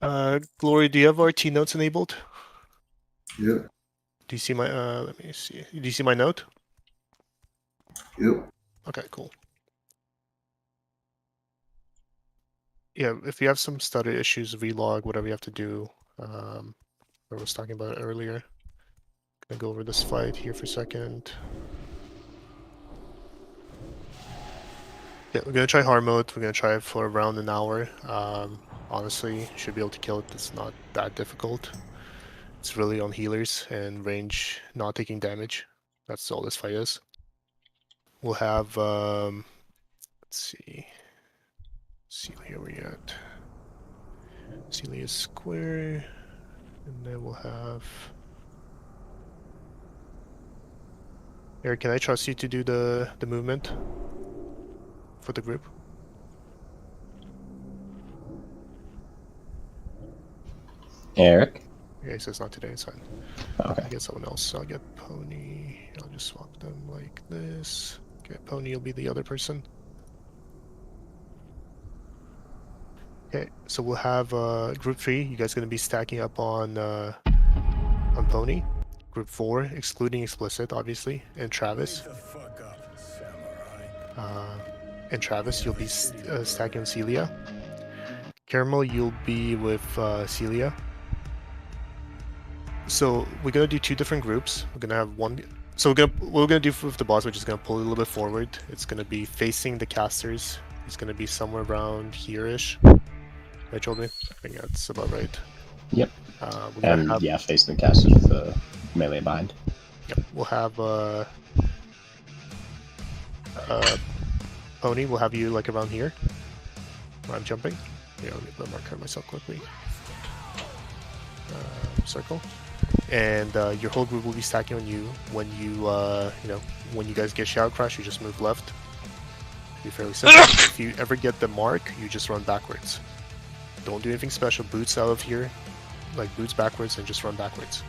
Glory, do you have RT notes enabled? Yep. Do you see my, let me see. Do you see my note? Yep. Okay, cool. Yeah, if you have some stutter issues, vlog, whatever you have to do, I was talking about it earlier. Gonna go over this fight here for a second. Yeah, we're gonna try hard mode. We're gonna try it for around an hour. Honestly, should be able to kill it. It's not that difficult. It's really on healers and range not taking damage. That's all this fight is. We'll have, let's see. Celia, where you at? Celia square. And then we'll have... Eric, can I trust you to do the movement for the group? Eric? Yeah, he says not today, it's fine. Okay. I'll get someone else. I'll get Pony. I'll just swap them like this. Okay, Pony will be the other person. Okay, so we'll have group 3. You guys are gonna be stacking up on Pony. Group 4, excluding explicit, obviously, and Travis. You'll be stacking Celia. Caramel, you'll be with Celia. So we're gonna do 2 different groups. We're gonna have one. So what we're gonna do with the boss, we're just gonna pull it a little bit forward. It's gonna be facing the casters. It's gonna be somewhere around here-ish. Right, children? I think that's about right. Yep. And yeah, facing the casters with the melee behind. Yep. We'll have Pony. We'll have you like around here. Where I'm jumping. Yeah, let me put a marker myself quickly. Circle. And your whole group will be stacking on you. When you, when you guys get Shadow Crash, you just move left. It'll be fairly simple. If you ever get the mark, you just run backwards. Don't do anything special. Boots out of here, like boots backwards, and just run backwards.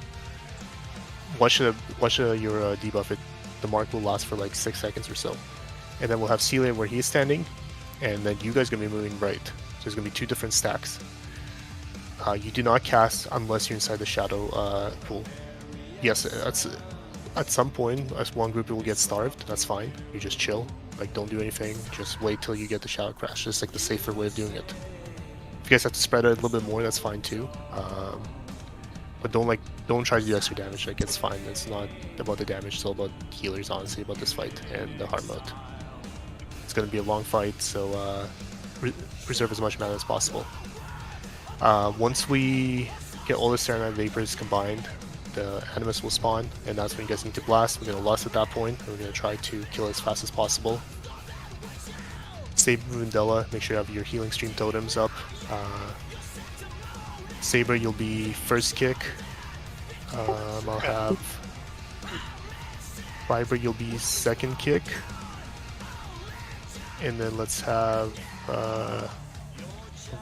Watch your debuff. The mark will last for like 6 seconds or so. And then we'll have Celia where he's standing, and then you guys are gonna be moving right. So there's gonna be 2 different stacks. You do not cast unless you're inside the shadow pool. Yes, at some point, as one group will get starved. That's fine. You just chill. Like, don't do anything. Just wait till you get the Shadow Crash. Just like the safer way of doing it. If you guys have to spread it a little bit more, that's fine too. But don't try to do extra damage. Like, it's fine. It's not about the damage. It's all about healers, honestly, about this fight and the hard mode. It's gonna be a long fight, so preserve as much mana as possible. Once we get all the Serenite Vapors combined, the Animus will spawn, and that's when you guys need to blast. We're going to lust at that point, and we're going to try to kill as fast as possible. Saber Vindella, make sure you have your healing stream totems up. Saber, you'll be first kick. I'll have Fiber, you'll be second kick. And then let's have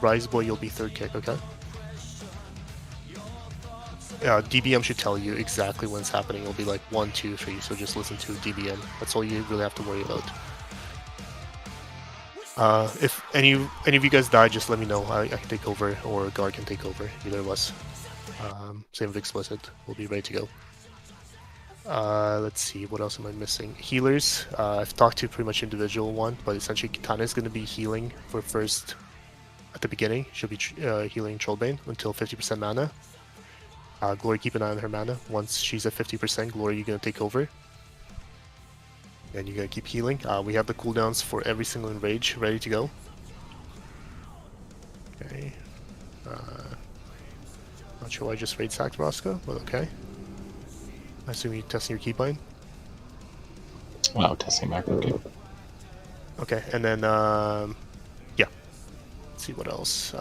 Rise Boy, you'll be third kick, okay? DBM should tell you exactly when it's happening. It'll be like 1, 2, 3, so just listen to DBM. That's all you really have to worry about. If any of you guys die, just let me know. I can take over, or Guard can take over, either of us. Same with Explicit. We'll be ready to go. Let's see, what else am I missing? Healers. I've talked to pretty much individual one, but essentially Kitana is going to be healing for first at the beginning. She'll be healing Trollbane until 50% mana. Glory, keep an eye on her mana. Once she's at 50%, Glory, you're going to take over. And you're going to keep healing. We have the cooldowns for every single enrage ready to go. Okay. Not sure why I just raid sacked Roscoe, but okay. I assume you're testing your keybind. Wow, testing macro game. Okay, and then, yeah. Let's see what else.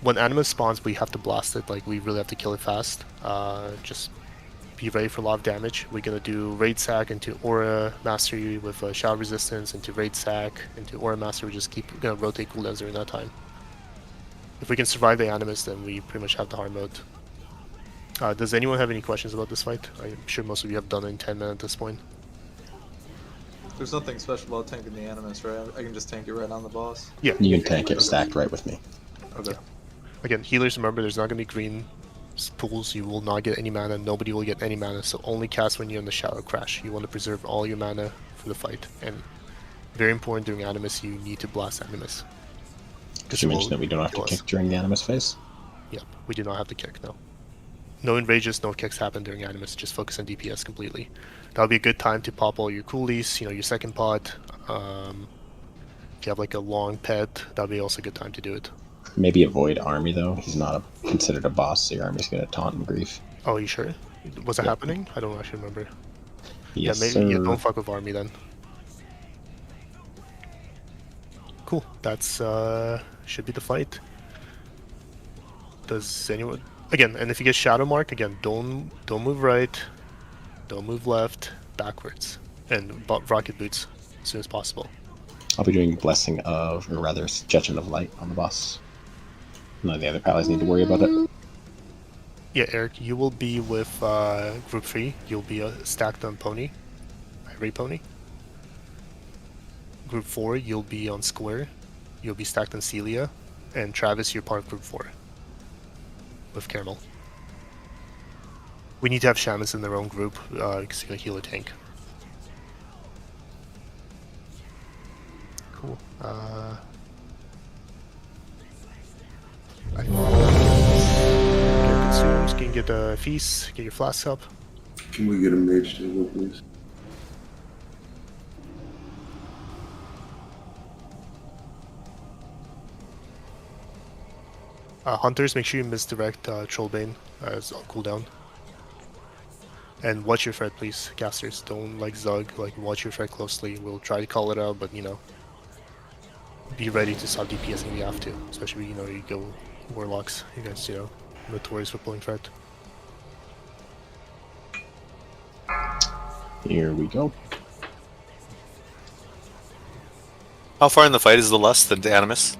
When Animus spawns, we have to blast it. Like, we really have to kill it fast. Just be ready for a lot of damage. We're gonna do Raid Sack into Aura Mastery with Shadow Resistance, into Raid Sack, into Aura Mastery. We just keep gonna rotate cooldowns during that time. If we can survive the Animus, then we pretty much have the hard mode. Does anyone have any questions about this fight? I'm sure most of you have done it in 10 minutes at this point. There's nothing special about tanking the Animus, right? I can just tank it right on the boss? Yeah. You can tank it stacked right with me. Okay. Again, healers, remember, there's not going to be green pools. You will not get any mana. Nobody will get any mana. So only cast when you're in the Shadow Crash. You want to preserve all your mana for the fight. And very important during Animus, you need to blast Animus. Did you mention that we don't have to kick during the Animus phase? Yep, we do not have to kick, no. No enrages, no kicks happen during Animus. Just focus on DPS completely. That'll be a good time to pop all your coolies, your second pot. If you have like a long pet, that'll be also a good time to do it. Maybe avoid Army though. He's not considered a boss, so your Army's gonna taunt and grief. Oh, you sure? Was it happening? I don't actually remember. Yes, yeah, maybe sir. don't fuck with Army then. Cool. That's should be the fight. Does anyone again? And if you get Shadow Mark again, don't move right, don't move left, backwards, and rocket boots as soon as possible. I'll be doing Blessing of, or rather, Judgment of Light on the boss. None of the other pals need to worry about it. Yeah, Eric, you will be with Group 3. You'll be stacked on Pony, Ray Pony. Group 4, you'll be on Square. You'll be stacked on Celia. And Travis, you're part of Group 4. With Caramel. We need to have Shamans in their own group, because you're gonna heal a tank. Cool. Get consumed, can get a feast, get your flasks up. Can we get a mage table, please? Hunters, make sure you misdirect Trollbane as on cooldown. And watch your threat, please, casters. Don't Zug, watch your threat closely. We'll try to call it out, but be ready to stop DPSing if you have to. Especially, you go Warlocks. You guys, notorious for pulling threat. Here we go. How far in the fight is the Lust than Animus?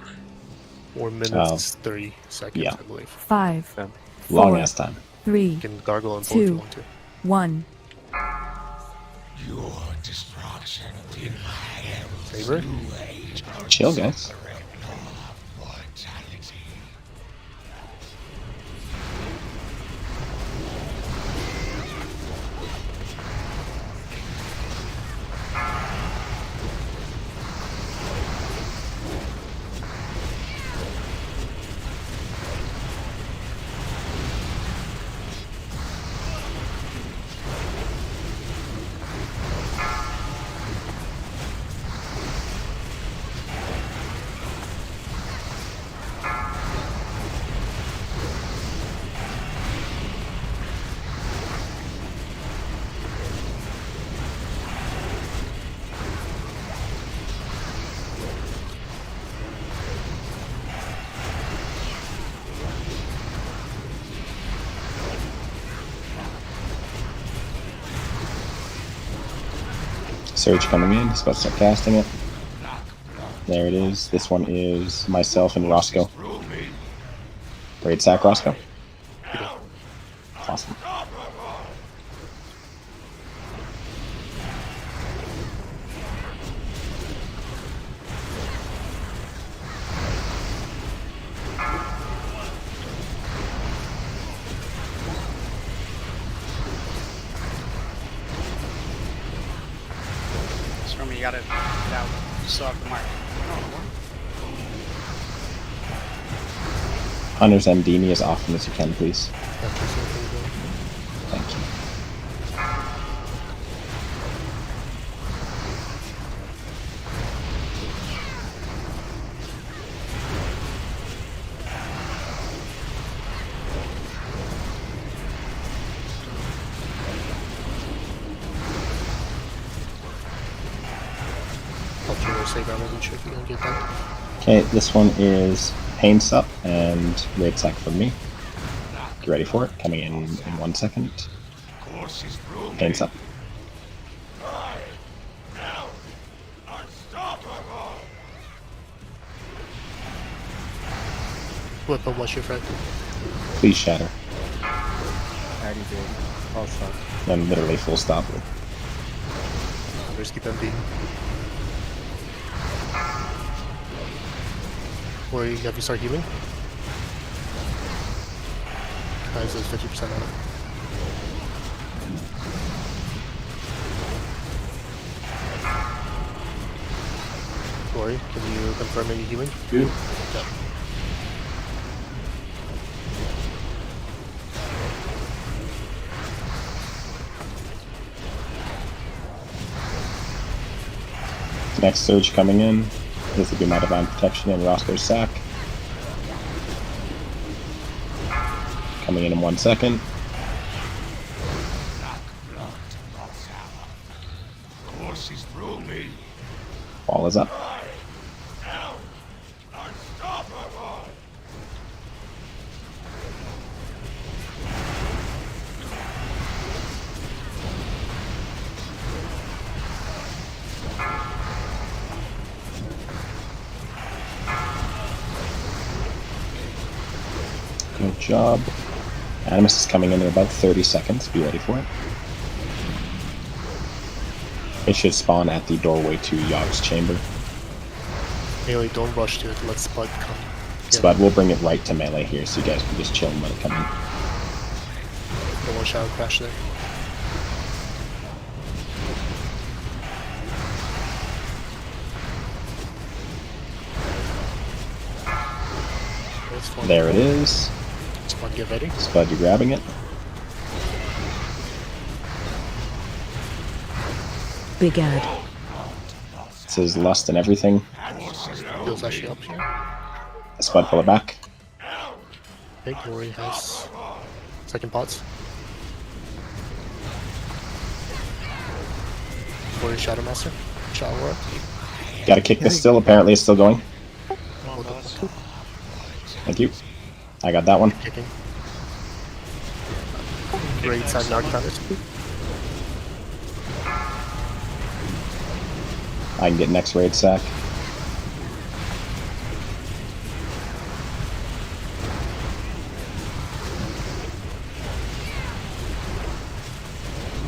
4 minutes, 30 seconds, yeah. I believe. 5, Yeah. 4, Long ass time. 3, You can gargle and pull if you 2, want to. 1. Your destruction in my hands. Saber? Chill, guys. Mortality. Surge coming in. He's about to start casting it. There it is. This one is myself and Roscoe. Raid sack Roscoe. Awesome. Stormy, you gotta get out. You still have the mark. Hunter's MD as often as you can, please. Thank you. Get that. Okay, this one is Pain Sup and Raid Sack from me. Get ready for it. Coming in 1 second. Pain Sup. Whip up, watch your friend. Please shatter. Already did. All shot. Then literally full stop. Just keep empty. Or have you start healing? Times is 50% on it. Glory, can you confirm any healing? Yeah. Yeah. Next surge coming in. This will be my divine protection and Roscoe's sack. Coming in 1 second. Courses through me. Ball is up. Unstoppable. Good job. Animus is coming in about 30 seconds. Be ready for it. It should spawn at the doorway to Yogg's chamber. Melee, don't rush to it. Let Spud come. Spud will bring it right to melee here, so you guys can just chill and let it come in. Don't want Shadow Crash there. That's fine. There it is. Spud, get ready. Spud, you're grabbing it. Big ad. This is lust and everything. Feels actually up here. Spud, pull it back. Okay, Glory has second pots. Glory Shadow Master. Shadow Aura. Gotta kick this still. Apparently it's still going. Come on, boss. Thank you. I got that one. Kicking. Great side Narcotics. I can get next raid sack.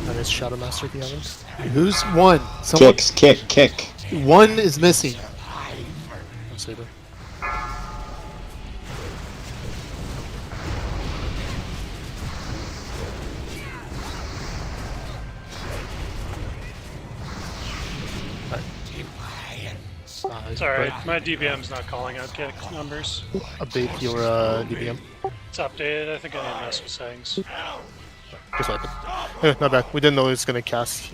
And it's Shadow Master at the end. Who's one? Someone. Kicks, kick. One is missing. Saber. Sorry, my DBM's not calling out kick numbers. Update your DBM. It's updated. I think I need to mess with settings. Just like it. Yeah, not bad. We didn't know it was gonna cast.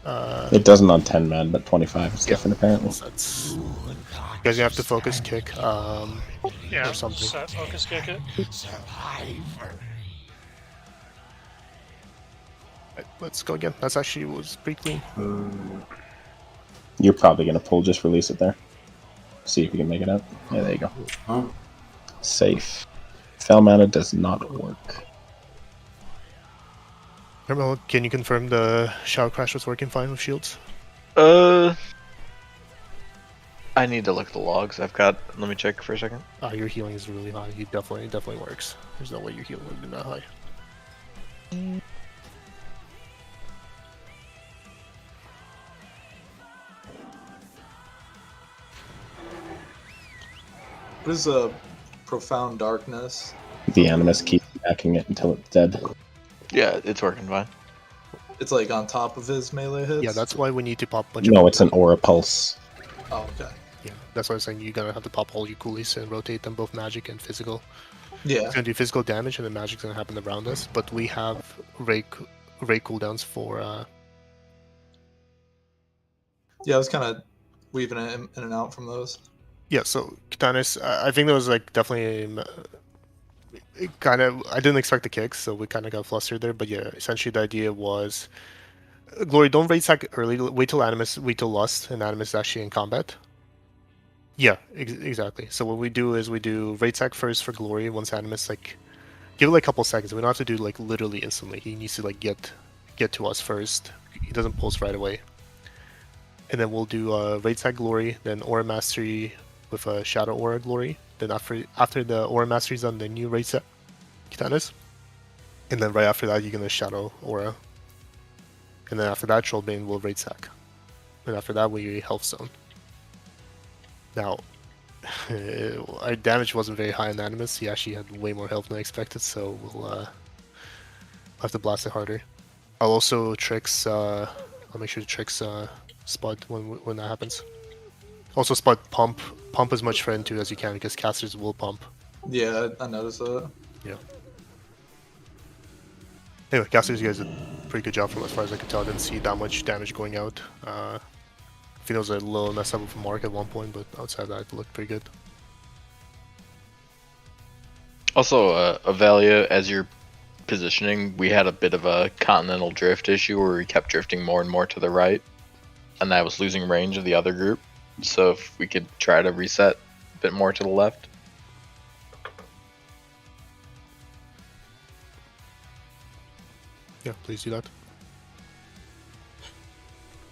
It doesn't on 10 man, but 25 is different apparently. That's. You guys have to focus kick. Yeah, Or something. set focus kick it. Right, let's go again. That's actually was pretty clean. You're probably gonna pull, just release it there. See if you can make it out. Yeah, there you go. Huh? Safe. Fell mana does not work. Hermel, can you confirm the Shadow Crash was working fine with shields? I need to look at the logs. I've got. Let me check for a second. Your healing is really high. It definitely works. There's no way your healing would be that high. What is a profound darkness? The Animus keeps backing it until it's dead. Yeah, it's working fine. It's like on top of his melee hits? Yeah, that's why we need to pop a bunch No, of... it's an aura pulse. Oh, okay. Yeah, that's why I'm saying you're gonna have to pop all your coolies and rotate them, both magic and physical. Yeah. It's gonna do physical damage and the magic's gonna happen around us, but we have ray cooldowns for... Yeah, I was kind of weaving it in and out from those. Yeah, so Katanis, I think there was like definitely kind of... I didn't expect the kicks, so we kind of got flustered there, but yeah, essentially the idea was... Glory, don't raid sack early, wait till Animus, wait till Lust, and Animus is actually in combat. Yeah, exactly. So what we do is we do raid sack first for Glory, once Animus, like... Give it like a couple seconds, we don't have to do like literally instantly, he needs to like get to us first. He doesn't pulse right away. And then we'll do raid sack Glory, then Aura Mastery with a Shadow Aura Glory. Then after the Aura Mastery is done, then you raid sack Katanis. And then right after that, you're gonna Shadow Aura. And then after that, Trollbane will raid sack. And after that, we health zone. Now, Our damage wasn't very high on Animus. He actually had way more health than I expected, so we'll have to blast it harder. I'll also tricks. I'll make sure to tricks Spud when that happens. Also, Spud pump as much friend too as you can because casters will pump. Yeah, I noticed that. Yeah. Anyway, casters, you guys did a pretty good job from as far as I could tell. I didn't see that much damage going out. I think there was a little mess up with Mark at one point, but outside of that, it looked pretty good. Also, Avelia, as you're positioning, we had a bit of a continental drift issue where we kept drifting more and more to the right, and I was losing range of the other group. So if we could try to reset a bit more to the left. Yeah, please do that.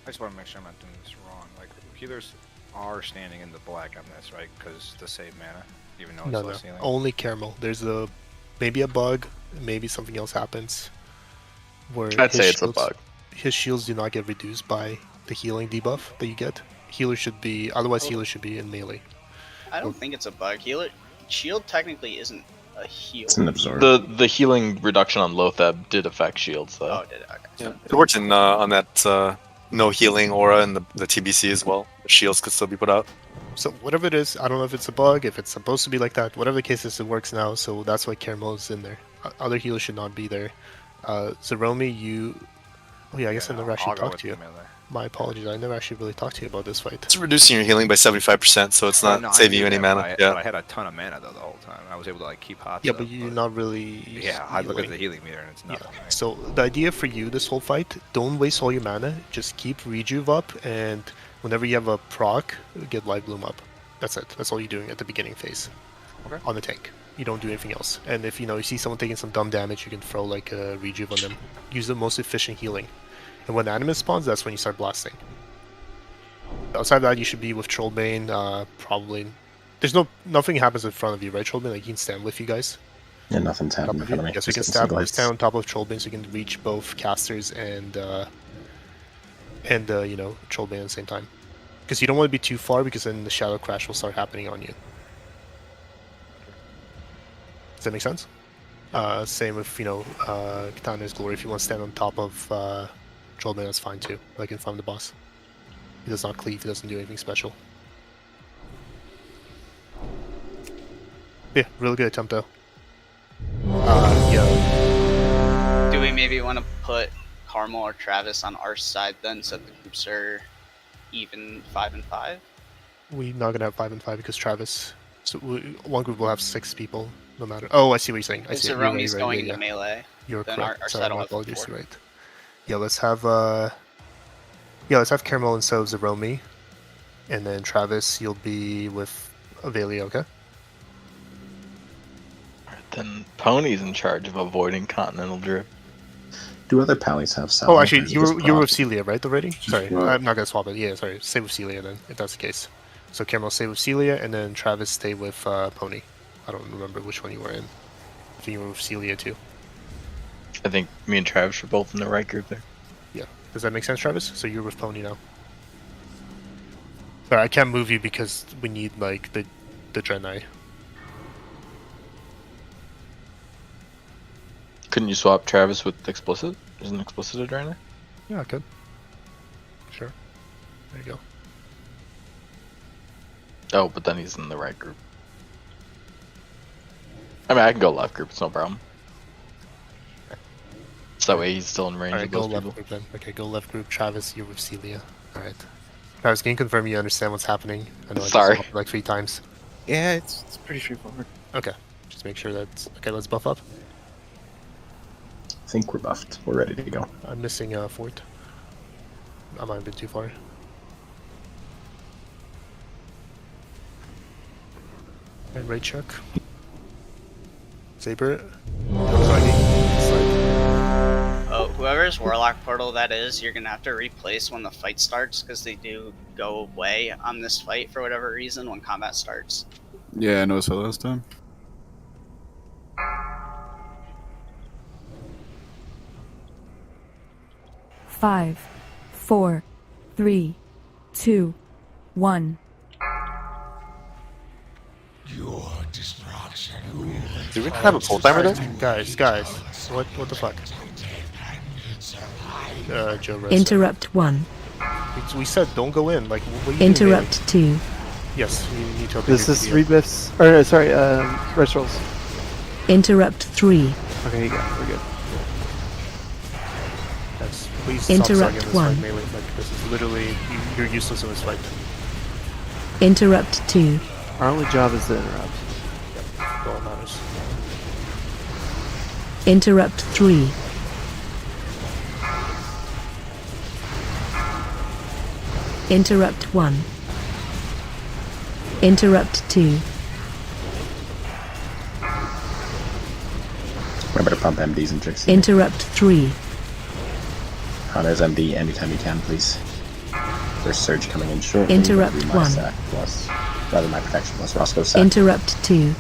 I just want to make sure I'm not doing this wrong. Like, healers are standing in the black on this, right? Because to save mana, even though it's No, less healing. only Caramel. There's maybe a bug, maybe something else happens. Where I'd say it's a bug. His shields do not get reduced by the healing debuff that you get. Healer should be, otherwise healer should be in melee. I don't think it's a bug. Shield technically isn't a heal. It's an absorb. The healing reduction on Lothab did affect shields, though. Oh, did it? Okay. Yeah, it worked in on that no healing aura in the TBC as well. The shields could still be put out. So whatever it is, I don't know if it's a bug, if it's supposed to be like that. Whatever the case is, it works now. So that's why Caramel is in there. Other healers should not be there. Zeromi, you. Oh yeah, I guess I never actually talked to you. My apologies, I never actually really talked to you about this fight. It's reducing your healing by 75%, so it's not saving you any mana. But I had a ton of mana though the whole time. I was able to like keep hot. Yeah, but you're not really. Yeah, I look at the healing meter and it's nothing. Yeah. Right? So the idea for you this whole fight, don't waste all your mana. Just keep Rejuve up, and whenever you have a proc, get Live Bloom up. That's it. That's all you're doing at the beginning phase. Okay. On the tank. You don't do anything else. And if you see someone taking some dumb damage, you can throw like a Rejuve on them. Use the most efficient healing. And when Animus spawns, that's when you start blasting. Outside of that, you should be with Trollbane, probably. There's nothing happens in front of you, right, Trollbane? Like, you can stand with you guys. Yeah, nothing's happening in front of me. Yes, you can stand on top of Trollbane, so you can reach both casters and Trollbane at the same time. Because you don't want to be too far, because then the Shadow Crash will start happening on you. Does that make sense? Same with, Katana's Glory. If you want to stand on top of Trollbane, that's fine too. Like in front of the boss. He does not cleave, he doesn't do anything special. Yeah, really good attempt though. Yeah. Do we maybe want to put Carmel or Travis on our side then, so the groups are even 5 and 5? We're not gonna have 5 and 5 because Travis. So one group will have 6 people, no matter. Oh, I see what you're saying. I see. Zeromi's going into melee. You're then correct. Our Sorry, side my will have apologies. 4. You're right. Yeah, let's have let's have Caramel instead of Zeromi, and then Travis, you'll be with Avelia, okay? Then Pony's in charge of avoiding continental drift. Do other pallies have salve? Oh, actually, you were with Celia, right, already? Sorry, right. I'm not gonna swap it. Yeah, sorry. Stay with Celia then, if that's the case. So Caramel stay with Celia, and then Travis stay with Pony. I don't remember which one you were in. I think you were with Celia too. I think me and Travis are both in the right group there. Yeah. Does that make sense, Travis? So you're with Pony now. Sorry, I can't move you because we need like the Draenei. Couldn't you swap Travis with Explicit? Isn't Explicit a Draenei? Yeah, I could. Sure. There you go. Oh, but then he's in the right group. I mean, I can go left group, it's no problem. So that way he's still in range Alright, of go those left people. group then. Okay, go left group. Travis, you're with Celia. Alright. Travis, can you confirm you understand what's happening? I know I just Sorry. swapped like 3 times. Yeah, it's pretty straightforward. Okay. Just make sure that's... Okay, let's buff up. I think we're buffed. We're ready to go. I'm missing Fort. I might have been too far. And right check. Saber. Oh, whoever's Warlock Portal that is, you're gonna have to replace when the fight starts, because they do go away on this fight for whatever reason when combat starts. Yeah, I noticed that last time. Five, 4, 3, 2, 1. Do we not have a full timer there? Guys, what the fuck? Joe Rest. Interrupt 1. We said don't go in. Like, what are you Interrupt 2. doing? Yes, you need to open This your is TBM. rebuffs. Or no, sorry, rest rolls. Interrupt 3. Okay, you got it. We're good. That's, please Interrupt stop sucking this 1. fight, melee. Like, this is literally, you're useless in this fight. Interrupt 2. Our only job is to interrupt. Yep, all that matters. Interrupt 3. Interrupt 1. Interrupt 2. Remember to pump MDs and tricks. Interrupt 3. Hunter's MD anytime you can, please. There's surge coming in shortly. Interrupt That'll be my 1. sack plus, rather my protection plus Roscoe's sack. Interrupt 2.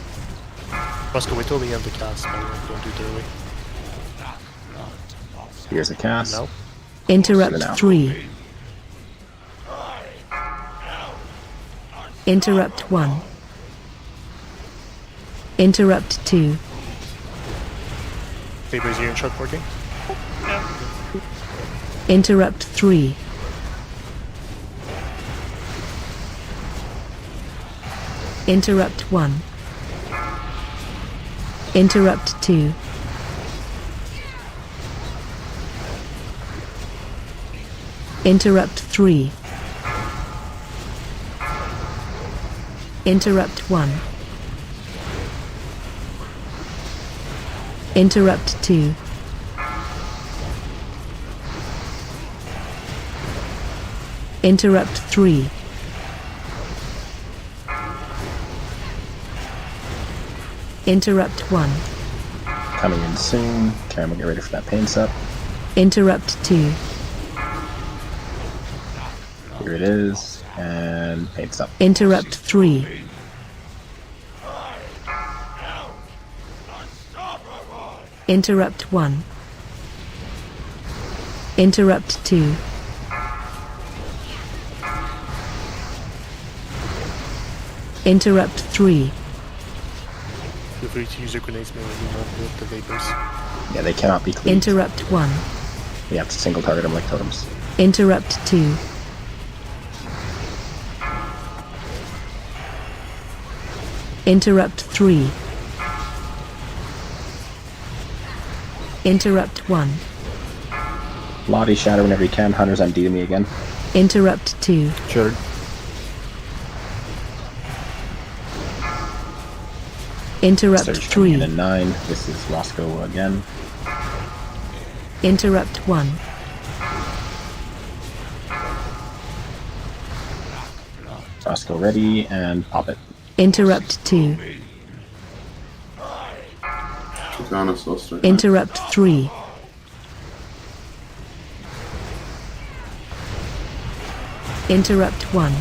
Roscoe, wait till the end of the cast, man. Don't do it early. Here's the cast. No. Interrupt Now. 3. Interrupt 1. Interrupt 2. Faber, is your intro working? Interrupt 3. Interrupt 1. Interrupt 2. Interrupt 3. Interrupt 1. Interrupt 2. Interrupt 3. Interrupt 1. Coming in soon. Karen will get ready for that pain sup. Interrupt 2. Here it is. And pain sup. Interrupt 3. Interrupt 1. Interrupt 2. Interrupt 3. Feel free to use your grenades melee with the Vapors. Yeah, they cannot be cleaved. Interrupt 1. You have to single target them like totems. Interrupt 2. Interrupt 3. Interrupt 1. Lottie shatter whenever you can. Hunter's MD to me again. Interrupt 2. Sure. Interrupt Surge coming 3. in at 9. This is Roscoe again. Interrupt 1. Roscoe ready and pop it. Interrupt 2. Chicana, so straight. Interrupt 3. Interrupt 1.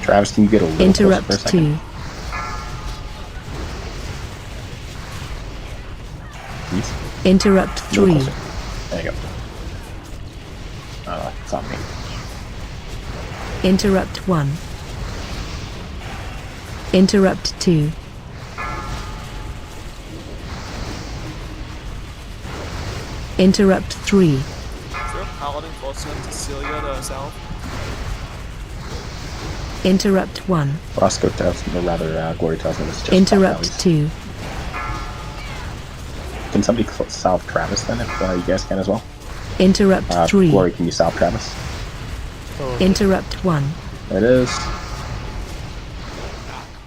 Travis, can you get a little Interrupt closer for a second? 2. Please? Interrupt A little 3. closer. There you go. Oh, it's on me. Interrupt 1. Interrupt 2. Interrupt 3. Is there a paladin close enough to Celia to south? Interrupt 1. Roscoe tells me, or rather, Glory tells me this is just Interrupt pop 2. Can somebody solve Travis then, if you guys can as well? Interrupt 3. Glory, can you solve Travis? Interrupt 1. There it is.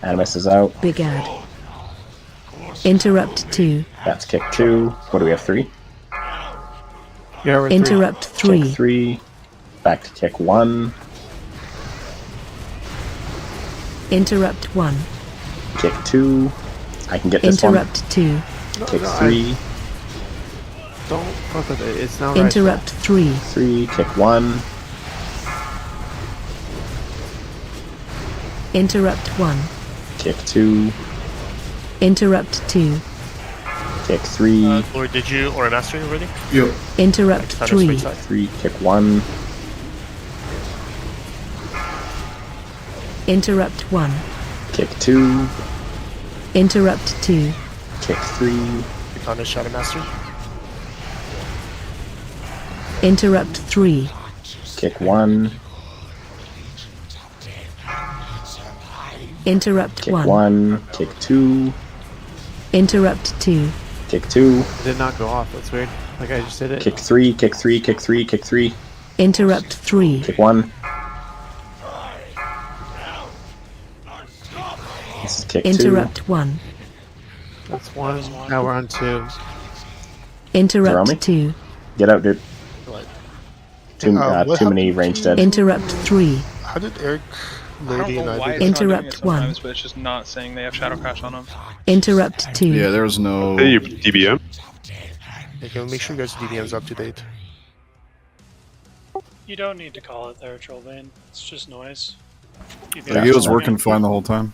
Animus is out. Big Ad. Interrupt 2. That's kick 2. What do we have? 3? Yeah, we're Interrupt 3. Kick 3. Back to kick 1. Interrupt 1. Kick 2. I can get this Interrupt 2. one. Kick 3. Don't fuck with it. It's not Interrupt 3. 3. Kick 1. Interrupt 1. Kick 2. Interrupt 2. Kick 3. Lord, did you or master already? Yep. Interrupt Hunter's 3. right side. 3. Kick 1. Interrupt 1. Kick 2. Interrupt 2. Kick 3. Katana Shadow Master. Interrupt 3. Kick 1. Interrupt Kick 1. 1. Kick 2. Interrupt 2. Kick 2. It did not go off. That's weird. Like I just did it. Kick 3. Kick 3. Kick 3. Kick 3. Interrupt 3. Kick 1. This is kick 2. Interrupt 1. That's 1. Now we're on 2. Interrupt 2. Get out, dude. What? Too What many happened range to- dead. Interrupt 3. How did Eric, I don't Lady, know and why I it's not doing Interrupt it 1. sometimes, but it's just not saying they have Shadow Crash on them. Interrupt 2. Yeah, there was no. Hey, DBM. Okay, make sure you guys DBM's up to date. You don't need to call it there, Trollbane. It's just noise. Yeah, he was working fine the whole time.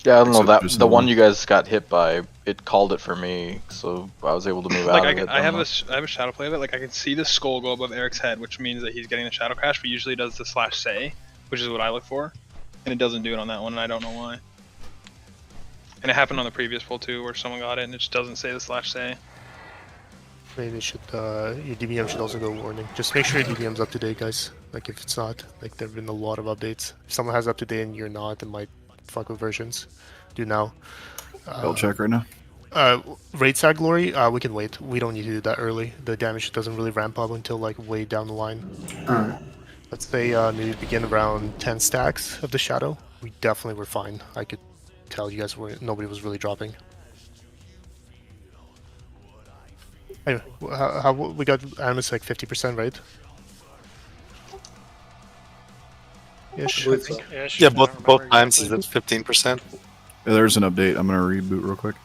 Yeah, I don't know Except that just the now. one you guys got hit by. It called it for me, so I was able to move out Like of it. I have a shadow play of it. Like I can see the skull go above Eric's head, which means that he's getting the Shadow Crash. But usually it does the /say, which is what I look for, and it doesn't do it on that one, and I don't know why. And it happened on the previous pull too, where someone got it and it just doesn't say the /say. Maybe it should, your DBM should also go warning. Just make sure your DBM's up to date, guys. Like, if it's not, like, there have been a lot of updates. If someone has up to date and you're not, it might fuck with versions. Do now. I'll check right now. Raid Sag Glory, we can wait. We don't need to do that early. The damage doesn't really ramp up until, like, way down the line. Alright. Let's say, maybe begin around 10 stacks of the Shadow. We definitely were fine. I could tell you guys nobody was really dropping. Anyway, how we got Animus like 50%, right? Ish, I think. Yeah, both times is it 15%? Yeah, there's an update. I'm gonna reboot real quick.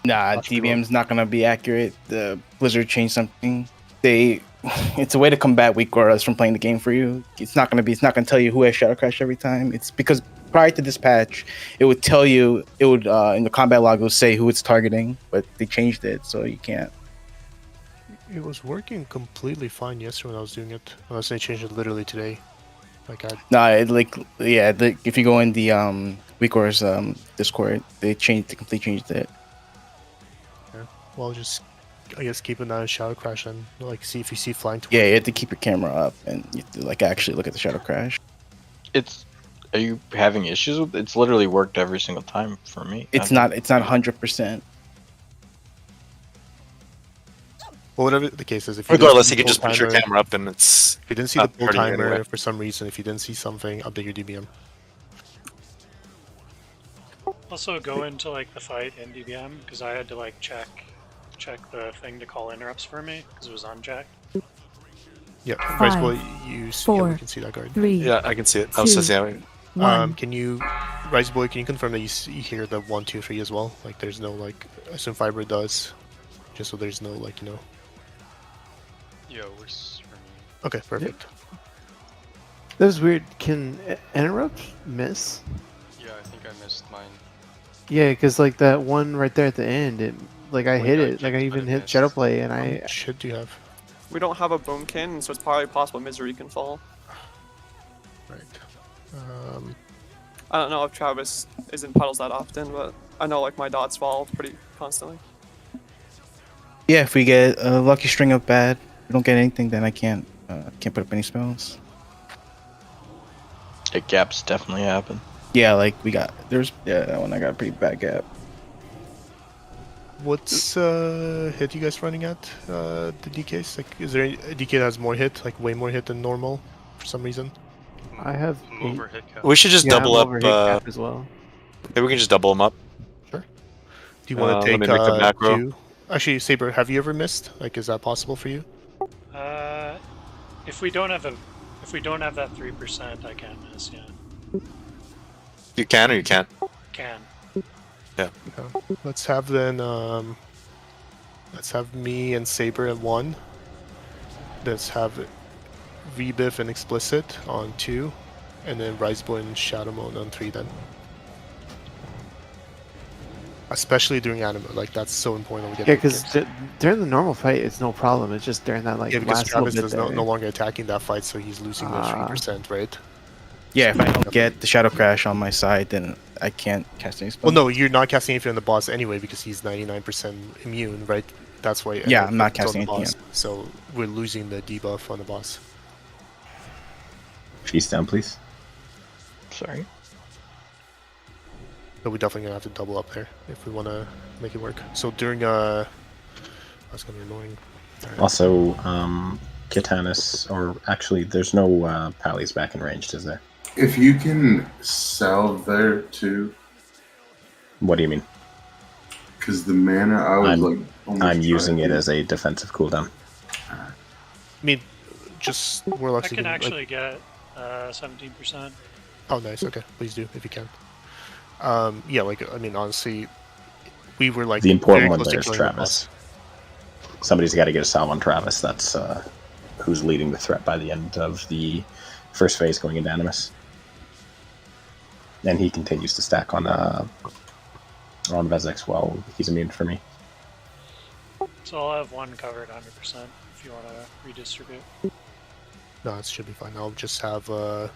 Nah, DBM's not gonna be accurate. The Blizzard changed something. It's a way to combat weak auras from playing the game for you. It's not gonna tell you who has Shadow Crash every time. It's because prior to this patch, it would tell you, in the combat log, it would say who it's targeting, but they changed it, so you can't. It was working completely fine yesterday when I was doing it. Unless they changed it literally today. Like if you go in the weak auras Discord, they completely changed it. Yeah. Well, just I guess keep an eye on Shadow Crash and like see if you see flying. Yeah, you have to keep your camera up and you have to like actually look at the Shadow Crash. Are you having issues with it? It's literally worked every single time for me. It's not 100%. Well, whatever the case is, if you Regardless, didn't you see can just put your timer- camera up and it's. If you didn't see the not pull hurting you timer anyway. for some reason, if you didn't see something, update your DBM. Also, go into like the fight in DBM because I had to like check the thing to call interrupts for me because it was unchecked. Yeah, Five, Vice Boy, you four, we can see that guard. 3. Yeah, I can see it. I was just saying. Can you, Rise Boy, can you confirm that you hear the 1, 2, 3 as well? Like, there's no like, assume Fiber does, just so there's no like, you know. Yo, works for me. Okay, perfect. That was weird. Can interrupt miss? Yeah, I think I missed mine. Yeah, because like that one right there at the end, I hit no, it. Like I even hit Shadowplay, and I should you have? We don't have a boom cannon, so it's probably possible Misery can fall. Right. I don't know if Travis is in puddles that often, but I know like my dots fall pretty constantly. Yeah, if we get a lucky string of bad, we don't get anything, then I can't put up any spells. Gaps definitely happen. Yeah, like that one I got a pretty bad gap. What's hit you guys running at? The DKs? Like, is there a DK that has more hit, like way more hit than normal, for some reason? I have over hit cap. We should just double I'm up. over hit cap as well. Maybe we can just double them up. Sure. Do you want to let take me make the macro. 2? Actually, Saber, have you ever missed? Like, is that possible for you? If we don't have that 3%, I can miss. Yeah. You can or you can't? Can. Yeah. Let's have then. Let's have me and Saber at 1. Let's have Rebiff and Explicit on 2, and then Riseboy and Shadowmoon on 3. Then, especially during anime, like that's so important. We get Yeah, because during the normal fight, it's no problem. It's just during that like yeah, because last Travis little is bit no there. longer attacking that fight, so he's losing the 3%, right? Yeah, if I don't get the Shadow Crash on my side, then I can't cast any spells. Well, no, you're not casting anything on the boss anyway because he's 99% immune, right? That's why. Yeah, I'm not it's on casting the anything boss. So we're losing the debuff on the boss. Feast down, please. Sorry. But we're definitely gonna have to double up there if we want to make it work. So during that's gonna be annoying. Right. Also, Katanis, or actually, there's no Pally's back in ranged, is there? If you can salve there too. What do you mean? Because the mana, I was like. I'm using it as a defensive cooldown. I mean, just Warlocks. I can actually get 17%. Oh, nice. Okay, please do if you can. Yeah, like I mean, honestly, we were like the important very one close there to is killing the Travis. boss. Somebody's got to get a salve on Travis. That's who's leading the threat by the end of the first phase going into Animus. And he continues to stack on Vezix while he's immune for me. So I'll have one covered 100% if you want to redistribute. No, it should be fine. I'll just have I'll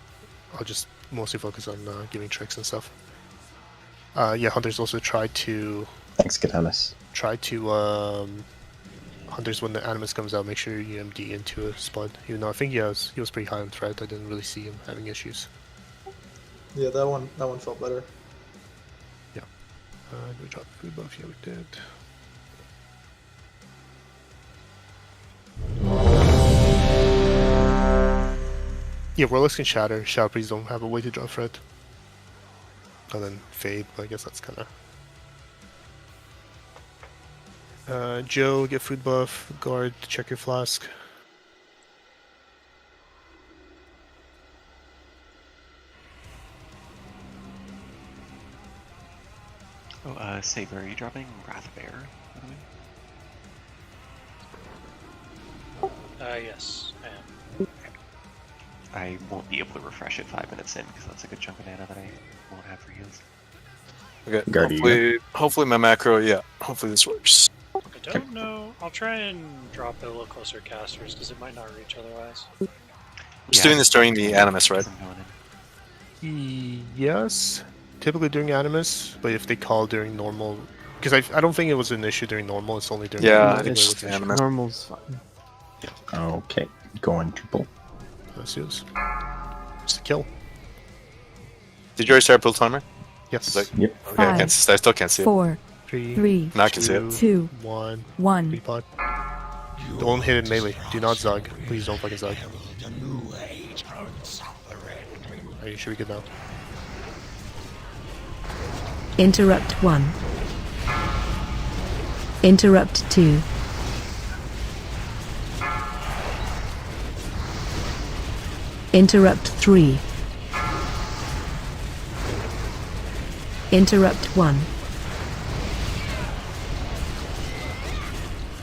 just mostly focus on giving tricks and stuff. Yeah, Hunters also try to. Thanks, Katanis. Try to Hunters when the Animus comes out, make sure you MD into a spot. Even though I think he was pretty high on threat, I didn't really see him having issues. Yeah, that one felt better. Yeah. Did we drop food buff? Yeah, we did. Yeah, Warlocks can shatter. Shadow Priests don't have a way to draw threat. And then Fade, but I guess that's kind of... Joe, get food buff. Guard, check your flask. Oh, Saber, are you dropping Wrath Bear, by the way? Yes, I am. I won't be able to refresh it 5 minutes in because that's a good chunk of mana that I won't have for heals. Okay, hopefully my macro, yeah, hopefully this works. I don't know. I'll try and drop it a little closer to casters because it might not reach otherwise. Just doing this during the Animus, right? Yes, typically during Animus, but if they call during normal, because I don't think it was an issue during normal. It's only during it's the Animus. Normal's fine. Okay, going to pull. Let's do this. Just a kill. Did you already start pull timer? Yes. Yep. Okay, I still can't see it. 4, 3, 3, Now I can see it. 2, 1. 1. Repot. Don't hit it melee. Do not Zug. Please don't fucking Zug. Are you sure we good now? Interrupt 1. Interrupt 2. Interrupt 3. Interrupt 1.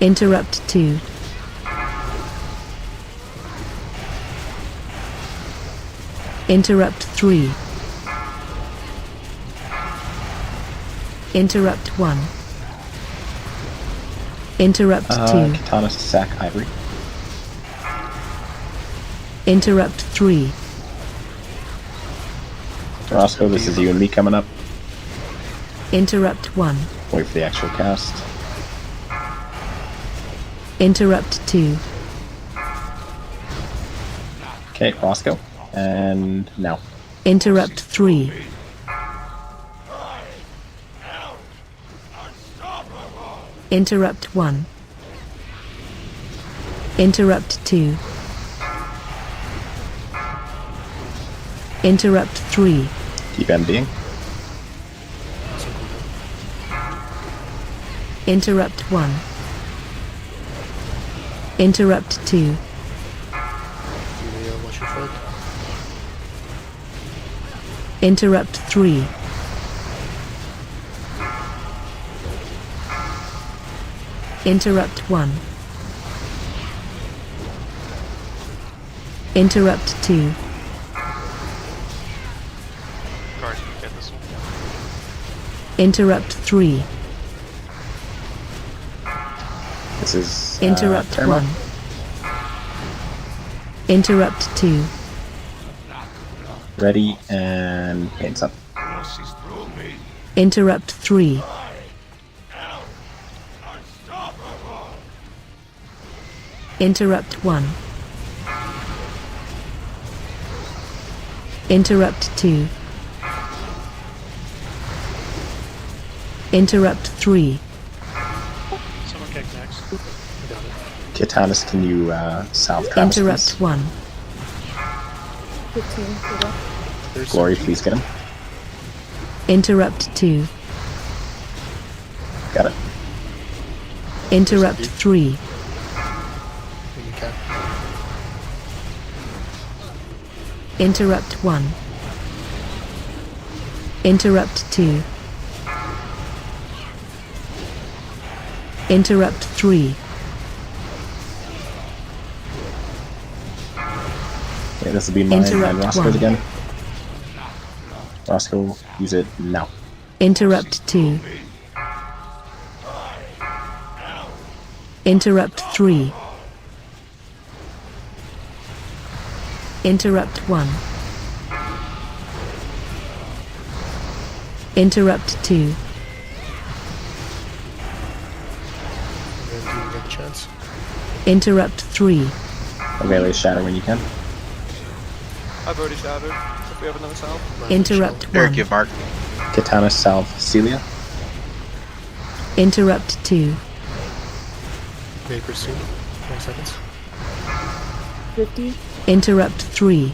Interrupt 2. Interrupt 3. Interrupt 1. Interrupt 2. Katanis to sack Ivory. Interrupt 3. Roscoe, this is you and me coming up. Interrupt 1. Wait for the actual cast. Interrupt 2. Okay, Roscoe. And now. Interrupt 3. Interrupt 1. Interrupt 2. Interrupt 3. Keep MDing. Interrupt 1. Interrupt 2. Watch your foot. Interrupt 3. Interrupt 1. Interrupt 2. Guard, you get this one. Interrupt 3. This is Interrupt Terma. 1. Interrupt 2. Ready and paints up. Interrupt 3. Interrupt 1. Interrupt 2. Interrupt 3. Someone kick next. Katanas, can you salve Travis? Interrupt please? 1. 15. Glory, please get him. Interrupt 2. Got it. Interrupt 3. When you can. Interrupt 1. Interrupt 2. Interrupt 3. Okay, this will be mine Interrupt and Roscoe's 1. again. Roscoe, use it now. Interrupt 2. Interrupt 3. Interrupt 1. Interrupt 2. And then you get a chance. Interrupt 3. Avail Shatter when you can. I've already shattered. If we have another salve. Interrupt 1. Eric, give Mark. Katana salve Celia. Interrupt 2. May pursue. 20 seconds. 50. Interrupt 3.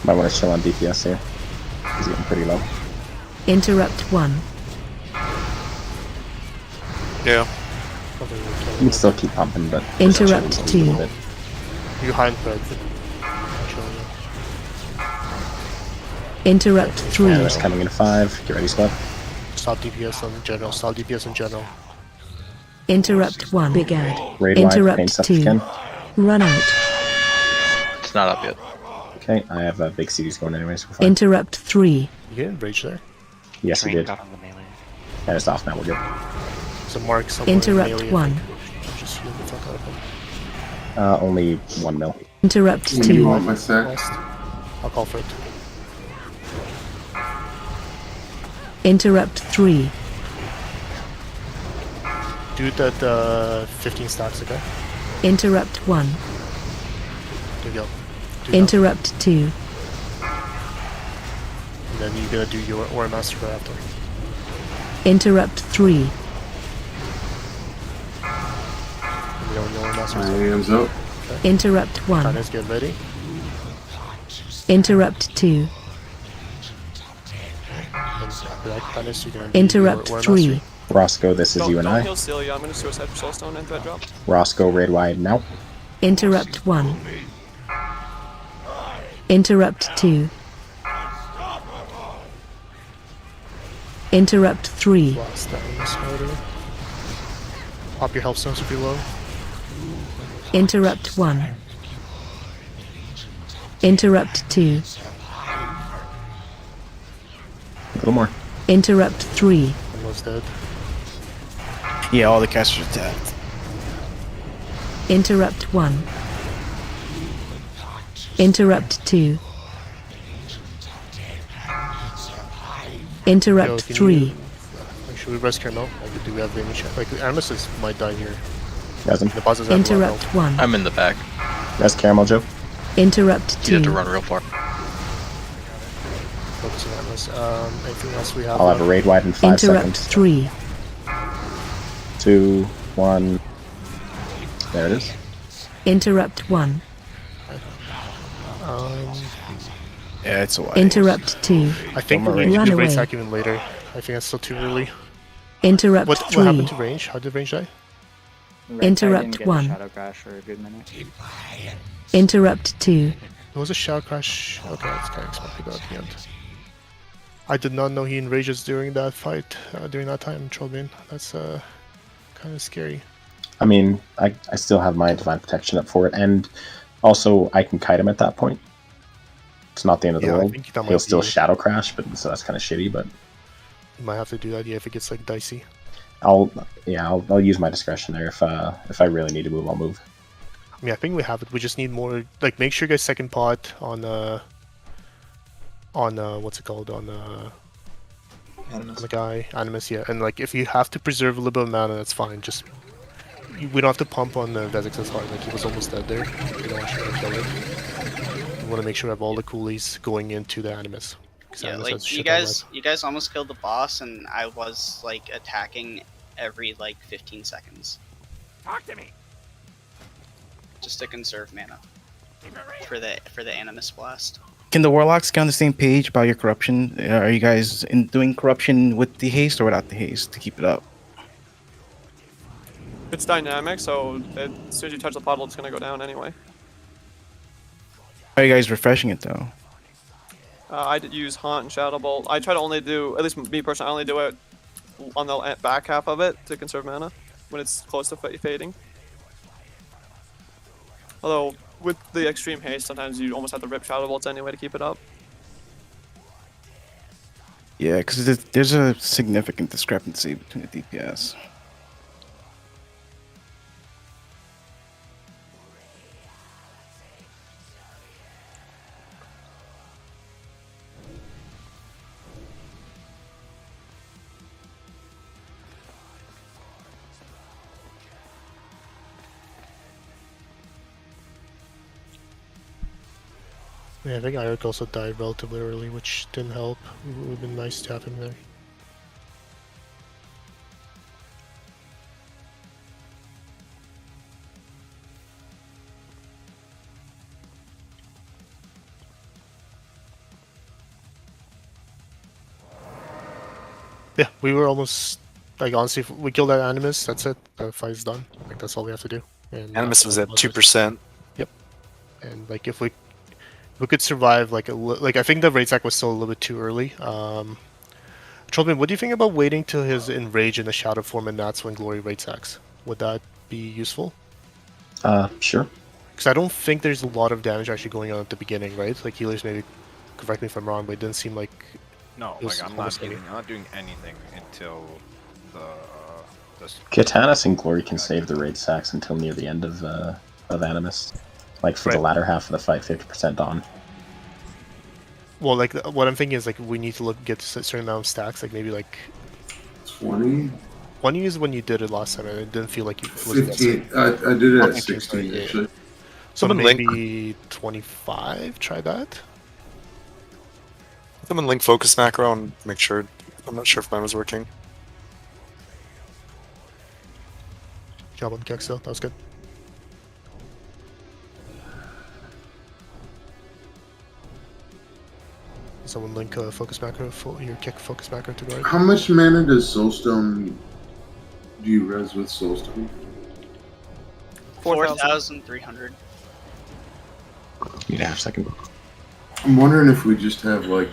Might want to chill on DPS here. He's getting pretty low. Interrupt 1. Yeah. You can still keep pumping, but Interrupt just 2. chill a little bit. You hide red. Interrupt 3. Katanas coming in 5. Get ready, squad. Stop DPS in general. Stop DPS in general. Interrupt 1. Big Ad. Raid wide, Interrupt paints up if you 2. can. Run out. It's not up yet. Okay, I have big CDs going anyway, so we're fine. Interrupt 3. You get enraged there. Yes, we Train did. got on the melee. And it's off now, we're good. So mark somewhere Interrupt in melee, 1. Just heal the fuck out of him. Only 1 mil. Interrupt When you 2. want my sack? Last. I'll call for it. Interrupt 3. Do it at 15 stacks, okay? Interrupt 1. There you go. Do that. Interrupt 2. And then you're gonna do your Aura Massacre after. Interrupt 3. You know your Aura Massacre. Hands up. Interrupt 1. Katanas, get ready. Interrupt 2. And after that, Katanas, you're gonna do Interrupt your Aura 3. Mastery. Roscoe, this is you and Don't I. heal Celia. I'm gonna suicide for Soulstone and that drop. Roscoe, raid wide now. Interrupt 1. Interrupt 2. Interrupt 3. Lost that in this order. Pop your health stones if you're low. Interrupt 1. Interrupt 2. A little more. Interrupt 3. Almost dead. Yeah, all the casters attacked. Interrupt 1. Interrupt 2. Interrupt Yo, can 3. you- like, should we rescue him out? Like, do we have any chance? Like, Amethyst might die here. Resin. The bosses have Interrupt 1. I'm in the back. Res Caramel Joe. Interrupt You have to 2. run real far. Focus on Amethyst. Anything else we have? I'll have a raid wide in 5 Interrupt seconds. 3. 2, 1. There it is. Interrupt 1. Yeah, it's a while. Interrupt 2. I think Don't we worry. need to Run do raid away. stack even later. I think that's still too early. Interrupt What 3. happened to range? How did range die? Interrupt 1. Shadow Crash for a good minute. Interrupt 2. It was a Shadow Crash. Okay, that's kind of expected at the end. I did not know he enrages during that fight, during that time, Trollbane. That's kind of scary. I mean, I still have my Divine Protection up for it, and also I can kite him at that point. It's not the end of the Yeah, I world. think that might He'll still be- Shadow Crash, but so that's kind of shitty, but You might have to do that, yeah, if it gets like dicey. I'll use my discretion there. If I really need to move, I'll move. I mean, I think we have it. We just need more. Like, make sure you guys second pot on on what's it called on Animus. the guy Animus, yeah. And like if you have to preserve a little bit of mana, that's fine. Just we don't have to pump on Vezix as hard. Like he was almost dead there. We don't actually want to kill it. We want to make sure we have all the coolies going into the Animus. Yeah, Animus has like you shit on guys, you guys almost killed the boss, and I was like attacking every like 15 seconds. Talk to me. Just to conserve mana for the Animus blast. Can the warlocks get on the same page about your corruption? Are you guys doing corruption with the haste or without the haste to keep it up? It's dynamic, so as soon as you touch the puddle, it's gonna go down anyway. How are you guys refreshing it though? I use Haunt and Shadow Bolt. I try to only do, at least me personally, I only do it on the back half of it to conserve mana when it's close to fading. Although with the extreme haste, sometimes you almost have to rip Shadow Bolts anyway to keep it up. Yeah, because there's a significant discrepancy between the DPS. Yeah, I think Eric also died relatively early, which didn't help. It would have been nice to have him there. Yeah, we were almost like honestly, if we kill that Animus, that's it. The fight's done. Like that's all we have to do. And Animus was at 2%. Yep. And like if we could survive like like I think the raid sack was still a little bit too early. Trollman, what do you think about waiting till his enrage in the shadow form and that's when glory raid sacks? Would that be useful? Sure. Because I don't think there's a lot of damage actually going on at the beginning, right? Like healers maybe correct me if I'm wrong, but it didn't seem like No, it was like I'm not doing anything until the Katanas and Glory can save the raid sacks until near the end of Animus. Like for the latter half of the fight, 50% on. Well, like what I'm thinking is like we need to get to a certain amount of stacks, like maybe like 20. 20 is when you did it last time, and it didn't feel like you. 15. I did it at 16 actually. Someone maybe 25. Try that. Someone link focus macro and make sure. I'm not sure if mine was working. Job on Kex though. That was good. Someone link focus macro for your kick focus macro to guard. How much mana does Soulstone do you res with Soulstone? 4,300. Need a half second. I'm wondering if we just have like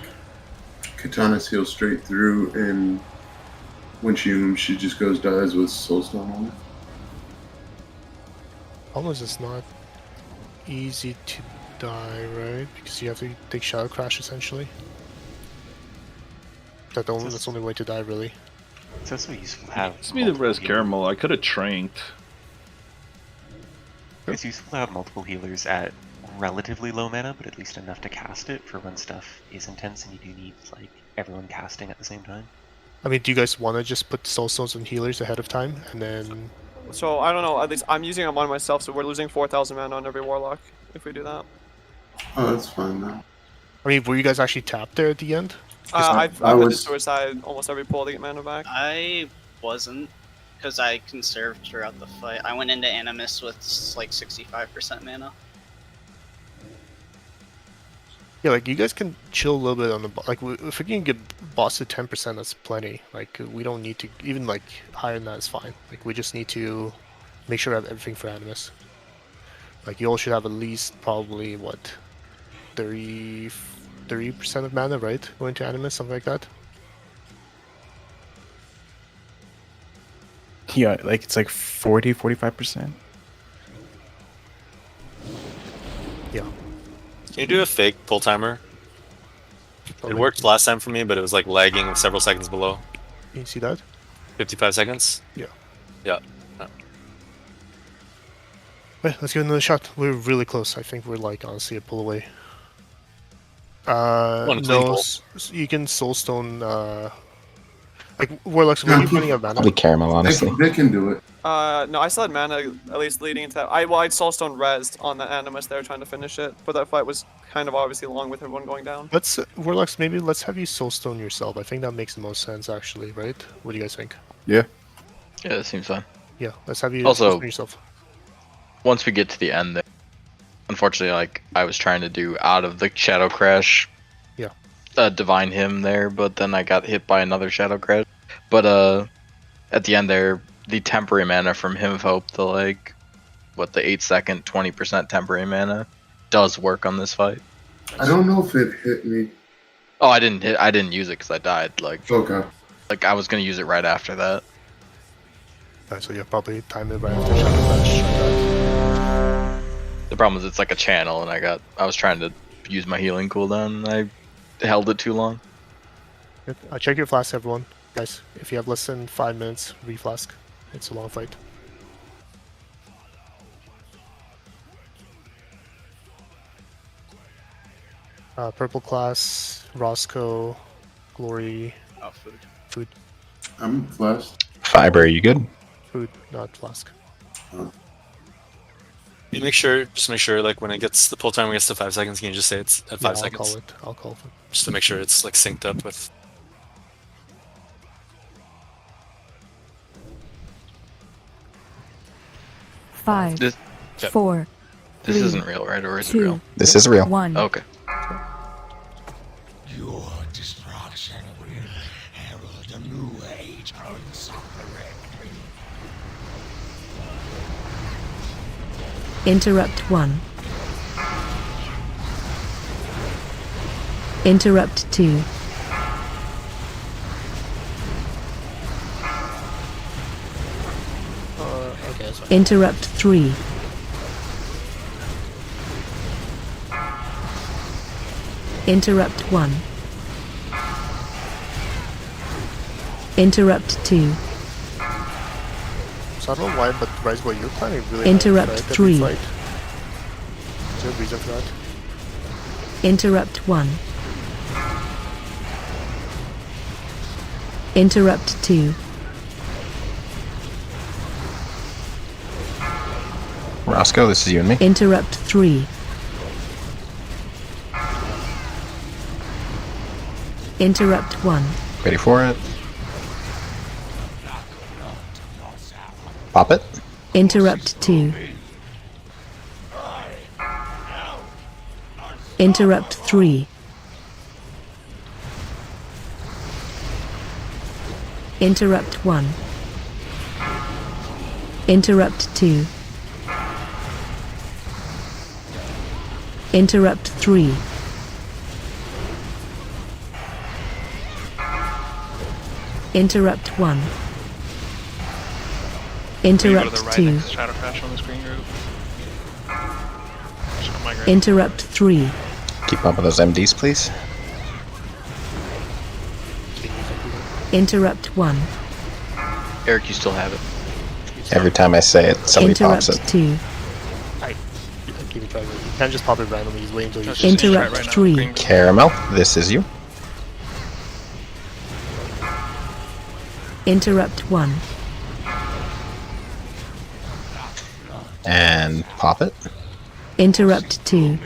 Katana's heal straight through, and when she just goes dies with Soulstone on it. Almost it's not easy to die, right? Because you have to take Shadow Crash essentially. That's the only way to die, really. It's also useful to have. It's me the res caramel. I could have tranked. It's useful to have multiple healers at relatively low mana, but at least enough to cast it for when stuff is intense and you do need like everyone casting at the same time. I mean, do you guys want to just put Soulstones and healers ahead of time, and then? So I don't know. At least I'm using them on myself, so we're losing 4,000 mana on every warlock if we do that. Oh, that's fine now. I mean, were you guys actually tapped there at the end? I've been to suicide almost every pull to get mana back. I wasn't, because I conserved throughout the fight. I went into Animus with like 65% mana. Yeah, like you guys can chill a little bit on the like. If we can get boss to 10%, that's plenty. Like we don't need to even like higher than that is fine. Like we just need to make sure we have everything for Animus. Like you all should have at least probably what 30% of mana, right? Going to Animus, something like that. Yeah, like it's like 40-45%. Yeah. Can you do a fake pull timer? It worked last time for me, but it was like lagging several seconds below. Can you see that? 55 seconds? Yeah. Yeah. Wait, let's give it another shot. We're really close. I think we're like honestly a pull away. One clean No, bolt. you can soulstone. Like Warlocks, were you running out of mana? Probably Caramel, honestly. They can do it. No, I still had mana at least leading into that. I'd Soulstone rezzed on the Animus there trying to finish it, but that fight was kind of obviously long with everyone going down. Let's Warlocks. Maybe let's have you soulstone yourself. I think that makes the most sense, actually. Right? What do you guys think? Yeah. Yeah, that seems fine. Yeah, let's have you Also, soulstone yourself. Once we get to the end there, unfortunately, like I was trying to do out of the Shadow Crash, Divine Hymn there, but then I got hit by another Shadow Crash. But at the end there, the temporary mana from Hymn of Hope, the like, what, the 8-second 20% temporary mana, does work on this fight. I don't know if it hit me. Oh, I didn't use it because I died. Like, Okay. Like I was gonna use it right after that. So you probably time it right after Shadow Crash. The problem is it's like a channel, and I was trying to use my healing cooldown, and I held it too long. Check your flask, everyone. Guys, if you have less than 5 minutes, reflask. It's a long fight. Purple class, Roscoe, Glory. Oh, food. Food. I'm flask. Fiber, are you good? Food, not flask. You just make sure, like when it gets the pull timer gets to 5 seconds, can you just say it's at 5 seconds? I'll call it. Just to make sure it's like synced up with. Five, This, 4, this 3, isn't real, right? Or is it 2, real? This is real. 1. Okay. Your destruction will herald a new age of suffering. Interrupt 1. Interrupt 2. Okay, that's fine. Interrupt 3. Interrupt 1. Interrupt 2. So I don't know why, but Riseboy, you're planning really Interrupt hard, right? 3. Every fight. Is there a reason for that? Interrupt 1. Interrupt 2. Roscoe, this is you and me. Interrupt 3. Interrupt 1. Ready for it? Pop it. Interrupt 2. Interrupt 3. Interrupt 1. Interrupt 2. Interrupt 3. Interrupt 1. Interrupt 2. Shadow Crash on the screen group. Interrupt 3. Keep up with those MDs, please. Interrupt 1. Eric, you still have it. Every time I say it, somebody Interrupt pops it. 2. Keep it trying. You can't just pop it randomly. He's waiting until you Interrupt 3. Caramel, this is you. Interrupt 1. And pop it. Interrupt 2.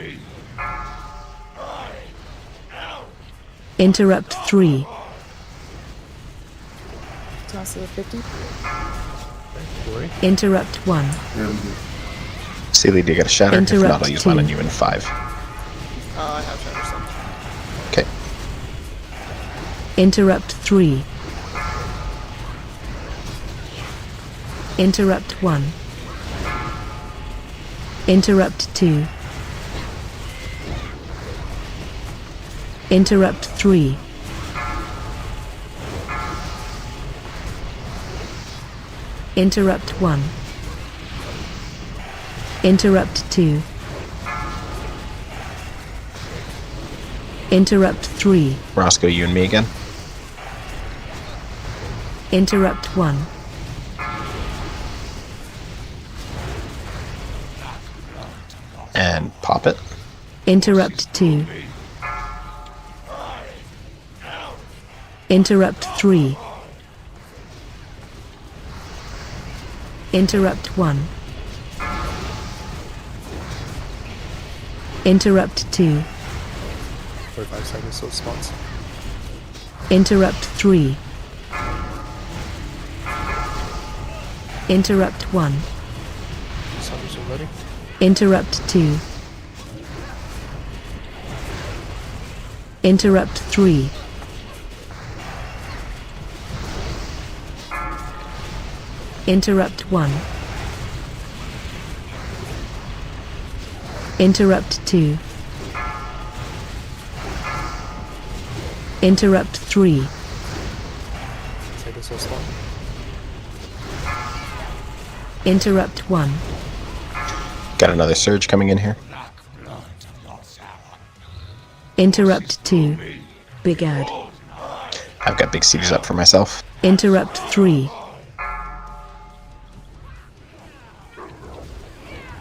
Interrupt 3. Toss it at 50. Interrupt 1. Sealy, do you get a shatter? If not, Interrupt I'll use mine on 2. you in 5. I have shatter some. Okay. Interrupt 3. Interrupt 1. Interrupt 2. Interrupt 3. Interrupt 1. Interrupt 2. Interrupt 3. Roscoe, you and me again. Interrupt 1. And pop it. Interrupt 2. Interrupt 3. Interrupt 1. Interrupt 2. 45 seconds till it spawns. Interrupt 3. Interrupt 1. Summoners are ready. Interrupt 2. Interrupt 3. Interrupt 1. Interrupt 2. Interrupt 3. Seconds till spawn. Interrupt 1. Got another surge coming in here. Interrupt 2. Big Ad. I've got big sieges up for myself. Interrupt 3.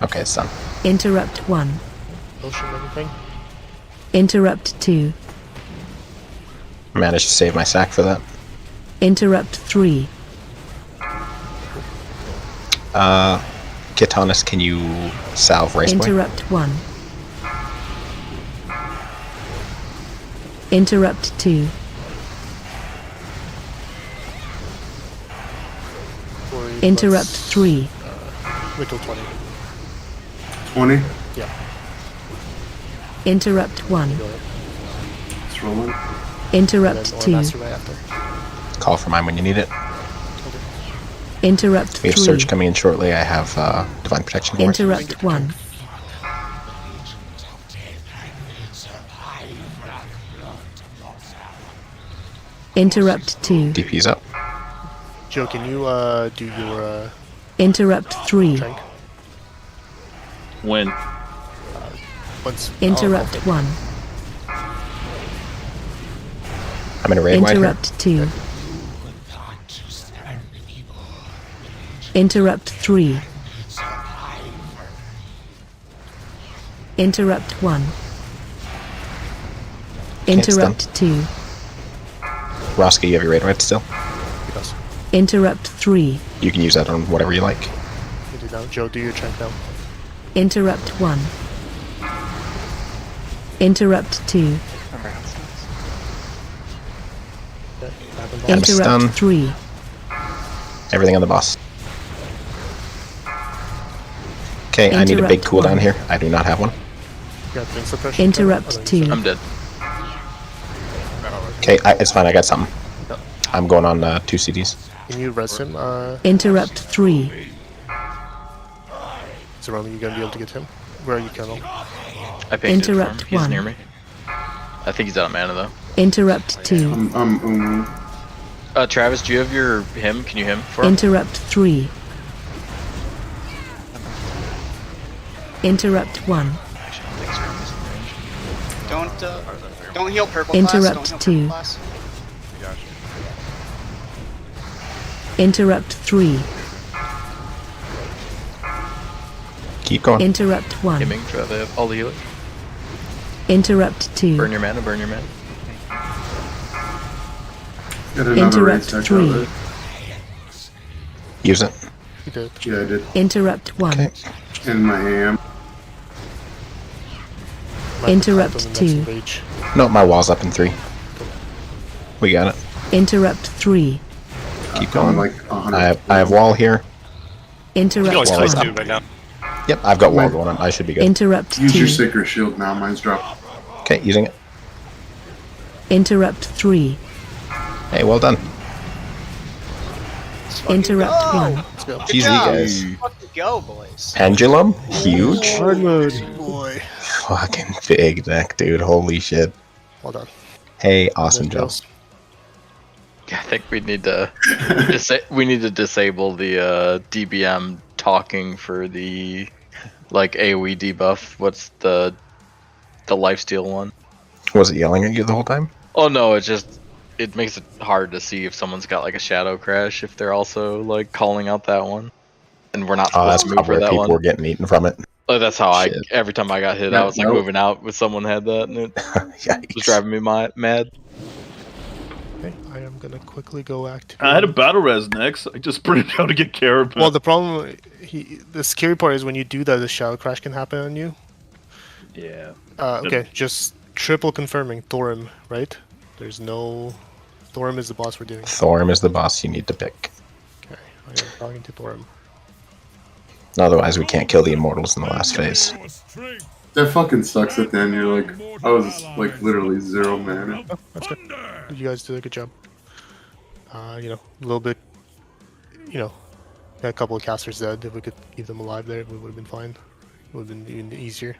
Okay, it's done. Interrupt 1. Potion, anything? Interrupt 2. Managed to save my sack for that. Interrupt 3. Kitanis, can you salve Raceboy? Interrupt 1. Interrupt 2. Interrupt 3. Wait till 20. 20? Yeah. Interrupt 1. It's rolling. Interrupt And then 2. Master right after. Call for mine when you need it. Interrupt We have 3. surge coming in shortly. I have divine protection here. Interrupt 1. Interrupt 2. DP's up. Joe, can you do your Interrupt 3. tank? When? Once. Interrupt 1. I'm in a raid wide here. Interrupt 2. Interrupt 3. Interrupt 1. it's done. Interrupt 2. Roska, you have your raid wide still? Yes. Interrupt 3. You can use that on whatever you like. You do now. Joe, do your tank now. Interrupt 1. Interrupt 2. And stun. Interrupt 3. Everything on the boss. Okay, I need a big Interrupt cooldown 1. here. I do not have one. You got thing suppression. Interrupt 2. I'm dead. Okay, it's fine. I got something. I'm going on 2 CDs. Can you res him? Interrupt 3. Zeroni, you gonna be able to get him? Where are you, Colonel? I picked Interrupt it for him. He's 1. near me. I think he's out of mana though. Interrupt 2. Travis, do you have your him? Can you him for him? Interrupt 3. Interrupt 1. Don't heal purple Interrupt class. Don't 2. heal purple class. Interrupt 3. Keep going. Interrupt 1. Hemming for all the healers. Interrupt 2. Burn your mana, burn your mana. Got another Interrupt raid 3. Use it. You did. Yeah, I did. Interrupt 1. Okay. In my ham. Interrupt 2. No, my wall's up in 3. We got it. Interrupt 3. Keep going. Like 100. I have wall here. Interrupt always Wall place is two up. right now. Yep, I've got wall going on. I should be good. Interrupt Use 2. your sacred shield now. Mine's dropped. Okay, using it. Interrupt 3. Hey, well done. Interrupt 1. Let's go. GG, guys. Fucking go, boys. Pendulum? Huge. Hard mode. Boy. Fucking big deck, dude. Holy shit. Well done. Hey, awesome Joe. Yeah, I think we need to disable the DBM talking for the like AoE debuff. What's the lifesteal one? Was it yelling at you the whole time? Oh no, it makes it hard to see if someone's got like a shadow crash if they're also like calling out that one. And we're not Oh, supposed that's to move probably for where that people one. were getting eaten from it. Oh, that's how Shit. every time I got hit, Yeah, I was like nope. moving out with someone had that, and it was driving me mad. Okay, I am gonna quickly go activate. I had a battle res next. I just printed out to get care of. Well, the problem, the scary part is when you do that, the shadow crash can happen on you. Yeah. Okay, just triple confirming Thorim, right? There's no. Thorim is the boss we're doing. Thorm is the boss you need to pick. Okay, I am talking to Thorim. Otherwise, we can't kill the immortals in the last phase. That fucking sucks at the end. You're like, I was like literally 0 mana. Oh, that's good. You guys did a good job. You know, a little bit. You know, got a couple of casters dead. If we could keep them alive there, we would have been fine. It would have been even easier.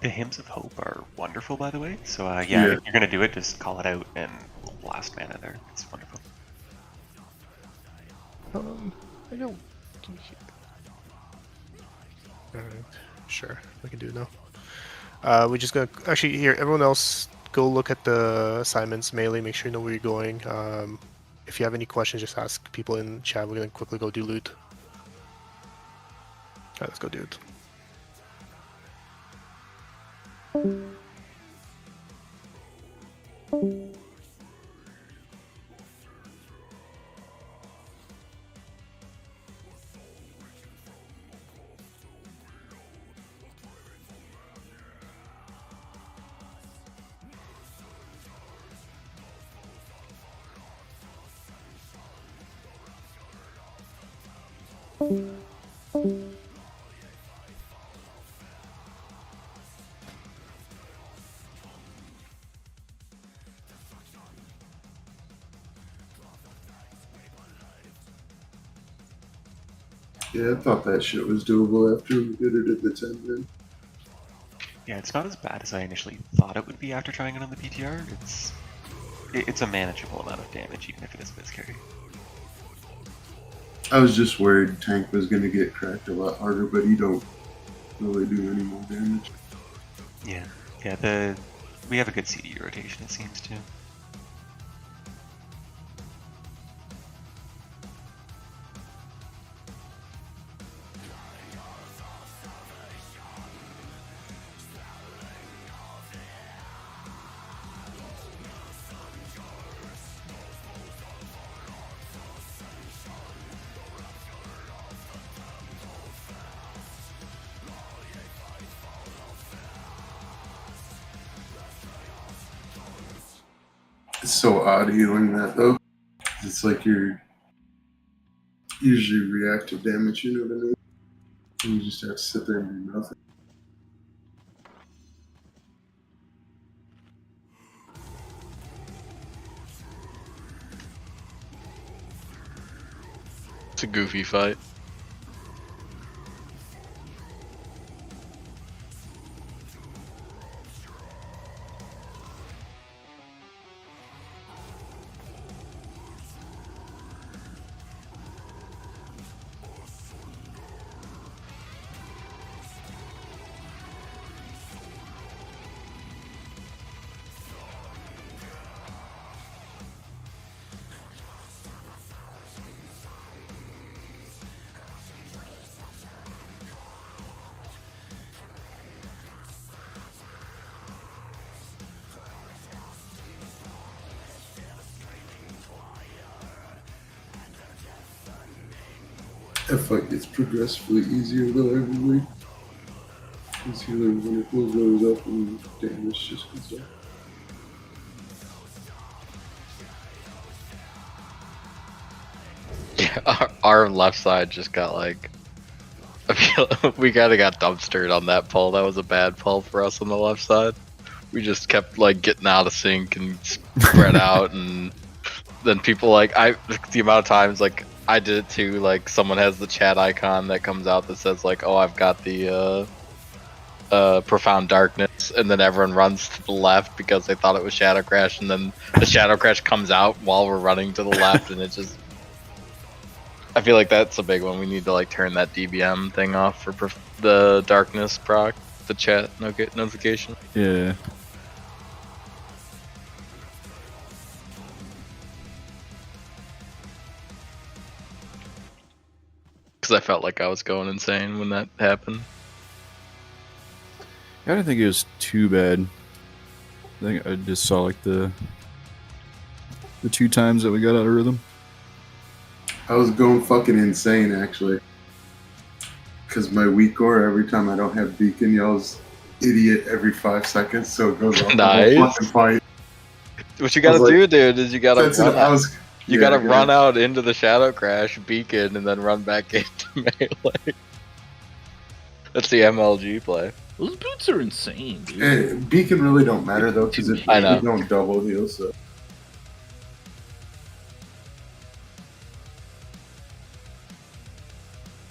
The Hymns of Hope are wonderful, by the way. So yeah, Yeah. if you're gonna do it, just call it out and we'll blast mana there. It's wonderful. I don't. Alright, sure, we can do it now. We're just gonna actually here. Everyone else, go look at the assignments, melee. Make sure you know where you're going. If you have any questions, just ask people in chat. We're gonna quickly go do loot. Alright, let's go do it. Yeah, I thought that shit was doable after we did it at the 10 man. Yeah, it's not as bad as I initially thought it would be after trying it on the PTR. It's a manageable amount of damage, even if it is miscarry. I was just worried tank was gonna get cracked a lot harder, but you don't really do any more damage. Yeah, we have a good CDU rotation, it seems too. It's so odd healing that though. It's like you're usually reactive damage, you know what I mean? And you just have to sit there and do nothing. It's a goofy fight. That fight gets progressively easier though every week. This healer when it goes up and damage just goes up. Yeah, our left side just got like. I feel we kinda got dumpstered on that pull. That was a bad pull for us on the left side. We just kept like getting out of sync and spread out, and then people like the amount of times like I did it too. Like someone has the chat icon that comes out that says like, "Oh, I've got the profound darkness," and then everyone runs to the left because they thought it was Shadow Crash, and then the Shadow Crash comes out while we're running to the left, and it just. I feel like that's a big one. We need to like turn that DBM thing off for the darkness proc, the chat notification. Yeah. Because I felt like I was going insane when that happened. I don't think it was too bad. I think I just saw like the The 2 times that we got out of rhythm. I was going fucking insane actually. Cause my weak core, every time I don't have beacon, yells idiot every 5 seconds, so it goes off the whole fucking fight. What you gotta do, dude, is you gotta That's what I run out. was- You yeah, gotta I run gotta- out into the Shadow Crash beacon and then run back into melee. That's the MLG play. Those boots are insane, dude. Beacon really don't matter though, because it I know. you don't double heal, so.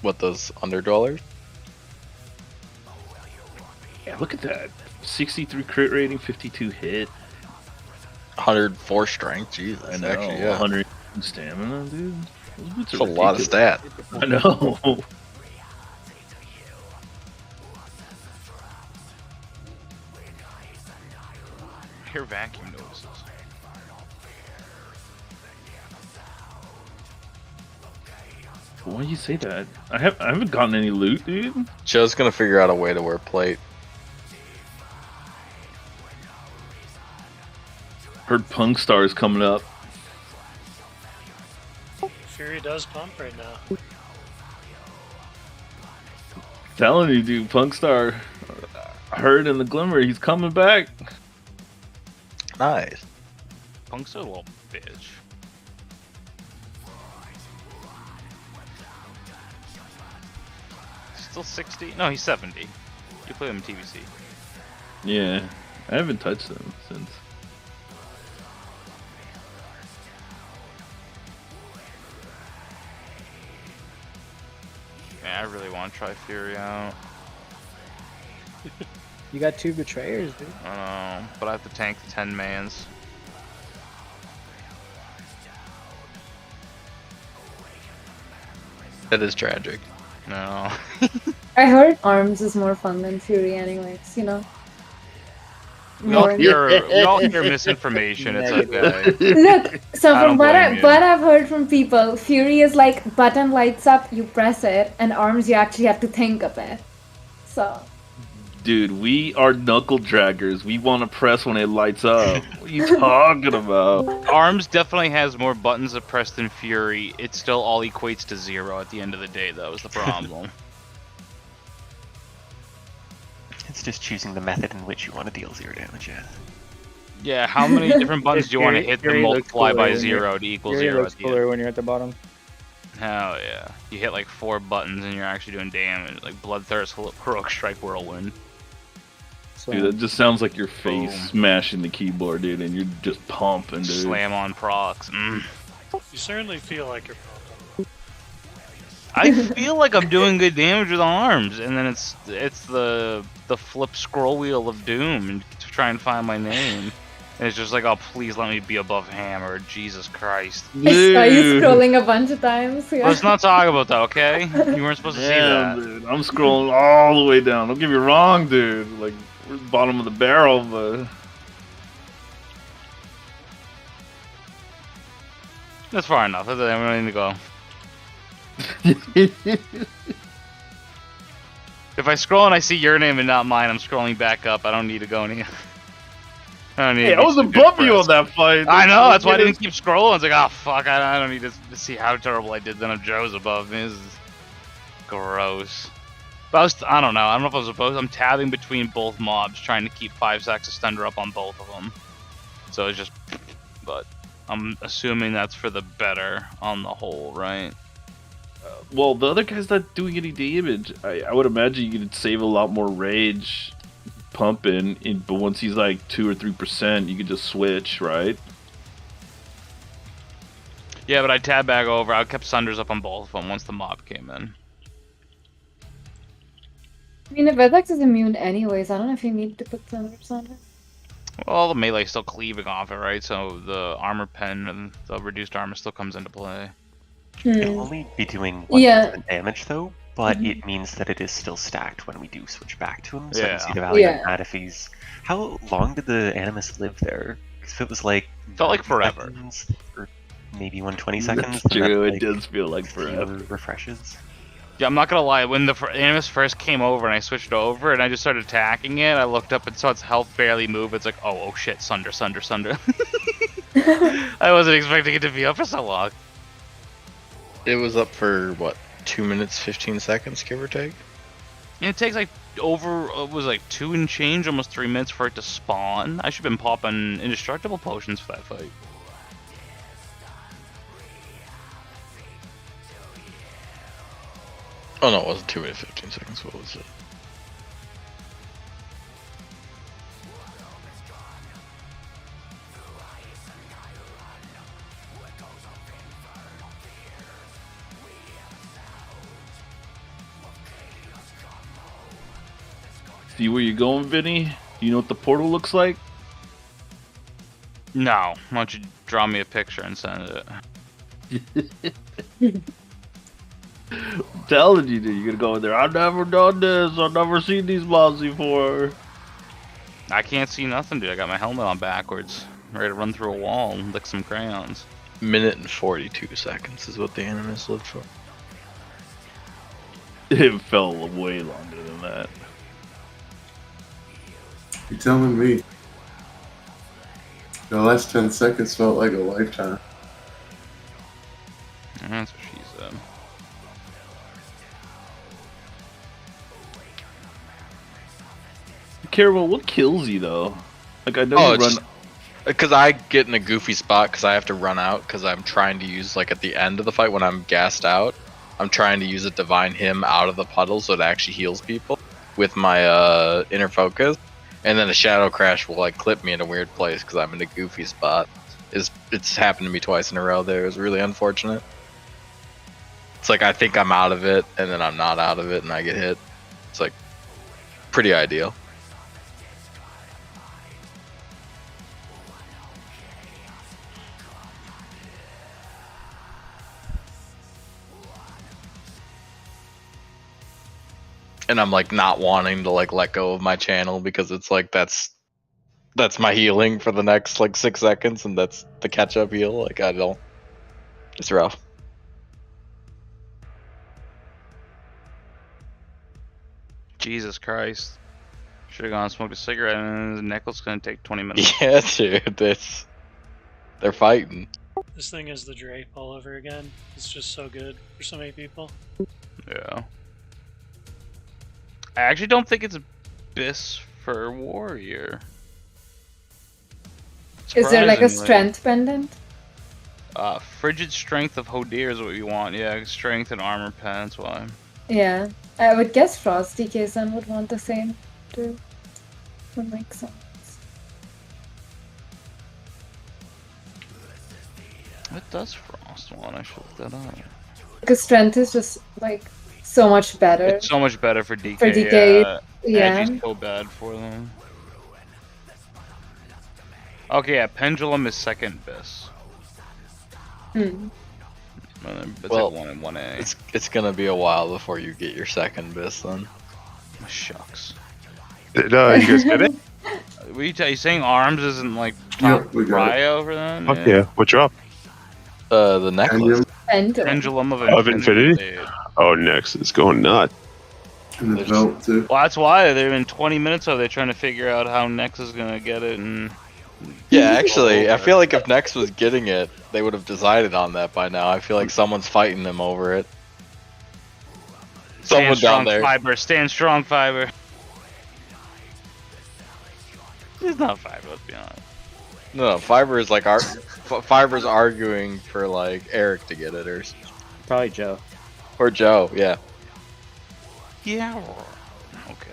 What, those underdwellers? Yeah, look at that. 63 crit rating, 52 hit. 104 strength, Jesus. I know. Actually, yeah. 100 stamina, dude. Those boots That's are a lot of stat. ridiculous. I know. I hear vacuum noises. Why do you say that? I haven't gotten any loot, dude. Joe's gonna figure out a way to wear plate. Heard Punk Star is coming up. Fury does pump right now. Telling you, dude, Punk Star. I heard in the Glimmer, he's coming back. Nice. Punk's a little bitch. Still 60? No, he's 70. You play him in TBC. Yeah, I haven't touched them since. Man, I really want to try Fury out. You got 2 betrayers, dude. I know, but I have to tank the 10 mans. That is tragic. No. I heard Arms is more fun than Fury anyways, you know? We all More- hear misinformation. It's okay. Look, so I from don't what blame you. what I've heard from people, Fury is like button lights up, you press it, and Arms you actually have to think a bit. So Dude, we are knuckle draggers. We want to press when it lights up. What are you talking about? Arms definitely has more buttons to press than Fury. It still all equates to 0 at the end of the day, though, is the problem. It's just choosing the method in which you want to deal 0 damage, yeah. Yeah, how many different buttons do you want to hit that Fury looks multiply by cooler when 0 you're- to equal Fury 0 looks at the end? cooler when you're at the bottom. Hell yeah. You hit like 4 buttons and you're actually doing damage. Like Bloodthirst, Heroic Strike, Whirlwind. Dude, that just sounds like your face smashing the keyboard, dude, and you're just pumping, dude. Slam on procs. You certainly feel like you're pumping. I feel like I'm doing good damage with arms, and then it's the flip scroll wheel of doom and to try and find my name. And it's just like, oh, please let me be above hammer. Jesus Christ. I saw you scrolling a bunch of times. Yeah. Let's not talk about that, okay? You weren't supposed to see Yeah, that. dude, I'm scrolling all the way down. Don't get me wrong, dude. Like, we're the bottom of the barrel, but... That's far enough. I'm ready to go. If I scroll and I see your name and not mine, I'm scrolling back up. I don't need to go any. I don't need. Hey, to I be was super above you on impressed. that fight. I know. That's why I didn't keep scrolling. It's like, oh fuck, I don't need to see how terrible I did. Then if Joe's above me, this is gross. But I don't know. I don't know if I was supposed. I'm tabbing between both mobs, trying to keep 5 stacks of Thunder up on both of them. So it's just, but I'm assuming that's for the better on the whole, right? Well, the other guy's not doing any damage. I would imagine you could save a lot more rage pumping, but once he's like 2 or 3%, you could just switch, right? Yeah, but I tabbed back over. I kept Sunders up on both of them once the mob came in. I mean, if Vetex is immune anyways, I don't know if you need to put Thunders on it. Well, the melee's still cleaving off it, right? So the armor pen and the reduced armor still comes into play. It'll only be doing 1% damage though, but it means that it is still stacked when we do switch back to him. So I can see the value of that if he's... How long did the Animus live there? Because if it was like... Felt like forever. Seconds, or maybe 120 seconds. That's then true, like it does feel like few forever. refreshes. Yeah, I'm not gonna lie. When the Animus first came over and I switched over and I just started attacking it, I looked up and saw its health barely move. It's like, oh shit, Sunder. I wasn't expecting it to be up for so long. It was up for what, 2 minutes 15 seconds, give or take. And it takes like over, it was like 2 and change, almost 3 minutes for it to spawn. I should have been popping indestructible potions for that fight. Oh no, it wasn't 2 minutes 15 seconds. What was it? See where you're going, Vinny? You know what the portal looks like? No. Why don't you draw me a picture and send it? I'm telling you, dude, you're gonna go in there. I've never done this. I've never seen these mobs before. I can't see nothing, dude. I got my helmet on backwards. I'm ready to run through a wall and lick some crayons. Minute and 42 seconds is what the animus lived for. It felt way longer than that. You're telling me. The last 10 seconds felt like a lifetime. That's what she said. Carol, what kills you though? Like I know you run. Because I get in a goofy spot because I have to run out because I'm trying to use, like at the end of the fight when I'm gassed out, I'm trying to use a Divine Hymn out of the puddle so it actually heals people with my inner focus. And then a Shadow Crash will like clip me in a weird place because I'm in a goofy spot. It's happened to me twice in a row there. It was really unfortunate. It's like I think I'm out of it and then I'm not out of it and I get hit. It's like pretty ideal. And I'm like not wanting to like let go of my channel because it's like that's my healing for the next like 6 seconds and that's the catch up heal. Like I don't. It's rough. Jesus Christ. Should have gone and smoked a cigarette and the necklace gonna take 20 minutes. Yeah, dude. They're fighting. This thing is the Drape all over again. It's just so good for so many people. Yeah. I actually don't think it's Abyss for Warrior. Is there like a strength pendant? Frigid Strength of Hodir is what you want. Yeah, strength and armor pen, that's why. Yeah. I would guess Frosty Kazan would want the same too. Would make sense. What does Frost want? I should look that up. Because strength is just like so much better. It's so much better for DK. For DK, yeah. Edgy's so bad for them. Okay, yeah, Pendulum is second Abyss. It's Well, like 1 and 1A. It's gonna be a while before you get your second Abyss then. Shucks. You guys get it? What are you saying arms isn't like top Ryo for them? Fuck yeah. What drop? The necklace. Pendulum of Infinity? Oh, next it's going nuts. And the belt too. Well, that's why they're in 20 minutes of they're trying to figure out how Nex is gonna get it and. Yeah, actually, I feel like if Nex was getting it, they would have decided on that by now. I feel like someone's fighting them over it. Someone down there. Fiber, stand strong, Fiber. It's not Fiber, let's be honest. No, Fiber is like Fiber's arguing for like Eric to get it or probably Joe. Or Joe, yeah. Yeah. Okay.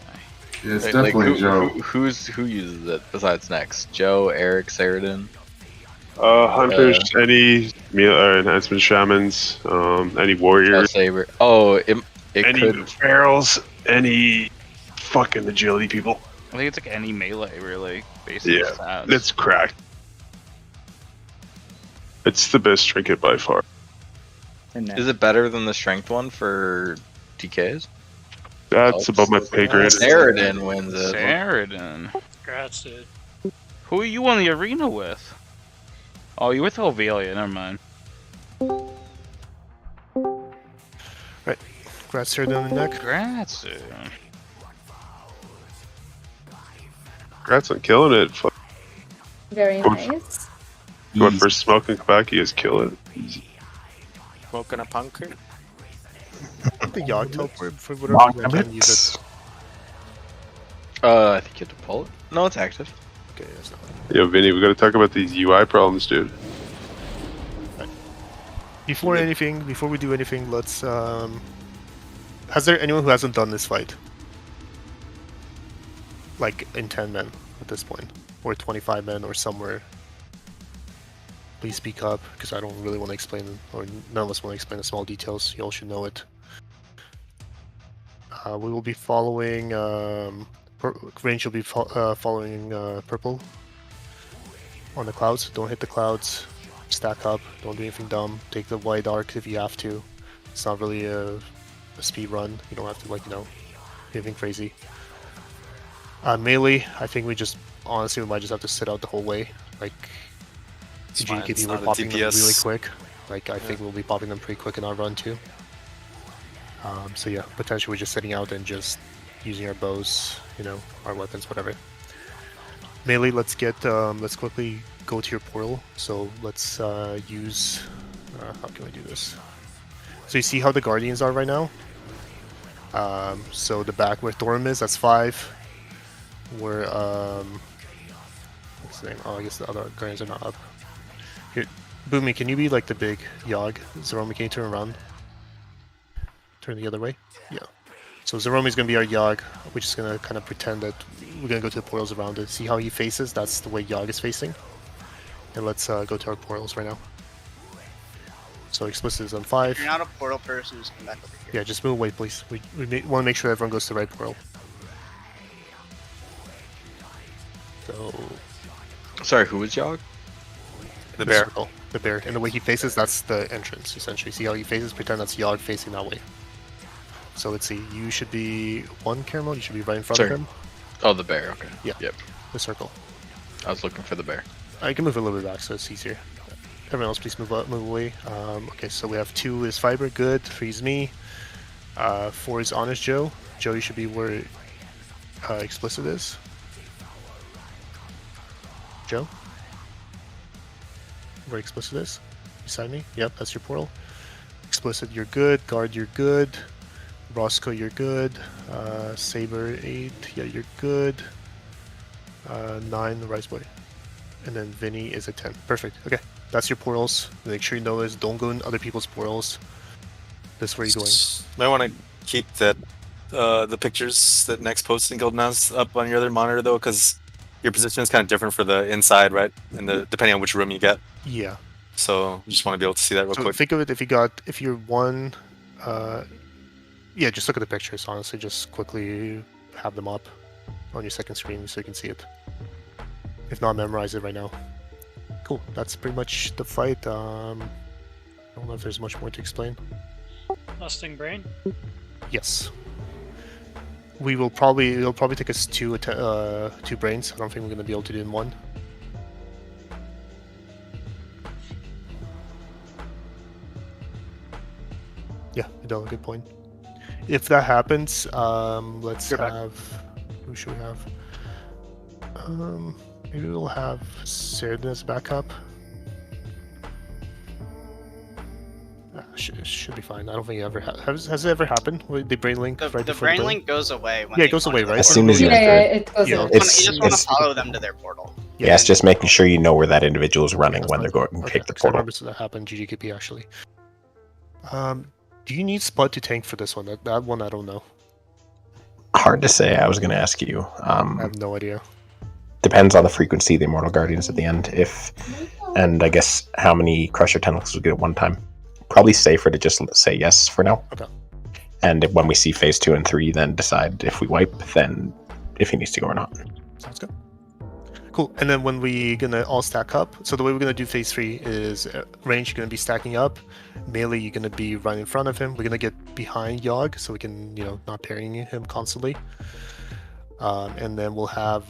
Yeah, it's definitely Joe. Who uses it besides Nex? Joe, Eric, Saradin? Hunters, any enhancement shamans, any warriors. Saber. Oh, it any could. Ferals, any fucking agility people. I think it's like any melee, really. Basically. Yeah, it's cracked. It's the best trinket by far. Is it better than the strength one for TKs? That's above my pay grade. Saradin wins it. Saradin. Congrats, dude. Who are you on the arena with? Oh, you're with Ovelia, never mind. Right. Congrats, Saradin on the neck. Congrats, dude. Congrats on killing it. Very nice. What, first smoke in Quebec, you guys kill it. Easy. Smoking a punker? The Yogg teleport for whatever reason I can't use it. I think you have to pull it. No, it's active. Okay, that's not. Yo, Vinny, we gotta talk about these UI problems, dude. Before we do anything, let's has there anyone who hasn't done this fight? Like in 10 men at this point, or 25 men, or somewhere. Please speak up, because I don't really want to explain, or none of us want to explain the small details. You all should know it. We will be following. Range will be following purple on the clouds. Don't hit the clouds. Stack up. Don't do anything dumb. Take the wide arc if you have to. It's not really a speed run. You don't have to, like, you know, do anything crazy. Melee, I think we might just have to sit out the whole way. Like, GGKP, we're popping them really quick. Like, I think we'll be popping them pretty quick in our run too. So yeah, potentially we're just sitting out and just using our bows, you know, our weapons, whatever. Melee, let's quickly go to your portal. So let's use, how can we do this? So you see how the Guardians are right now? So the back where Thorum is, that's 5. Where, what's the name? Oh, I guess the other Guardians are not up. Here, Boomy, can you be like the big Yogg? Zeromi, can you turn around? Turn the other way? Yeah. So Zeromi's gonna be our Yogg. We're just gonna kind of pretend that we're gonna go to the portals around it. See how he faces? That's the way Yogg is facing. And let's go to our portals right now. So Explicit is on 5. If you're not a portal person, just come back over here. Yeah, just move away, please. We want to make sure everyone goes to the right portal. So... Sorry, who was Yogg? The bear. Circle. The bear. And the way he faces, that's the entrance, essentially. See how he faces? Pretend that's Yogg facing that way. So let's see. You should be 1 caramel. You should be right in front of him. Oh, the bear. Okay. Yeah. Yep. The circle. I was looking for the bear. I can move a little bit back so it's easier. Everyone else, please move away. Okay, so we have 2 is Fiber. Good. 3 is me. 4 is Honest Joe. Joe, you should be where Explicit is. Joe? Where Explicit is? Beside me? Yep, that's your portal. Explicit, you're good. Guard, you're good. Roscoe, you're good. Saber, 8. Yeah, you're good. 9, the Rice Boy. And then Vinny is at 10. Perfect. Okay, that's your portals. Make sure you know this. Don't go in other people's portals. This is where you're going. Might want to keep that the pictures that Next posted in Golden House up on your other monitor though, because your position is kind of different for the inside, right? And depending on which room you get. Yeah. So just want to be able to see that real quick. Think of it if you're 1. Yeah, just look at the pictures. Honestly, just quickly have them up on your second screen so you can see it. If not, memorize it right now. Cool. That's pretty much the fight. I don't know if there's much more to explain. Lusting Brain? Yes. It'll probably take us 2 brains. I don't think we're going to be able to do it in 1. Yeah, Adele, good point. If that happens, let's have... Who should we have? Maybe we'll have Sheridan as backup. Should be fine. I don't think it ever has it ever happened? The brain link? The brain link goes away when it goes away, right? As soon as you it goes away. You just want to follow them to their portal. Yeah, it's just making sure you know where that individual is running when they're going to pick the portal. I remember that happened GGKP actually. Do you need Spud to tank for this one? That one I don't know. Hard to say. I was going to ask you. I have no idea. Depends on the frequency of the Immortal Guardians at the end. And I guess how many Crusher Tentacles we get at one time. Probably safer to just say yes for now. Okay. And when we see phase 2 and 3, then decide if we wipe, then if he needs to go or not. Sounds good. Cool. And then when we're gonna all stack up, so the way we're gonna do phase 3 is range, you're gonna be stacking up. Melee, you're gonna be right in front of him. We're gonna get behind Yogg so we can, not parrying him constantly. And then we'll have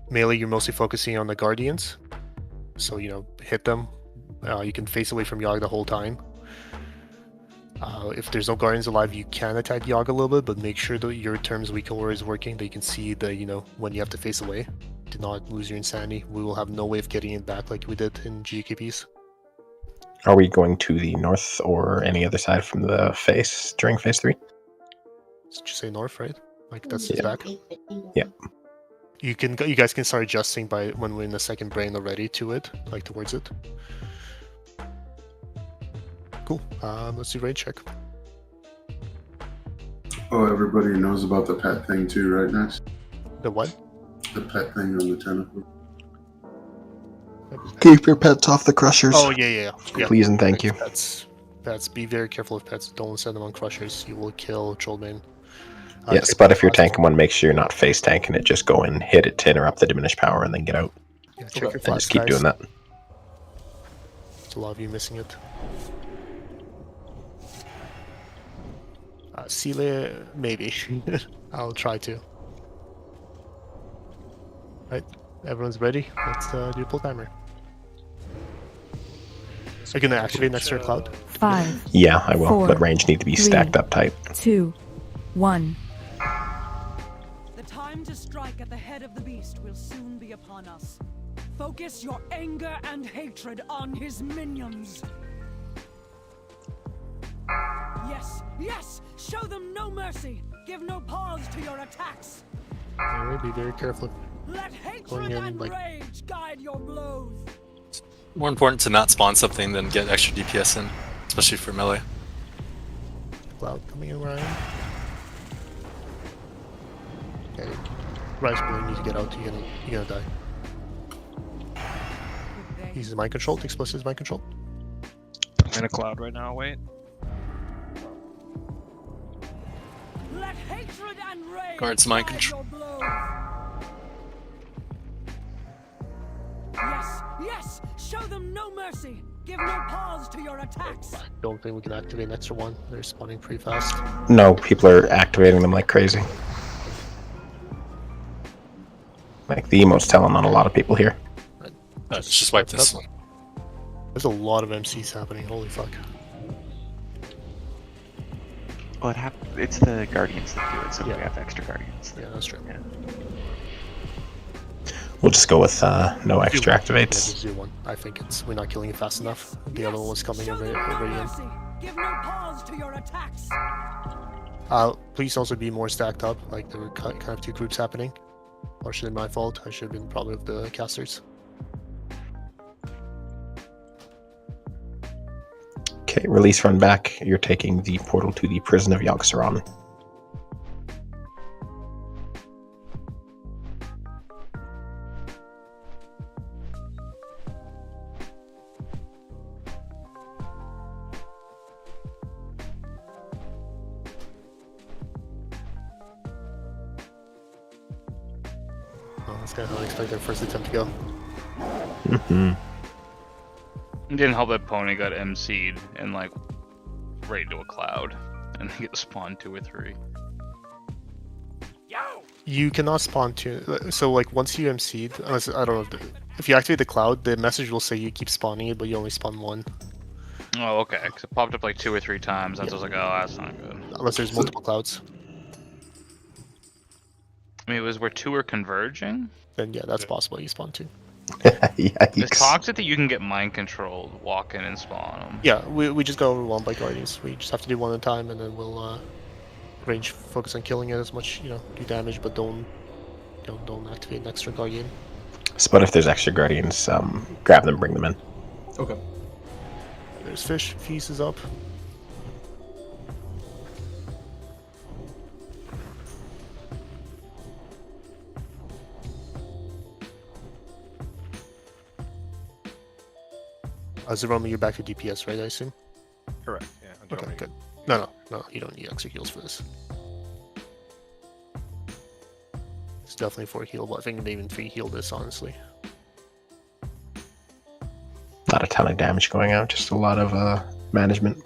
melee, you're mostly focusing on the Guardians. So, hit them. You can face away from Yogg the whole time. If there's no Guardians alive, you can attack Yogg a little bit, but make sure that your terms weak core is working, that you can see the, when you have to face away. do not lose your insanity. We will have no way of getting it back like we did in GKPs. Are we going to the north or any other side from the face during phase 3? Did you say north, right? Like that's his back. Yeah. You guys can start adjusting by when we're in the second brain already to it, like towards it. Cool. Let's do raid check. Oh, everybody knows about the pet thing too, right? Next. The what? The pet thing on the tentacle. Keep your pets off the crushers. Oh yeah. Please and thank you. Pets. Be very careful of pets. Don't send them on crushers. You will kill Trollbane. Yes, but if you're tanking one, make sure you're not face tanking it. Just go and hit it to interrupt the diminished power and then get out. Yeah, check your And flash, just keep guys. doing that. There's a lot of you missing it. Sealer, maybe. I'll try to. Right, everyone's ready. Let's do a pull timer. Are you gonna activate next to your cloud? 5. Yeah, I will, 4, but range need to be 3, stacked up tight. 2, 1. The time to strike at the head of the beast will soon be upon us. Focus your anger and hatred on his minions. Yes! Show them no mercy! Give no pause to your attacks! Alright, be very careful. Let hatred and rage guide your blows! More important to not spawn something than get extra DPS in, especially for melee. Cloud coming in where I am. Okay. Rise Blue, you need to get out, you're gonna die. He's mind controlled, Explosive is mind controlled. I'm in a cloud right now, wait. Let hatred and rage Guards mind control. Yes! Show them no mercy! Give no pause to your attacks! Don't think we can activate an extra one. They're spawning pretty fast. No, people are activating them like crazy. Like the emote's telling on a lot of people here. Let's just wipe this one. There's a lot of MCs happening, holy fuck. Well, it's the Guardians that do it, so we have extra Guardians. Yeah, that's true. Yeah. We'll just go with no extra Yeah, activates. just do one. I think we're not killing it fast enough. The other one was coming over in. Give no pause to your attacks! Please also be more stacked up. Like there were kind of two groups happening. Partially my fault. I should have been probably with the casters. Okay, release run back. You're taking the portal to the prison of Yogg-Saron. That's kind of how I expect their first attempt to go. It didn't help that Pony got MC'd and like right into a cloud, and they get spawned 2 or 3. You cannot spawn two. So like once you MC'd, unless I don't know if you activate the cloud, the message will say you keep spawning it, but you only spawn one. Oh, okay. Cause it popped up like 2 or 3 times. That's was like, oh, that's not good. Unless there's multiple clouds. I mean, it was where 2 are converging. Then yeah, that's possible. You spawn 2. It's toxic that you can get mind controlled, walk in and spawn them. Yeah, we just got overwhelmed by guardians. We just have to do one at a time, and then we'll range focus on killing it as much, do damage, but don't activate an extra guardian. But if there's extra guardians, grab them, bring them in. Okay. There's fish. Feast is up. Zeroma, you're back to DPS, right? I assume. Correct. Yeah. Okay. Good. No. You don't need extra heals for this. It's definitely 4 heal, but I think they even 3 heal this, honestly. Not a ton of damage going out, just a lot of management.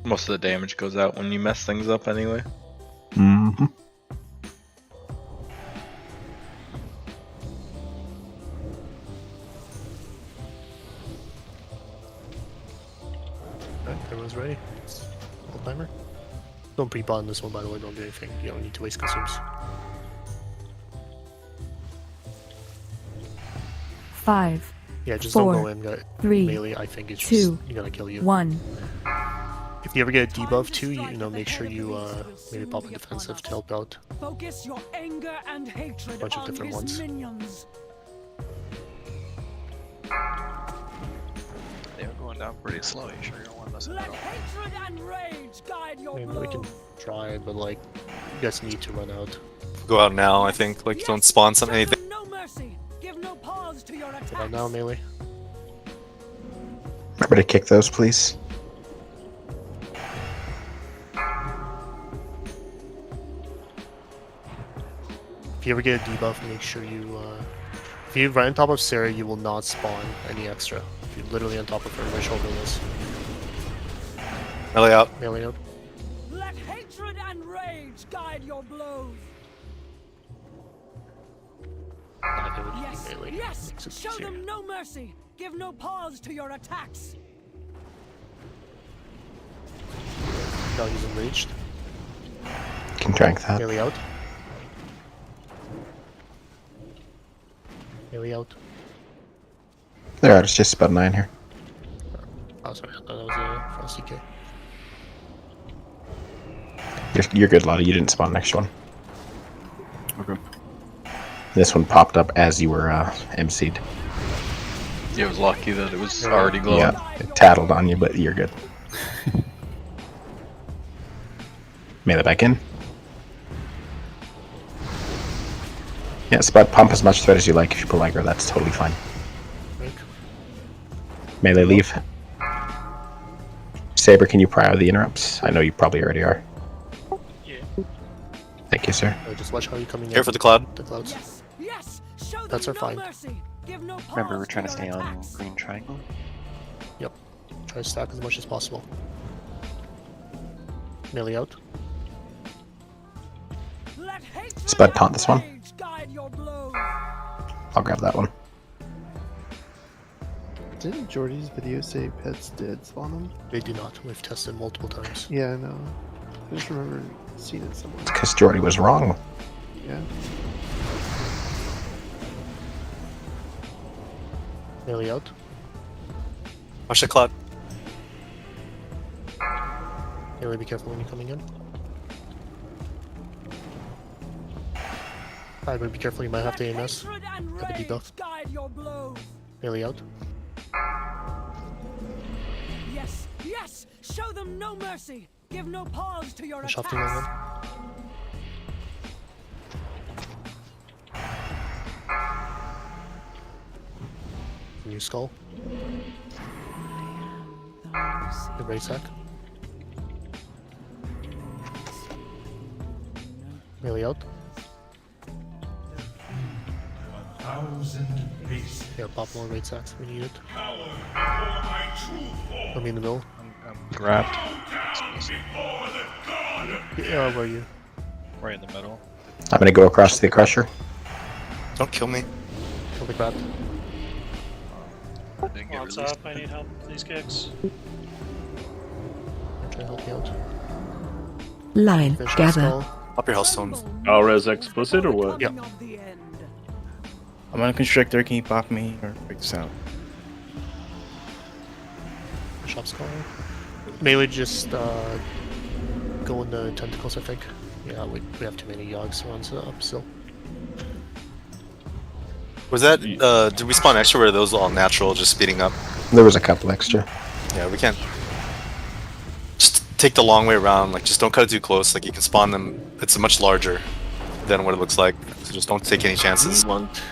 Most of the damage goes out when you mess things up anyway. Mm-hmm. Alright, everyone's ready. Full timer. Don't pre-pot on this one, by the way. Don't do anything. You don't need to waste consumes. 5. Yeah, just 4, don't go in 3, melee. I think it's 2, just gonna kill you. 1. If you ever get a debuff too, you know, make sure you maybe pop a defensive to help out. Focus your anger and hatred Bunch of on different his ones. minions. They were going down pretty slow. You sure you don't want to mess it Let up? hatred and rage guide your Maybe we can blows. try it, but like, you guys need to run out. Go out now, I think. Like, don't spawn something, anything. No mercy. Give no pause to your Get out attacks. now, melee. Remember to kick those, please. If you ever get a debuff, make sure you, if you run on top of Sarah, you will not spawn any extra. If you're literally on top of her, right shoulder this. Melee out. Melee out. Let hatred and rage guide your blows. Yes, melee. yes. Makes it Show easier. them no mercy. Give no pause to your attacks. Now he's enraged. Can drink that. Melee out. Melee out. There, it's just about 9 here. Oh, sorry, I thought that was a Frosty K. You're good, Lottie. You didn't spawn next one. Okay. This one popped up as you were MC'd. Yeah, it was lucky that it was already glowing. Yeah, it tattled on you, but you're good. Melee back in. Yeah, Spud, pump as much thread as you like. If you pull aggro, that's totally fine. Melee leave. Saber, can you pry out the interrupts? I know you probably already are. Yeah. Thank you, sir. Just watch how you're coming in. Here for the cloud. The clouds. Yes. Show That's them our no fine. mercy. Give no Remember, we're pause trying to to stay your on attacks. green triangle. Yep. Try to stack as much as possible. Melee out. Let hatred Spud, taunt this one. and rage guide your blows. I'll grab that one. Didn't Jordy's video say pets did spawn them? They do not. We've tested multiple times. Yeah, I know. I just remember seeing it somewhere. Because Jordy was wrong. Yeah. Melee out. Watch the cloud. Melee, be careful when you're coming in. Alright, but be careful, you might have to AMS. Hatred and Have a rage debuff. guide your blows. Melee out. Yes, yes. Show them no mercy. Give no pause to your Shafting on attacks. them. New skull. The race sack. Melee out. Yeah, pop more raid sacks. We need it. Let me in the middle. I'm Grabbed. Yeah, where are you? right in the middle. I'm gonna go across to the Crusher. Don't kill me. Kill the crab. Didn't get What's released. up? I need help with these kicks. Try to help you out. Line, Finish the gather. skull. Up your hellstone. Alres explicit or what? Yep. I'm on a constrictor. Can you pop me or break this out? Shop skull. Melee just go in the tentacles, I think. Yeah, we have too many Yogs runs up still. Was that, did we spawn extra or were those all natural, just speeding up? There was a couple extra. Yeah, we can't. Just take the long way around, like, just don't cut it too close, like, you can spawn them, it's much larger than what it looks like, so just don't take any chances. Do we want...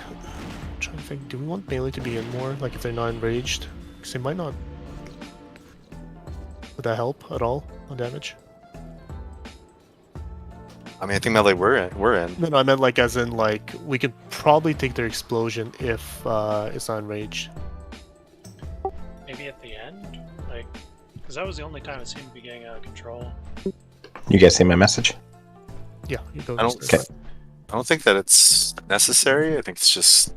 I'm trying to think, do we want melee to be in more? Like, if they're not enraged? Because they might not... Would that help at all on damage? I mean, I think melee we're in. No, I meant like as in like we could probably take their explosion if it's not enraged. Maybe at the end? Like, because that was the only time it seemed to be getting out of control. You guys see my message? Yeah, you go. I don't think that it's necessary. I think it's just.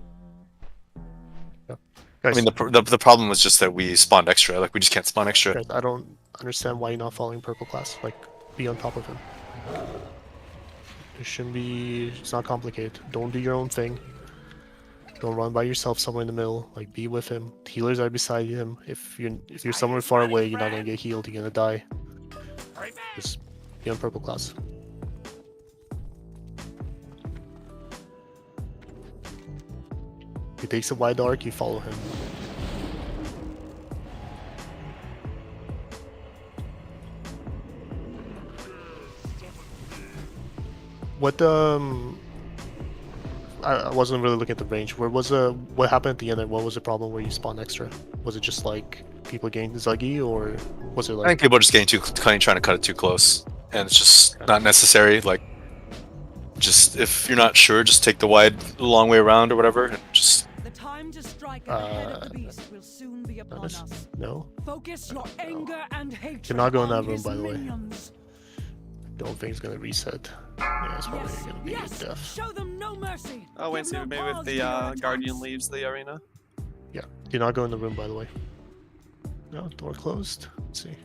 I mean, the problem was just that we spawned extra. Like we just can't spawn extra. Guys, I don't understand why you're not following purple class. Like, be on top of him. It shouldn't be. It's not complicated. Don't do your own thing. Don't run by yourself somewhere in the middle. Like, be with him. The healers are beside him. If you're somewhere far away, you're not gonna get healed. You're gonna die. Just be on purple class. He takes a wide arc. You follow him. What I wasn't really looking at the range. What happened at the end? And what was the problem where you spawned extra? Was it just like people getting zuggy, or was it like? I think people are just getting trying to cut it too close, and it's just not necessary. Like, just if you're not sure, just take the long way around or whatever, and just. The time to strike at the head of the beast will soon be upon us. No. Focus your anger and hatred. You're not going in on that room, his by the way. minions. Don't think it's gonna reset. Yeah, it's probably gonna be a death. Show them no mercy. Oh, wait, see, maybe if the Guardian leaves the arena. Yeah, do not go in the room, by the way. No, door closed. Let's see.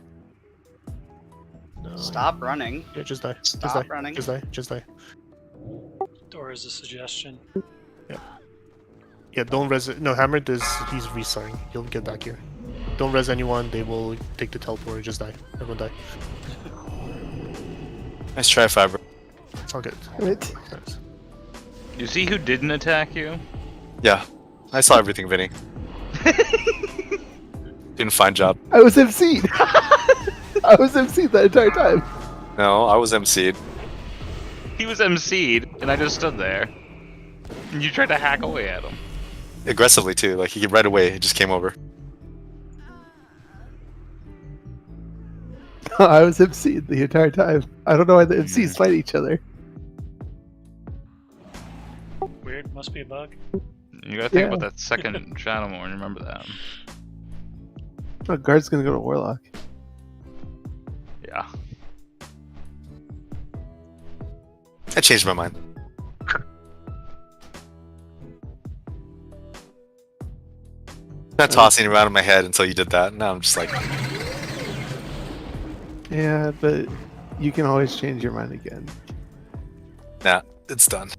No. Stop running. Yeah, just die. Stop just die. running. Just die. Just die. Door is a suggestion. Yeah. Yeah, don't res. No, Hammer does. He's restarting. He'll get back here. Don't res anyone. They will take the teleporter. Just die. Everyone die. Nice try, Fiber. It's all good. What? You see who didn't attack you? Yeah, I saw everything, Vinny. Didn't fine job. I was MC'd. I was MC'd that entire time. No, I was MC'd. He was MC'd, and I just stood there. And you tried to hack away at him. Aggressively too. Like he right away he just came over. I was MC'd the entire time. I don't know why the MCs fight each other. Weird, must be a bug. You gotta think about that second Shadow more and remember that. Oh, guard's gonna go to Warlock. Yeah. I changed my mind. Not tossing it around in my head until you did that. Now I'm just like. Yeah, but you can always change your mind again. Nah, it's done.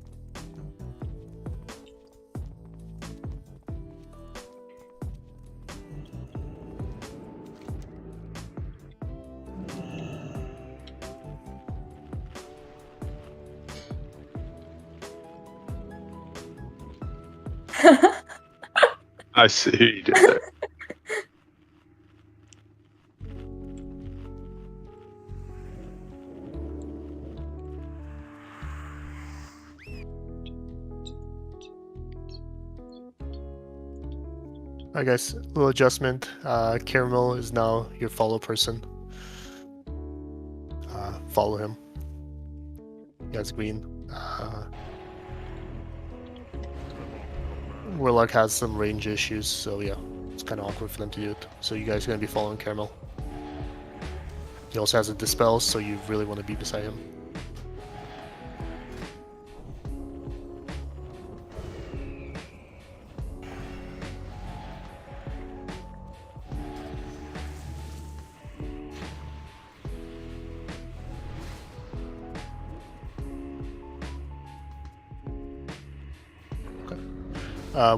I see what you did there. Alright guys, little adjustment. Caramel is now your follow person. Follow him. He has green. Warlock has some range issues, so yeah, it's kind of awkward for them to do it. So you guys are going to be following Caramel. He also has a Dispel, so you really want to be beside him.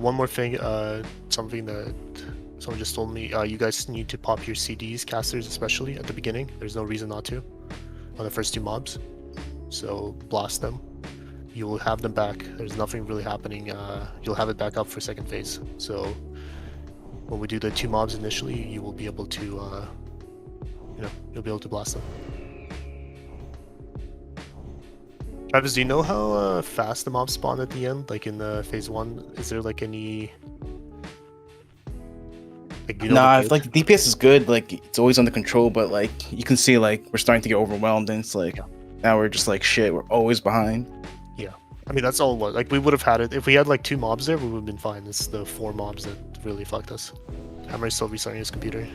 One more thing, something that someone just told me, you guys need to pop your CDs, casters especially, at the beginning. There's no reason not to, on the first two mobs. So blast them. You will have them back. There's nothing really happening. You'll have it back up for second phase. So when we do the two mobs initially, you will be able to, you'll be able to blast them. Travis, do you know how fast the mobs spawn at the end? Like in phase 1? Is there like any... Like, Nah, if, like the DPS is good, like it's always under control, but like you can see like we're starting to get overwhelmed and it's like now we're just like shit, we're always behind. Yeah. I mean that's all it was. Like we would have had it if we had like 2 mobs there, we would have been fine. It's the 4 mobs that really fucked us. Hammer's still restarting his computer.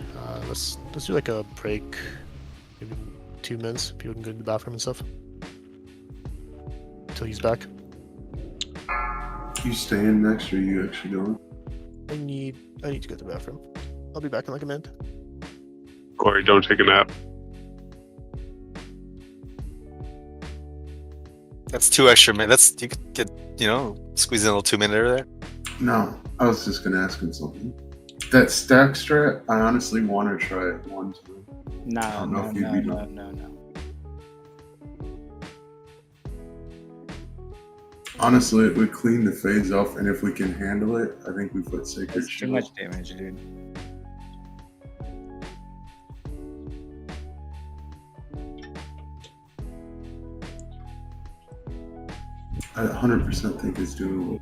Let's do like a break, maybe 2 minutes. People can go to the bathroom and stuff. Until he's back. You staying next or are you actually going? I need to go to the bathroom. I'll be back in like a minute. Corey, don't take a nap. That's 2 extra minutes. You could get, squeeze in a little 2-minute there. No, I was just gonna ask him something. That stack strat, I honestly want to try it one time. No. Honestly, it would clean the phase off, and if we can handle it, I think we put Sacred It's too Shield. much damage, dude. I 100% think it's doable.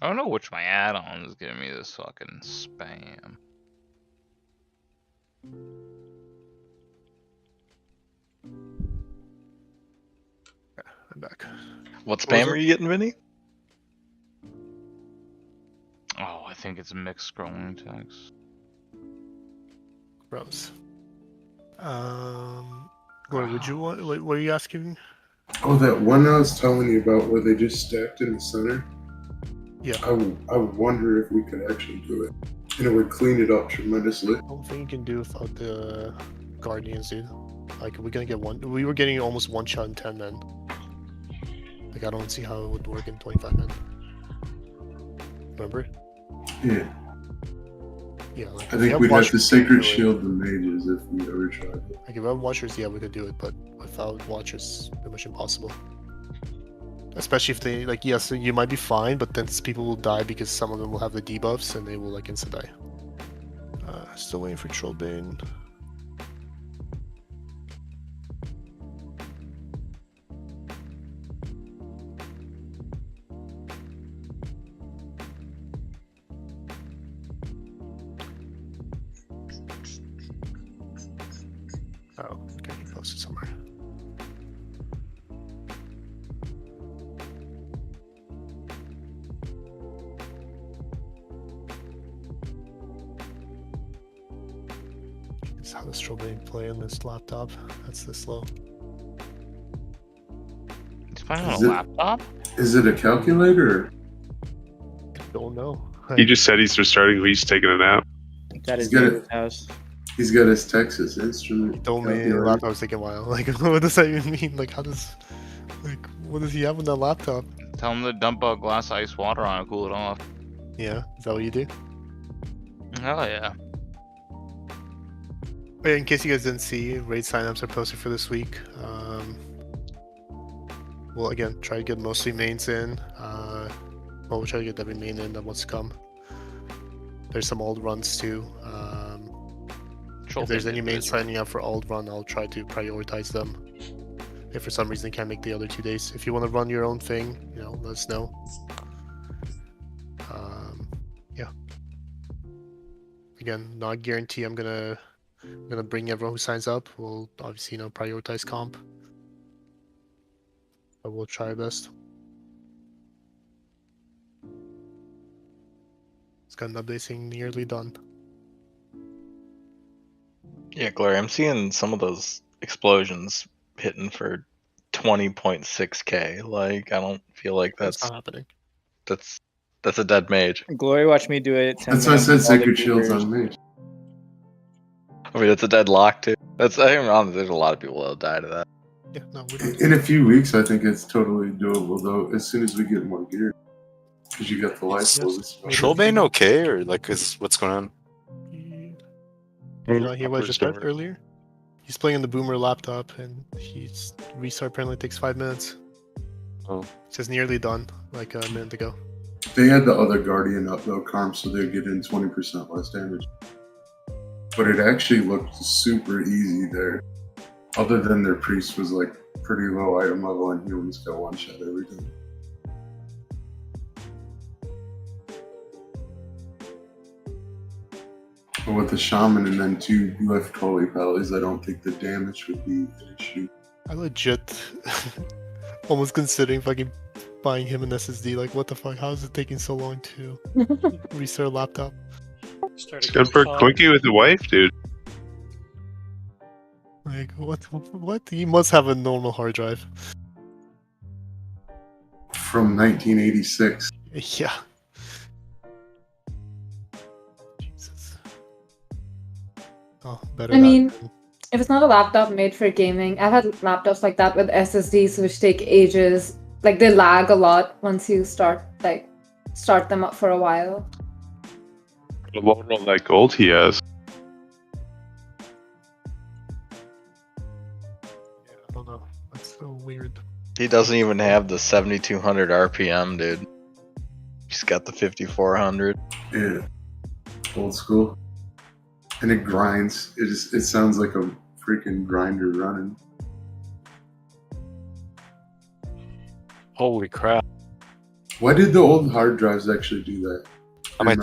I don't know which my add-on is giving me this fucking spam. I'm back. What spam are you getting, Vinny? Oh, I think it's mixed scrolling text. Gross. What would you want? What are you asking? Oh, that one I was telling you about where they just stacked in the center? Yeah. I wonder if we could actually do it. And it would clean it up tremendously. I don't think you can do without the Guardians, dude. Like, we're gonna get one. We were getting almost one shot in 10 men. Like, I don't see how it would work in 25 men. Remember? Yeah. Yeah, like, I think we'd have to Sacred Shield the mages if we ever tried it. Like, if we have Watchers, yeah, we could do it, but without Watchers, pretty much impossible. Especially if they, like, yes, you might be fine, but then people will die because some of them will have the debuffs and they will, like, insta-die. Still waiting for Trollbane. Oh, okay, he posted somewhere. Is how does Trollbane play on this laptop? That's this slow. He's playing on a laptop? Is it a calculator? Don't know. He just said he's restarting. He's taking a nap. That is He's got David's house. He's got his Texas Instrument. Told me the laptop was taking a while. Like, what does that even mean? Like, how does, like, what does he have on that laptop? Tell him to dump a glass of ice water on it, cool it off. Yeah, is that what you do? Hell yeah. Oh, yeah, in case you guys didn't see, raid signups are posted for this week. We'll again try to get mostly mains in. Well, we'll try to get every main in that wants to come. There's some old runs too. If there's any mains signing up for old run, I'll try to prioritize them. If for some reason they can't make the other 2 days, if you want to run your own thing, you know, let us know. Yeah. Again, not guarantee I'm gonna bring everyone who signs up. We'll obviously, you know, prioritize comp, but we'll try our best. It's got an update saying nearly done. Yeah, Glory, I'm seeing some of those explosions hitting for 20.6k. Like, I don't feel like that's not happening. That's a dead mage. Glory watched me do it. 10 That's why I minutes said with all the Sacred Shields Cougars. on mage. I mean, it's a dead lock too. That's I think there's a lot of people that'll die to that. Yeah, no, we don't. In a few weeks, I think it's totally doable, though, as soon as we get more gear. Because you got the light bulbs. Trollbane okay, or like, what's going on? Did you not hear what I just read earlier? He's playing on the Boomer laptop, and his restart apparently takes 5 minutes. Oh. It says nearly done, like a minute ago. They had the other Guardian up, though, Carm, so they're getting 20% less damage. But it actually looked super easy there. Other than their priest was like pretty low item level, and humans got one shot every time. But with the shaman and then 2 left holy pallies, I don't think the damage would be an issue. I legit almost considering fucking buying him an SSD. Like, what the fuck? How is it taking so long to restart a laptop? It's good for Quickie with the wife, dude. Like, What? He must have a normal hard drive. From 1986. Yeah. Oh, better I that. mean, if it's not a laptop made for gaming, I've had laptops like that with SSDs which take ages. Like they lag a lot once you start them up for a while. A lot of that gold he has. I don't know. That's so weird. He doesn't even have the 7200 RPM, dude. He's got the 5400. Yeah. Old school. And it grinds. It sounds like a freaking grinder running. Holy crap! Why did the old hard drives actually do that? I might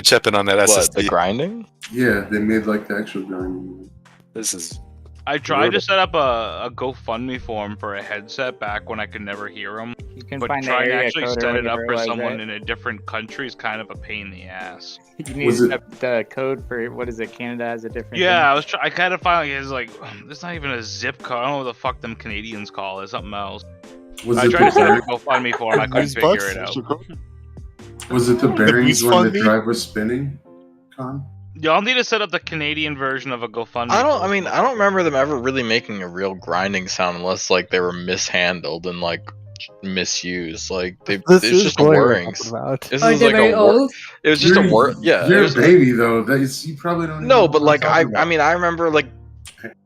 chip in on that What, SSD. the grinding? Yeah, they made like the actual grinding. This is. I tried to set up a GoFundMe form for a headset back when I could never hear them. can But find the trying to area actually code or set it up whatever for like someone that. in a different country is kind of a pain in the ass. You need to set the code for what is it? Canada has a different. Yeah, I kind of found it's like there's not even a zip code. I don't know what the fuck them Canadians call it. Something else. I tried to set up a GoFundMe form. I couldn't figure it out. Was it the bearings when the drive was spinning? Con? Y'all need to set up the Canadian version of a GoFundMe. I don't remember them ever really making a real grinding sound unless like they were mishandled and like misused. Like it's just a whirring. This is like a whir. It was just a whir. Yeah, You're it was a baby though. You probably don't. No, even but know like what I'm talking I mean I remember like about.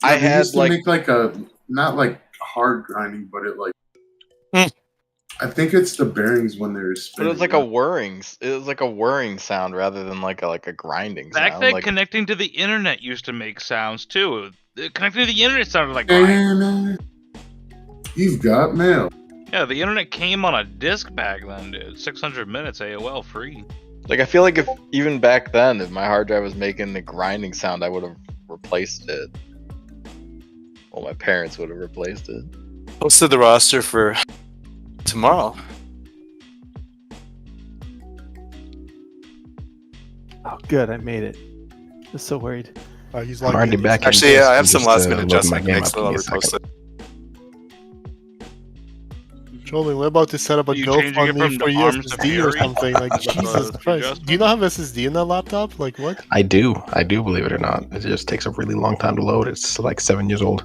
I they had used to like make like a not like hard grinding, but it like. I think it's the bearings when they're but spinning. it was like a whirring. It was like a whirring sound rather than like a grinding Back sound. then, Like, connecting to the internet used to make sounds too. Connecting to the internet sounded like grind. You've got mail. Yeah, the internet came on a disc back then, dude. 600 minutes AOL free. Like I feel like if even back then, if my hard drive was making the grinding sound, I would have replaced it. Well, my parents would have replaced it. Posted the roster for tomorrow. Oh, good, I made it. I was so worried. He's I'm already back. Actually, yeah, I have some last minute adjustment next, so I'll repost it. Jolie, we're about to set up a GoFundMe for SSD or something. Like, Jesus Christ. Do you not have SSD in that laptop? Like, what? I do, believe it or not. It just takes a really long time to load. It's like 7 years old.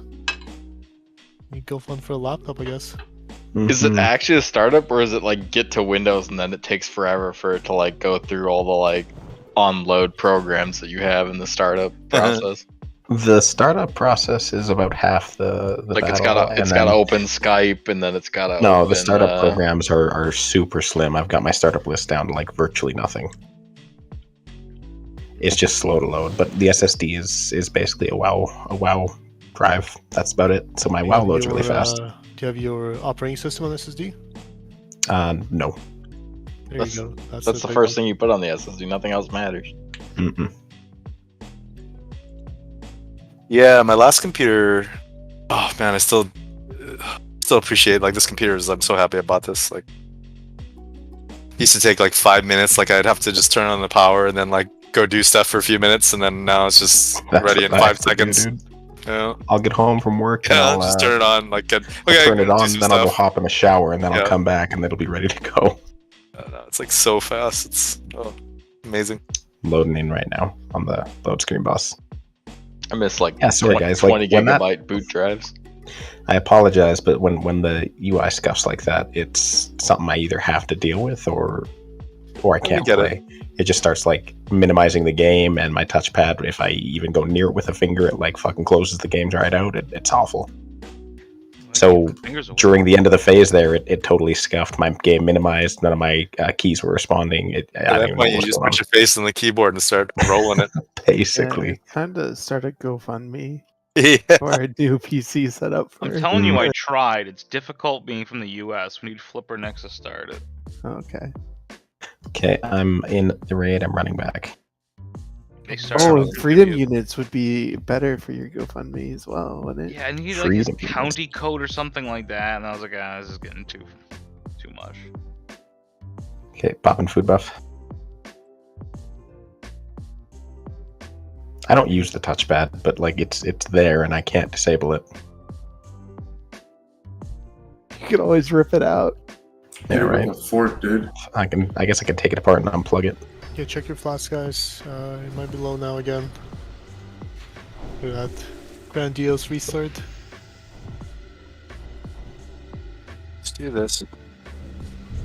You GoFund for a laptop, I guess. Is it actually a startup, or is it like get to Windows and then it takes forever for it to like go through all the like onload programs that you have in the startup process? The startup process is about half the like battle, it's gotta open Skype and then it's gotta open, the startup programs are super slim. I've got my startup list down to like virtually nothing. It's just slow to load, but the SSD is basically a WoW drive. That's about it. So my WoW loads really fast. Do you have your operating system on SSD? No. There you go. That's the first thing you put on the SSD. Nothing else matters. Mm-mm. Yeah, my last computer. Oh man, I still appreciate like this computer. I'm so happy I bought this. Like, it used to take like 5 minutes. Like I'd have to just turn on the power and then like go do stuff for a few minutes, and then now it's just ready in 5 seconds. Yeah. I'll get home from work and I'll just turn it on. Like, I'll turn it on, then I'll go hop in the shower, and then I'll come back, and it'll be ready to go. No, it's like so fast. It's amazing. Loading in right now on the load screen boss. I miss like 20 gigabyte boot drives. I apologize, but when the UI scuffs like that, it's something I either have to deal with or I can't play. It just starts like minimizing the game, and my touchpad, if I even go near it with a finger, it like fucking closes the game right out. It's awful. So during the end of the phase there, it totally scuffed. My game minimized. None of my keys were responding. At that point, you just put your face on the keyboard and start rolling it. Basically. Yeah, time to start a GoFundMe Yeah. for a new PC setup. I'm telling you, I tried. It's difficult being from the US. We need Flipper next to start it. Okay. Okay, I'm in the raid. I'm running back. Freedom units would be better for your GoFundMe as well, wouldn't it? Yeah, I need like a county code or something like that, and I was like, this is getting too much. Okay, popping food buff. I don't use the touchpad, but like it's there and I can't disable it. You can always rip it out. Yeah, right. A fork, dude. I guess I can take it apart and unplug it. Yeah, check your flask, guys. It might be low now again. Look at that. Grandiose restart. Let's do this.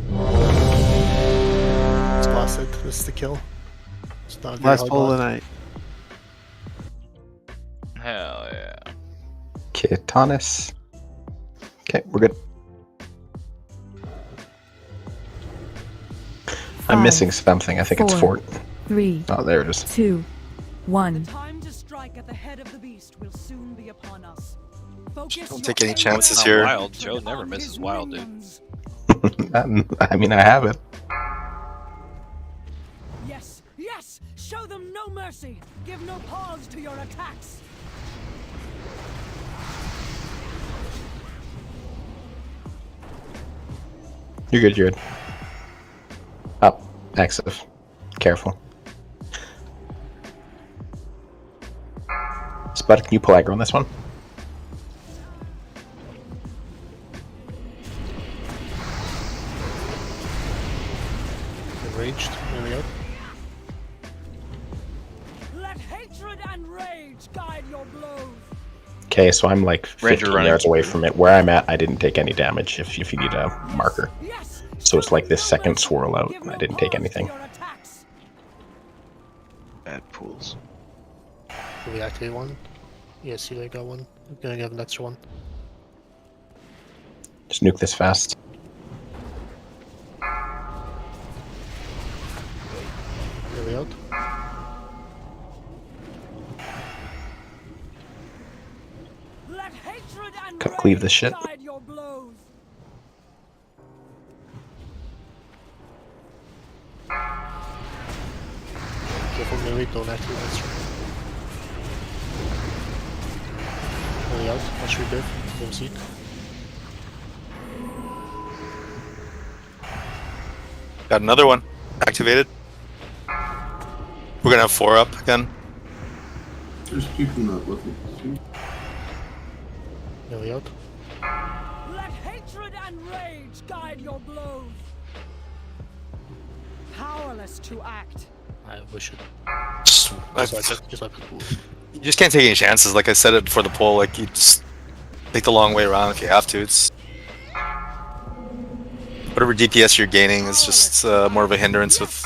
Let's blast it. This is the kill. It's not a very Last hard pull of the one. night. Hell yeah. Kitanis. Okay, we're good. I'm missing something. I think it's fort. 3. Oh, there it is. 2. 1. Time to strike at the head of the beast will soon be upon us. Focus Don't take any your chances Not here. wild. Joe never misses wild, dude. I mean, I have it. Yes, yes! Show them no mercy! Give no pause to your attacks! You're good, you're good. Up. Active. Careful. Spud, can you pull aggro on this one? Enraged. There we go. Let hatred and rage guide your blows! Okay, so I'm like 15 Ranger running. yards away from it. Where I'm at, I didn't take any damage if you need a marker. So it's like this second swirl out. I didn't take anything. Bad pools. Did we activate one? Yes, you got one. We're gonna get an extra one. Just nuke this fast. Really out. Let hatred and Cleave this shit. guide your blows! Careful, melee, don't activate extra. Really out. Watch your div. Don't see it. Got another one activated. We're gonna have 4 up again. There's people not looking. Really out. Let hatred and rage guide your blows! Powerless to act. I wish it. Just, Just like you just can't take any chances. Like I said it before the poll, like you just take the long way around if you have to. It's whatever DPS you're gaining is just more of a hindrance with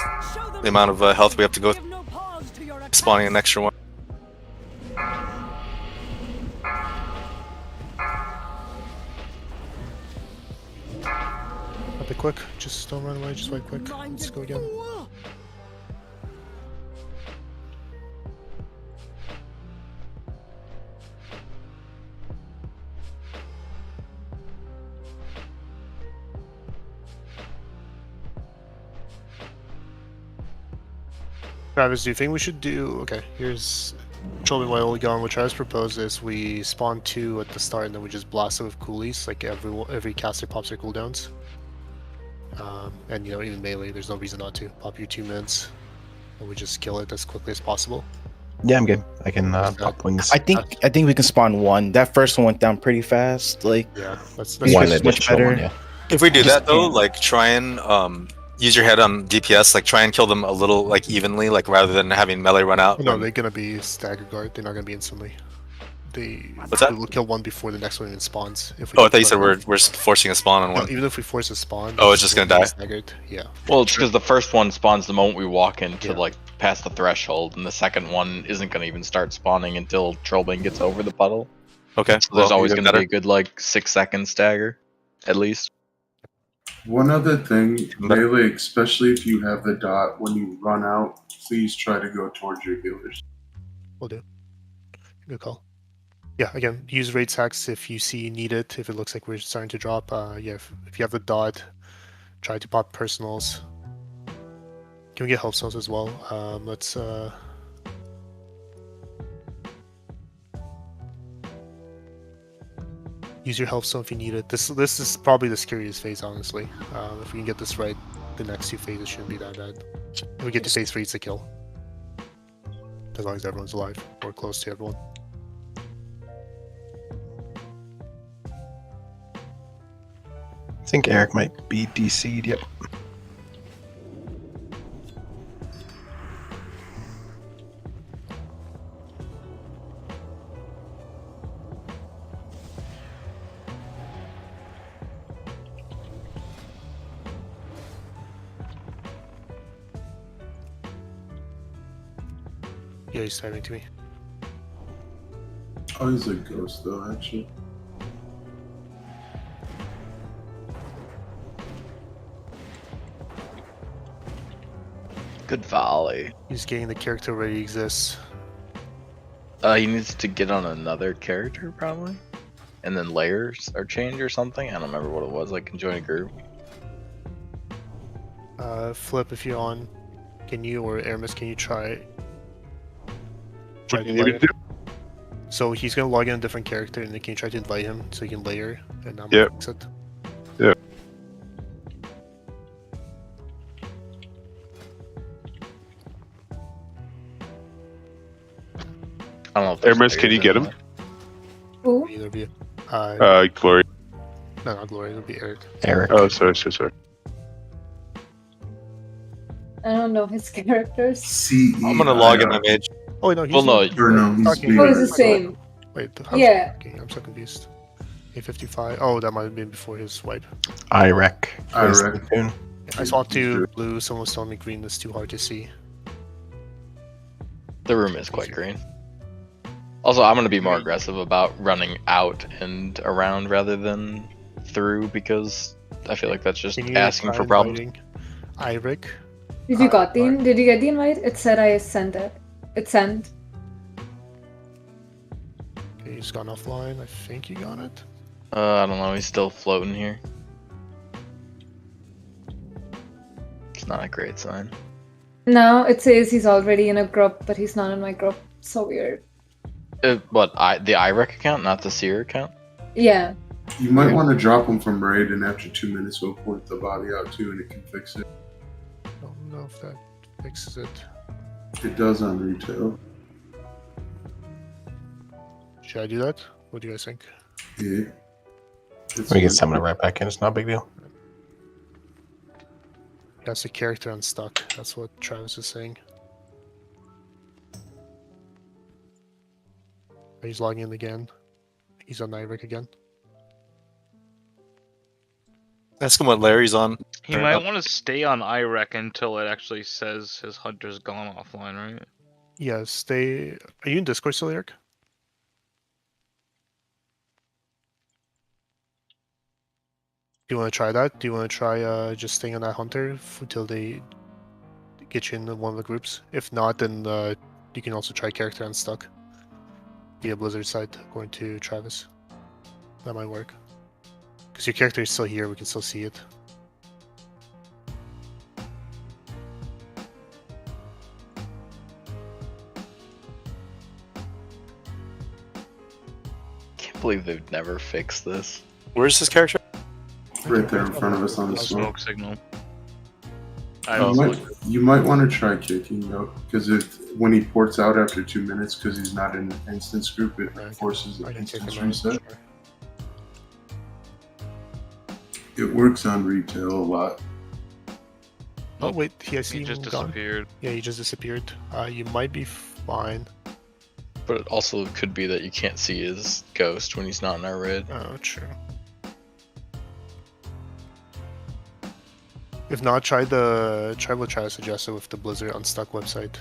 the amount of health we have to go spawning an extra one. Up it quick. Just don't run away. Just wait quick. Let's go again. Travis, do you think we should do... Okay, here's... Show me my old gun. What Travis proposed is we spawn 2 at the start and then we just blast it with coolies. Like every caster pops their cooldowns. And you know, even melee, there's no reason not to. Pop your 2 mins. And we just kill it as quickly as possible. Yeah, I'm good. I can pop wings. I think we can spawn 1. That first one went down pretty fast. Like yeah, that's one much better. one, yeah. If we do that though, like try and use your head on DPS, like try and kill them a little like evenly, like rather than having melee run out. No, they're gonna be stagger guard. They're not gonna be instantly. What's that? We'll kill one before the next one even spawns. If we Oh, I thought you said we're forcing a spawn on one. No, even if we force a spawn. Oh, it's just gonna die. Staggered. Yeah. Well, it's because the first one spawns the moment we walk into like past the threshold, and the second one isn't gonna even start spawning until Trollbane gets over the puddle. Okay. So there's always gonna be a good like 6-second stagger, at least. One other thing, melee, especially if you have the dot, when you run out, please try to go towards your healers. Will do. Good call. Yeah, again, use raid hacks if you see you need it. If it looks like we're starting to drop, yeah, if you have the dot, try to pop personals. Can we get help stones as well? Let's use your health stone if you need it. This is probably the scariest phase, honestly. If we can get this right, the next 2 phases shouldn't be that bad. If we get to phase 3, it's a kill. as long as everyone's alive or close to everyone. I think Eric might be DC'd, yep. Yeah, he's typing to me. Oh, he's a ghost though, actually. Good volley. He's getting the character already exists. He needs to get on another character probably, and then layers are changed or something. I don't remember what it was. Like, can join a group. Flip, if you're on, can you or Aramis, can you try? What do you need me to do? So he's gonna log in a different character, and then can you try to invite him so he can layer, and I'm Yep. gonna fix it. Yeah. I don't know if there's Aramis, can you get him? Who? Either be Glory. no, not Glory. It'll be Eric. Eric. Oh, sorry. I don't know his characters. I'm gonna log in my mage. Oh no, he's Well, no, Or no, he's talking. Oh, it's the same. Wait, how's Yeah. it working? I'm so confused. 855. Oh, that might have been before his swipe. IREC. IREC. I swapped to blue. Someone was telling me green is too hard to see. The room is quite green. Also, I'm gonna be more aggressive about running out and around rather than through, because I feel like that's just Can you asking try for problems. inviting Iric. Did you got the? Did you get the invite? It said I sent it. It sent. Okay, he's gone offline. I think you got it. I don't know. He's still floating here. It's not a great sign. No, it says he's already in a group, but he's not in my group. So weird. The IREC account, not the Seer account? Yeah. You might want to drop him from raid, and after 2 minutes, we'll point the body out too, and it can fix it. I don't know if that fixes it. It does on retail. Should I do that? What do you guys think? Yeah. We can summon it right back in. It's not a big deal. That's the character unstuck. That's what Travis is saying. He's logging in again. He's on Iric again. Ask him what Larry's on. He might want to stay on IREC until it actually says his hunter's gone offline, right? Yeah, stay. Are you in Discord still, Eric? Do you want to try that? Do you want to try just staying on that hunter until they get you in one of the groups? If not, then you can also try character unstuck via Blizzard site, according to Travis. That might work. Because your character is still here, we can still see it. Can't believe they've never fixed this. Where's his character? Right there in front of us on the Smoke signal. You might want to try kicking though, because when he ports out after 2 minutes, because he's not in an instance group, it forces an instance reset. It works on retail a lot. Oh wait, I see He him just gone. disappeared. Yeah, he just disappeared. You might be fine. But it also could be that you can't see his ghost when he's not in our raid. Oh, true. If not, try what Travis suggested with the Blizzard Unstuck website.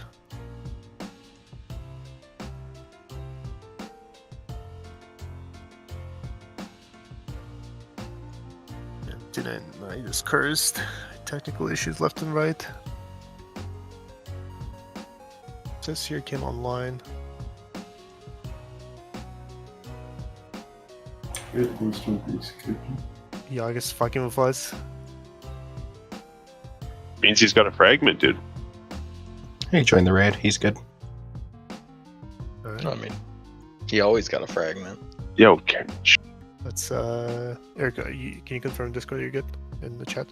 Didn't I just cursed? Technical issues left and right. This here came online. Yeah, I guess fucking with us. Means he's got a fragment, dude. He joined the raid. He's good. I mean, he always got a fragment. Yo, okay. Let's Erica, can you confirm Discord you're good in the chat?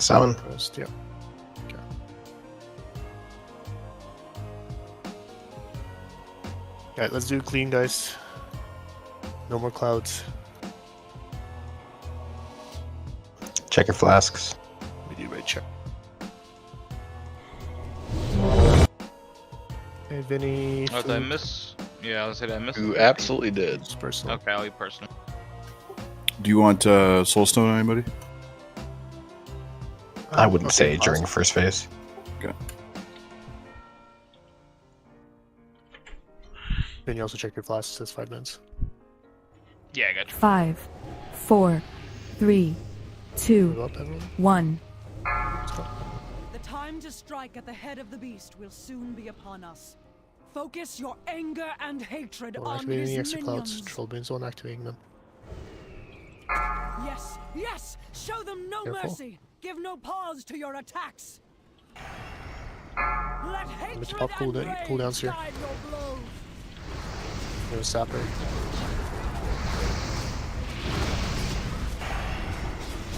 7. First, yeah. Okay. Alright, let's do clean, guys. No more clouds. Check your flasks. We do right check. Hey, Vinny. Oh, did I miss? Yeah, I was saying I missed. You absolutely did. It's personal. Okay, I'll be personal. Do you want Soulstone, anybody? I wouldn't say during first phase. Okay. Then you also check your flasks. It says 5 minutes. Yeah, I got you. 5, 4, 3, 2, 1. The time to strike at the head of the beast will soon be upon us. Focus your anger and hatred Don't on activate his any extra minions. clouds. Trollbane's on activating them. Yes, yes! Show them no Careful. mercy! Give no pause to your attacks! Let Let's hatred pop and cooldowns here. guide your blows! There's a sapper.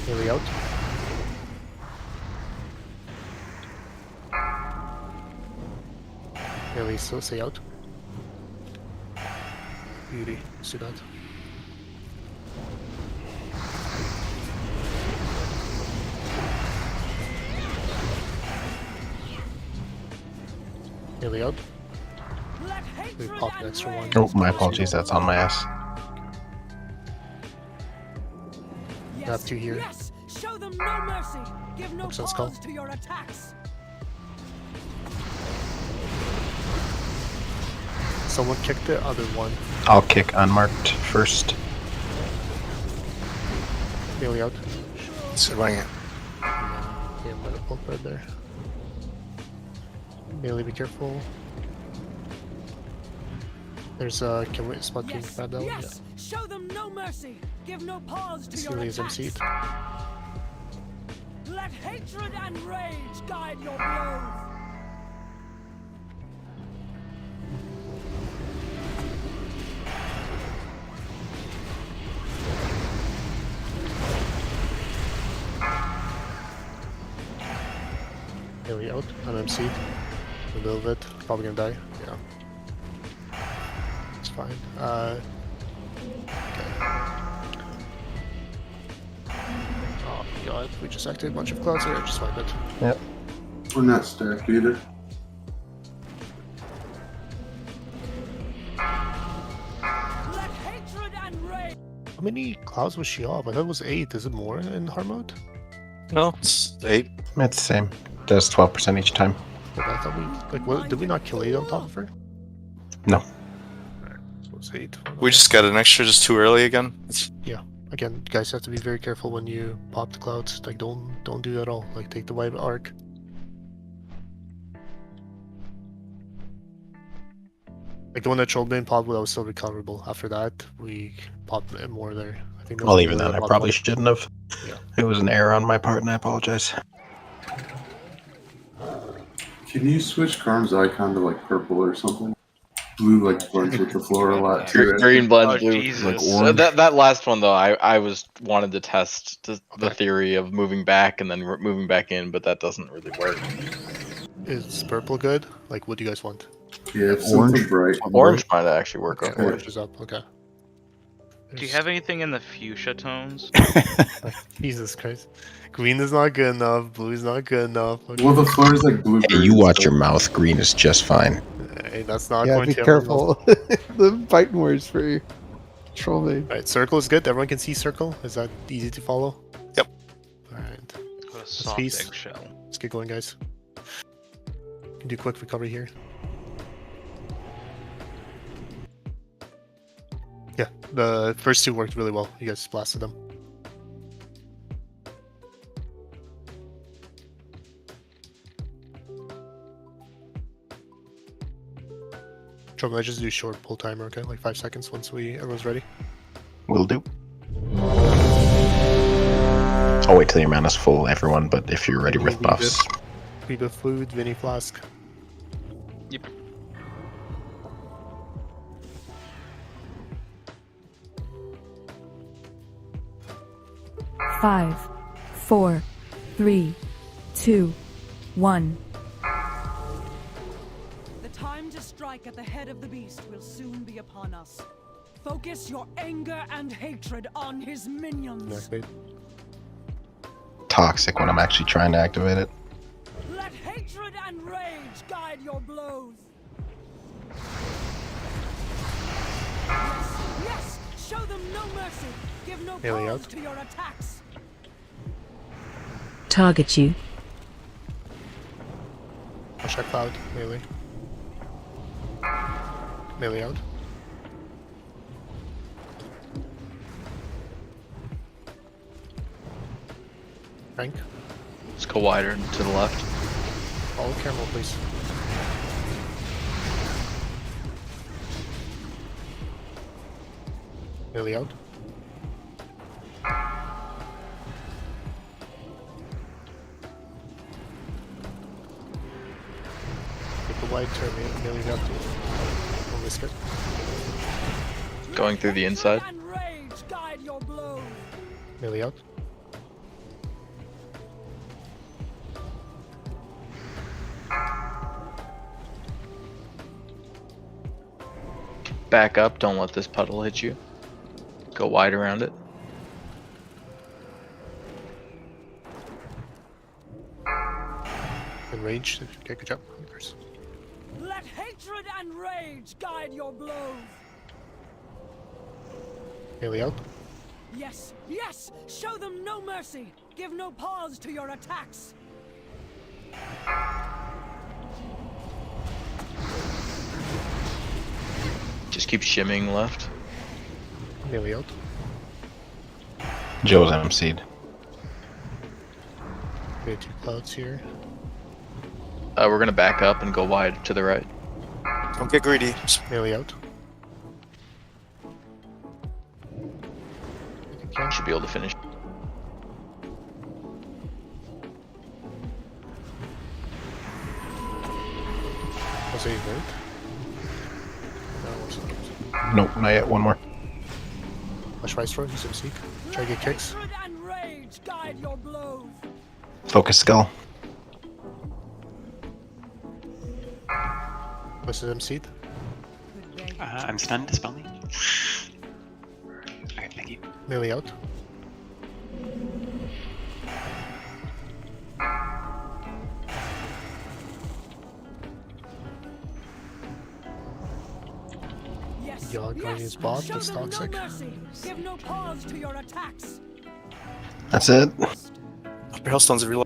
Nearly out. Nearly still stay out. Beauty. Let's do that. Nearly out. We pop an extra one. Oh, my apologies. That's on my ass. I have 2 here. Yes! Show them no mercy! Give no Looks like it's pause called. to your attacks! Someone kick the other one. I'll kick unmarked first. Nearly out. Surviving it. Yeah, I'm gonna pulp right there. Melee, be careful. There's a can we spot king bad that one? Yes! Show them no mercy! Give no pause to your Celia's attacks! MC'd. Let hatred and rage guide your blows! Nearly out. I'm MC'd. A little bit. Probably gonna die. Yeah. It's fine. Okay. Oh god, we just activated a bunch of clouds here. I just find it. Yep. We're not stacked either. Let hatred and rage! How many clouds was she off? I thought it was 8. Is it more in hard mode? No, it's 8. It's the same. Does 12% each time. But I thought we like what did we not kill 8 on top of her? No. So it's 8. We just got an extra just too early again. Yeah. Again, you guys have to be very careful when you pop the clouds. Like don't do that at all. Like take the white arc. Like the one that Trollbane popped, that was still recoverable. After that, we popped more there. I think. Well, even then, I probably shouldn't have. Yeah. It was an error on my part, and I apologize. Can you switch Karm's icon to like purple or something? Blue like blends with the floor a lot too. Green blends blue. Like orange. That last one though, I wanted to test the theory of moving back and then moving back in, but that doesn't really work. Is purple good? Like, what do you guys want? Yeah, orange. Bright. Orange might actually work. Okay, orange is up. Okay. Do you have anything in the fuchsia tones? Jesus Christ. Green is not good enough. Blue is not good enough. Okay. Well, the floor is like blue. Hey, you watch your mouth. Green is just fine. Hey, that's not Yeah, going be to careful. The fighting words for Trollbane. Alright, circle is good. Everyone can see circle. Is that easy to follow? Yep. Alright. What a soft eggshell. Let's get going, guys. Can do quick recovery here. Yeah, the first 2 worked really well. You guys blasted them. Trouble, I just do short pull timer, okay? Like 5 seconds once everyone's ready. Will do. I'll wait till your mana's full, everyone, but if you're ready with buffs. Rebuff food, Vinny flask. Yep. Five, 4, 3, 2, 1. The time to strike at the head of the beast will soon be upon us. Focus your anger and hatred on his minions. Activate. Toxic when I'm actually trying to activate it. Let hatred and rage guide your blows. Yes, yes, show them no mercy. Give no pause to your attacks. Target you. Push that cloud, melee. Melee out. Frank. Let's go wider to the left. Follow camel, please. Melee out. Get the wide turn, melee out. Don't risk it. Going through the inside. Melee out. Back up, don't let this puddle hit you. Go wide around it. In range, okay, good job. Let hatred and rage guide your blows. Melee out. Yes, yes, show them no mercy. Give no pause to your attacks. Just keep shimming left. Melee out. Joe's MC'd. We have 2 clouds here. We're gonna back up and go wide to the right. Don't get greedy. Melee out. Should be able to finish. Was he hurt? No, it wasn't. Nope, not yet. One more. Watch Rice throw, use him seek. Try to get kicks. Hatred and rage guide your blows. Focus skull. What's his seed? I'm stunned, dispel me. Okay, thank you. Melee out. Yes, Yog on his bot, show that's them toxic. no mercy. Give no pause to your attacks. That's it. Upper Hellstone's a real.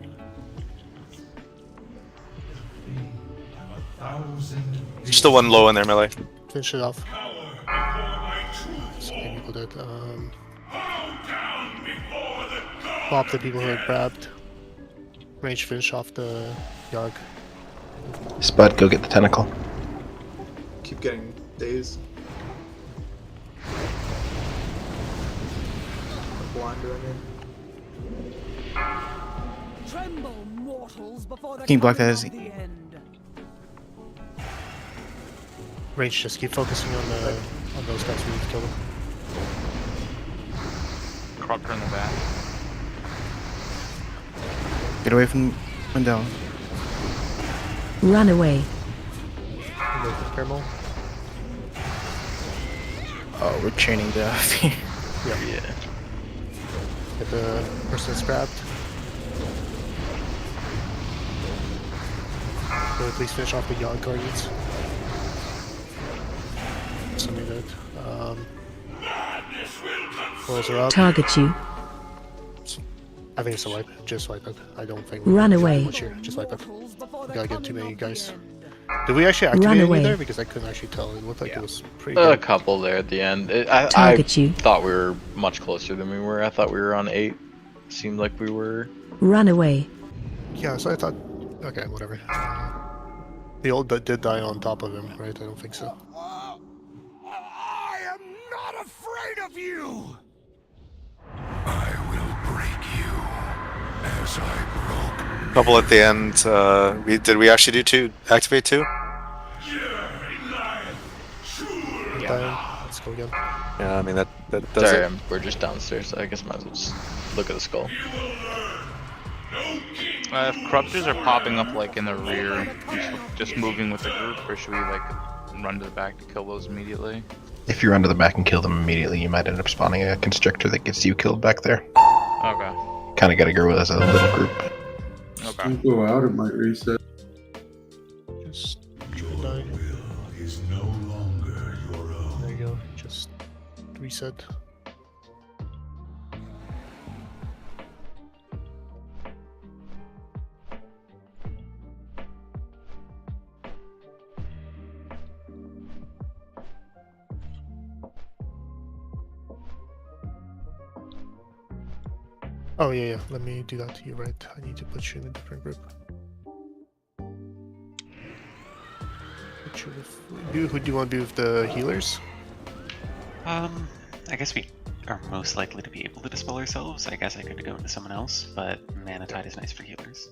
There's still one low in there, melee. Finish it off. So many people did. Pop the people who are grabbed. Range finish off the Yog. Spud, go get the tentacle. Keep getting dazed. Blinder, I mean. Tremble, mortals, before the Can you block that coming as of the end. Range, just keep focusing on those guys. We need to kill them. Corruptor in the back. Get away from Wendell. Run away. Thermal. Oh, we're chaining death here. Yeah. Get the person that's grabbed. Go please finish off the Yog Guardians. Something good. Rolls are up. Target you. I think it's a wipe. Just wipe it. I don't think. Run away. Much here. Just wipe it. Gotta get too many guys. Did we actually activate any there? Because I couldn't actually tell. It looked like it was pretty good. A couple there at the end. I thought we were much closer than we were. I thought we were on 8. Seemed like we were. Run away. Yeah, so I thought. Okay, whatever. The old did die on top of him, right? I don't think so. I am not afraid of you! As I broke. Couple at the end. Did we actually do activate 2? Yeah. Let's go again. Yeah, I mean that does Sorry, it. we're just downstairs. So I guess might as well just look at the skull. If corruptors are popping up like in the rear, just moving with the group, or should we like run to the back to kill those immediately? If you run to the back and kill them immediately, you might end up spawning a constrictor that gets you killed back there. Okay. Kind of got to go as a little group. Okay. Don't go out, it might reset. Just Your will is no longer your own. there you go. Just reset. Oh yeah. Let me do that to you, right? I need to put you in a different group. Put you with, who do you want to be with the healers? I guess we are most likely to be able to dispel ourselves. I guess I could go into someone else, but Mana Tide is nice for healers.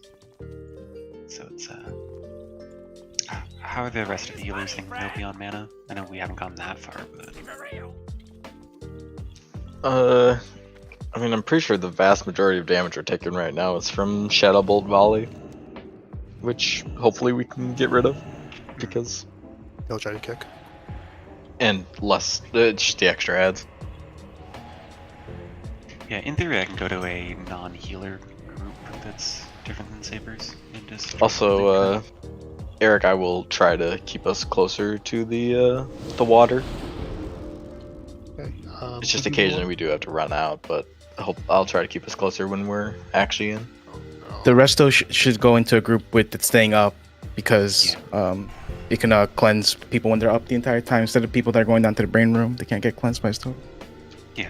So it's how are the rest of the healers thinking they'll be on mana? I know we haven't gone that far, but I mean, I'm pretty sure the vast majority of damage we're taking right now is from Shadow Bolt Volley, which hopefully we can get rid of, because They'll try to kick. and less, just the extra adds. yeah, in theory I can go to a non-healer group that's different than Sabers and just Also, Eric, I will try to keep us closer to the water. Okay. It's just who do you occasionally want? we do have to run out, but I'll try to keep us closer when we're actually in. The rest though should go into a group with it staying up, because it can cleanse people when they're up the entire time, instead of people that are going down to the brain room. They can't get cleansed by stuff. Yeah.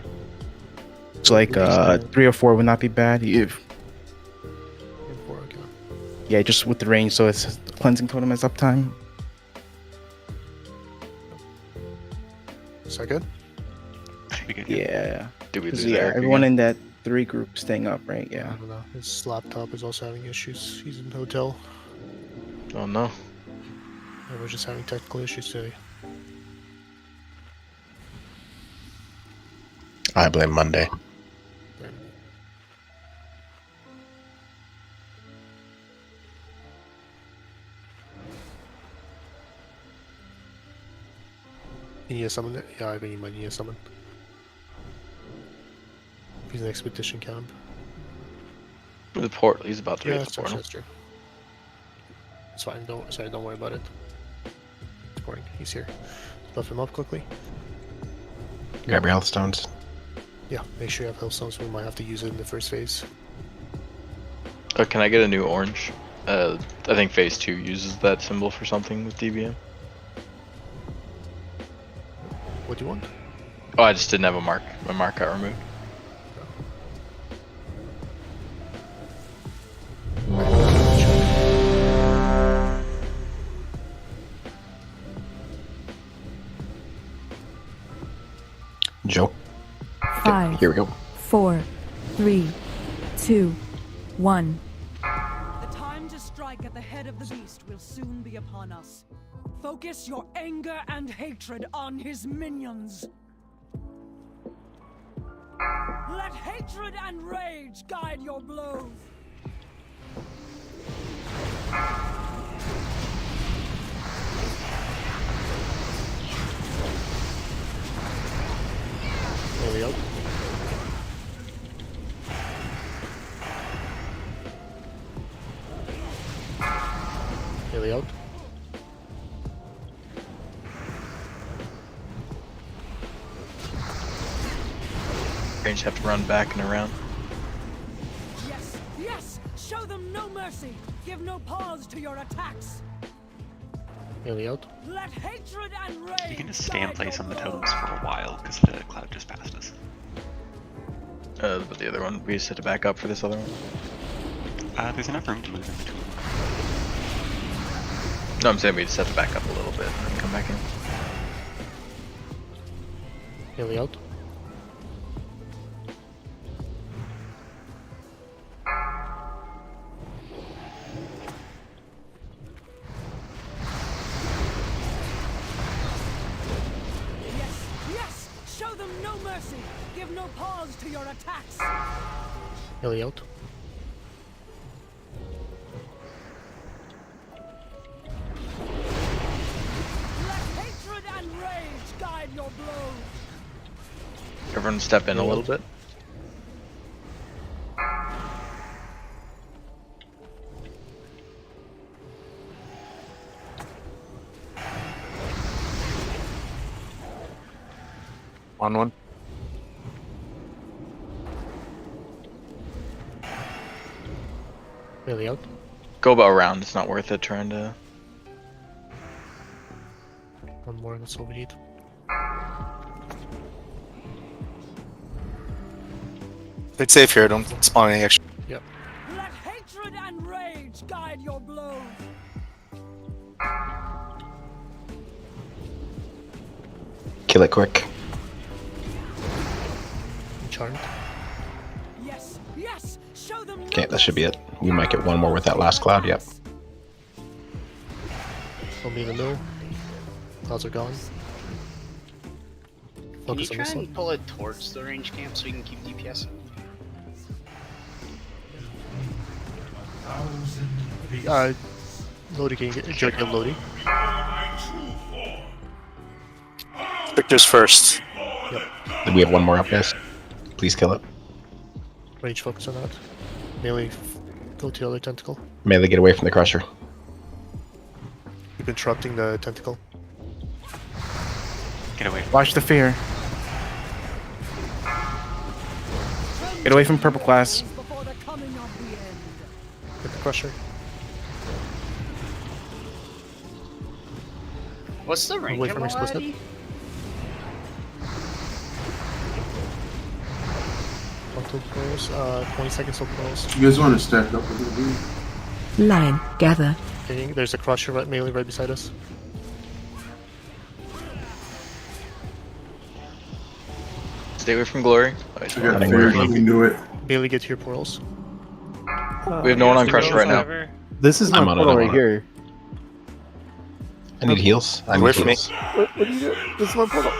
So like 3 or 4 would not be bad. Yeah, just with the range, so it's cleansing totem as uptime. Is that good? Should be good. Yeah. Do we 'Cause, lose yeah, Eric everyone again? in that 3 group staying up, right? I Yeah. don't know. His laptop is also having issues. He's in the hotel. Oh no. And we're just having technical issues today. I blame Monday. You need a summon it? Yeah, I think you might need a summon. He's an expedition camp. The portal. He's about to Yeah, reach the portal. that's true. It's fine. Don't worry about it. It's boring. He's here. Buff him up quickly. Grab your health stones. Yeah, make sure you have health stones. We might have to use it in the first phase. Can I get a new orange? I think phase 2 uses that symbol for something with DBM. What do you want? Oh, I just didn't have a mark. My mark got removed. Joe. 5, Here we go. 4, 3, 2, 1. The time to strike at the head of the beast will soon be upon us. Focus your anger and hatred on his minions. Let hatred and rage guide your blows. There we go. Here we go. Range have to run back and around. Yes, yes! Show them no mercy! Give no pause to your attacks! Here we go. Let hatred and rage You can just stay in guide place your on the blows. totems for a while because the cloud just passed us. But the other one, we just had to back up for this other one. There's enough room to move in between. No, I'm saying we just have to back up a little bit and then come back in. Here we go. Yes, yes! Show them no mercy! Give no pause to your attacks! Here we go. Everyone step in a little bit. On one. Really out. Go about around. It's not worth it trying to. One more, that's all we need. Stay safe here. Don't spawn any extra. Yep. Let hatred and rage guide your blows. Kill it quick. Charmed. Yes, yes. Show them. Okay, that should be it. We might get one more with that last cloud. Yep. Don't be in the middle. Clouds are gone. Can you Focus on try this and one. pull it towards the range camp so we can keep DPS? Lodi, can you get Joe, get Lodi? Victor's first. We have one more up, guys. Please kill it. Range focus on that. Melee, go to the other tentacle. Melee, get away from the crusher. Keep interrupting the tentacle. Get away. Watch the fear. Get away from purple class. Hit the crusher. What's the range Away from of explicit. already? Until pearls, 20 seconds till pearls. You guys want to stack up with me? Line, gather. Okay, there's a crusher right, melee right beside us. Stay away from glory. I got fear, you can do it. Bailey, get to your portals. We have no one on crusher right now. This is my I'm on it, portal I'm right on it. here. I need heals. I Away need from me. heals. What do you do? This is my portal.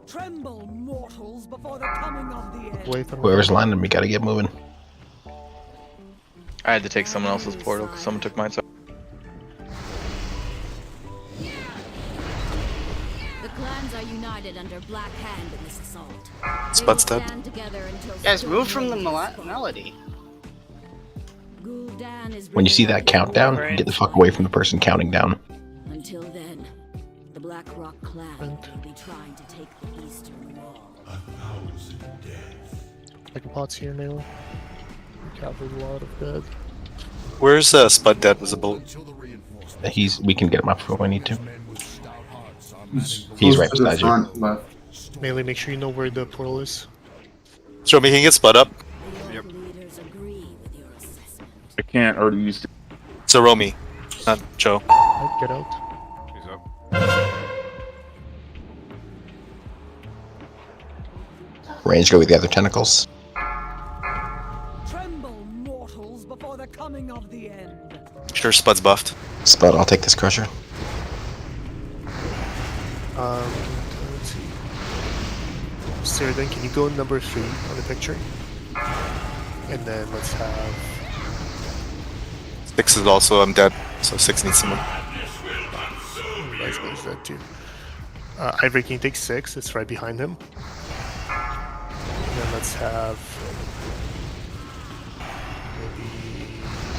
Tremble, mortals, before the coming of the end. Away from Whoever's landing, we gotta get moving. I had to take someone else's portal because someone took mine. So The clans are united under Black Hand in this assault. Spud's dead. Guys, move from the melody. When you see that countdown, get the fuck away from the person counting down. Until then, the Black Rock clan will be trying to take the eastern wall. Second pot's here, melee. Covered a lot of dead. Where's Spud dead visible? We can get him up if we need to. He's right beside you. Melee, make sure you know where the portal is. Show me, can you get Spud up? I can't already use it. So Romy, not Joe. Right, get out. She's up. Range go with the other tentacles. Tremble, mortals, before the coming of the end. Sure, Spud's buffed. Spud, I'll take this crusher. Let's see. Sarah, then can you go number 3 on the picture? And then let's have... 6 is also, I'm dead, so 6 needs someone. Nice guy's dead too. Ivory, can you take 6? It's right behind him. And then let's have... maybe...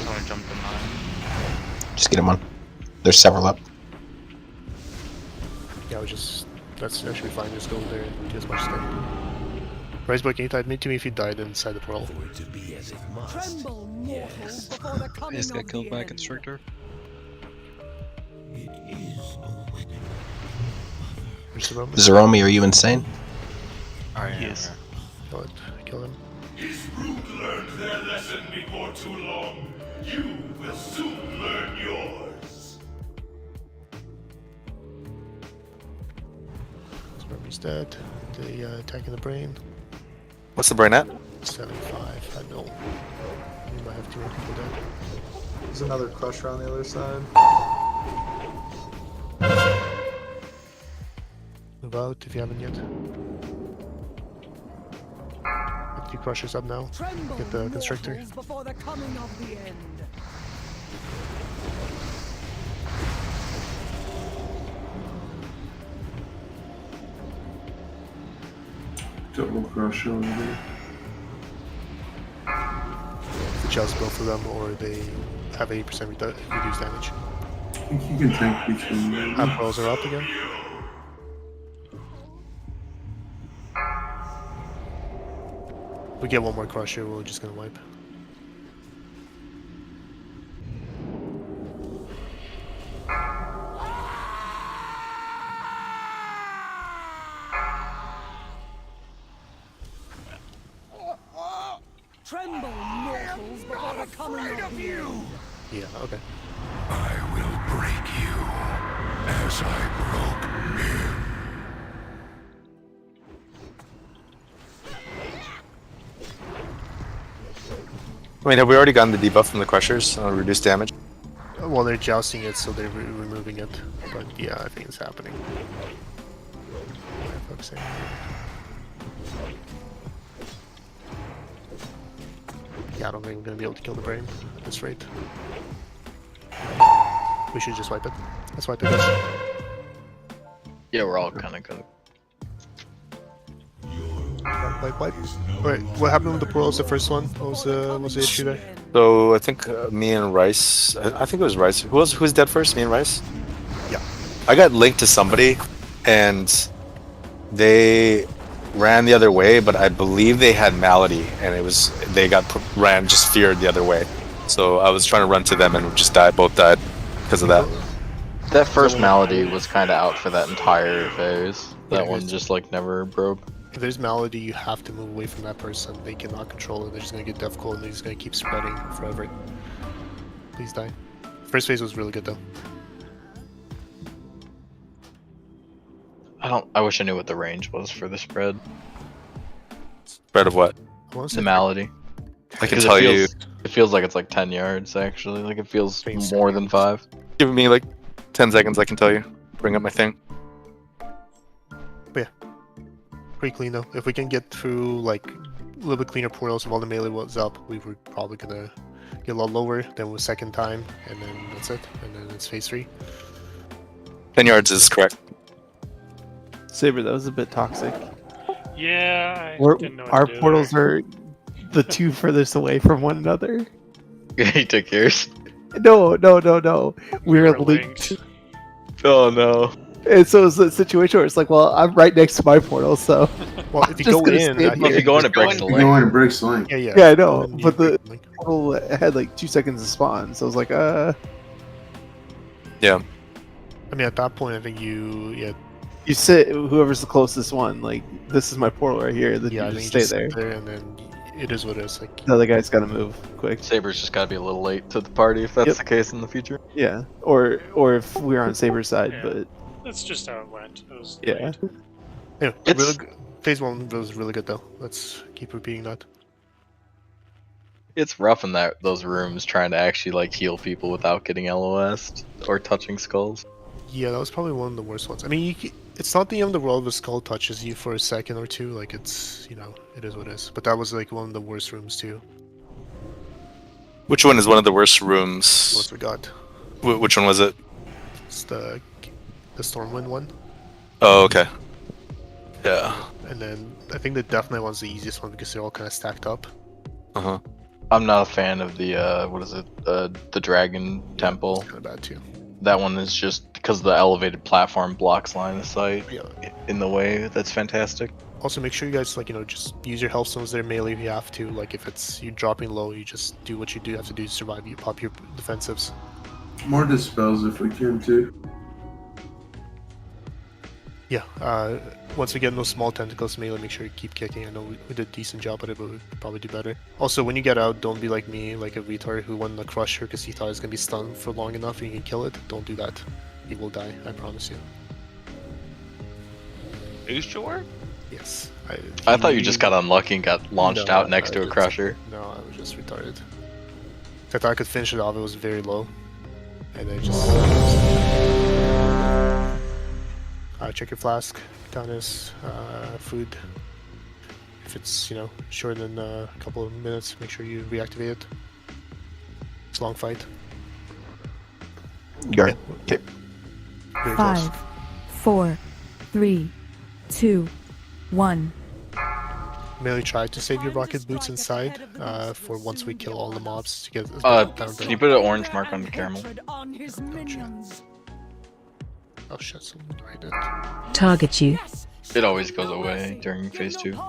Someone jumped in mine. Just get him on. There's several up. Yeah, that should be fine, just go there and do as much as you can. Riseboy, can you type me to me if you died inside the portal? Tremble, mortals, before the I coming just got of killed the by a end. constrictor. Zeromi, are you insane? Yes. Go ahead, kill him. His brood learned their lesson before too long. You will soon learn yours. Zeromi's dead. The attack in the brain. What's the brain at? 75. I know. We might have 2 more people dead. There's another crusher on the other side. Move out if you haven't yet. Get 2 crushers up now. Get the constrictor. Mortals, before the coming of the end. Double crush over there. Adjust both of them, or they have 80% reduced damage. I think you can tank between them. Half rolls are up again. If we get one more crusher, we're just gonna wipe. Tremble, mortals, before the coming of the end. Yeah, okay. I will break you as I broke him. I mean, have we already gotten the debuff from the crushers on reduced damage? Well, they're jousting it, so they're removing it. But yeah, I think it's happening. Yeah, I don't think we're gonna be able to kill the brain at this rate. We should just wipe it. Let's wipe it, guys. Yeah, we're all kind of good. Wipe. Alright, what happened with the portals, the first one? What was the issue there? So I think me and Rice. I think it was Rice. Who's dead first? Me and Rice. Yeah. I got linked to somebody, and they ran the other way, but I believe they had Malady, and they ran just feared the other way. So I was trying to run to them and just died. Both died because of that. That first Malady was kind of out for that entire phase. That one just like never broke. If there's Malady, you have to move away from that person. They cannot control it. They're just gonna get death cold and they're just gonna keep spreading forever. Please die. First phase was really good though. I wish I knew what the range was for the spread. Spread of what? The Malady. I can tell you. It feels like it's like 10 yards actually. Like it feels more than 5. Give me like 10 seconds. I can tell you. Bring up my thing. But yeah. Pretty clean though. If we can get through like a little bit cleaner portals while the melee was up, we were probably gonna get a lot lower than the second time, and then that's it. And then it's phase 3. 10 yards is correct. Saber, that was a bit toxic. Yeah, I didn't know what our to do portals there. are the two furthest away from one another. He took yours. No. We're linked. Oh no. And so it's a situation where it's like, well, I'm right next to my portal, so. Well, if you go in, if you go in, it breaks the link. Go in and breaks the link. Yeah, I know. But the portal had like 2 seconds to spawn, so I was like, Yeah. I mean, at that point, I think you sit whoever's the closest one. Like, this is my portal right here. Then yeah, I you think just you stay just there. sit there, and then it is what it is. Like The other guy's got to move quick. Saber's just gotta be a little late to the party if that's the case in the future. Yeah, or if we're on Saber's side, but That's just how it went. It was yeah. Yeah, really good. Phase 1 was really good though. Let's keep repeating that. It's rough in those rooms trying to actually like heal people without getting LOS'd or touching skulls. Yeah, that was probably one of the worst ones. I mean, it's not the end of the world if a skull touches you for a second or two. Like, it's, it is what it is. But that was like one of the worst rooms too. Which one is one of the worst rooms? What we got? Which one was it? It's the Stormwind one. Oh, okay. Yeah. And then I think the Death Knight one's the easiest one because they're all kind of stacked up. Uh-huh. I'm not a fan of the what is it? The Dragon Temple. Kind of bad too. That one is just because the elevated platform blocks line of sight in the way. That's fantastic. Also, make sure you guys just use your health stones there melee if you have to. Like if you're dropping low, you just do what you have to do to survive. You pop your defensives. More dispels if we can too. Yeah, once we get in those small tentacles melee, make sure you keep kicking. I know we did a decent job at it, but we could probably do better. Also, when you get out, don't be like me, like a retard who wanted to crush her because he thought it was going to be stunned for long enough and you can kill it. Don't do that. He will die, I promise you. Ulduar? Yes. I thought you just got unlucky and got launched out next to a crusher. No, I was just retarded. I thought I could finish it off, it was very low. And then just... check your flask, Tanis, food. If it's, shorter than a couple of minutes, make sure you reactivate it. It's a long fight. Go. Okay. 5, 4, 3, 2, 1. Merely try to save your rocket boots inside for once we kill all the mobs to get. Can you put an orange mark on the caramel? Oh shit! Someone right it. Target you. It always goes away during phase 2. Yeah.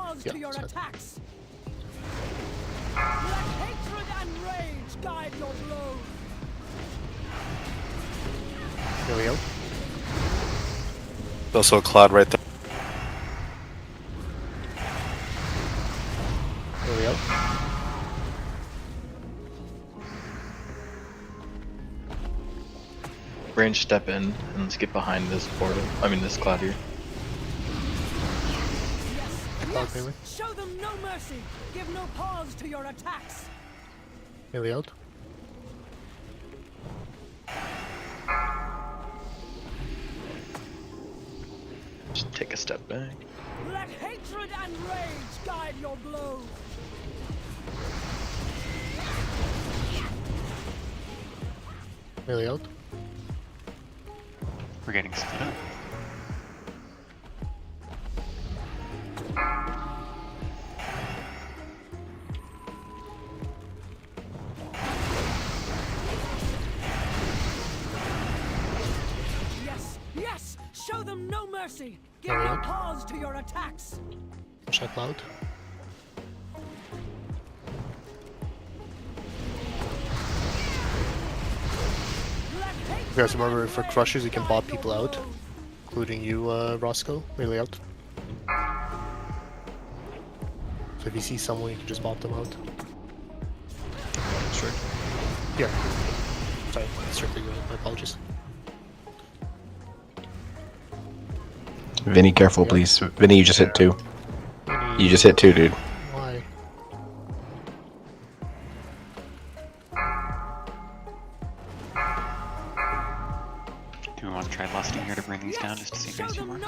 There we go. There's also a cloud right there. There we go. Range step in and let's get behind this portal. I mean this cloud here. Cloud melee. Show them no mercy. Give no pause to your attacks. Melee out. Just take a step back. Let hatred and rage guide your blows. Melee out. We're getting split up. Yes, yes. Show them no mercy. Give no pause to your attacks. Push that cloud. You guys remember, for crushers you can bot people out, including you, Roscoe. Melee out. So if you see someone, you can just bot them out. Sure. Yeah. Sorry, strictly my apologies. Vinny, careful, please. Vinny, you just hit 2. You just hit 2, dude. Why? Do we want to try lusting here to bring these down just to see phase 2 more?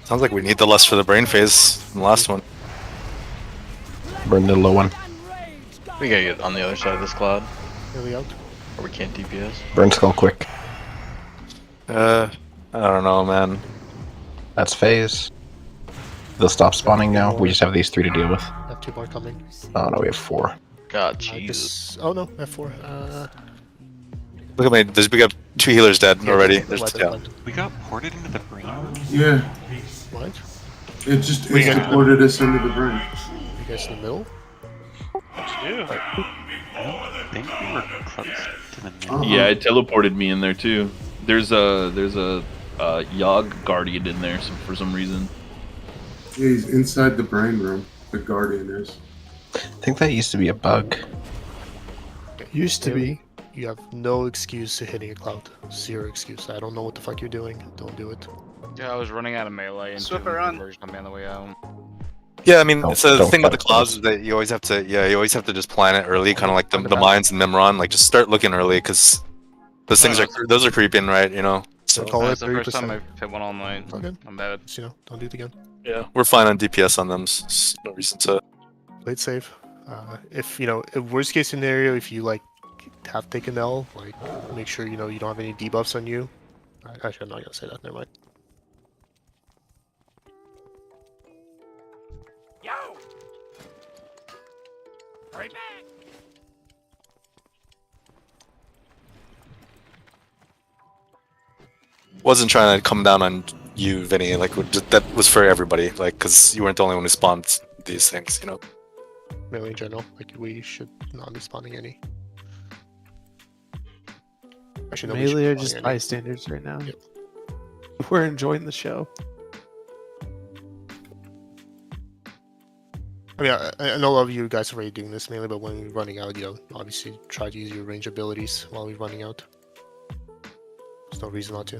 Sounds like we need the lust for the brain phase in the last one. Burn the low one. We gotta get on the other side of this cloud. Melee out. Or we can't DPS. Burn skull quick. I don't know, man. That's phase. They'll stop spawning now. We just have these 3 to deal with. I have 2 more coming. Oh no, we have 4. God, Jesus. Oh no, I have 4. Look at me. We got 2 healers dead already. There's, yeah. We got ported into the brain room? Yeah. What? It just ported us into the brain. You guys in the middle? I think we were close to the middle. Yeah, it teleported me in there too. There's a Yogg Guardian in there for some reason. Yeah, he's inside the brain room. The Guardian is. I think that used to be a bug. Used to be. You have no excuse to hitting a cloud. 0 excuse. I don't know what the fuck you're doing. Don't do it. Yeah, I was running out of melee and Swip around. conversion on the way out. Yeah, I mean, it's the thing with the clouds is that you always have to, you always have to just plan it early, kind of like the mines and Memron. Like, just start looking early, because those things those are creeping, right? You know. So That's the first time I've hit one all night. Okay. I'm bad. Just, don't do it again. Yeah, we're fine on DPS on them. So no reason to Play it safe. If worst case scenario, if you have taken L, make sure you don't have any debuffs on you. Actually, I'm not gonna say that. Never mind. Yo! Right back! wasn't trying to come down on you, Vinny. Like that was for everybody. Like, because you weren't the only one who spawned these things. Really, in general, we should not be spawning any. Actually, no, Melee are just bystanders right now. Yep. We're enjoying the show. I mean, I know a lot of you guys are already doing this mainly, but when we're running out, obviously try to use your range abilities while we're running out. There's no reason not to.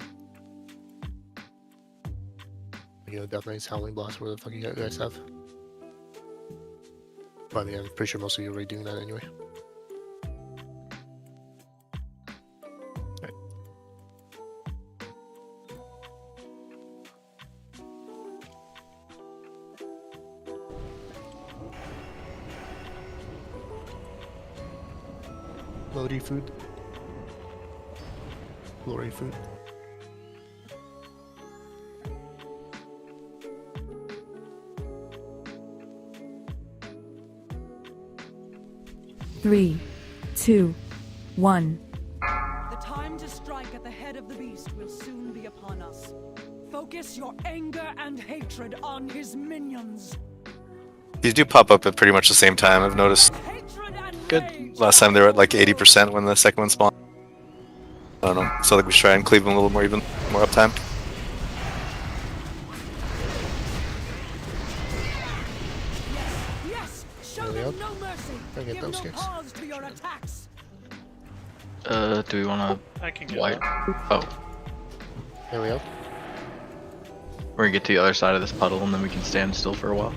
Definitely it's Howling Blast, where the fuck you guys have. But yeah, I'm pretty sure most of you are already doing that anyway. Right. Glory food. Glory food. 3, 2, 1. The time to strike at the head of the beast will soon be upon us. Focus your anger and hatred on his minions. These do pop up at pretty much the same time, I've noticed. Good. Last time they were at like 80% when the second one spawned. I don't know. So like we should try and cleave them a little more even, more uptime. Yes, show them no mercy. Give no pause to your attacks. Do we want I can to get wipe? that. Oh, There we go. we're gonna get to the other side of this puddle and then we can stand still for a while.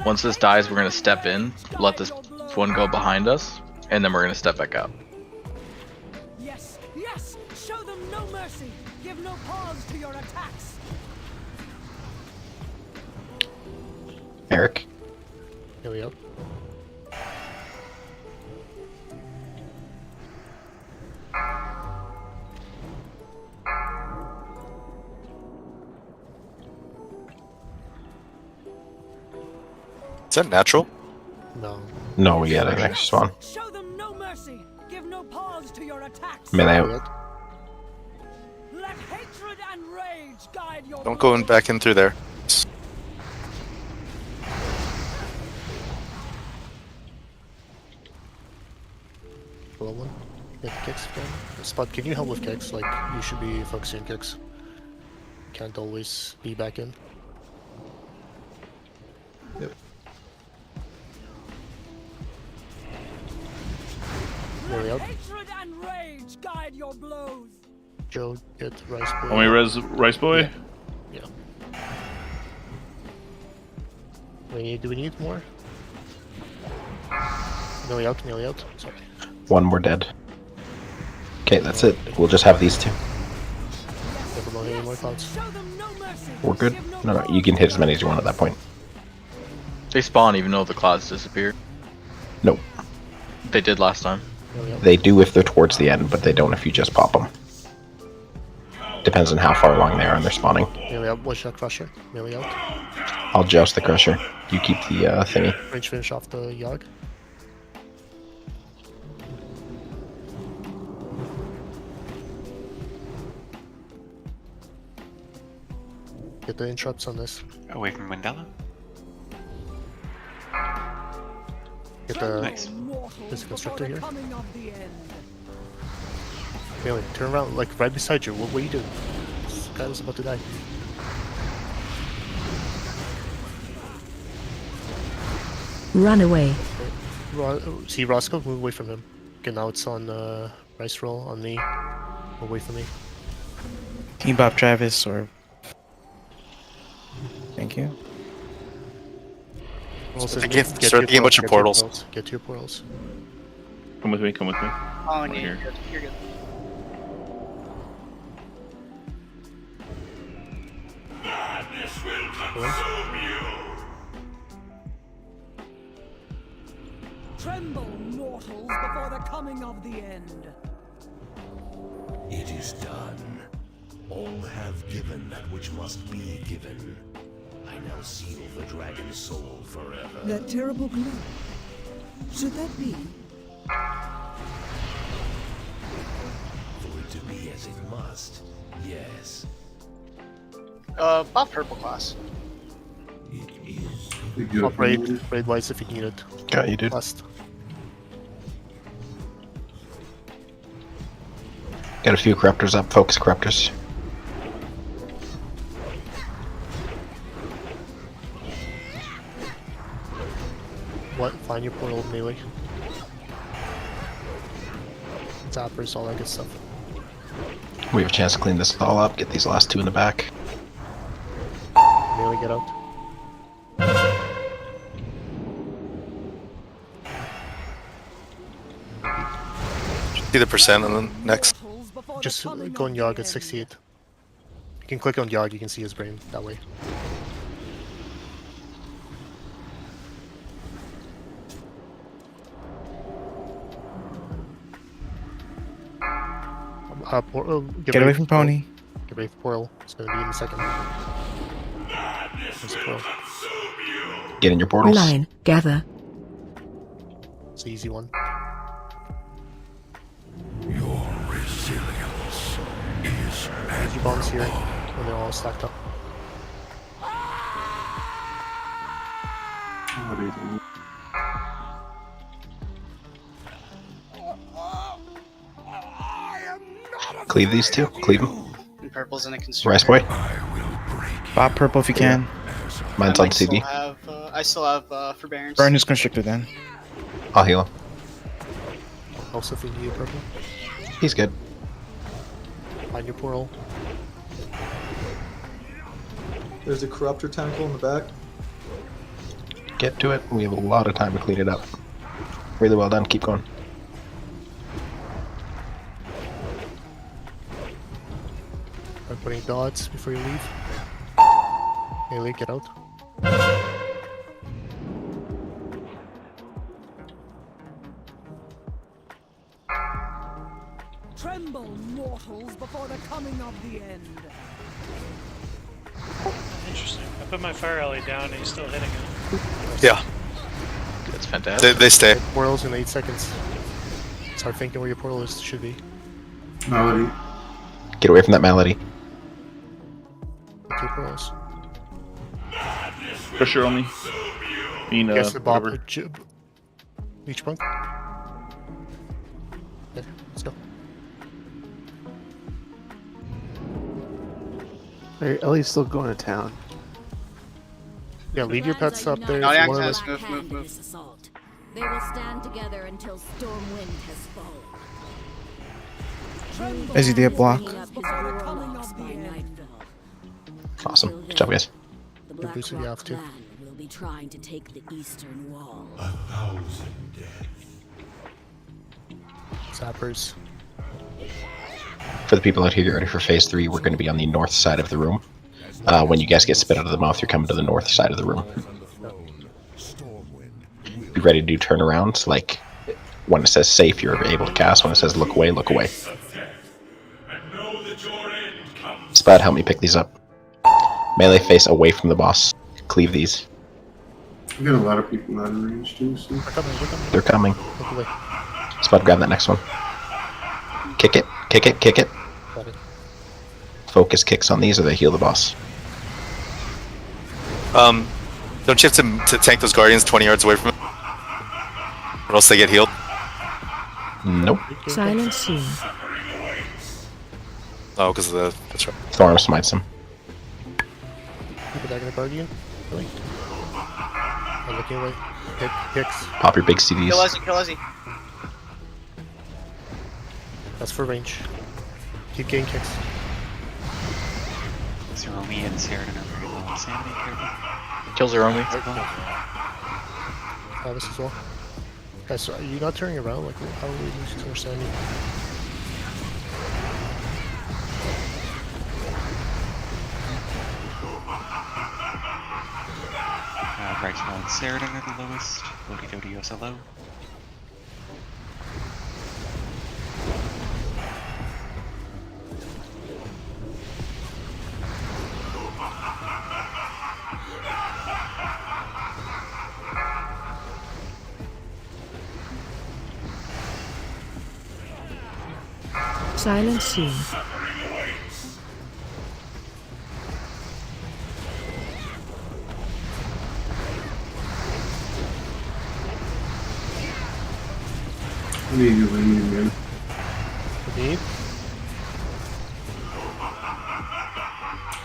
Once this dies, we're gonna step in, let this one go behind us, and then we're gonna step back out. Yes, yes, show them no mercy. Give no pause to your attacks. Eric. Here we go. Is that natural? No. No, we got an extra one. Show them no mercy. Give no pause to your attacks. Melee out. Let hatred and rage guide your Don't go in back in through there. Roll one. Get kicks again. Spot, can you help with kicks? Like, you should be focusing on kicks. Can't always be back in. Yep. There we go. Hatred and rage guide your blows. Joe, get Rice Boy. Want me res Rice Boy? Yeah. Do we need more? Nearly out, nearly out. Sorry. One more dead. Okay, that's it. We'll just have these two. Never mind any more clouds. We're good? No, you can hit as many as you want at that point. They spawn even though the clouds disappeared. Nope. They did last time. They do if they're towards the end, but they don't if you just pop them. Depends on how far along they are and they're spawning. Nearly out, watch that crusher. Nearly out. I'll joust the crusher. You keep the thingy. Range finish off the Yogg. Get the interrupts on this. Away from Mandela. Get the Nice. physical constructor here. Melee, turn around, like right beside you. What are you doing? This guy was about to die. Run away. See Roscoe? Move away from him. Okay, now it's on Rice Roll on me. Away from me. Can you bop Travis or... Thank you. Also, Start the game with your portals. Get to your portals. Come with me, come with me. Oh, Right no, here. you're good. Madness will consume you. Tremble, mortals, before the coming of the end. It is done. All have given that which must be given. I now seal the dragon's soul forever. That terrible glow. Should that be? For it to be as it must, yes. Buff purple class. Pop raid wise if you need it. Got you, dude. Last. Got a few corruptors up. Focus corruptors. What? Find your portal melee. Zappers, all that good stuff. We have a chance to clean this all up. Get these last two in the back. Melee, get out. See the percent and then next. Just go on Yogg at 68. You can click on Yogg, you can see his brain that way. Get away from Pony. Get away from Portal. It's gonna be in a second. There's a Portal. Get in your portals. Line, gather. It's an easy one. Your resilience is There's your bombs here, and they're all stacked up. Cleave these two. Cleave them. And purple's in a constrictor. Rice boy. Pop purple if you can. Mine's on CD. I still have forbearance. Burn his constrictor then. I'll heal him. Also, if you need a purple, He's good. find your Portal. There's a corruptor tentacle in the back. Get to it. We have a lot of time to clean it up. Really well done. Keep going. I'm putting dots before you leave. Haley, get out. Tremble, mortals, before the coming of the end. Interesting. I put my fire alley down and he's still hitting it. Yeah. That's fantastic. They stay. Portal's in 8 seconds. Start thinking where your portal is should be. Melody. Get away from that Melody. Two portals. Pressure on me. Guess the Bob. Whatever. Beach bunk. Yeah, let's go. Hey, Ellie's still going to town. Yeah, leave your pets up there. No, if yeah, you wanna guys, listen. move. Assault. They will stand together until Stormwind has fallen. Is he the block? Awesome. Good job, guys. The Black boosted you Rock off, too. clan will be trying to take the eastern wall. 1,000 dead. Zappers. For the people out here, get ready for phase 3. We're going to be on the north side of the room. When you guys get spit out of the mouth, you're coming to the north side of the room. Be ready to do turnarounds. Like when it says safe, you're able to cast. When it says look away, look away. Spud, help me pick these up. Melee face away from the boss. Cleave these. We got a lot of people out of range too, so. They're coming. Look away. Spud, grab that next one. Kick it, kick it, kick it. Got it. Focus kicks on these or they heal the boss. Don't you have to tank those guardians 20 yards away from it? Or else they get healed? Nope. Silence soon. Oh, because of the... That's right. Thorn smites him. Keep attacking the guardian. Really? I'm looking away. Hicks. Pop your big CDs. Kill Ozzy. That's for range. Keep getting kicks. Zeromi and Sarah are very low on sanity. Careful. Kill Zeromi. This as well. Guys, so are you not turning around? Like, how are we losing so much sanity? Right now, Sarah are the lowest. Lodi Dodi also low. Silence soon. I need you, man. Need?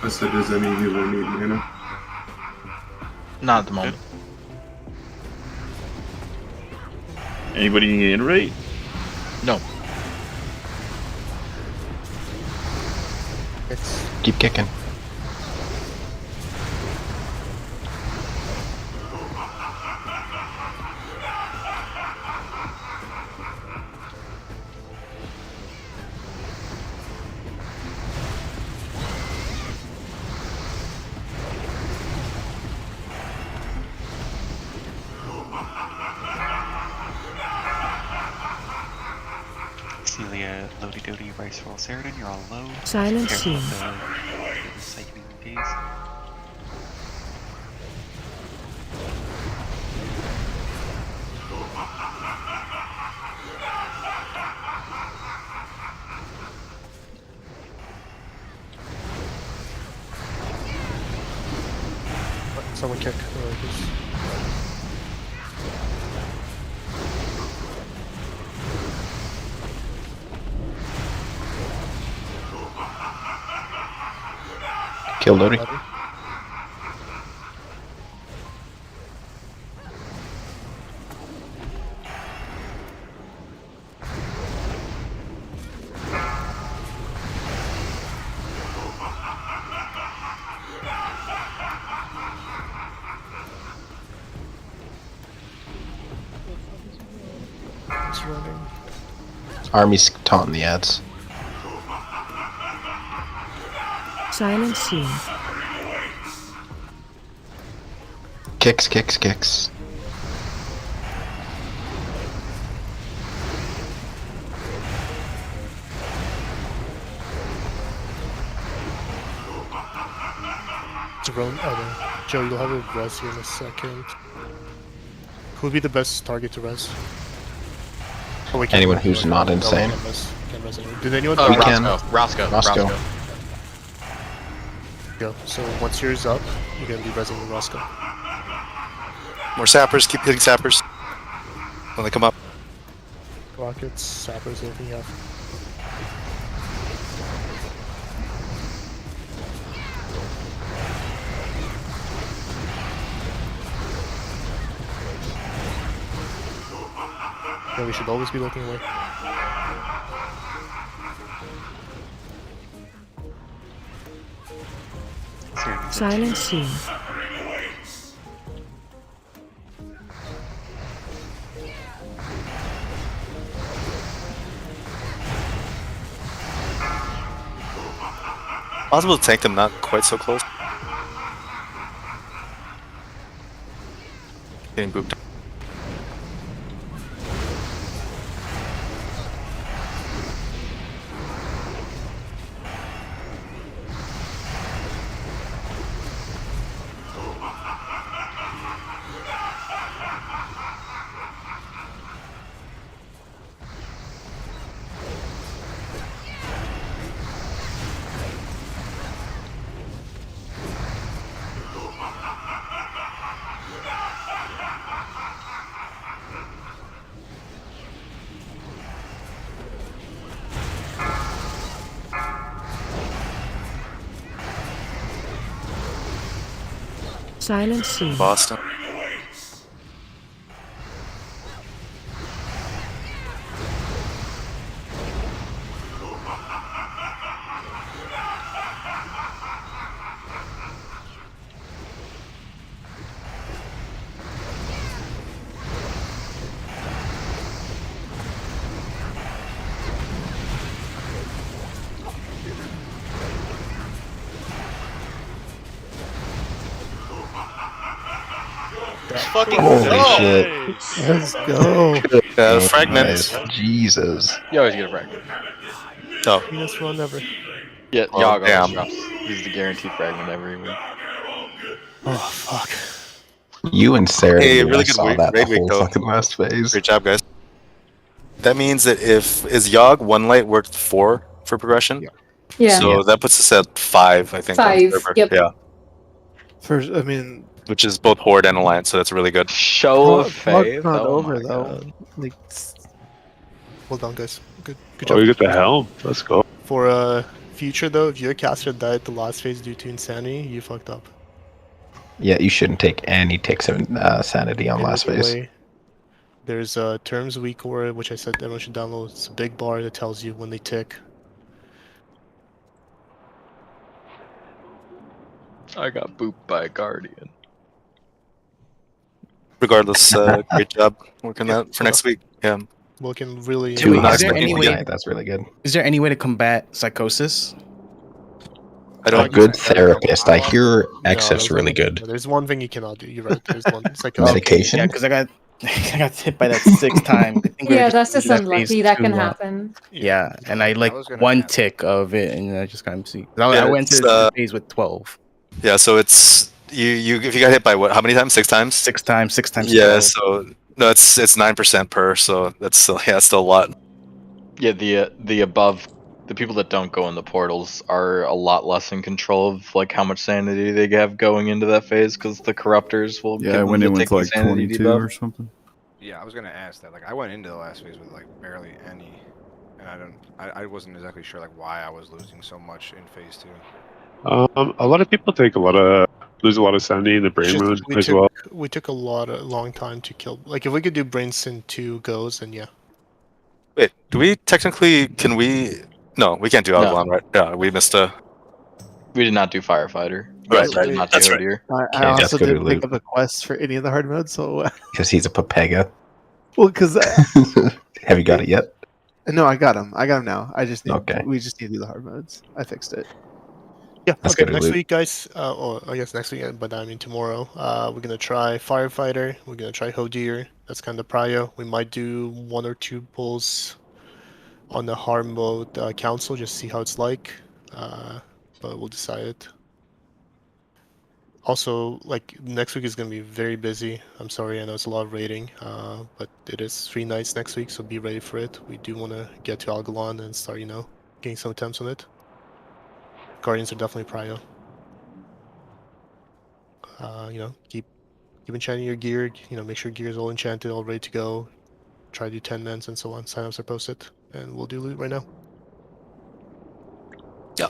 I said, does any healer need mana? Not at the moment. Anybody iterate? No. Keep kicking. Celia, Lodi Dodi Bryce roll. Saradin, you're all low. Silent Careful with scene. the cycling days. Someone kick. Kill Lodi. It's running. Army's taunting the ads. Silent scene. Kicks, kicks, kicks. Jerome, oh no. Joe, you'll have a res here in a second. Who would be the best target to res? Oh, wait, Anyone who's not insane. Can't res anyone. Did anyone? We can. Roscoe. Go. So once yours up, you're gonna be resing Roscoe. More sappers, keep hitting sappers. When they come up. Rockets, sappers, anything you have. Yeah, we should always be looking away. Silent scene. Possible to tank them not quite so close. Getting booped. Silent scene. Boston. Fucking Holy go! shit. Let's go. Fragments. Jesus. You always get a fragment. Oh. Cleanest run ever. Yeah, Oh, Yogg damn. always drops. This is the guaranteed fragment every week. Oh, fuck. You and Sarah Hey, really good saw raid that the week, whole though. fucking last phase. Great job, guys. That means that if Yogg one light worked 4 for progression. Yeah. So that puts us at 5, I think. on the 5, server. yep. Yeah. First, I mean, Which is both Horde and Alliance, so that's really good. Show of faith. not Oh over my though. God. Like, Well done, guys. Good Oh, job. you get the helm. Let's go. For future though, if your caster died at the last phase due to insanity, you fucked up. Yeah, you shouldn't take any ticks of sanity on last Either phase. way, there's terms weak aura, which I said everyone should download. It's a big bar that tells you when they tick. I got booped by a guardian. Regardless, great job working that for next week. Yeah. Looking really. Two Not is expecting to get- that's really good. Is there any way to combat psychosis? I A don't. good therapist. I hear No, Exif's really good. There's one thing you cannot do. You're right. There's one. It's like a Medication? Yeah, because I got I got hit by that 6 times. I think we were Yeah, just that's into just that phase unlucky. That too can long. happen. Yeah, and I like was gonna one ask. tick of it, and I just kind of see. I Yeah, went it's, to the phase with 12. Yeah, so it's you if you got hit by what? How many times? 6 times. 6 times. 6 times Yeah, 12. so no, it's 9% per. So that's still it's still a lot. Yeah, the above the people that don't go in the portals are a lot less in control of like how much sanity they have going into that phase because the corruptors will Yeah, give I them went the in with ticking like sanity 22 debuff. or something. Yeah, I was gonna ask that. Like, I went into the last phase with like barely any, and I wasn't exactly sure like why I was losing so much in phase 2. A lot of people lose a lot of sanity in the brain moon as well. We took a long time to kill. Like, if we could do brains in 2 goes, then yeah. Wait, do we technically? Can we? No, we can't do No. Algalon, right? Yeah, we missed a. We did not do Firefighter. We Right, also right. did not do That's right. Hodier. I also didn't pick up a quest for any of the hard modes, so Because he's a Papega. well, because Have you got it yet? no, I got him. I got him now. Okay. We just need to do the hard modes. I fixed it. Yeah. That's Okay. good Next loot. week, guys. Or I guess next week, but I mean tomorrow. We're gonna try Firefighter. We're gonna try Hodier. That's kind of prio. We might do 1 or 2 pulls on the hard mode council, just see how it's like. But we'll decide it. Also, like, next week is gonna be very busy. I'm sorry, I know it's a lot of raiding, but it is 3 nights next week, so be ready for it. We do want to get to Algalon and start, getting some attempts on it. Guardians are definitely prio. Keep enchanting your gear. Make sure gear is all enchanted, all ready to go. Try to do 10 mans and so on. Signups are posted, and we'll do loot right now. Yeah.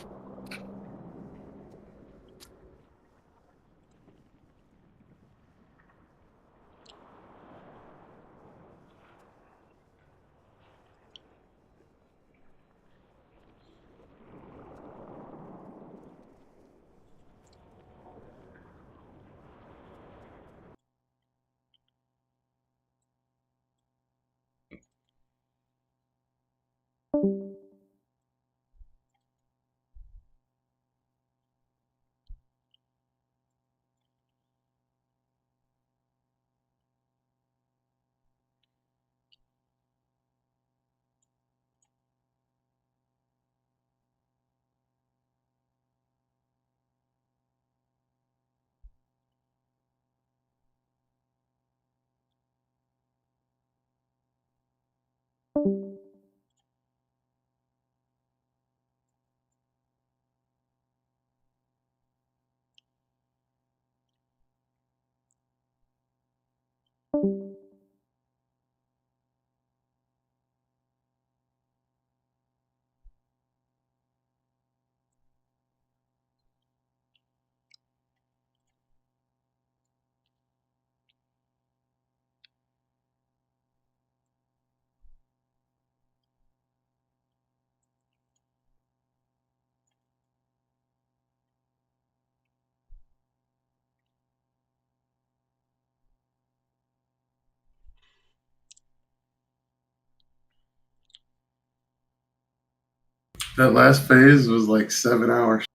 That last phase was like 7 hours.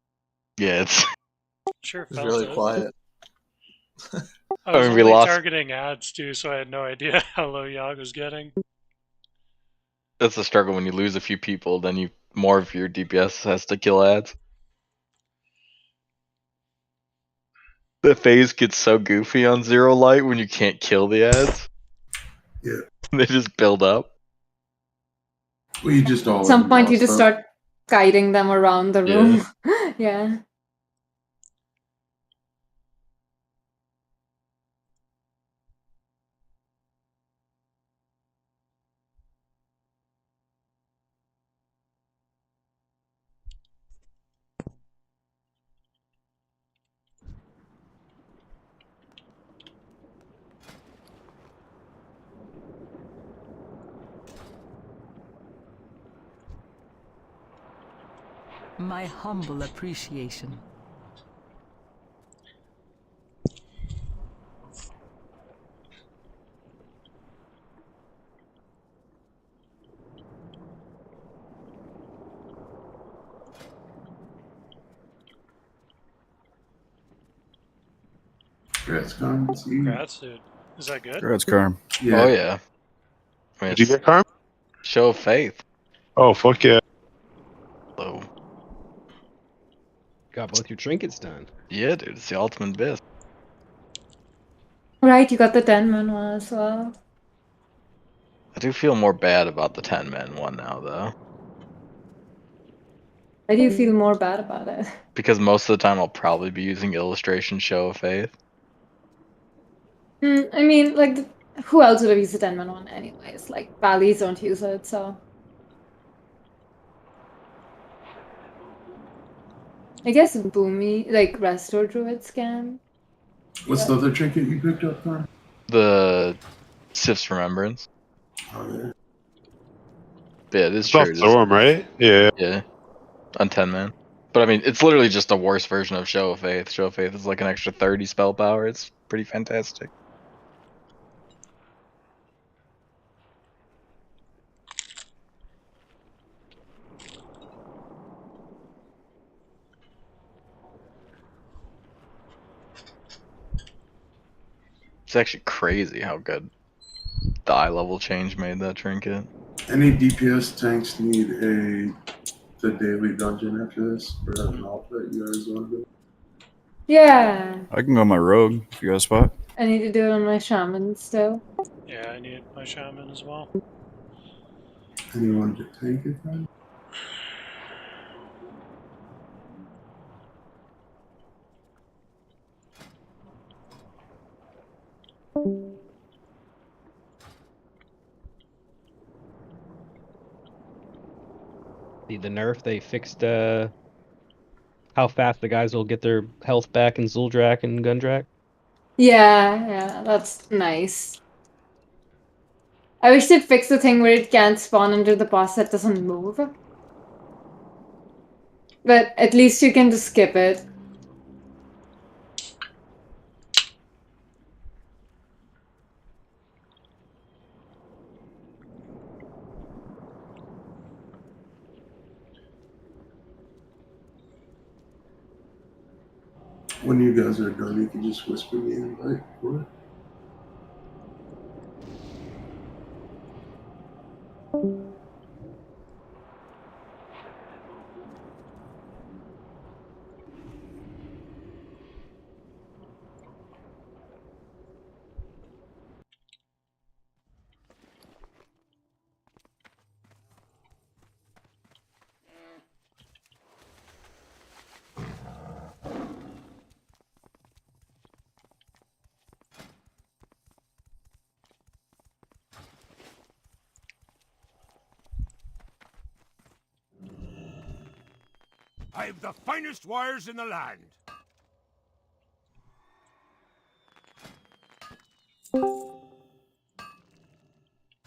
Yeah, it's Sure it's felt really it. quiet. I was I mean, we only lost. targeting ads too, so I had no idea how low Yogg was getting. That's the struggle when you lose a few people, then more of your DPS has to kill ads. The phase gets so goofy on Zero Light when you can't kill the ads. Yeah. They just build up. We just all At some point, you exhaust just them. start guiding them around the room. Yeah. My humble appreciation. Congrats, Con. See you. Congrats, dude. Is that good? Congrats, Carm. Yeah. Oh yeah. I mean, Did you get Carm? show of faith. Oh fuck yeah. So, Got both your trinkets done. yeah, dude, it's the ultimate bit. Right, you got the 10-man one as well. I do feel more bad about the 10-man one now, though. Why do you feel more bad about it? Because most of the time I'll probably be using illustration show of faith. I mean, like, who else would have used the 10-man one anyways? Like, Valleys don't use it, so. I guess Boomy, like, Restore Druids can. What's the other trinket you picked up, Carm? The Sif's Remembrance. Oh, yeah. Yeah, it is It's true. off Storm, right? Yeah. Yeah. On 10-man. But I mean, it's literally just a worse version of Show of Faith. Show of Faith is like an extra 30 spell power. It's pretty fantastic. It's actually crazy how good the eye level change made that trinket. Any DPS tanks need the daily dungeon after this? Or have an alt that you guys want to do? Yeah. I can go on my rogue if you got a spot. I need to do it on my shaman still. Yeah, I need my shaman as well. Anyone to tank it then? The nerf they fixed how fast the guys will get their health back in Zuldrak and Gundrak. Yeah, that's nice. I wish they'd fix the thing where it can't spawn under the boss that doesn't move. But at least you can just skip it. When you guys are done, you can just whisper me invite for it. I have the finest wires in the land.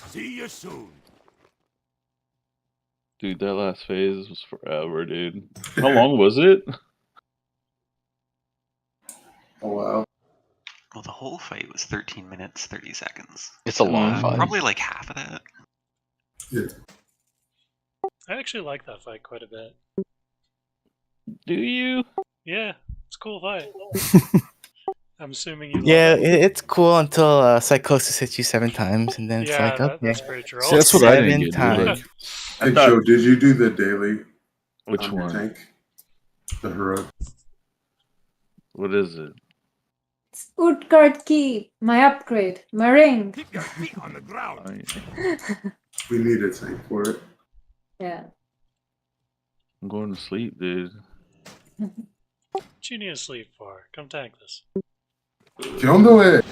See you soon. Dude, that last phase was forever, dude. How long was it? Oh wow. Well, the whole fight was 13 minutes, 30 seconds. It's a long fight. Probably like half of that. Yeah. I actually like that fight quite a bit. Do you? Yeah, it's a cool fight. I'm assuming you. Yeah, love it. it's cool until Psychosis hits you 7 times, and then it's Yeah, like, okay. that's pretty true. See, that's what I didn't get, times. Hey Joe, did you do the daily? Which your one? Tank? The heroic. What is it? It's Utgard Key, my upgrade, my ring. Keep your feet on the ground. We need a tank for it. Yeah. I'm going to sleep, dude. What you need to sleep for? Come tank this. Don't do it.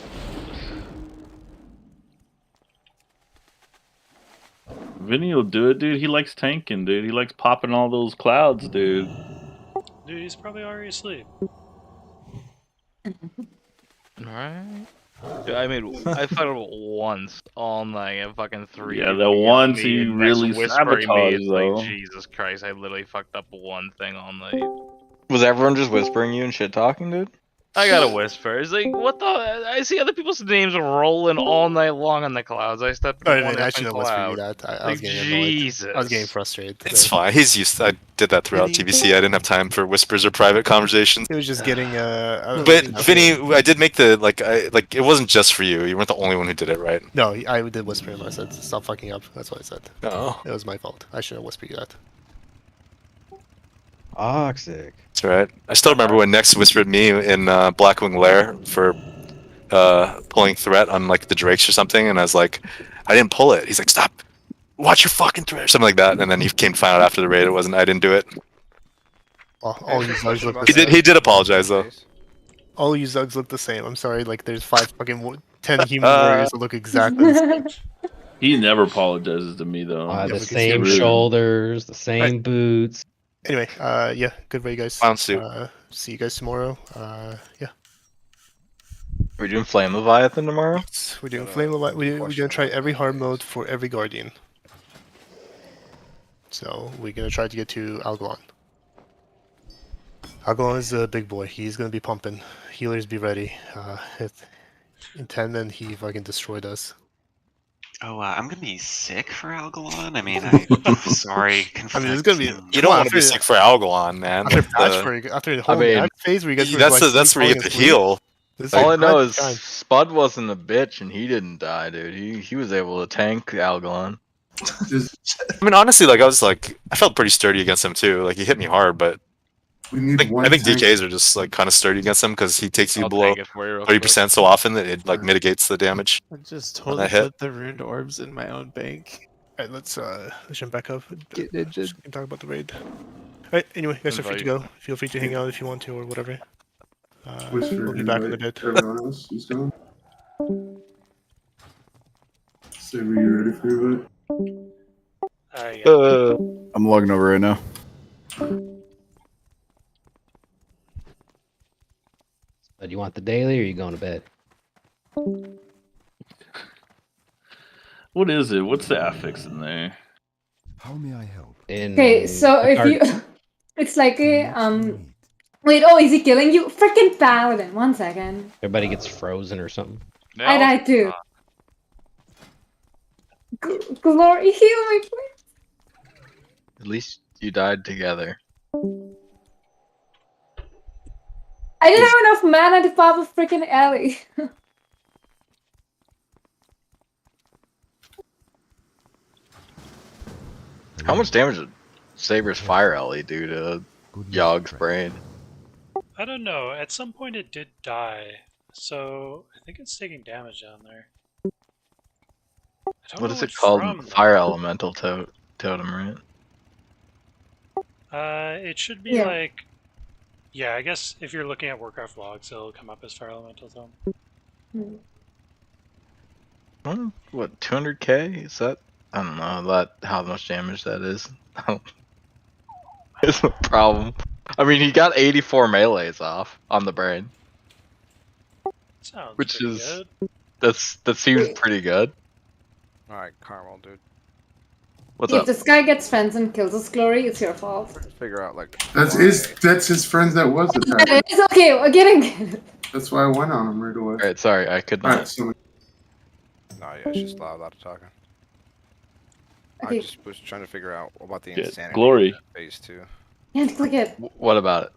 Vinny will do it, dude. He likes tanking, dude. He likes popping all those clouds, dude. Dude, he's probably already asleep. Alright. Dude, I made I fought once all night at fucking 3. Yeah, the once he and really whispering me, it's sabotaged, though. like, Jesus Christ, I literally fucked up one thing all night. Was everyone just whispering you and shit talking, dude? I gotta whisper. It's like, what the? I see other people's names rolling all night long on the clouds. I step into one I effing shouldn't whisper you cloud. that. I was Like, getting annoyed. Jesus. I was getting frustrated. It's fine. He's used. I did that throughout TBC. I didn't have time for whispers or private conversations. It was just getting But Vinny, I did make the like. It wasn't just for you. You weren't the only one who did it, right? No, I did whisper him. I said, "Stop fucking up." That's what I said. No, it was my fault. I shouldn't whisper you that. Toxic. That's right. I still remember when Nex whispered me in Blackwing Lair for pulling threat on like the Drakes or something, and I was like, I didn't pull it. He's like, stop, watch your fucking threat, or something like that. And then he came to find out after the raid it wasn't. I didn't do it. All you Zugs look the He same. did. He did apologize though. All you Zugs look the same. I'm sorry. Like there's 10 human warriors that look exactly the same. He never apologizes to me though. The same shoulders, the same boots. Anyway, yeah, good raid, guys. See you guys tomorrow. Yeah. We're doing Flame Leviathan tomorrow? We're doing Flame Leviathan. We're gonna try every hard mode for every Guardian. So we're gonna try to get to Algalon. Algalon is a big boy. He's gonna be pumping. Healers be ready. In 10 then he fucking destroyed us. Oh, I'm gonna be sick for Algalon. I mean, I'm sorry. I mean, it's gonna be. You don't want to be sick for Algalon, man. After the whole match phase where you guys that's where you get the heal. All I know is Spud wasn't a bitch and he didn't die, dude. He was able to tank Algalon. I mean, honestly, like I felt pretty sturdy against him too. Like he hit me hard, but I think DKs are just like kind of sturdy against him because he takes you below 30% so often that it like mitigates the damage. I just on totally that hit. put the ruined orbs in my own bank. Alright, let's jump back up. We can talk about the raid. Alright, anyway, guys are free to go. Feel free to hang out if you want to or whatever. We'll be back in a bit. Everyone else is going. Say when you're ready for it. I'm logging over right now. Do you want the daily or are you going to bed? What is it? What's the affix in there? How may I help? Okay, so if you, it's like a Wait, oh, is he killing you? Freaking paladin! 1 second. Everybody gets frozen or something. I died too. Glory, heal me, please. At least you died together. I didn't have enough mana to pop a freaking alley. How much damage did Saber's Fire Alley do to Yogg's brain? I don't know. At some point it did die, so I think it's taking damage down there. What is it called? Fire Elemental Totem, right? It should be like... Yeah, I guess if you're looking at Warcraft logs, it'll come up as Fire Elemental Tome. What, 200k? Is that... I don't know how much damage that is. It's a problem. I mean, he got 84 melees off on the brain. Sounds which pretty is... good. That seems pretty good. Alright, Carmel, dude. What's If up? this guy gets friends and kills us, Glory, it's your fault. Figure out like That's his friends that was attacking. It's okay, we're getting it. That's why I went on him right away. Alright, sorry, I could not. Alright, so No, yeah, it's just a lot of talking. Okay. I just was trying to figure out about the Yeah, insanity Glory. of phase 2. Can't click it. What about it?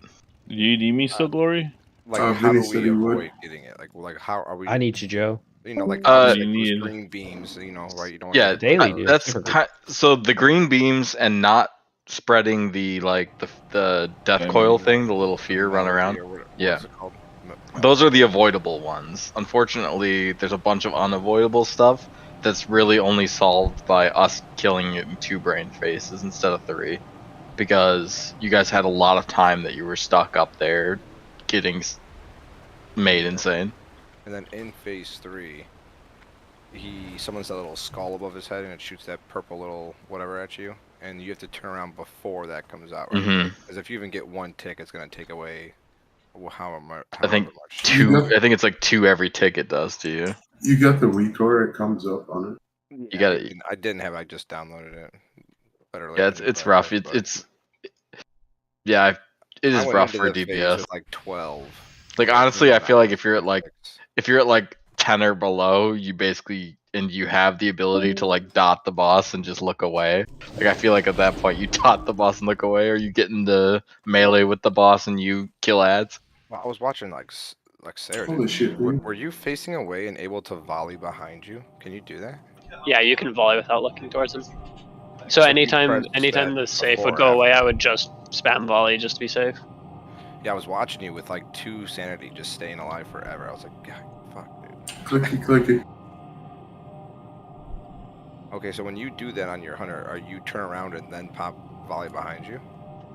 You need me still, Glory? Like, how Vinny do said we he would. avoid getting it? Like, how are we? I need you, Joe. You know, like, You those need- green beams. You know, right? You don't. Yeah, daily, dude. that's Different. so the green beams and not spreading the the death coil thing, the little fear run around. Yeah, those are the avoidable ones. Unfortunately, there's a bunch of unavoidable stuff that's really only solved by us killing it in 2 brain phases instead of 3, because you guys had a lot of time that you were stuck up there getting made insane. And then in phase 3, he summons that little skull above his head and it shoots that purple little whatever at you, and you have to turn around before that comes out. Right? Mhm. Because if you even get 1 tick, it's gonna take away how much. I think 2. I think it's like 2 every tick it does to you. You got the weak or it comes up on it. You got it. I didn't have. I just downloaded it. Better late Yeah, than it's never, rough. but It's yeah, it I is went rough into for the phase DPS. with like 12. Like honestly, I feel like if you're at like 10 or below, you basically and you have the ability to like dot the boss and just look away. Like I feel like at that point you dot the boss and look away, or you get into melee with the boss and you kill ads. Well, I was watching like Sarah. Holy shit, dude. Were you facing away and able to volley behind you? Can you do that? Yeah, you can volley without looking towards him. So anytime the safe would go away, I would just spam volley just to be safe. Yeah, I was watching you with like 2 sanity just staying alive forever. I was like, God, fuck, dude. Clicky. Okay, so when you do that on your hunter, are you turn around and then pop volley behind you?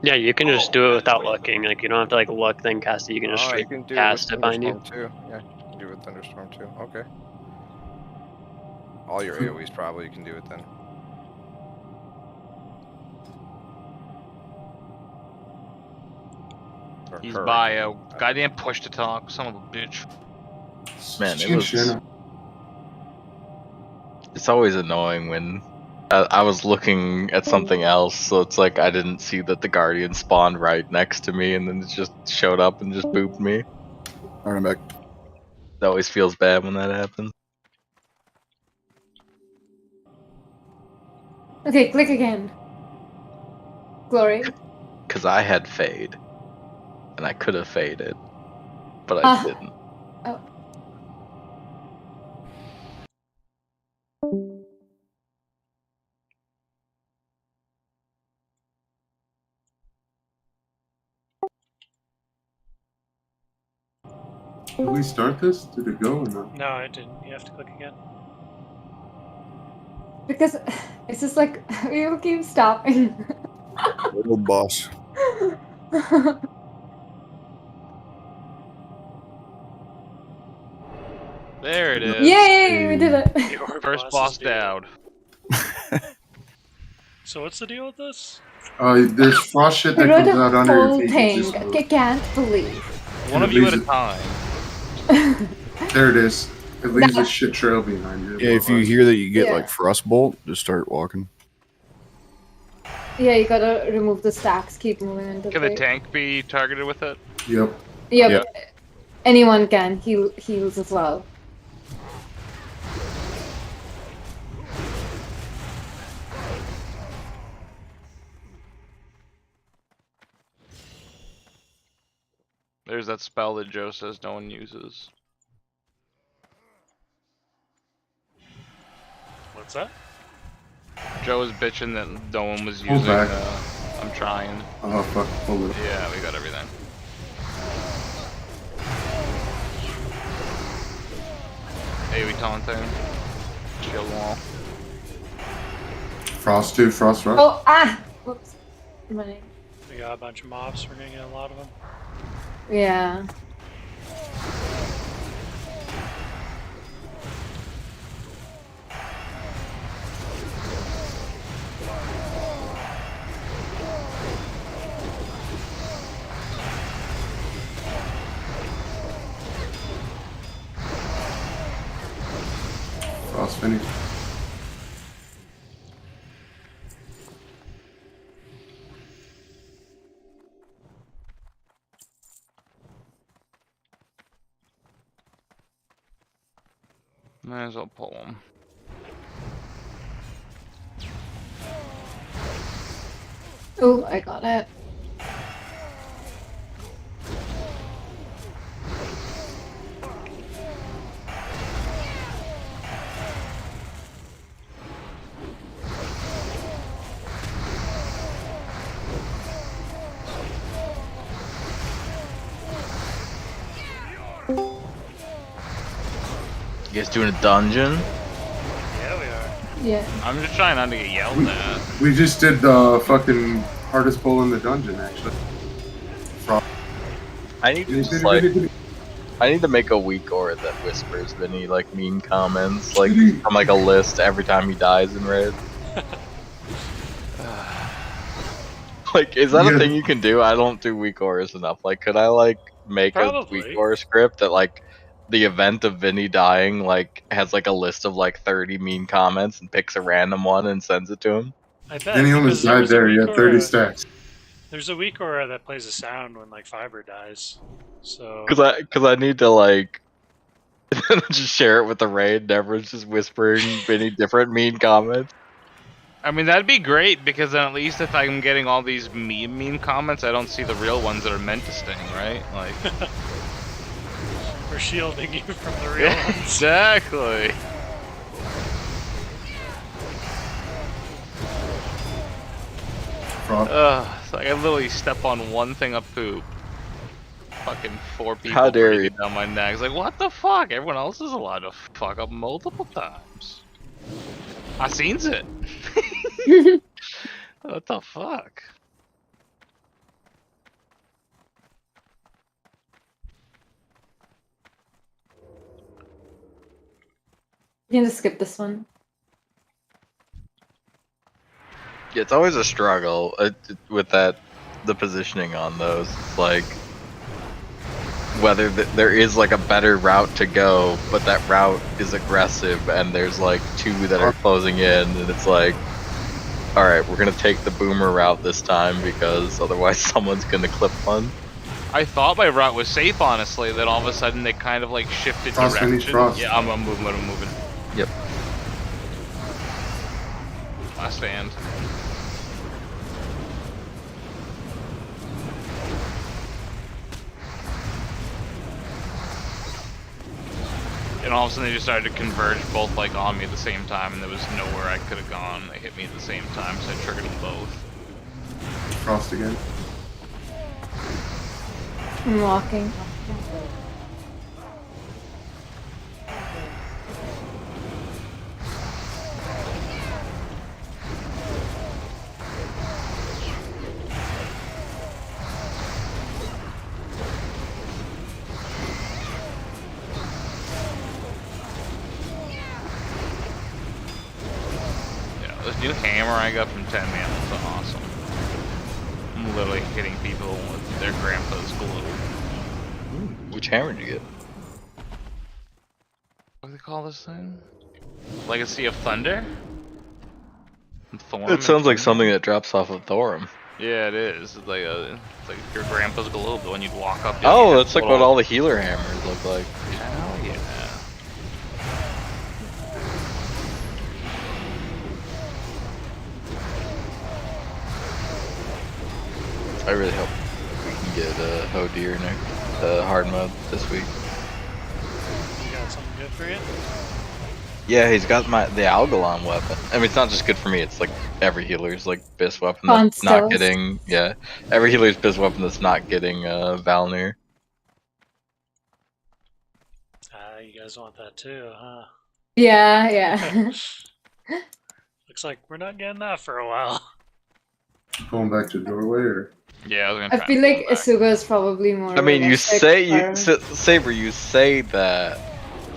Yeah, you can just do it without looking. Like you don't have to like look then cast it. You can just straight cast it behind you. Too. Yeah, you can do it with Thunderstorm too. Okay. All your AoEs probably you can do it then. He's by a goddamn push to talk, son of a bitch. Man, it's always annoying when I was looking at something else, so it's like I didn't see that the Guardian spawned right next to me, and then it just showed up and just booped me. Alright, I'm back. It always feels bad when that happens. Okay, click again. Glory. Because I had fade, and I could have faded, but I didn't. Oh. Did we start this? Did it go or not? No, it didn't. You have to click again. Because it's just like you keep stopping. Little boss. There it is. Yay, we did it. Your First boss down. So what's the deal with this? There's frost shit that I wrote comes out a under your whole feet. thing. I can't believe. One of you at a time. There it is. It leaves a shit trail behind you. Yeah, if you hear that you get Yeah. like frostbolt, just start walking. Yeah, you gotta remove the stacks, keep moving into Can the tank be targeted with it? Yep. Yep. Anyone can. Heals as well. There's that spell that Joe says no one uses. What's that? Joe was bitching that no one was Hold using. back. I'm trying. Oh fuck! Hold it. Yeah, we got everything. Hey, we taunting. Kill them all. Frost 2, frost rush. Oh, whoops. Money. We got a bunch of mobs. We're gonna get a lot of them. Yeah. Frost finish. Might as well pull them. Oh, I got it. You guys doing a dungeon? Yeah, we are. Yeah. I'm just trying not to get yelled at. We just did the fucking hardest pull in the dungeon, actually. Frost. I need to just, like, I need to make a weak aura that whispers Vinny like mean comments, like on like a list every time he dies in raid. Like, is that a thing you can do? I don't do weak auras enough. Like, could I like make a weak aura script that like the event of Vinny dying like has like a list of like 30 mean comments and picks a random one and sends it to him? I bet. And he almost died there. He had 30 stacks. There's a weak aura that plays a sound when like Fiber dies. So. Because I need to like just share it with the raid. And everyone's just whispering many different mean comments. I mean, that'd be great because then at least if I'm getting all these mean comments, I don't see the real ones that are meant to sting, right? Like. We're shielding you from the real ones. Exactly. So I literally step on one thing of poop. Fucking 4 people How dare breathing down my neck. It's like, what the fuck? Everyone else is allowed to fuck up multiple times. I seens it. What the fuck? You can just skip this one. Yeah, it's always a struggle with the positioning on those. It's like whether there is like a better route to go, but that route is aggressive, and there's like 2 that are closing in, and it's like, all right, we're gonna take the boomer route this time because otherwise someone's gonna clip one. I thought my route was safe, honestly. Then all of a sudden they kind of like shifted Frost, direction. Frost. Yeah, I'm moving. I'm moving. Yep. Last stand. And all of a sudden they just started to converge both like on me at the same time, and there was nowhere I could have gone. They hit me at the same time, so I triggered them both. Frost again. I'm walking. This new hammer I got from 10 Man was awesome. I'm literally hitting people with their grandpa's glue. Which hammer did you get? What do they call this thing? Legacy of Thunder? It sounds like something that drops off of Thorum. Yeah, it is. It's like your grandpa's globe, the one you'd walk up to. Oh, that's like what all the healer hammers look like. Hell yeah. I really hope we can get Hodir next hard mode this week. You got something good for you? Yeah, he's got the Algalon weapon. I mean, it's not just good for me, it's like every healer's like BIS weapon that's not getting, every healer's BIS weapon that's not getting Valnir. You guys want that too, huh? Yeah. Looks like we're not getting that for a while. Going back to doorway, or? Yeah, I was gonna I feel like Isuga is probably more. I mean, you realistic say Saber, you say that,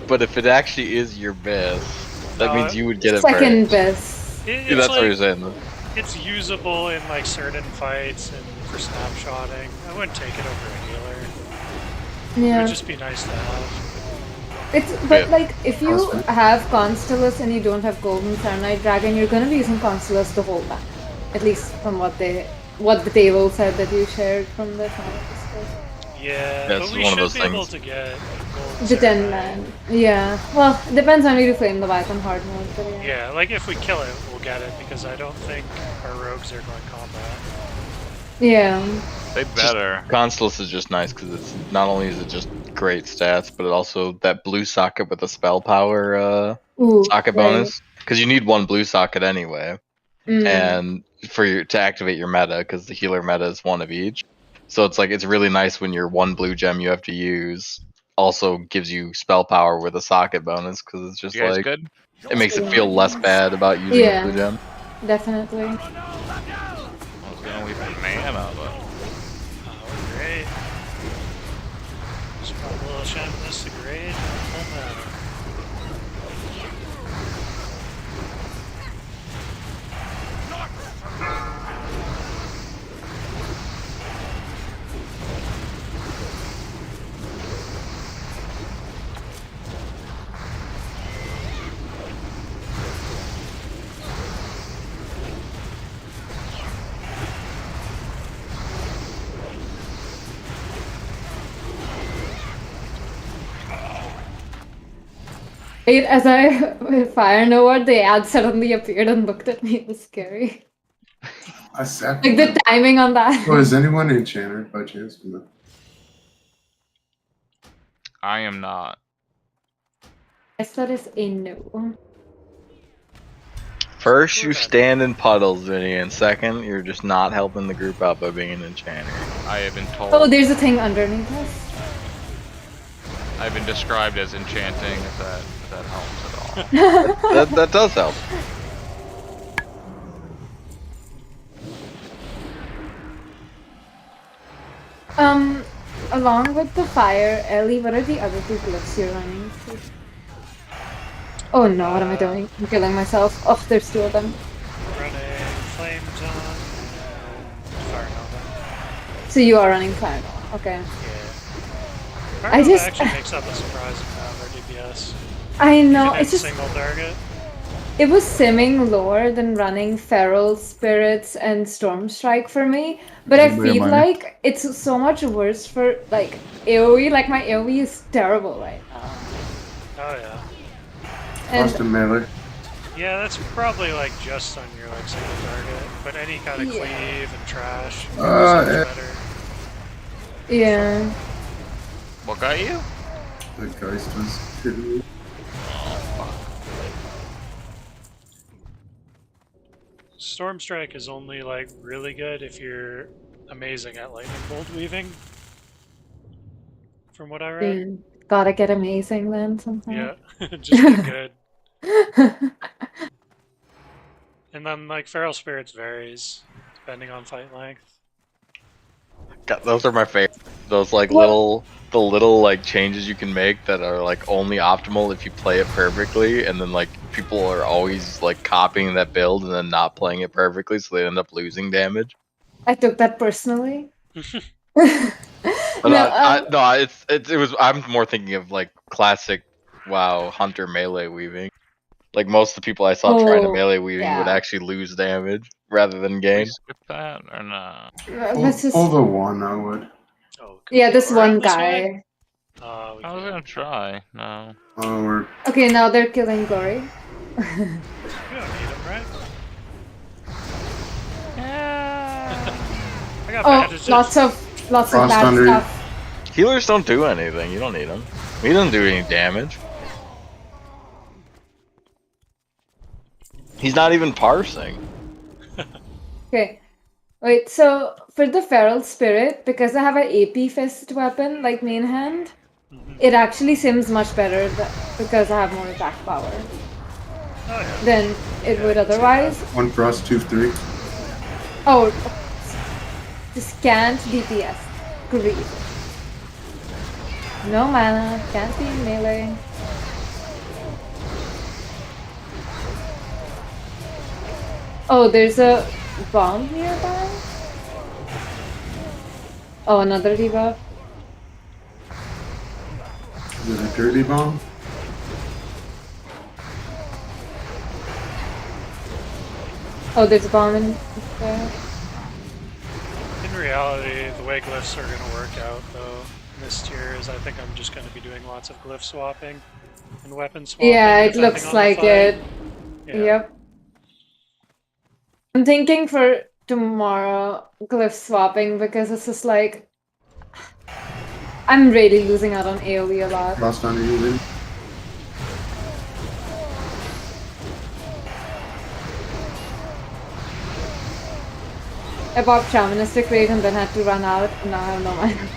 but if it actually is your BIS, that means you would get it second first. BIS. Yeah, that's what you're saying. Though. It's usable in like certain fights and for snapshotting. I wouldn't take it over a healer. Yeah. It would just be nice to have. But like, if you have Constellus and you don't have Golden Cyanide Dragon, you're gonna be using Constellus the whole time. At least from what the table said that you shared from the final discourse. Yeah, that's but we one should of those be things. able to get Golden The 10 man. Yeah. Well, it depends on you to flame the bike on hard mode. But yeah. Yeah, like if we kill it, we'll get it because I don't think our rogues are going combat. Yeah. They better. Constellus is just nice because it's not only is it just great stats, but it also that blue socket with the spell power socket bonus. Because you need one blue socket anyway, and to activate your meta, because the healer meta is one of each. So it's like it's really nice when your one blue gem you have to use also gives you spell power with a socket bonus, because it's just You guys like good? it makes it feel less bad about using a blue gem. Definitely. I was gonna leave my mana, but we're great. Just got a little shameless to grade. Don't matter. As I fire Nova, the ad suddenly appeared and looked at me. It was scary. I sat Like the timing on that. Oh, is anyone enchanted by chance? No. I am not. Yes, that is a no. First, you stand in puddles, Vinny, and second, you're just not helping the group out by being an enchanter. I have been told. Oh, there's a thing underneath us. I've been described as enchanting. If that helps at all. that does help. Along with the fire, Ellie, what are the other two glyphs you're running? Oh no, what am I doing? I'm killing myself. Oh, there's two of them. Running Flame Zone and Fire Nova. So you are running fire. Okay. Fire I Nova just actually makes up a surprising amount of our DPS. I know, Even it's at just single target. it was simming lower than running Feral Spirits and Storm Strike for me, but I feel like it's so much worse for like AoE. Like my AoE is terrible right now. Oh yeah. Lost in melee. Yeah, that's probably like just on your like single target, but any kind of cleave and trash is much better. Yeah. What got you? The Geist was hitting me. Storm Strike is only like really good if you're amazing at lightning bolt weaving. From what I read. Gotta get amazing then somehow. Yeah, just get good. And then like Feral Spirits varies depending on fight length. God, those are my favorite. Those like little like changes you can make that are like only optimal if you play it perfectly, and then like people are always like copying that build and then not playing it perfectly, so they end up losing damage. I took that personally. But it was. I'm more thinking of like classic WoW hunter melee weaving. Like most of the people I saw trying to melee weaving would actually lose damage rather than gain. Skip that or not? Pull the one, I would. Yeah, this one guy. I was gonna try. No. Oh, we're... Okay, now they're killing Gory. You don't need him, right? I got bandages. lots of bad stuff. Healers don't do anything. You don't need them. He doesn't do any damage. He's not even parsing. Okay. Wait, so for the Feral Spirit, because I have an AP Fist weapon, like main hand, it actually sims much better because I have more attack power than it would otherwise. 1 frost, 2 3. Oh, just can't DPS. Great. No mana, can't be melee. Oh, there's a bomb nearby? Oh, another debuff. Is it a dirty bomb? Oh, there's a bomb in there. In reality, the way glyphs are going to work out, though, in this tier is I think I'm just going to be doing lots of glyph swapping and weapon swapping. Yeah, it looks like it. Yeah. Yep. I'm thinking for tomorrow glyph swapping because it's just like I'm really losing out on AoE a lot. Lost on you, I bought Shamanistic Rage and then had to run out, and now I have no mana.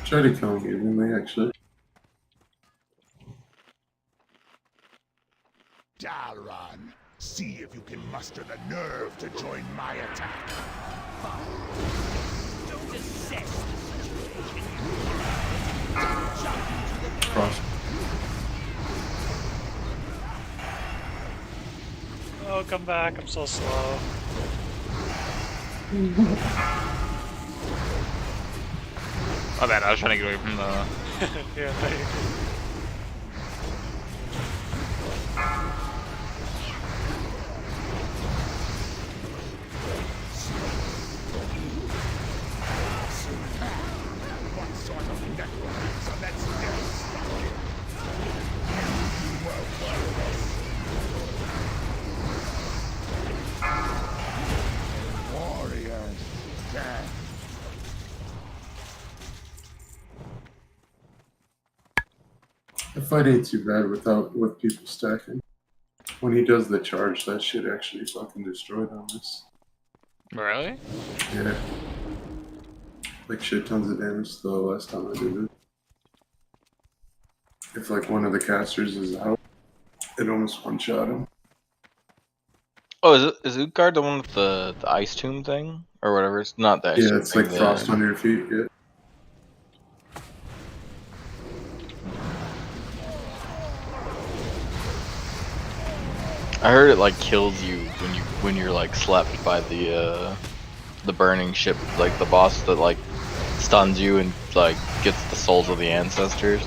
Try to kill him evenly, actually. Dalron, see if you can muster the nerve to join my attack. Don't assess the situation. Jump into the Cross. Oh, come back, I'm so slow. My bad, I was trying to get away from the... Yeah, no, you're good. What sort of necromancer that's still stuck? You were worthless. Warriors dead. The fight ain't too bad with people stacking. When he does the charge, that shit actually fucking destroyed on this. Really? Yeah. Like shit tons of damage the last time I did it. If like one of the casters is out, it almost one-shot him. Oh, is Utgard the one with the ice tomb thing? Or whatever? It's not the ice tomb Yeah, it's thing, like frost under your feet, yeah. I heard it like kills you when you're like slept by the burning ship, like the boss that like stuns you and like gets the souls of the ancestors.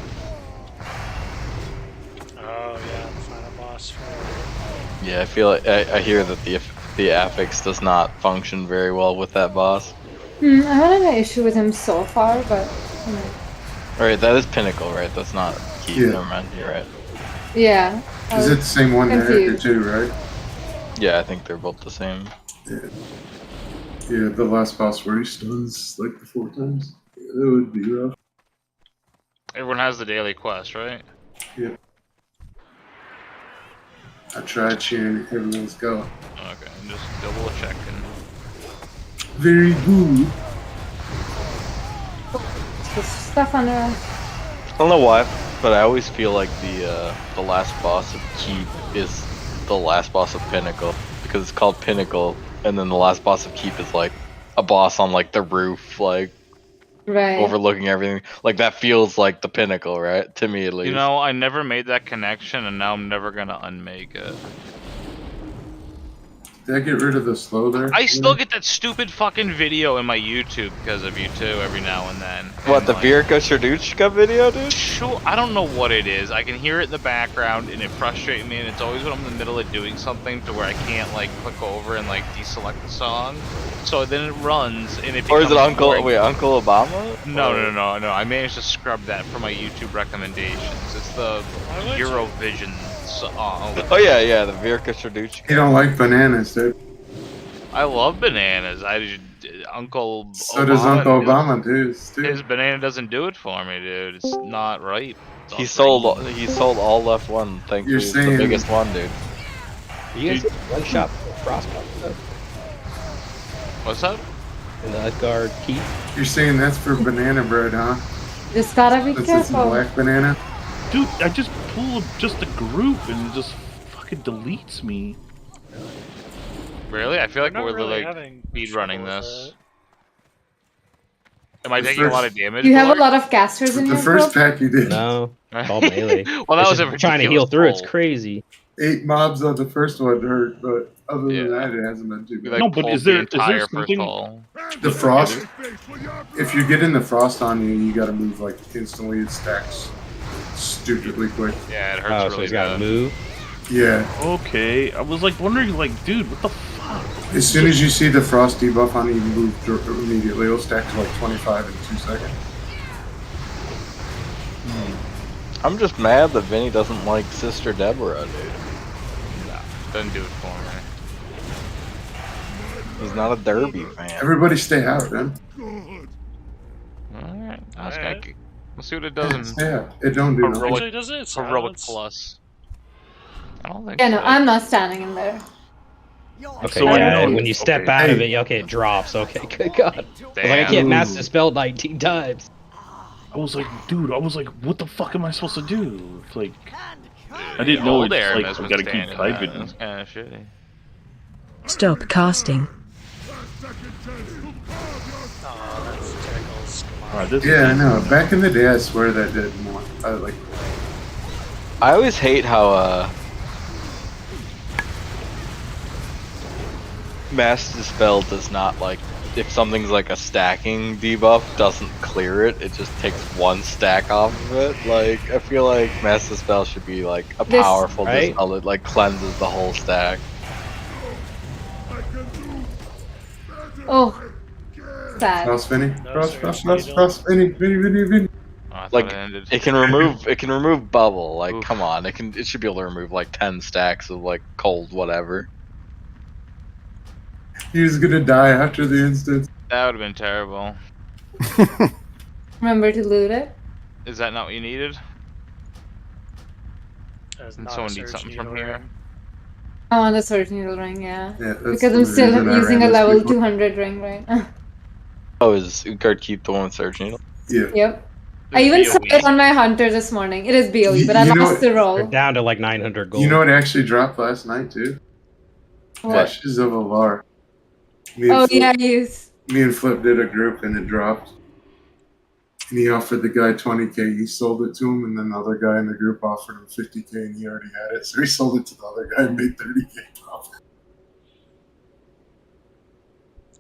Oh yeah, the final boss for... Yeah, I feel like I hear that the affix does not function very well with that boss. I haven't had an issue with him so far, but Alright, that is Pinnacle, right? That's not Keith. Yeah. Never mind, you're right. yeah. Is it the same one character too, right? Yeah, I think they're both the same. Yeah. Yeah, the last boss where he stuns like the 4 times. Yeah, that would be rough. Everyone has the daily quest, right? Yeah. I tried cheering everyone's go. Okay, I'm just double checking. Very good. There's stuff under us. I don't know why, but I always feel like the last boss of Keep is the last boss of Pinnacle because it's called Pinnacle, and then the last boss of Keep is like a boss on like the roof, like overlooking everything. Like that feels like the Pinnacle, right? To me at least. You know, I never made that connection, and now I'm never gonna unmake it. Did I get rid of the slow there? I still get that stupid fucking video in my YouTube because of you too every now and then. What, the Virka Serduchka video, dude? Sure, I don't know what it is. I can hear it in the background and it frustrates me, and it's always when I'm in the middle of doing something to where I can't like click over and like deselect the song. So then it runs and it becomes... Or is it Uncle boring. Uncle Obama? No. I managed to scrub that from my YouTube recommendations. It's the Eurovision song. Oh yeah, the Virka Serduchka. You don't like bananas, dude. I love bananas. Uncle So does Uncle Obama, dude. His banana doesn't do it for me, dude. It's not ripe. He sold all left one. Thankfully, it's the biggest one, dude. You guys one shot frostbite. What's that? In the Utgard Keep. You're saying that's for banana bread, huh? Just gotta be This is careful. black banana. Dude, I just pull just a group and it just fucking deletes me. Really? I feel like not we're really like having speed running trouble with this. Am I taking a lot of damage? You have a Lord? lot of casters in The your first group? pack you did. No, it's all melee. Well, that was It's just trying to heal through. It's crazy. 8 mobs on the first one hurt, but other than that, it hasn't been too bad. No, but is there something? The frost. If you get in the frost on you, you gotta move like instantly. It stacks stupidly quick. Yeah, it hurts Oh, really so he's got to bad. move. Yeah. Okay, I was like wondering, like, dude, what the fuck? As soon as you see the frost debuff on you, you move immediately. It'll stack to like 25 in 2 seconds. I'm just mad that Vinny doesn't like Sister Deborah, dude. Nah, doesn't do it for me. He's not a Derby fan. Everybody stay out, man. Alright, let's see what it does in Stay out. It don't do nothing. Actually, does it? Heroic Silence? plus. I don't think Yeah, so. no, I'm not standing in there. Okay, So I yeah, know and when you it's- step okay. out of it, okay, it drops. Okay, good God. I was like, I can't master spell 19 times. I was like, dude, what the fuck am I supposed to do? It's like, I didn't know Old it's like, Aramis I was gotta keep standing typing. That's kind of shitty. Stop casting. Oh, that's tickles. Come on. Alright, Yeah, I know. Back in the day, I swear that did more. I always hate how Mass Dispel does not like if something's like a stacking debuff doesn't clear it, it just takes one stack off of it. Like I feel like Mass Dispel should be like a powerful dispel that like cleanses the whole stack. Oh, sad. Cross Vinny. Cross Vinny. Like it can remove bubble. Like come on, it should be able to remove like 10 stacks of like cold whatever. He was gonna die after the instance. That would have been terrible. Remember to loot it. Is that not what you needed? And someone needs something from here. I want a Surge Needle ring, yeah. That's Because I'm still using a level 200 ring right now. Oh, is Utgard keep the one with Surge Needle? Yeah. Yep. I even saw it on my Hunter this morning. It is BOE, but I lost the roll. They're down to like 900 gold. You know what actually dropped last night too? What? Ashes of Ulduar. Oh yeah, use. Me and Flip did a group and it dropped. And he offered the guy 20k. He sold it to him, and then the other guy in the group offered him 50k, and he already had it. So he sold it to the other guy and made 30k profit.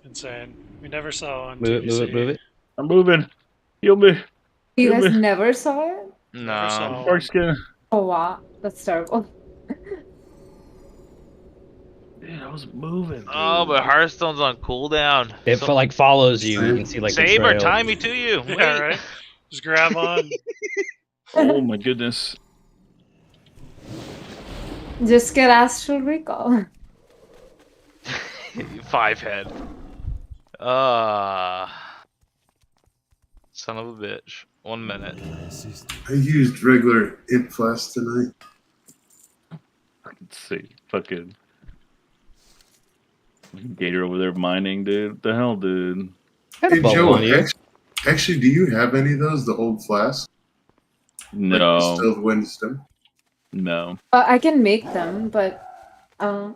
Insane. We never saw one. Move it. I'm moving. Heal me. You Heal guys me. never saw it? No. Dark skin. Oh wow, that's terrible. Dude, I was moving. Dude. Oh, but Hearthstone's on cooldown. It like follows you. You can see like the Saber, trail. tie me to you. Wait. Yeah, right. Just grab on. Oh my goodness. Just get Astral Recall. 5 head. Son of a bitch. 1 minute. I used regular Imp Flask tonight. Let's see. Fucking Gator over there mining, dude. What the hell, dude? Hey, Joe, actually, do you have any of those? The old flasks? No. Like distilled wisdom? No. I can make them, but I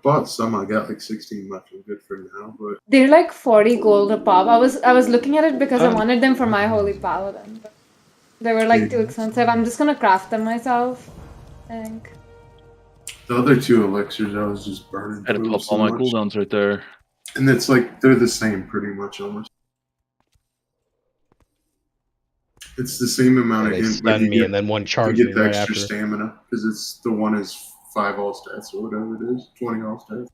bought some. I got like 16 left. I'm good for now, but they're like 40 gold a pop. I was looking at it because I wanted them for my Holy Paladin, but they were like too expensive. I'm just gonna craft them myself, I think. the other two elixirs I was just burning. I had to through pop so all my much. cooldowns right there. And it's like they're the same pretty much almost. It's the same amount They of stun me and then one charge you me get the right extra after. stamina because it's the one is 5 all stats or whatever it is, 20 all stats.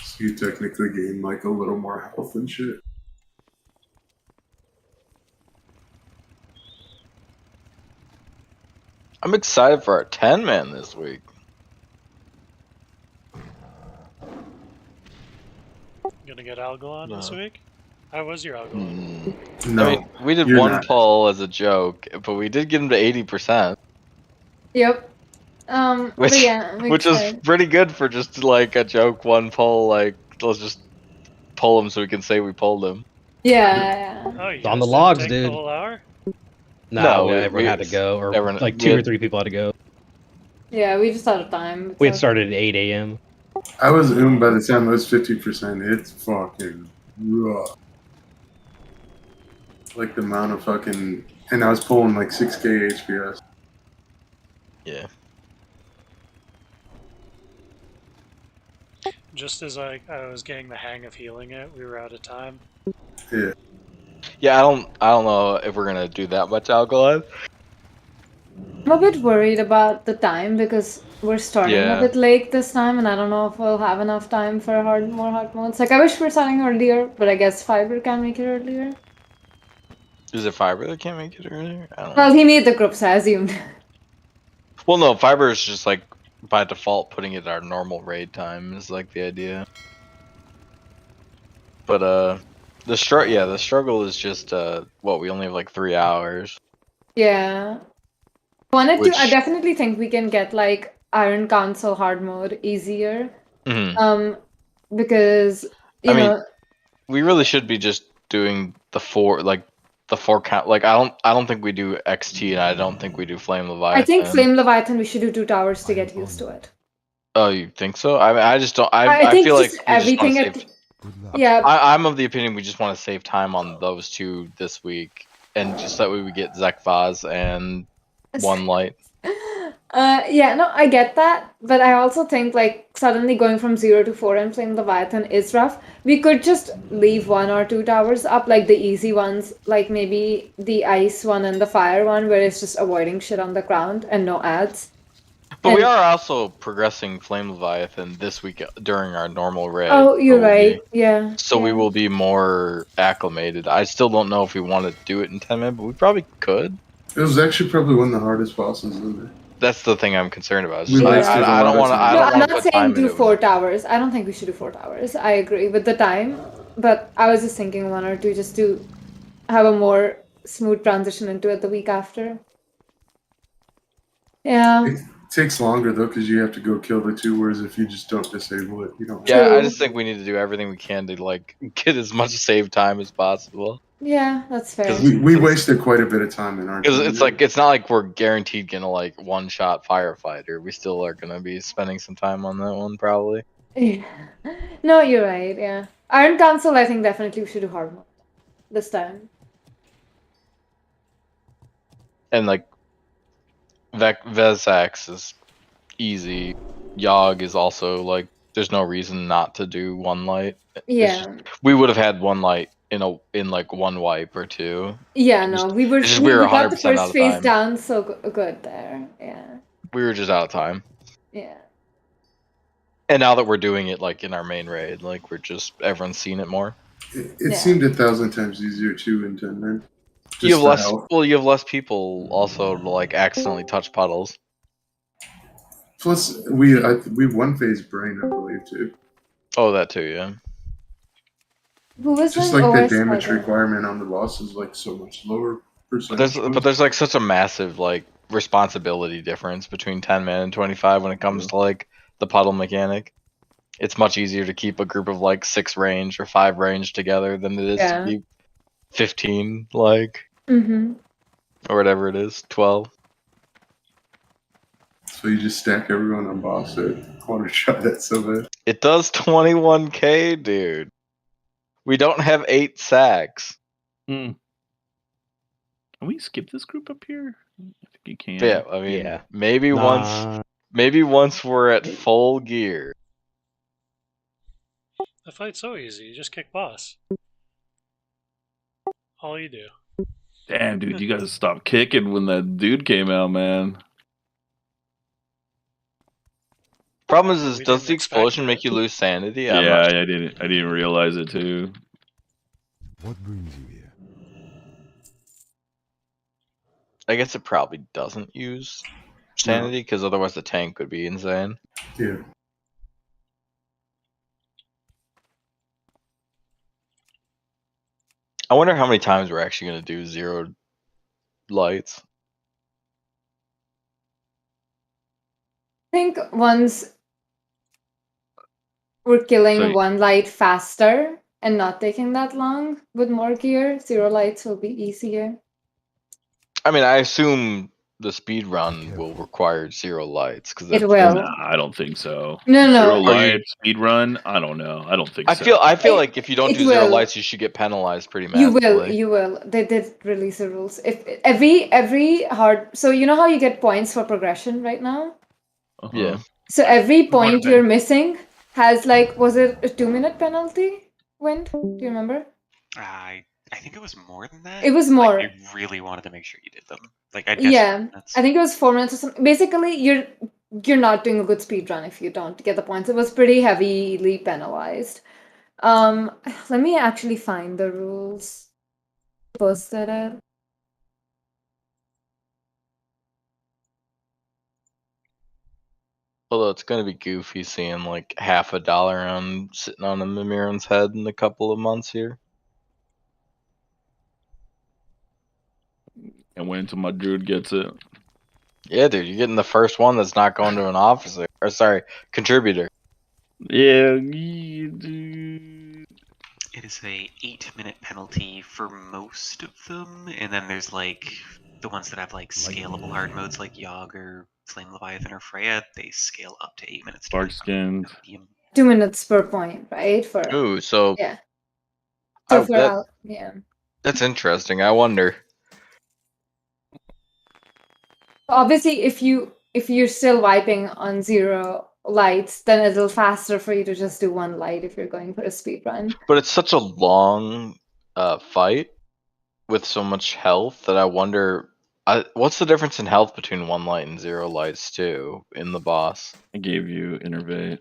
So you technically gain like a little more health and shit. I'm excited for our 10-man this week. Gonna get Algalon this week? How was your Algalon? No, I mean, we did you're one not. pull as a joke, but we did get him to 80%, Yep. which But yeah, I'm which is excited. pretty good for just like a joke one pull. Like let's just pull him so we can say we pulled him. Yeah. Oh, you It's on the guys didn't logs, take dude. The whole hour? No, we- everyone had to go, or everyone- like 2 we- or 3 people had to go. Yeah, we just out of time. We had started at 8 a.m. I was by the time it was 50%. It's fucking rough. Like the amount of fucking, and I was pulling like 6k HPS. Yeah. Just as I was getting the hang of healing it, we were out of time. Yeah. Yeah, I don't know if we're gonna do that much alcohol. I'm a bit worried about the time because we're starting Yeah. a bit late this time, and I don't know if we'll have enough time for more hard modes. Like I wish we were starting earlier, but I guess Fiber can make it earlier. Is it Fiber that can't make it earlier? I don't know. Well, he made the group, so I assumed. Well, no, Fiber is just like by default putting it at our normal raid time is like the idea. But the struggle is just what we only have like 3 hours. Yeah. I definitely think we can get like Iron Council hard mode easier. Mhm. Because I mean, we really should be just doing the four count. Like I don't think we do XT, and I don't think we do Flame Leviathan. I think Flame Leviathan we should do 2 towers to get used to it. Oh, you think so? I just don't. I I think feel like just we just want everything to save. Yeah. I'm of the opinion we just want to save time on those 2 this week, and just that way we get Zekvaz and 1 light. Yeah, no, I get that, but I also think like suddenly going from 0 to 4 and playing Leviathan is rough. We could just leave 1 or 2 towers up, like the easy ones, like maybe the ice one and the fire one, where it's just avoiding shit on the ground and no ads. But we are also progressing Flame Leviathan this week during our normal raid. Oh, you're right. Yeah. So we will be more acclimated. I still don't know if we want to do it in 10 minutes, but we probably could. It was actually probably one of the hardest bosses in there. That's the thing I'm concerned about. I don't want to. I'm not saying do 4 towers. I don't think we should do 4 towers. I agree with the time, but I was just thinking 1 or 2 just to have a more smooth transition into it the week after. Yeah. It takes longer though because you have to go kill the 2. Whereas if you just don't disable it, you don't. Yeah, I just think we need to do everything we can to like get as much save time as possible. Yeah, that's fair. We wasted quite a bit of time in our. Because it's like it's not like we're guaranteed gonna like 1-shot Firefighter. We still are gonna be spending some time on that one probably. Yeah. No, you're right. Yeah, Iron Council. I think definitely we should do hard mode this time. And like Vezax is easy. Yogg is also like there's no reason not to do 1 light. Yeah. We would have had 1 light in like 1 wipe or 2. Yeah, no, we were we we were got the 100% first out of phase time. down so good there. Yeah. We were just out of time. Yeah. And now that we're doing it like in our main raid, like we're just everyone's seen it more. It seemed 1,000 times easier too in 10 men. You have less. Well, you have less people also to like accidentally touch puddles. Plus, we 1 phase brain, I believe too. Oh, that too, yeah. Who was Just like the damage requirement on the boss is like so much lower percentage. But there's like such a massive like responsibility difference between 10 man and 25 when it comes to like the puddle mechanic. It's much easier to keep a group of like 6 range or 5 range together than it is to keep 15 like or whatever it is, 12. So you just stack everyone on boss at corner shot. That's so bad. It does 21k, dude. We don't have 8 sacks. Can we skip this group up here? I think you can. Yeah, I mean, maybe once we're at full gear. The fight's so easy. You just kick boss. All you do. Damn, dude, you gotta stop kicking when that dude came out, man. Problem is does the explosion make you lose sanity? Yeah, I didn't realize it too. What brings you here? I guess it probably doesn't use sanity because otherwise the tank would be insane. Yeah. I wonder how many times we're actually gonna do 0 lights. I think once we're killing 1 light faster and not taking that long with more gear, 0 lights will be easier. I mean, I assume the speed run will require 0 lights because It will. Nah, I don't think so. No. 0 light speed run. I don't know. I don't think so. I feel like if you don't do 0 will. lights, you should get penalized pretty massively. You will. They did release the rules. If every hard, so you know how you get points for progression right now. Yeah. So every point you're missing has like, was it a 2-minute penalty? Wind? Do you remember? I think it was more than that. It was more. Like, they really wanted to make sure you did them. Like I guess I think it was 4 minutes or something. Basically, you're not doing a good speed run if you don't get the points. It was pretty heavily penalized. Let me actually find the rules. Posted it. Although it's gonna be goofy seeing like $50 sitting on a Mimiron's head in a couple of months here. And wait until my druid gets it. Yeah, dude, you're getting the first one that's not going to an officer. Or sorry, contributor. Yeah, in it is a 8-minute penalty for most of them, and then there's like the ones that have like scalable hard modes like Yogg or Flame Leviathan or Freya. They scale up to 8 minutes. Dark skinned. 2 minutes per point, right? For Ooh, so yeah. So for that, yeah. that's interesting. I wonder. Obviously, if you're still wiping on 0 lights, then it'll faster for you to just do 1 light if you're going for a speed run. But it's such a long fight with so much health that I wonder. What's the difference in health between 1 light and 0 lights too in the boss? I gave you Innervate.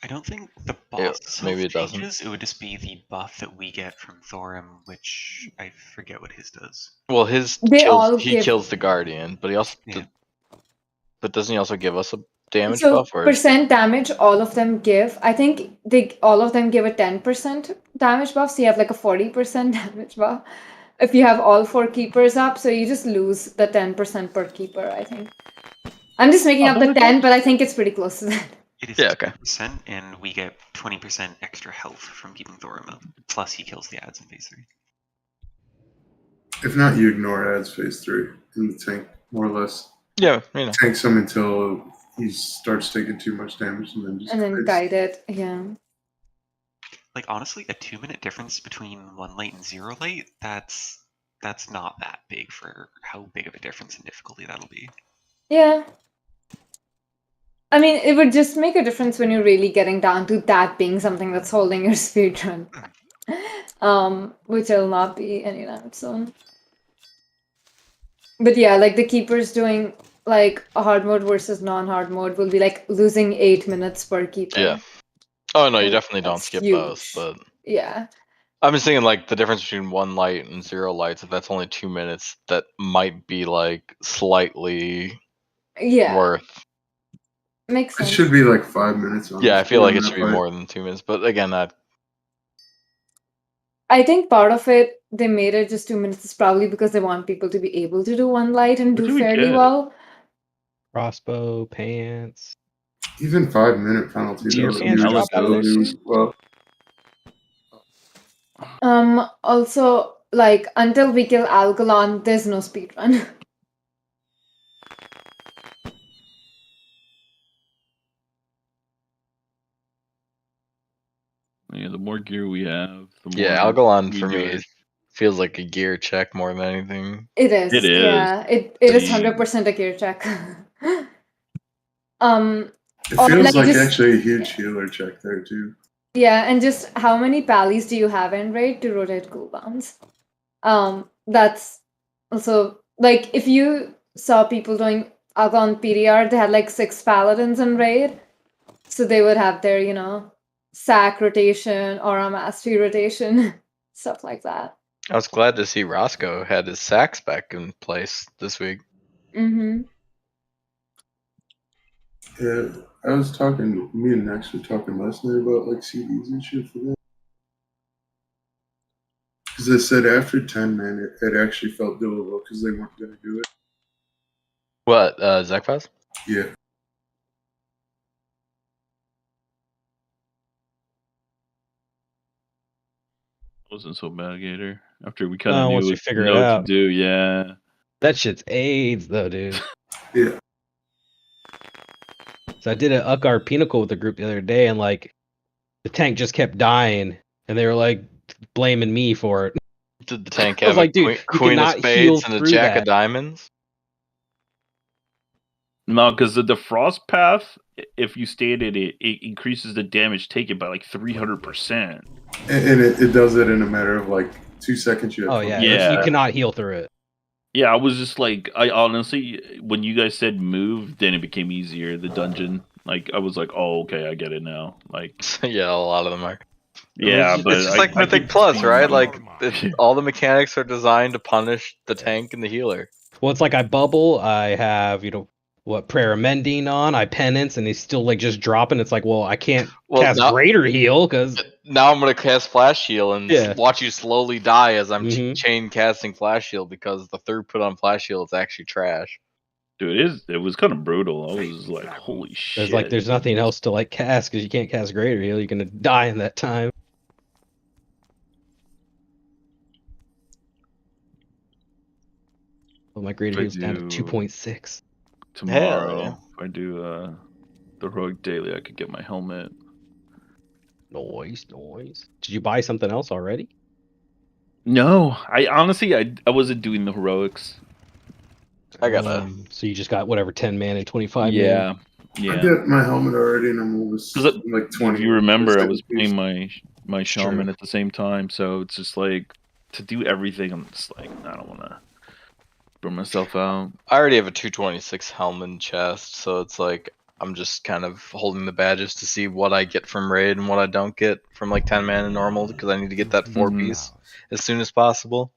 I don't think the boss maybe it doesn't. changes. It would just be the buff that we get from Thorim, which I forget what his does. Well, he kills the Guardian, but he also but doesn't he also give us a damage buff? Or percent damage, all of them give. I think all of them give a 10% damage buff, so you have like a 40% damage buff if you have all 4 keepers up, so you just lose the 10% per keeper, I think. I'm just making up the 10, but I think it's pretty close to that. It is 10%, and we get 20% extra health from keeping Thorim up. Plus, he kills the ads in phase 3. If not, you ignore ads phase 3 in the tank, more or less. Yeah, you know. Tanks him until he starts taking too much damage, and then just guide it. Yeah. Like honestly, a 2-minute difference between 1 light and 0 light, that's not that big for how big of a difference in difficulty that'll be. Yeah. I mean, it would just make a difference when you're really getting down to that being something that's holding your speedrun. Which will not be anytime soon. But yeah, like the keepers doing like a hard mode versus non-hard mode will be like losing 8 minutes per keeper. Yeah. Oh no, you definitely don't skip those, but yeah. I'm just thinking like the difference between 1 light and 0 lights. If that's only 2 minutes, that might be like slightly worth. Makes sense. It should be like 5 minutes. Yeah, I feel like it should be more than 2 minutes, but again, I think part of it, they made it just 2 minutes is probably because they want people to be able to do 1 light and do fairly well. Crossbow, pants. Even 5-minute penalty. Also, like until we kill Algalon, there's no speedrun. Yeah, the more gear we have, the more. Yeah, Algalon for me feels like a gear check more than anything. It is. It is. Yeah, it is 100% a gear check. It feels like actually a huge healer check there too. Yeah, and just how many pallies do you have in raid to rotate cooldowns? That's also like if you saw people doing Algalon PDR, they had like 6 paladins in raid, so they would have their sack rotation or a mastery rotation, stuff like that. I was glad to see Roscoe had his sacks back in place this week. Mm-hmm. Yeah, I was talking. Me and Max were talking last night about like CDs and shit for that. Because they said after 10, man, it actually felt doable because they weren't going to do it. What, Zekfaz? Yeah. Wasn't so bad, Gator. After we kind of knew once you what figure it out. to do, yeah. That shit's AIDS though, dude. Yeah. So I did an Ukkar Pinnacle with the group the other day, and like the tank just kept dying, and they were like blaming me for it. Did the tank I was have like, a dude, queen of you cannot heal spades and a through jack that. of diamonds? No, because the frost path, if you stayed at it, it increases the damage taken by like 300%. And it does it in a matter of like 2 seconds. You have You cannot heal through it. Yeah, I was just like, I honestly, when you guys said move, then it became easier. The dungeon, like, I was like, oh, okay, I get it now. Like, yeah, a lot of them are. Yeah, but it's just like Mythic Plus, right? Like, all the mechanics are designed to punish the tank and the healer. Well, it's like I bubble, I have, prayer of mending on, I penance, and he's still like just dropping. It's like, well, I can't cast greater heal because now I'm gonna cast flash heal and watch you slowly die as I'm chain casting flash heal because the throughput on flash heal is actually trash. Dude, it was kind of brutal. I was like, holy shit. there's nothing else to like cast because you can't cast greater heal. You're gonna die in that time. Well, my greater heal's down to 2.6. Tomorrow, yeah. if I do the heroic daily, I could get my helmet. Noise. Did you buy something else already? No, I honestly I wasn't doing the heroics. I got that. So you just got whatever 10 man and 25 Yeah, man. I got my helmet already, and I'm almost Because like 20. if you remember, I was piece. playing my shaman at the same time, so it's just like to do everything. I'm just like I don't want to burn myself out. I already have a 226 helmet chest, so it's like I'm just kind of holding the badges to see what I get from raid and what I don't get from like 10 man and normal because I need to get that 4-piece as soon as possible.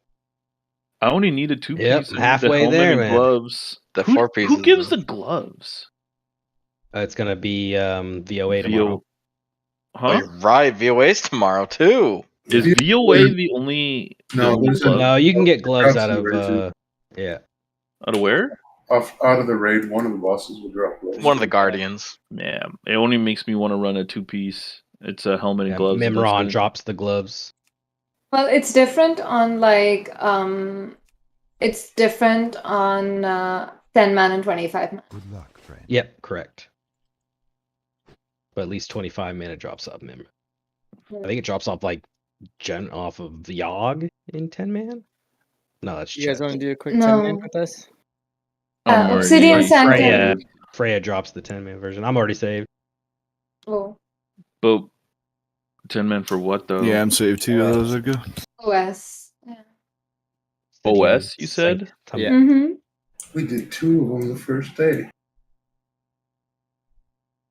I only need a 2-piece. Yep, I need halfway the helmet there, and man. gloves. The who, 4-piece. Who gives the gloves? It's gonna be VOA tomorrow. Huh? Oh, you're right. VOA's tomorrow too. Is VOA the only? No, No, you can get gloves out of yeah. Out of where? Out of the raid, one of the bosses will drop gloves. One of the guardians. Yeah, it only makes me want to run a 2-piece. It's a helmet and gloves. Mimron drops the gloves. Well, it's different on like it's different on 10 man and 25 man. Good luck, friend. Yep, correct. But at least 25 mana drops off Mimron. I think it drops off like off of Yogg in 10 man. No, that's You guys want to do a quick No. 10 man with us? Obsidian Sanctum. Freya drops the 10 man version. I'm already saved. Oh. But 10 men for what though? Yeah, I'm saved too. Those are good. OS. Yeah. OS, you said? Yeah. Mm-hmm. We did 2 of them the first day.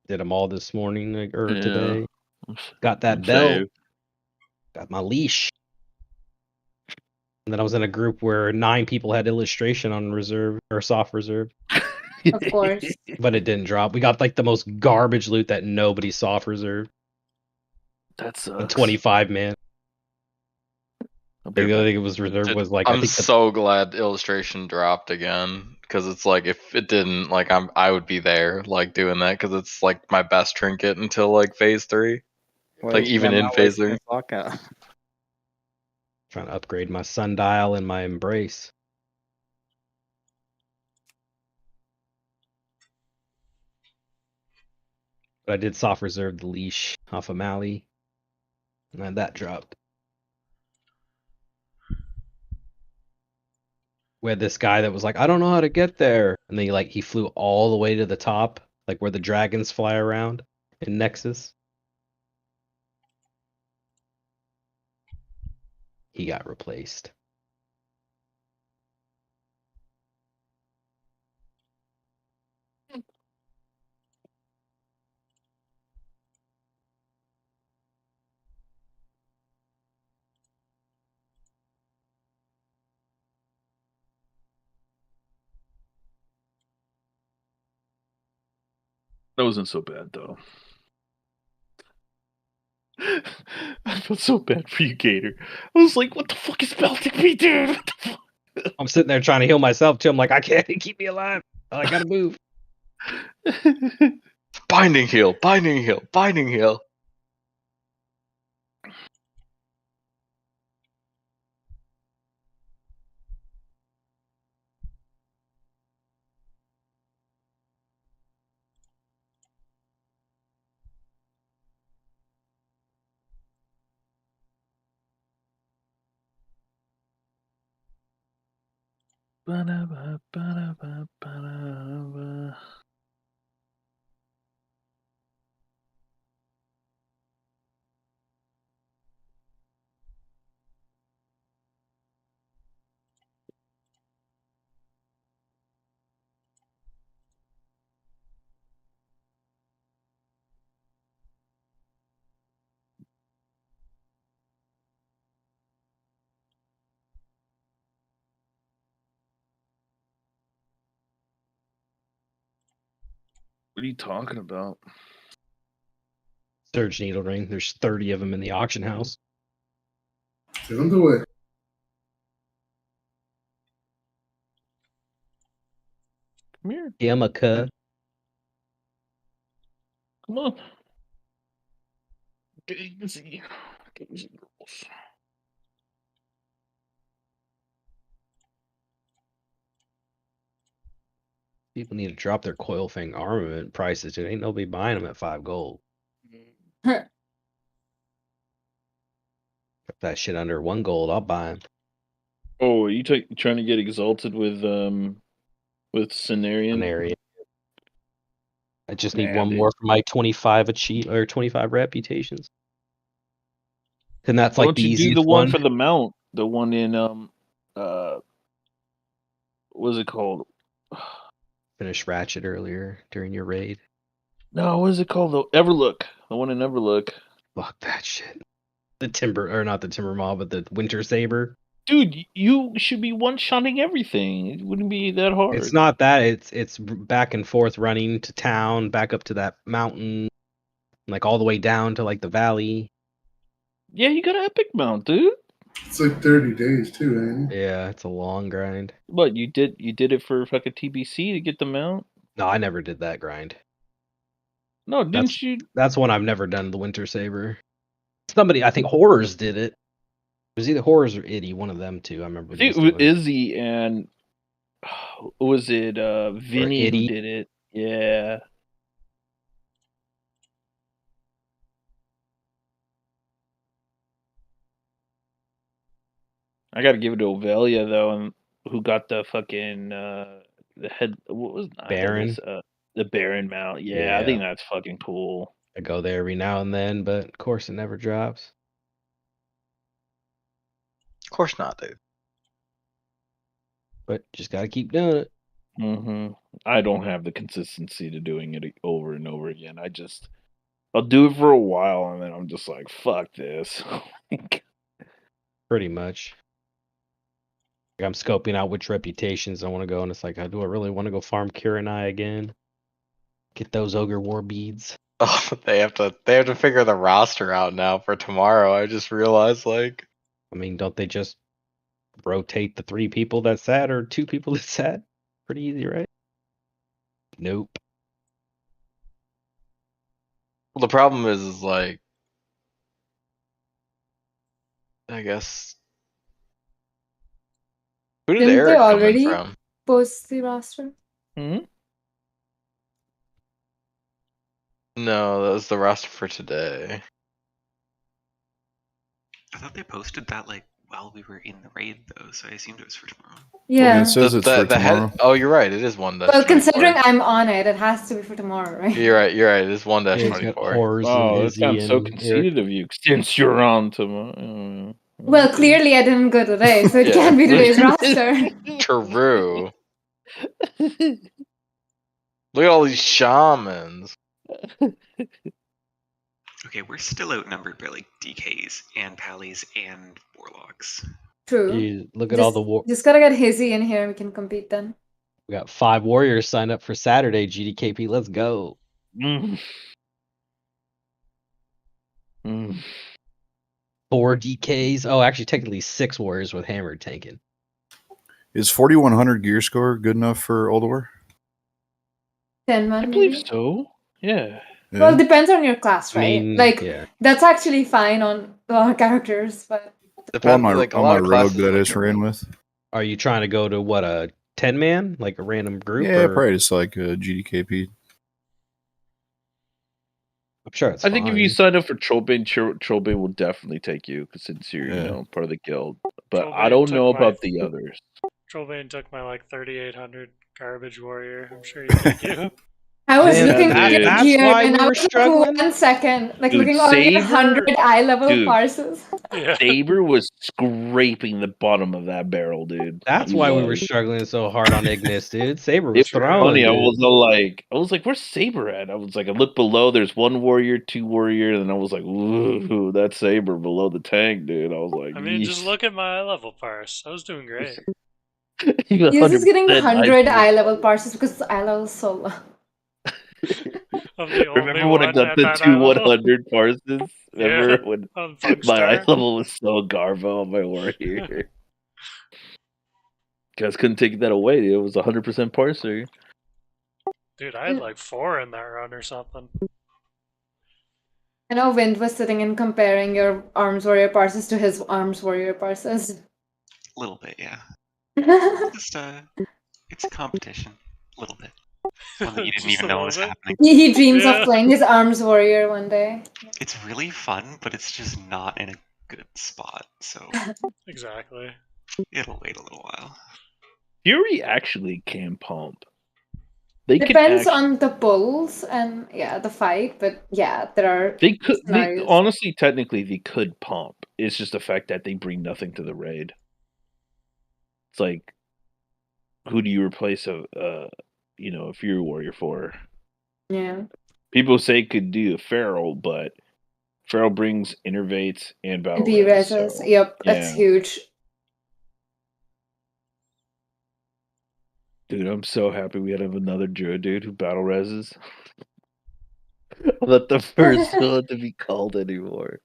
Did them all this morning or Yeah. today. Got that I'm belt. saved. Got my leash. And then I was in a group where 9 people had illustration on reserve or soft reserve. Of course. But it didn't drop. We got like the most garbage loot that nobody soft reserved. That's on 25 man. The other thing it was reserved was like I'm I think so glad illustration dropped again because it's like if it didn't, like I would be there like doing that because it's like my best trinket until like phase 3. Well, like even in phase 3. Trying to upgrade my sundial and my embrace. But I did soft reserve the leash off of Mali. And that dropped. We had this guy that was like, I don't know how to get there. And then he flew all the way to the top, like where the dragons fly around in Nexus. He got replaced. That wasn't so bad though. I felt so bad for you, Gator. I was like, what the fuck is belting me, dude? What the fuck? I'm sitting there trying to heal myself too. I'm like, I can't keep me alive. I gotta move. Binding heal, binding heal, binding heal. What are you talking about? Surge needle ring. There's 30 of them in the auction house. Get them away. Come here. Yamaka. Come on. Get easy. Get easy, girls. People need to drop their coil fang armament prices. Dude, ain't nobody buying them at 5 gold. If that shit under 1 gold, I'll buy them. Oh, are you trying to get exalted with Cenarian? I just need one more for my 25 or 25 reputations. And that's Why like don't the you do easiest the one one. for the mount? The one in what's it called? Finished Ratchet earlier during your raid. No, what is it called? The Everlook. The one in Everlook. Fuck that shit. The timber, or not the timber maw, but the winter saber. Dude, you should be one-shotting everything. It wouldn't be that hard. It's not that. It's back and forth running to town, back up to that mountain, like all the way down to like the valley. Yeah, you got an epic mount, dude. It's like 30 days too, ain't it? Yeah, it's a long grind. What you did it for fucking TBC to get the mount? No, I never did that grind. No, didn't you? That's one I've never done. The winter saber. Somebody, I think Horrors did it. It was either Horrors or Itty, one of them two. I remember. I think it was Izzy and was it Vinny who did it? Yeah. I got to give it to Ovelia though, and who got the fucking the head? What was Baron? The Baron mount. Yeah, I think that's fucking cool. I go there every now and then, but of course it never drops. Of course not, dude. But just gotta keep doing it. Mm-hmm. I don't have the consistency to doing it over and over again. I'll do it for a while, and then I'm just like, fuck this. Pretty much. Like I'm scoping out which reputations I want to go, and it's like, do I really want to go farm Kurenai again? Get those Ogre War beads. Oh, they have to figure the roster out now for tomorrow. I just realized, like, I mean, don't they just rotate the 3 people that sat or 2 people that sat? Pretty easy, right? Nope. well, the problem is like, I guess. Who did Didn't Eric they come in already from? post the roster? Hmm? No, that was the roster for today. I thought they posted that like while we were in the raid though, so I assumed it was for tomorrow. Yeah. It says it's for tomorrow. Oh, you're right. It is 1-24. Well, considering I'm on it, it has to be for tomorrow, right? You're right. It is Yeah, he's got 1-24. Horrors Oh, and that sounds Izzy so and conceited of you since you're on tomorrow. Well, clearly I didn't go today, so it can't be today's roster. True. Look at all these shamans. Okay, we're still outnumbered by like DKs and Pallies and Warlocks. True. Jeez, look at all the war. Just gotta get Hizzy in here and we can compete then. We got 5 warriors signed up for Saturday. GDKP, let's go. 4 DKs. Oh, actually, technically 6 warriors with hammer tanking. Is 4100 gear score good enough for Ulduar? 10 man. I believe so. Yeah. Well, it depends on your class, right? I mean, like yeah. that's actually fine on a lot of characters, but Well, on my rogue that I just ran with. Are you trying to go to what, a 10 man, like a random group? Yeah, or... probably just like a GDKP. I'm sure it's I think fine. if you sign up for Trollbane, Trollbane will definitely take you since you're part of the guild. But I don't know about the others. Trollbane took my like 3,800 garbage warrior. I'm sure he took you. I was looking at your that's gear why and we I were was like, struggling. 1 second, like Dude, looking on your Saber- 100 eye level Dude. parses. Saber was scraping the bottom of that barrel, dude. That's He why we were was. struggling so hard on Ignis, dude. Saber was It was throwing. funny. Dude. I was like, where's Saber at? I was like, I looked below. There's 1 warrior, 2 warrior, and I was like, ooh, that's Saber below the tank, dude. I was like, I mean, just look at my eye level parse. I was doing great. He's just getting 100% 100 eye level parses because eye level is so low. Remember when I got the 2 100 parses? Remember when my eye level was so garbo on my warrior? Guys couldn't take that away. It was 100% parser. Dude, I had like 4 in that run or something. I know Wind was sitting and comparing your Arms Warrior parses to his Arms Warrior parses. A little bit, yeah. Just it's a competition. A little bit. One that you didn't even know was happening. He dreams of playing his arms warrior one day. It's really fun, but it's just not in a good spot, so Exactly. it'll wait a little while. Fury actually can pump. Depends on the pulls and the fight, but yeah, there are They could. scenarios. Honestly, technically, they could pump. It's just the fact that they bring nothing to the raid. It's like, who do you replace a Fury Warrior for? Yeah. People say could do a Feral, but Feral brings innervates and battle D-reses, res, so, yep, that's yeah. huge. Dude, I'm so happy we have another Druid dude who battle reses. I'm not the first one to be called anymore.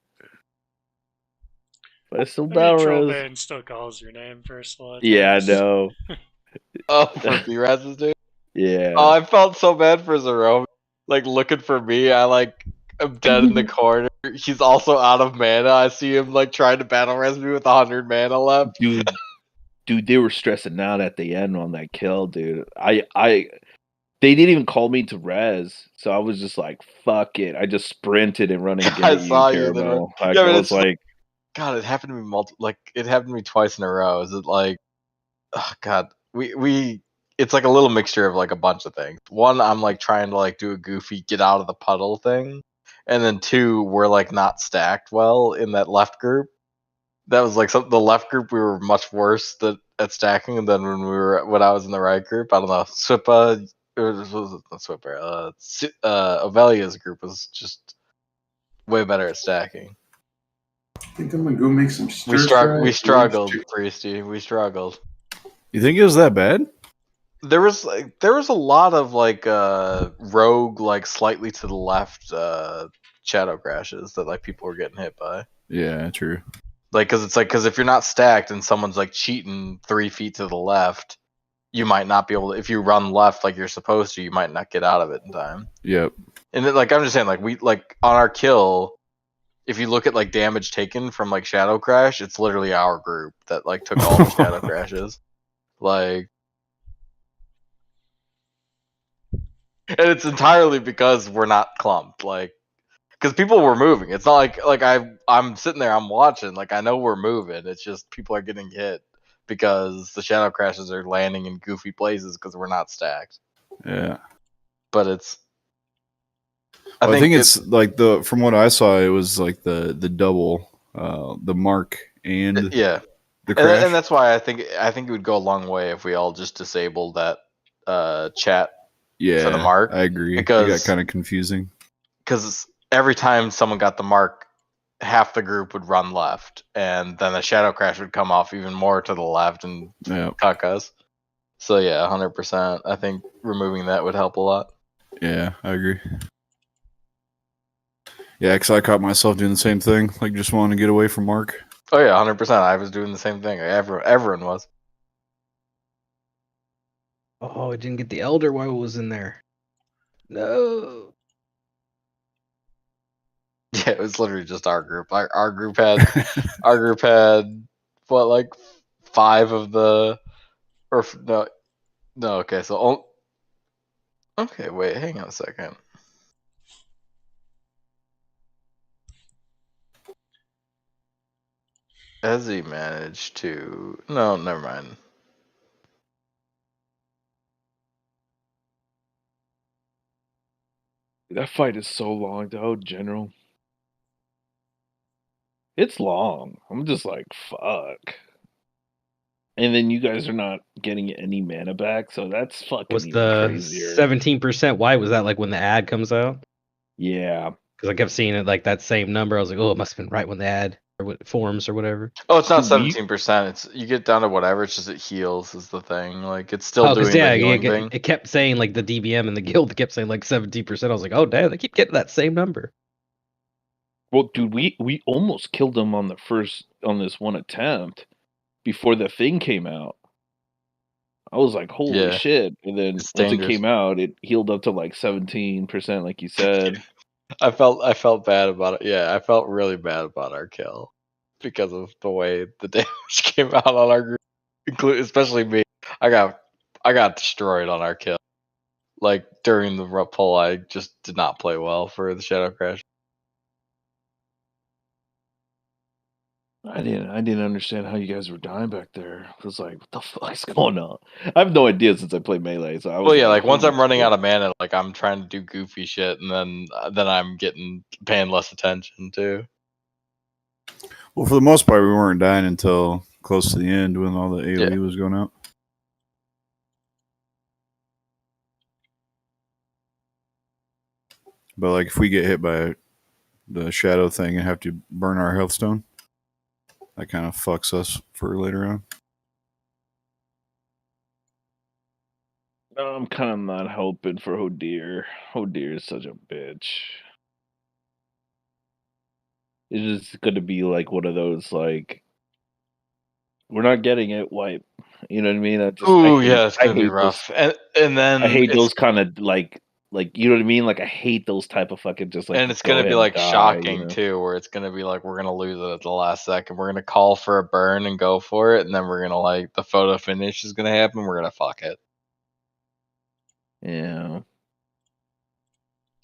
But I still battle res. Trollbane still calls your name first one. Yeah, I know. Oh, for B-reses, dude? Yeah. Oh, I felt so bad for Zero. Like, looking for me, I'm dead in the corner. He's also out of mana. I see him, trying to battle res me with 100 mana left. Dude, they were stressing out at the end on that kill, dude. They didn't even call me to res, so I was just like, fuck it. I just sprinted and run and get I you, saw you. Caramel. Yeah, I was like, God, it happened to me it happened to me twice in a row. Is it oh God, it's like a little mixture of a bunch of things. One, I'm trying to do a goofy get out of the puddle thing, and then two, we're not stacked well in that left group. That was the left group we were much worse at stacking than when I was in the right group. I don't know. Swippa, was not Swipper. Avelia's group was just way better at stacking. I think I'm gonna go make some stir We struggled, Priesty. We struggled. You think it was that bad? There was a lot of rogue slightly to the left shadow crashes that people were getting hit by. Yeah, true. Because if you're not stacked and someone's cheating 3 feet to the left, you might not be able to. If you run left like you're supposed to, you might not get out of it in time. Yep. And then, I'm just saying, we on our kill, if you look at damage taken from Shadow Crash, it's literally our group that took all the Shadow Crashes. And it's entirely because we're not clumped. Because people were moving. It's not I'm sitting there, I'm watching. I know we're moving. It's just people are getting hit because the Shadow Crashes are landing in goofy places because we're not stacked. Yeah. But it's. I think it's from what I saw, it was the double, the mark and the crash. And that's why I think it would go a long way if we all just disabled that chat. Yeah, for the mark. I agree. Because it got kind of confusing. Because every time someone got the mark, half the group would run left, and then the Shadow Crash would come off even more to the left and cuck us. So yeah, 100%. I think removing that would help a lot. Yeah, I agree. Yeah, because I caught myself doing the same thing, just wanting to get away from Mark. Oh yeah, 100%. I was doing the same thing. Everyone was. Oh, I didn't get the Elder while it was in there. No. Yeah, it was literally just our group. Our group had what 5 of the no. Okay, so okay, wait, hang on a second. Has he managed to? No, never mind. That fight is so long, though, General. It's long. I'm just fuck. And then you guys are not getting any mana back, so that's fucking Was even the crazier. 17% white, was that when the ad comes out? Yeah. Because I kept seeing it that same number. I was like, oh, it must have been right when the ad forms or whatever. Oh, it's not 17%. It's you get down to whatever. It's just it heals is the thing. It's still doing the healing thing. It kept saying the DBM and the guild kept saying 17%. I was like, oh damn, they keep getting that same number. Well, dude, we almost killed them on this one attempt before the thing came out. I was like, holy shit. And then once it came out, it healed up to 17%, like you said. I felt bad about it. Yeah, I felt really bad about our kill because of the way the damage came out on our group, especially me. I got destroyed on our kill. like during the pull, I just did not play well for the Shadow Crash. I didn't understand how you guys were dying back there. I was like, what the fuck's going on? I have no idea since I played Melee. So I was like once I'm running out of mana, like I'm trying to do goofy shit, and then I'm paying less attention too. Well, for the most part, we weren't dying until close to the end when all the AoE was going out. But like, if we get hit by the shadow thing and have to burn our health stone, that kind of fucks us for later on. I'm kind of not hoping for Hodir. Hodir is such a bitch. It's just going to be like one of those, like, we're not getting it, wipe. You know what I mean? It's gonna be rough. And then I hate those kind of like you know what I mean? Like I hate those type of fucking just like. And it's gonna be like shocking too, where it's gonna be like we're gonna lose it at the last second. We're gonna call for a burn and go for it, and then we're gonna like the photo finish is gonna happen. We're gonna fuck it. Yeah.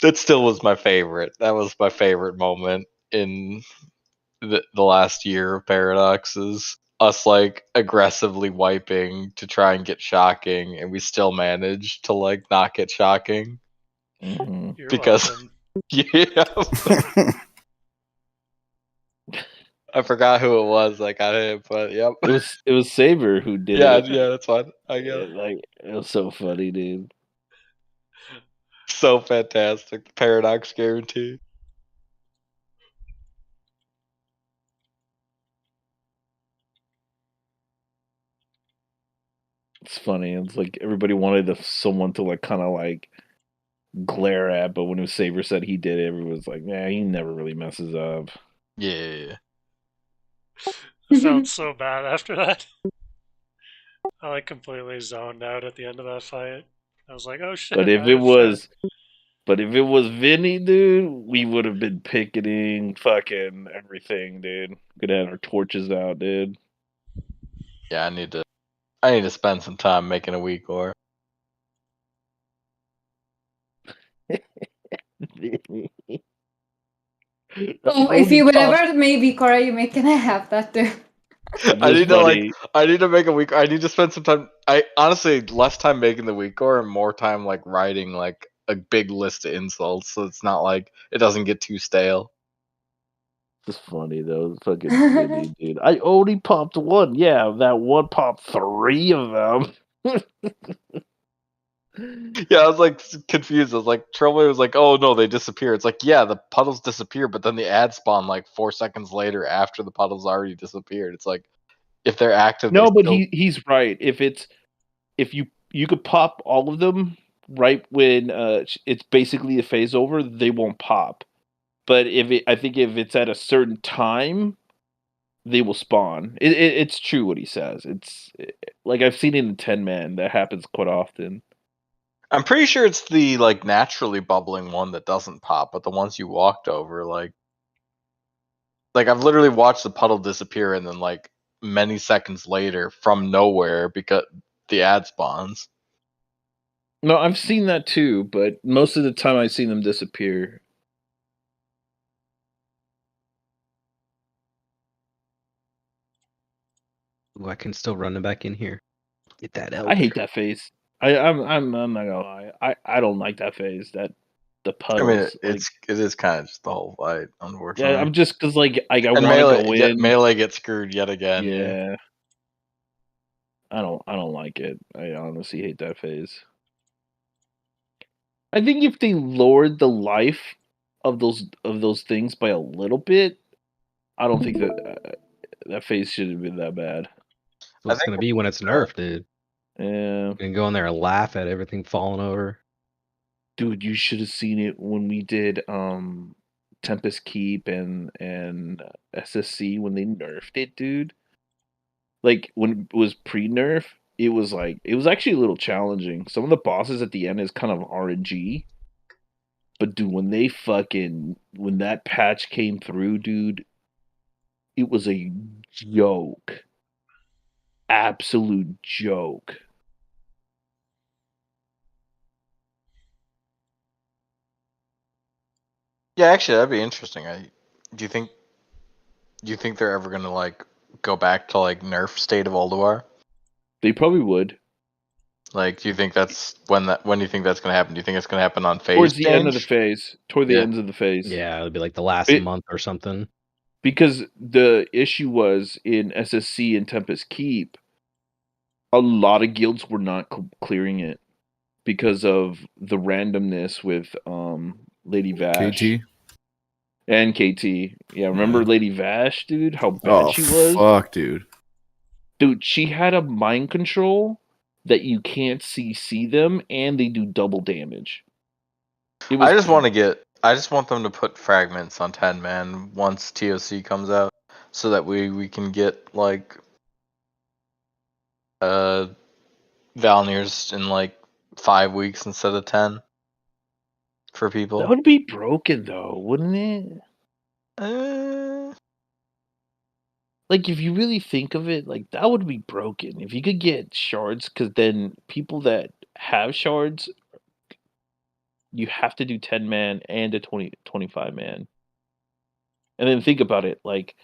That still was my favorite. That was my favorite moment in the last year of Paradoxes. Us like aggressively wiping to try and get shocking, and we still managed to like not get shocking. You're Because welcome. I forgot who it was that got hit, but yep. It was Saber who did it. Yeah, that's fine. I get it. Like it was so funny, dude. So fantastic. The Paradox guarantee. It's funny. It's like everybody wanted someone to like kind of like glare at, but when Saber said he did it, everyone was like, "Nah, he never really messes up." Yeah. I felt so bad after that. I like completely zoned out at the end of that fight. I was like, "Oh shit!" But if it was Vinny, dude, we would have been picketing fucking everything, dude. Could have had our torches out, dude. Yeah, I need to spend some time making a week or. Oh, if you will ever maybe Cora, you may can I have that too. I need to make a week. I need to spend some time. I honestly less time making the week or and more time like writing like a big list of insults, so it's not like it doesn't get too stale. It's funny though, fucking Vinny, dude. I only popped one. Yeah, that one popped 3 of them. Yeah, I was like confused. I was like, Trailway was like, "Oh no, they disappear." It's like, yeah, the puddles disappear, but then the ad spawn like 4 seconds later after the puddles already disappeared. It's like if they're active. No, but he's right. If you could pop all of them right when it's basically a phase over, they won't pop. But I think if it's at a certain time, they will spawn. It's true what he says. It's like I've seen it in 10 man. That happens quite often. I'm pretty sure it's the like naturally bubbling one that doesn't pop, but the ones you walked over, like I've literally watched the puddle disappear and then like many seconds later from nowhere because the ad spawns. No, I've seen that too, but most of the time I've seen them disappear. Ooh, I can still run it back in here. Get that out. I hate that phase. I'm not gonna lie. I don't like that phase. That the puddles. I mean, it is kind of just the whole fight, unfortunately. Yeah, I'm just because like I want to go in. Melee gets screwed yet again. Yeah. I don't like it. I honestly hate that phase. I think if they lowered the life of those things by a little bit, I don't think that phase should have been that bad. It's gonna be when it's nerfed, dude. Yeah. You can go in there and laugh at everything falling over. Dude, you should have seen it when we did Tempest Keep and SSC when they nerfed it, dude. Like when it was pre-nerf, it was actually a little challenging. Some of the bosses at the end is kind of RNG. But dude, when that patch came through, dude, it was a joke. Absolute joke. Yeah, actually, that'd be interesting. Do you think they're ever gonna like go back to like nerf state of Ulduar? They probably would. Like, do you think that's when do you think that's gonna happen? Do you think it's gonna happen on phase Towards the end of the change? phase. Toward the ends of the phase. Yeah, it would be like the last month or something. Because the issue was in SSC and Tempest Keep, a lot of guilds were not clearing it because of the randomness with Lady Vash. KT? And KT. Yeah, remember Lady Vash, dude? How bad Oh, she was? fuck, dude. Dude, she had a mind control that you can't see them, and they do double damage. I just want them to put fragments on 10 man once TOC comes out, so that we can get like Valnirs in like 5 weeks instead of 10 for people. That would be broken though, wouldn't it? Like if you really think of it, like that would be broken if you could get shards, because then people that have shards, you have to do 10 man and a 25 man. And then think about it, like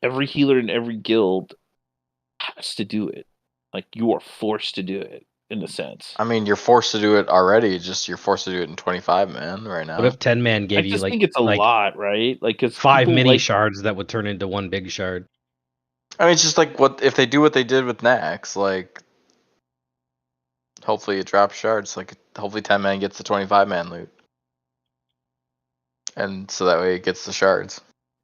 every healer in every guild has to do it. Like you are forced to do it in a sense. I mean, you're forced to do it already. Just you're forced to do it in 25 man right now. What if 10 man gave I you just like think it's a like lot, right? Like it's 5 mini shards that would turn into one big shard? I mean, it's just like what if they do what they did with Nax, like hopefully it drops shards. Like hopefully 10 man gets the 25 man loot, and so that way it gets the shards.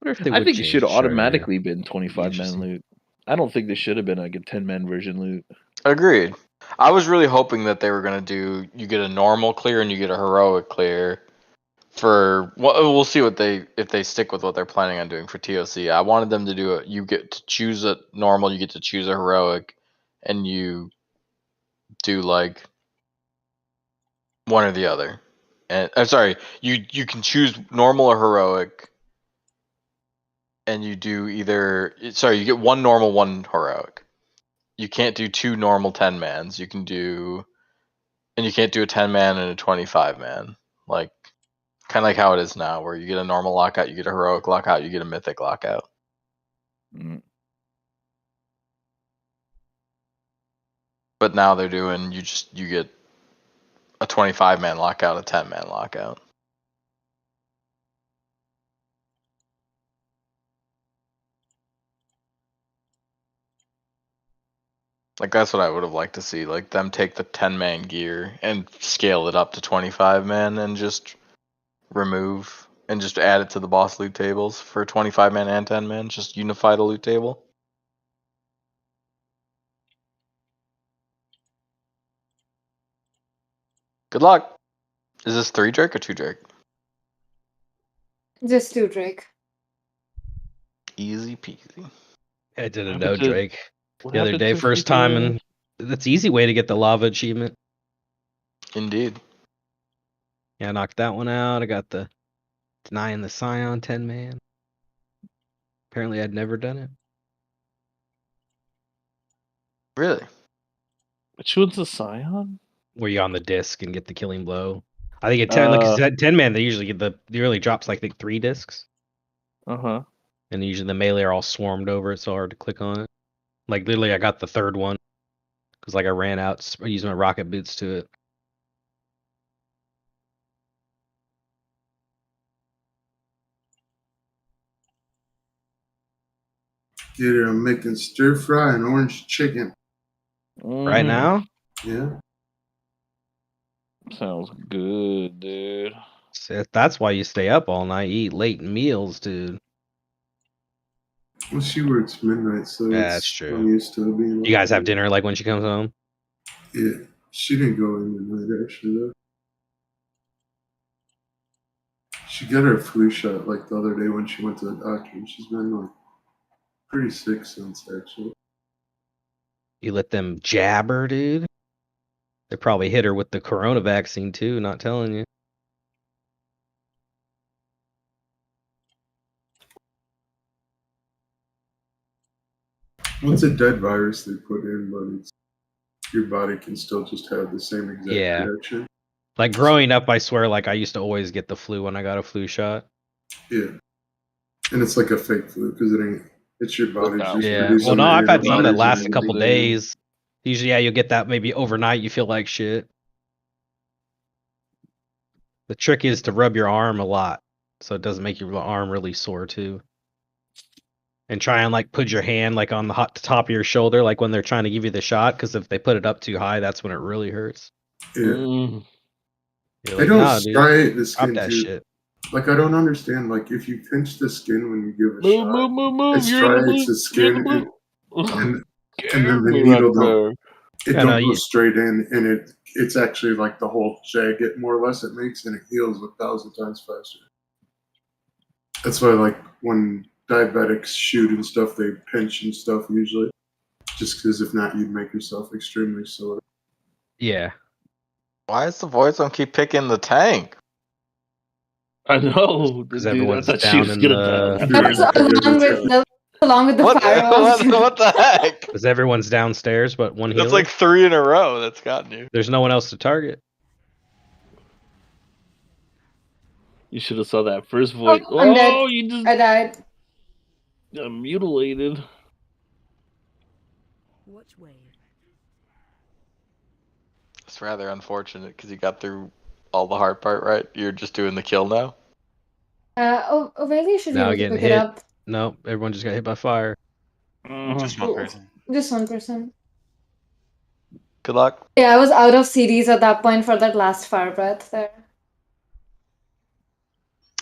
I think it should have automatically been 25 man loot. I don't think there should have been like a 10 man version loot. Agreed. I was really hoping that they were gonna do you get a normal clear and you get a heroic clear. For we'll see if they stick with what they're planning on doing for TOC. I wanted them to do it. You get to choose a normal, you get to choose a heroic, and you do like one or the other. And I'm sorry, you can choose normal or heroic, and you do either. Sorry, you get one normal, one heroic. You can't do two normal 10 mans. You can do, and you can't do a 10 man and a 25 man. Like kind of like how it is now, where you get a normal lockout, you get a heroic lockout, you get a mythic lockout. But now they're doing you get a 25 man lockout, a 10 man lockout. Like that's what I would have liked to see. Like them take the 10 man gear and scale it up to 25 man and just remove and just add it to the boss loot tables for 25 man and 10 man. Just unify the loot table. Good luck. Is this 3 Drake or 2 Drake? Just 2 Drake. Easy peasy. I did a no Drake the other day, first time, and that's an easy way to get the lava achievement. Indeed. Yeah, I knocked that one out. I got the denying the Scion 10 man. Apparently, I'd never done it. Really? Which one's the Scion? Where you on the disc and get the killing blow. I think at 10 man they usually get the really drops like 3 discs. And usually the melee are all swarmed over it, so hard to click on it. Like literally, I got the 3rd one because like I ran out, I used my rocket boots to it. Dude, I'm making stir fry and orange chicken. Right now? Yeah. Sounds good, dude. That's why you stay up all night, eat late meals, dude. Well, she works midnight, so That's true. I'm used to it being. You guys have dinner like when she comes home? Yeah, she didn't go in midnight actually though. She got her flu shot like the other day when she went to the doctor, and she's been like pretty sick since actually. You let them jab her, dude? They probably hit her with the corona vaccine too, not telling you. It's a dead virus they put in, but your body can still just have the same exact reaction. Like growing up, I swear, like I used to always get the flu when I got a flu shot. Yeah, and it's like a fake flu because it ain't. It's your body just producing. Well, no, I've had some that antibodies last a and couple everything. days. Usually, yeah, you'll get that maybe overnight. You feel like shit. The trick is to rub your arm a lot, so it doesn't make your arm really sore too. And try and like put your hand like on the top of your shoulder, like when they're trying to give you the shot, because if they put it up too high, that's when it really hurts. Yeah. You're They like, don't nah, dude, striate the stop skin that too. shit. Like I don't understand. Like if you pinch the skin when you give a Move, shot, move, move, it move. You're in the striates blue. the You're in the skin, blue. and then the Careful, needle Raptor. it Yeah, don't no, go you- straight in, and it's actually like the whole jagged more or less it makes, and it heals 1,000 times faster. That's why like when diabetics shoot and stuff, they pinch and stuff usually, just because if not, you'd make yourself extremely sore. Yeah. Why is the voice on keep picking the tank? I know. Because Dude, everyone's I thought she down was in gonna die. the. Along with the What? firewalls. What the heck? Because everyone's downstairs, but one healer. That's like 3 in a row. That's gotten you. There's no one else to target. You should have saw that first voice. I'm dead. Oh, you just I died. got mutilated. Watch wave. It's rather unfortunate because you got through all the hard part, right? You're just doing the kill now. O'Reilly should be Now able to getting pick hit. it up. Nope, everyone just got hit by fire. Just one person. Just one person. Good luck. Yeah, I was out of CDs at that point for that last fire breath there.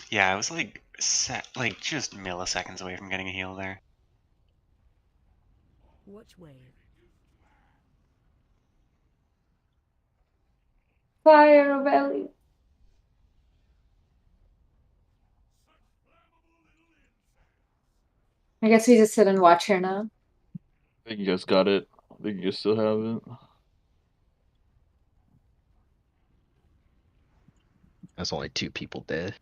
Yeah, I was like like just milliseconds away from getting a heal there. Watch wave. Fire, O'Reilly. I guess we just sit and watch here now. I think you guys got it. I think you guys still have it. That's only 2 people dead.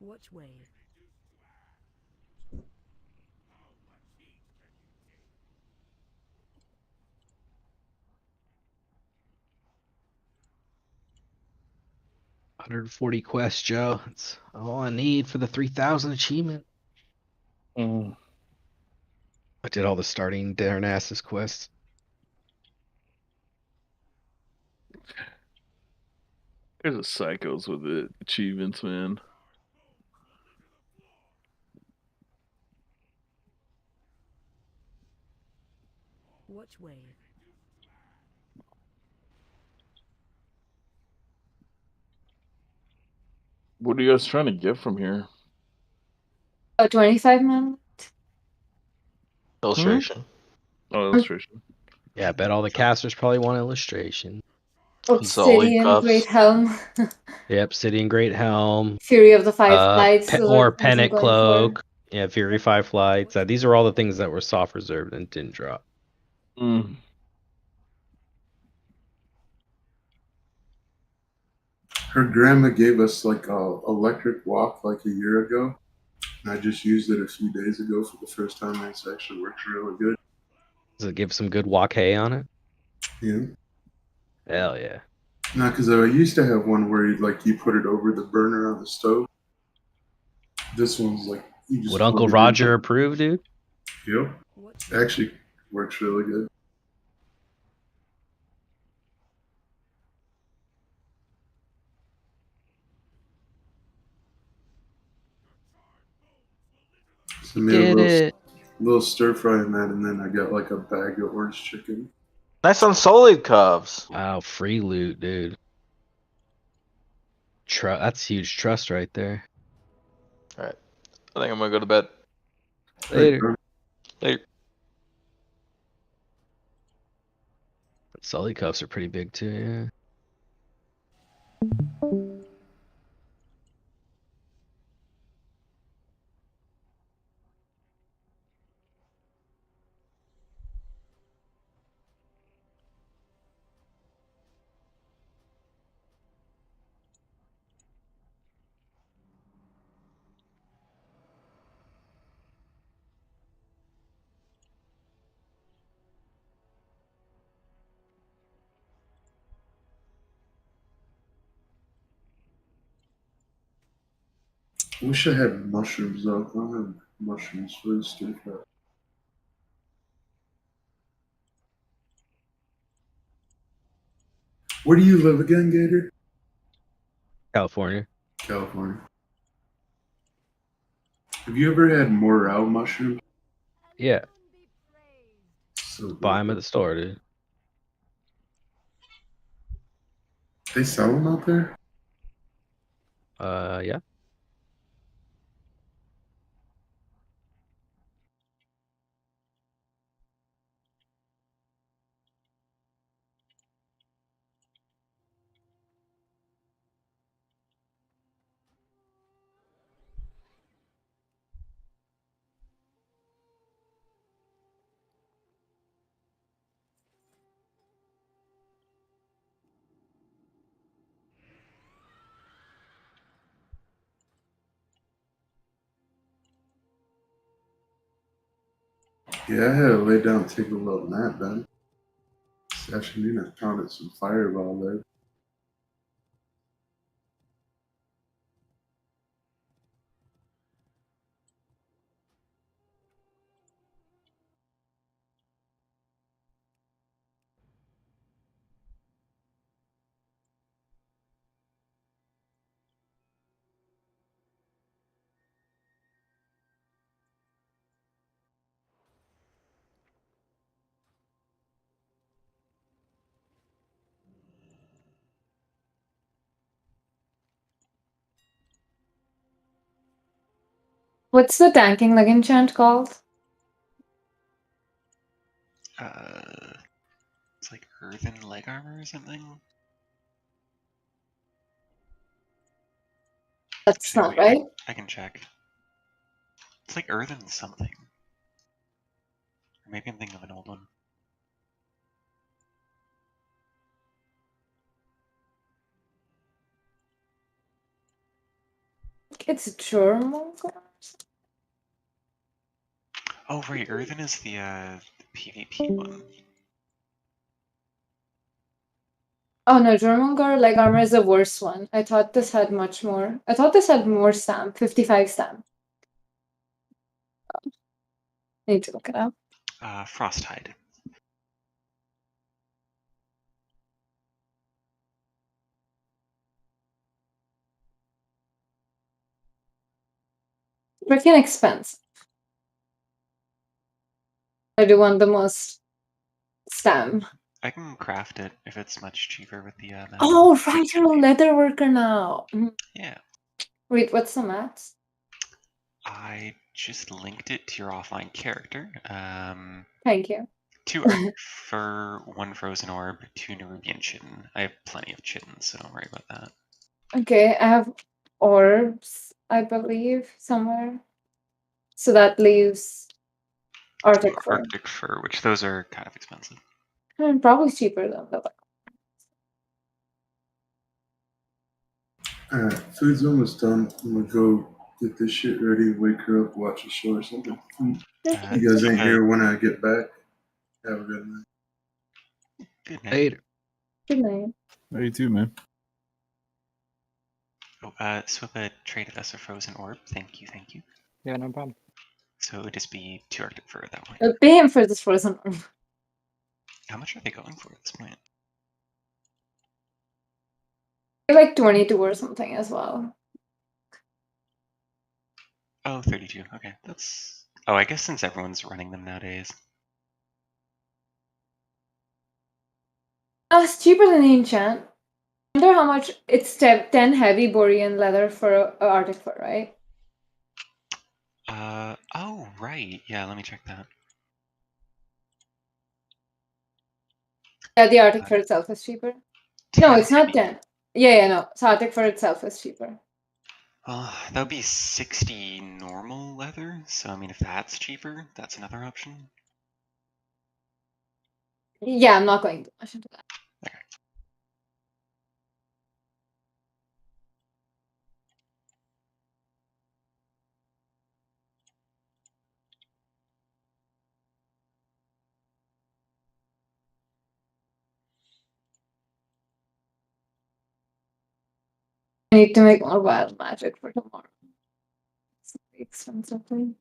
Watch wave. $140 quests, Joe. That's all I need for the 3,000 achievement. I did all the starting Darnassus quests. There's a psychos with it. Achievements, man. Watch wave. What are you guys trying to get from here? 25 minutes. Illustration. Oh, illustration. Yeah, I bet all the casters probably want illustration. Obsidian, Great Helm. Yep, City and Great Helm. Fury of the Five Flights. Or Pennant Cloak. Yeah, Fury 5 Flights. These are all the things that were soft reserved and didn't drop. Her grandma gave us like a electric walk like a year ago, and I just used it a few days ago for the first time. And it's actually works really good. Does it give some good wok hay on it? Yeah. Hell yeah. No, because I used to have one where you put it over the burner on the stove. This one's like you just. Would Uncle Roger approve, dude? Yep. Actually, works really good. So I made a little stir fry in that, and then I got like a bag of orange chicken. Nice on solid cubs. Wow, free loot, dude. That's huge trust right there. All right. I think I'm going to go to bed. Later. Later. Sully cuffs are pretty big too, yeah. Wish I had mushrooms though. I don't have mushrooms for the stir fry. Where do you live again, Gator? California. California. Have you ever had morel mushrooms? Yeah. So buy them at the store, dude. They sell them out there? Yeah. Yeah, I had to lay down and take a little nap, man. This afternoon I pounded some fireball there. What's the tanking leg enchant called? It's like earthen leg armor or something. That's Actually, not wait, right. I can check. It's like earthen something. Or maybe I'm thinking of an old one. It's German. Oh right, earthen is the PvP one. Oh no, Jormungandr leg armor is the worst one. I thought this had much more. I thought this had more stamp, 55 stamp. Need to look it up. Frosthide. Freaking expensive. I do want the most stamp. I can craft it if it's much cheaper with the Oh, right, you're a leather worker now. Yeah. Wait, what's the max? I just linked it to your offline character. Thank you. 2 Arctic Fur, 1 Frozen Orb, 2 Nerubian Chitin. I have plenty of chittens, so don't worry about that. Okay, I have orbs, I believe, somewhere. So that leaves Arctic Fur. Arctic Fur, which those are kind of expensive. Probably cheaper than the Alright, food's almost done. I'm gonna go get this shit ready, wake her up, watch a show or something. You guys ain't here when I get back. Have a good night. Good night. Later. Good night. Hey, you too, man. Oh, Swippa traded us a Frozen Orb. Thank you, thank you. Yeah, no problem. So it would just be 2 Arctic Fur at that point. Pay him for this frozen orb. How much are they going for at this point? Like 22 or something as well. Oh, 32. Okay, that's... Oh, I guess since everyone's running them nowadays. Oh, it's cheaper than the enchant. I wonder how much it's 10 heavy Borean leather for a Arctic Fur, right? Oh, right. Yeah, let me check that. Yeah, the Arctic Fur itself is cheaper. No, it's not 10. Yeah, no. So Arctic Fur itself is cheaper. Well, that would be 60 normal leather, so I mean, if that's cheaper, that's another option. Yeah, I'm not going too much into that. Okay. I need to make more wild magic for tomorrow. extensively.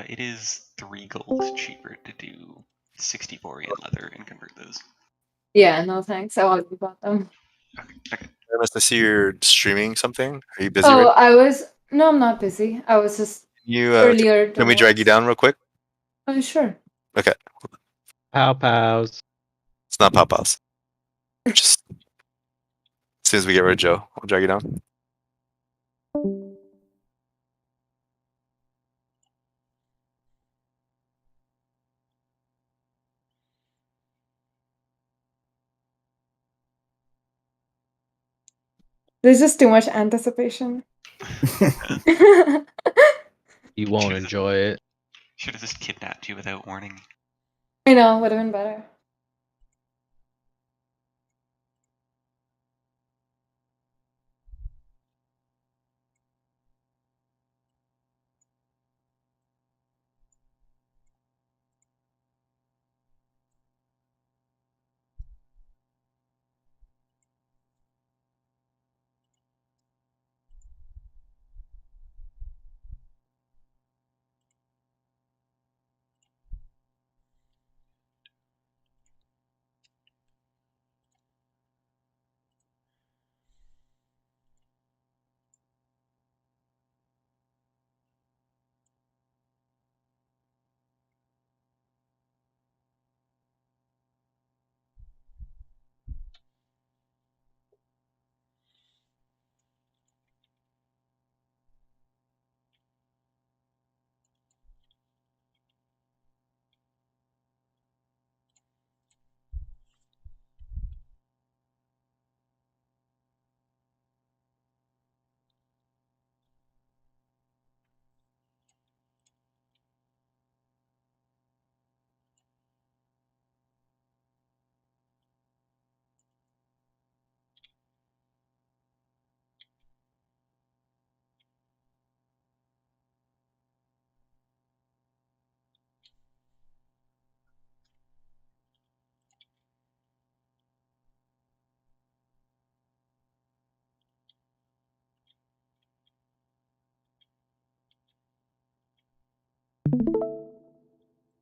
It is 3 gold cheaper to do 60 Borean leather and convert those. Yeah, no thanks. I already bought them. I must see you're streaming something. Are you busy? Oh, right No, I'm not busy. I was just you earlier. can we drag you down real quick? Oh, sure. Okay. Pow pows. It's not pow pows. Just as soon as we get rid of Joe, I'll drag you down. There's just too much anticipation. You won't enjoy it. Should have just kidnapped you without warning. I know, would have been better.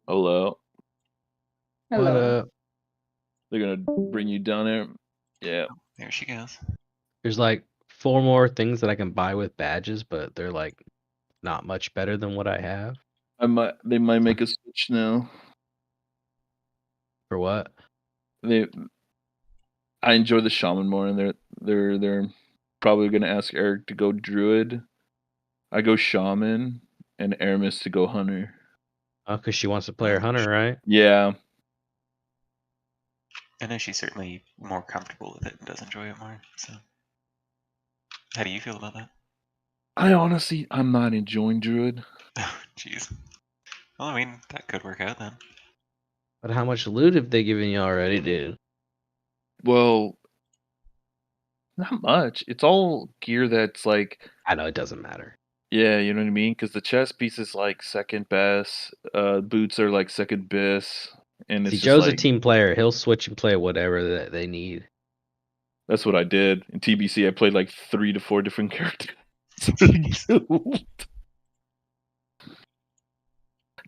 Hello. What up? They're gonna bring you down there. Yeah. There she goes. There's like 4 more things that I can buy with badges, but they're like not much better than what I have. They might make a switch now. For what? I enjoy the shaman more, and they're probably gonna ask Eric to go druid. I go shaman, and Aramis to go hunter. Oh, because she wants to play her hunter, right? Yeah. I know she's certainly more comfortable with it and does enjoy it more. So, how do you feel about that? I'm not enjoying druid. Jeez. Well, I mean, that could work out then. But how much loot have they given you already, dude? Well, not much. It's all gear that's like. I know it doesn't matter. Yeah, you know what I mean? Because the chest piece is like second best. Boots are like second best. And See, it's Joe's just like, a team player. He'll switch and play whatever that they need. That's what I did. In TBC, I played like 3 to 4 different characters.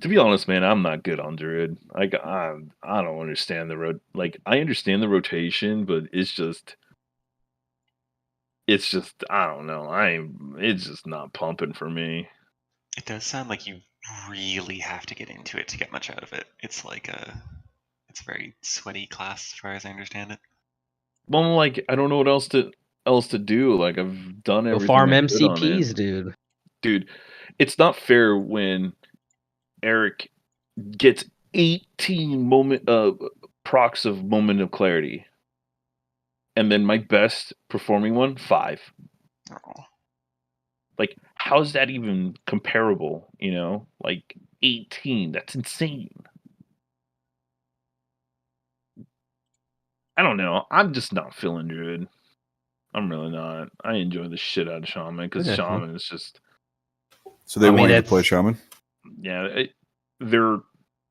To be honest, man, I'm not good on Druid. Like, I don't understand the I understand the rotation, but it's just I don't know. It's just not pumping for me. It does sound like you really have to get into it to get much out of it. It's a very sweaty class, as far as I understand it. Well, like, I don't know what else to do. Like, I've done everything. Go farm I could on MCPs, it. Dude, it's not fair when Eric gets 18 procs of moment of clarity, and then my best performing one 5. Oh. Like, how's that even comparable? You know, like 18. That's insane. I don't know. I'm just not feeling Druid. I'm really not. I enjoy the shit out of Shaman because Yeah. Shaman is just. So they want you to play shaman? Yeah, they're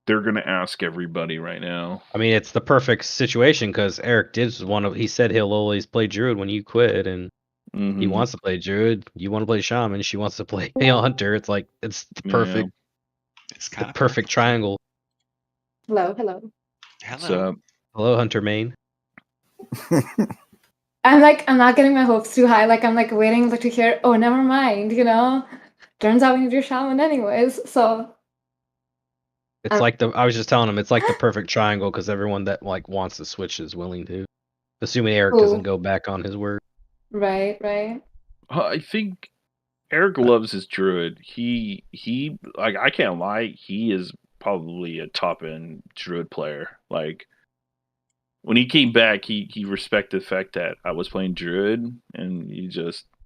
gonna ask everybody right now. I mean, it's the perfect situation because Eric did he said he'll always play druid when you quit, and he wants to play druid. You want to play shaman. She wants to play hunter. It's like it's the perfect, it's kind of perfect triangle. Hello, hello. Hello. Hello, Hunter Main. I'm not getting my hopes too high. Like I'm like waiting to hear. Oh, never mind. Turns out we need your shaman anyways. So. It's like I was just telling him it's like the perfect triangle because everyone that like wants to switch is willing to, assuming Eric doesn't go back on his word. Right. I think Eric loves his druid. He like I can't lie. He is probably a top end druid player. Like when he came back, he respected the fact that I was playing druid, and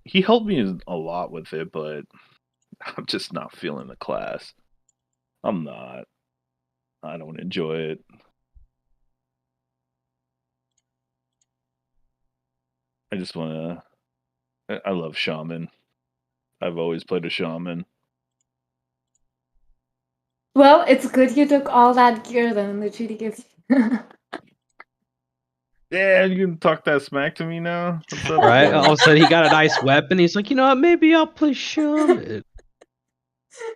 he helped me a lot with it. But I'm just not feeling the class. I'm not. I don't enjoy it. I just want to. I love shaman. I've always played a shaman. Well, it's good you took all that gear then the GD gives you. Yeah, you can talk that smack to me now? What's up? Right? All of a sudden, he got a nice weapon. He's like, you know what? Maybe I'll play shaman.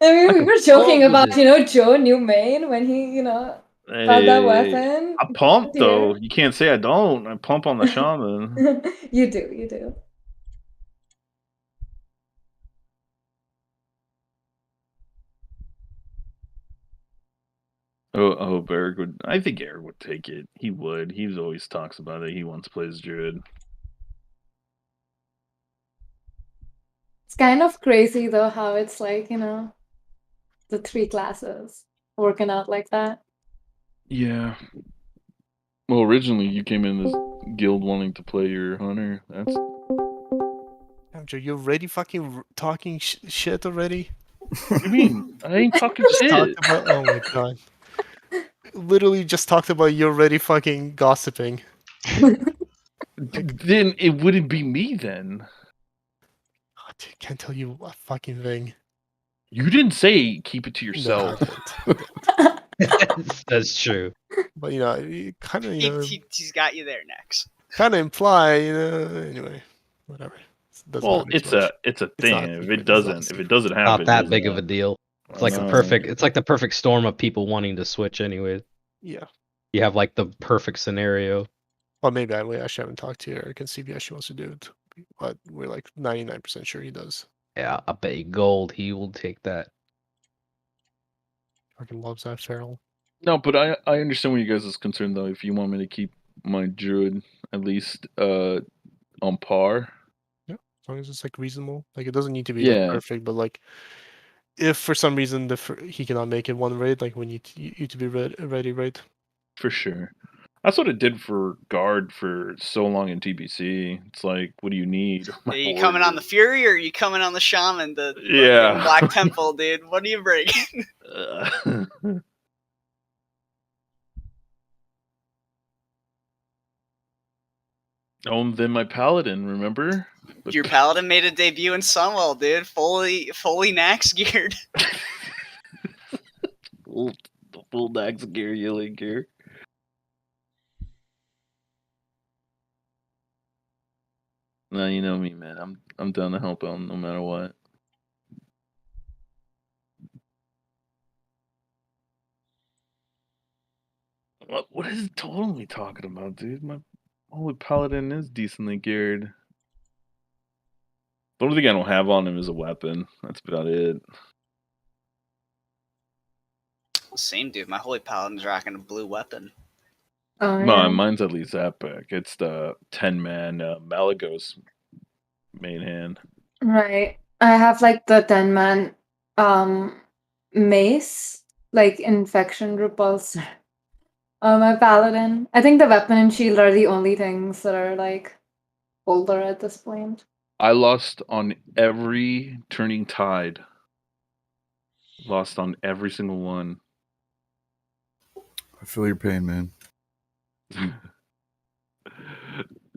I mean, we were joking about, Joe New Main when he, got that weapon. I pump, though. You can't say I don't. I pump on the shaman. You do. I hope Eric would. I think Eric would take it. He would. He always talks about it. He wants to play as druid. It's kind of crazy, though, how it's like, the 3 classes working out like that. Yeah. Well, originally you came in this guild wanting to play your hunter. That's. Joe, you already fucking talking shit already? What do you mean? I ain't talking shit. Oh my god. Literally just talked about you already fucking gossiping. Then it wouldn't be me then. I can't tell you a fucking thing. You didn't say keep it to yourself. No, I didn't. That's true. But you kind of he's got you there next. Kind of imply, anyway, whatever. Well, it's a thing. If it doesn't happen, not that big of a deal. It's like the perfect storm of people wanting to switch anyway. Yeah. You have like the perfect scenario. Well, maybe I actually haven't talked to Eric and see if he actually wants to do it, but we're like 99% sure he does. Yeah, I bet you gold he will take that. Fucking loves that feral. No, but I understand where you guys is concerned though. If you want me to keep my druid at least on par. Yeah, as long as it's like reasonable. Like it doesn't need to be like, perfect, but like if for some reason he cannot make it one raid, like we need you to be ready, right? For sure. That's what it did for guard for so long in TBC. It's like, what do you need? Are you coming on the Fury or are you coming on the Shaman? The Black Temple, dude. What do you bring? Then my Paladin, remember? Your Paladin made a debut in Sunwell, dude. Fully Nax geared. full Nax gear, yelling gear. No, you know me, man. I'm down to help out no matter what. What is it totally talking about, dude? My holy Paladin is decently geared. The only thing I don't have on him is a weapon. That's about it. Same, dude. My Holy Paladin's rocking a blue weapon. Oh, yeah. Mine's at least epic. It's the 10-man Malagos main hand. Right. I have like the 10-man mace, like infection repulsor. My Paladin. I think the weapon and shield are the only things that are like older at this point. I lost on every turning tide. Lost on every single one. I feel your pain, man.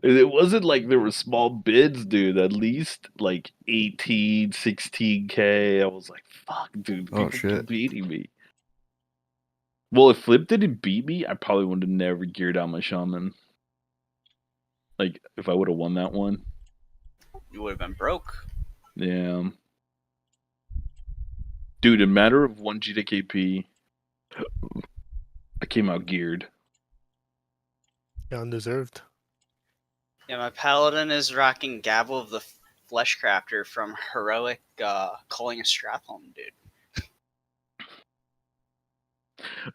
It wasn't like there were small bids, dude. At least like 18, 16K. I was like, fuck, dude. Oh, People shit. keep beating me. Well, if Flip didn't beat me, I probably would have never geared out my shaman. Like, if I would have won that one. You would have been broke. Yeah. Dude, in a matter of 1 G to KP, I came out geared. Yeah, undeserved. Yeah, my paladin is rocking Gavel of the Fleshcrafter from Heroic Calling a Strathholm, dude.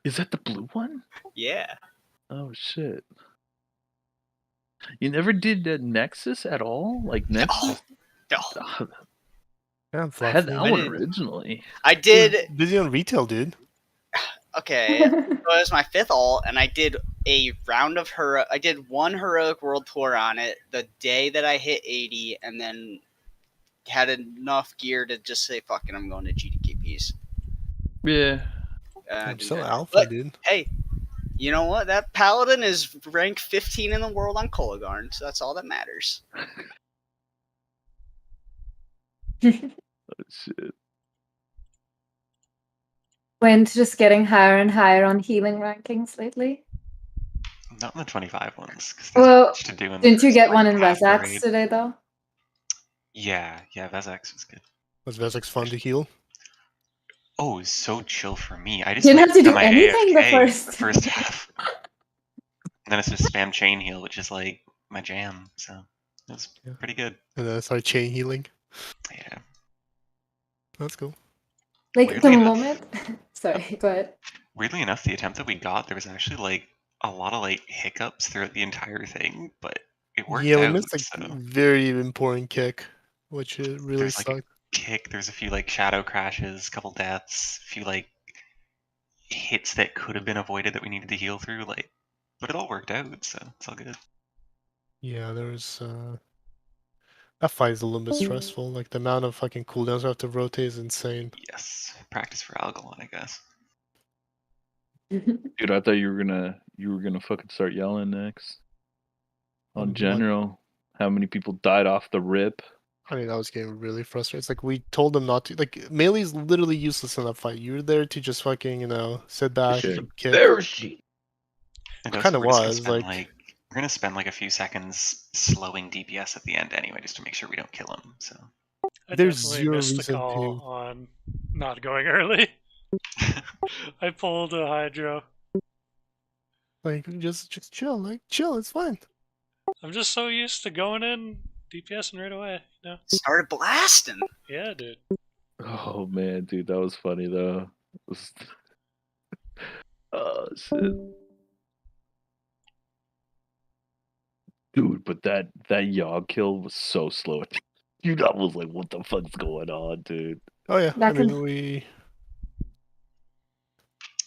Is that the blue one? Yeah. Oh, shit. You never did Nexus at all? Like, Nexus? No. Yeah, I had that one originally. I did. Busy on retail, dude. Okay, so it was my 5th alt, and I did a round of I did 1 Heroic World Tour on it the day that I hit 80, and then had enough gear to just say, fuck it, I'm going to GDKPs. Yeah. I'm so alpha, dude. Hey, you know what? That paladin is ranked 15 in the world on Kolagarn, so that's all that matters. Oh, shit. Went just getting higher and higher on healing rankings lately. Not in the 25 ones. Well, to do in didn't you get one in half the Rezax raid. today, though? Yeah, Vezex was good. Was Vezex fun to heal? Oh, it was so chill for me. I just Didn't have to do my anything the AFK first half. And then it's just spam chain heal, which is like my jam. So it was pretty good. And then I started chain healing. Yeah. That's cool. Like Weirdly the enough- moment. Sorry, go ahead. Weirdly enough, the attempt that we got, there was actually like a lot of like hiccups throughout the entire thing, but it worked Yeah, we out. missed like So very important kick, which it really there's sucked. like a kick, there's a few like shadow crashes, a couple deaths, a few like hits that could have been avoided that we needed to heal through, like, but it all worked out, so it's all good. Yeah, there was that fight is a little bit stressful. Like the amount of fucking cooldowns we have to rotate is insane. Yes, practice for Algalon, I guess. Dude, I thought you were gonna fucking start yelling next. On What? general, how many people died off the rip? I mean, I was getting really frustrated. It's like we told them not to. Like melee is literally useless in that fight. You're there to just fucking, sit back, Kick. kick. There she. And Kind of we're just was gonna like. spend, we're gonna spend like a few seconds slowing DPS at the end anyway, just to make sure we don't kill him. So I there's definitely zero missed the reason call to. on not going early. I pulled a Hydro. Like just chill, like chill. It's fine. I'm just so used to going in, DPSing right away. You know? Started blasting. Yeah, dude. Oh man, dude, that was funny though. Oh shit. Dude, but that Yogg kill was so slow. Dude, I was like, what the fuck's going on, dude? Oh yeah, That I mean can- we.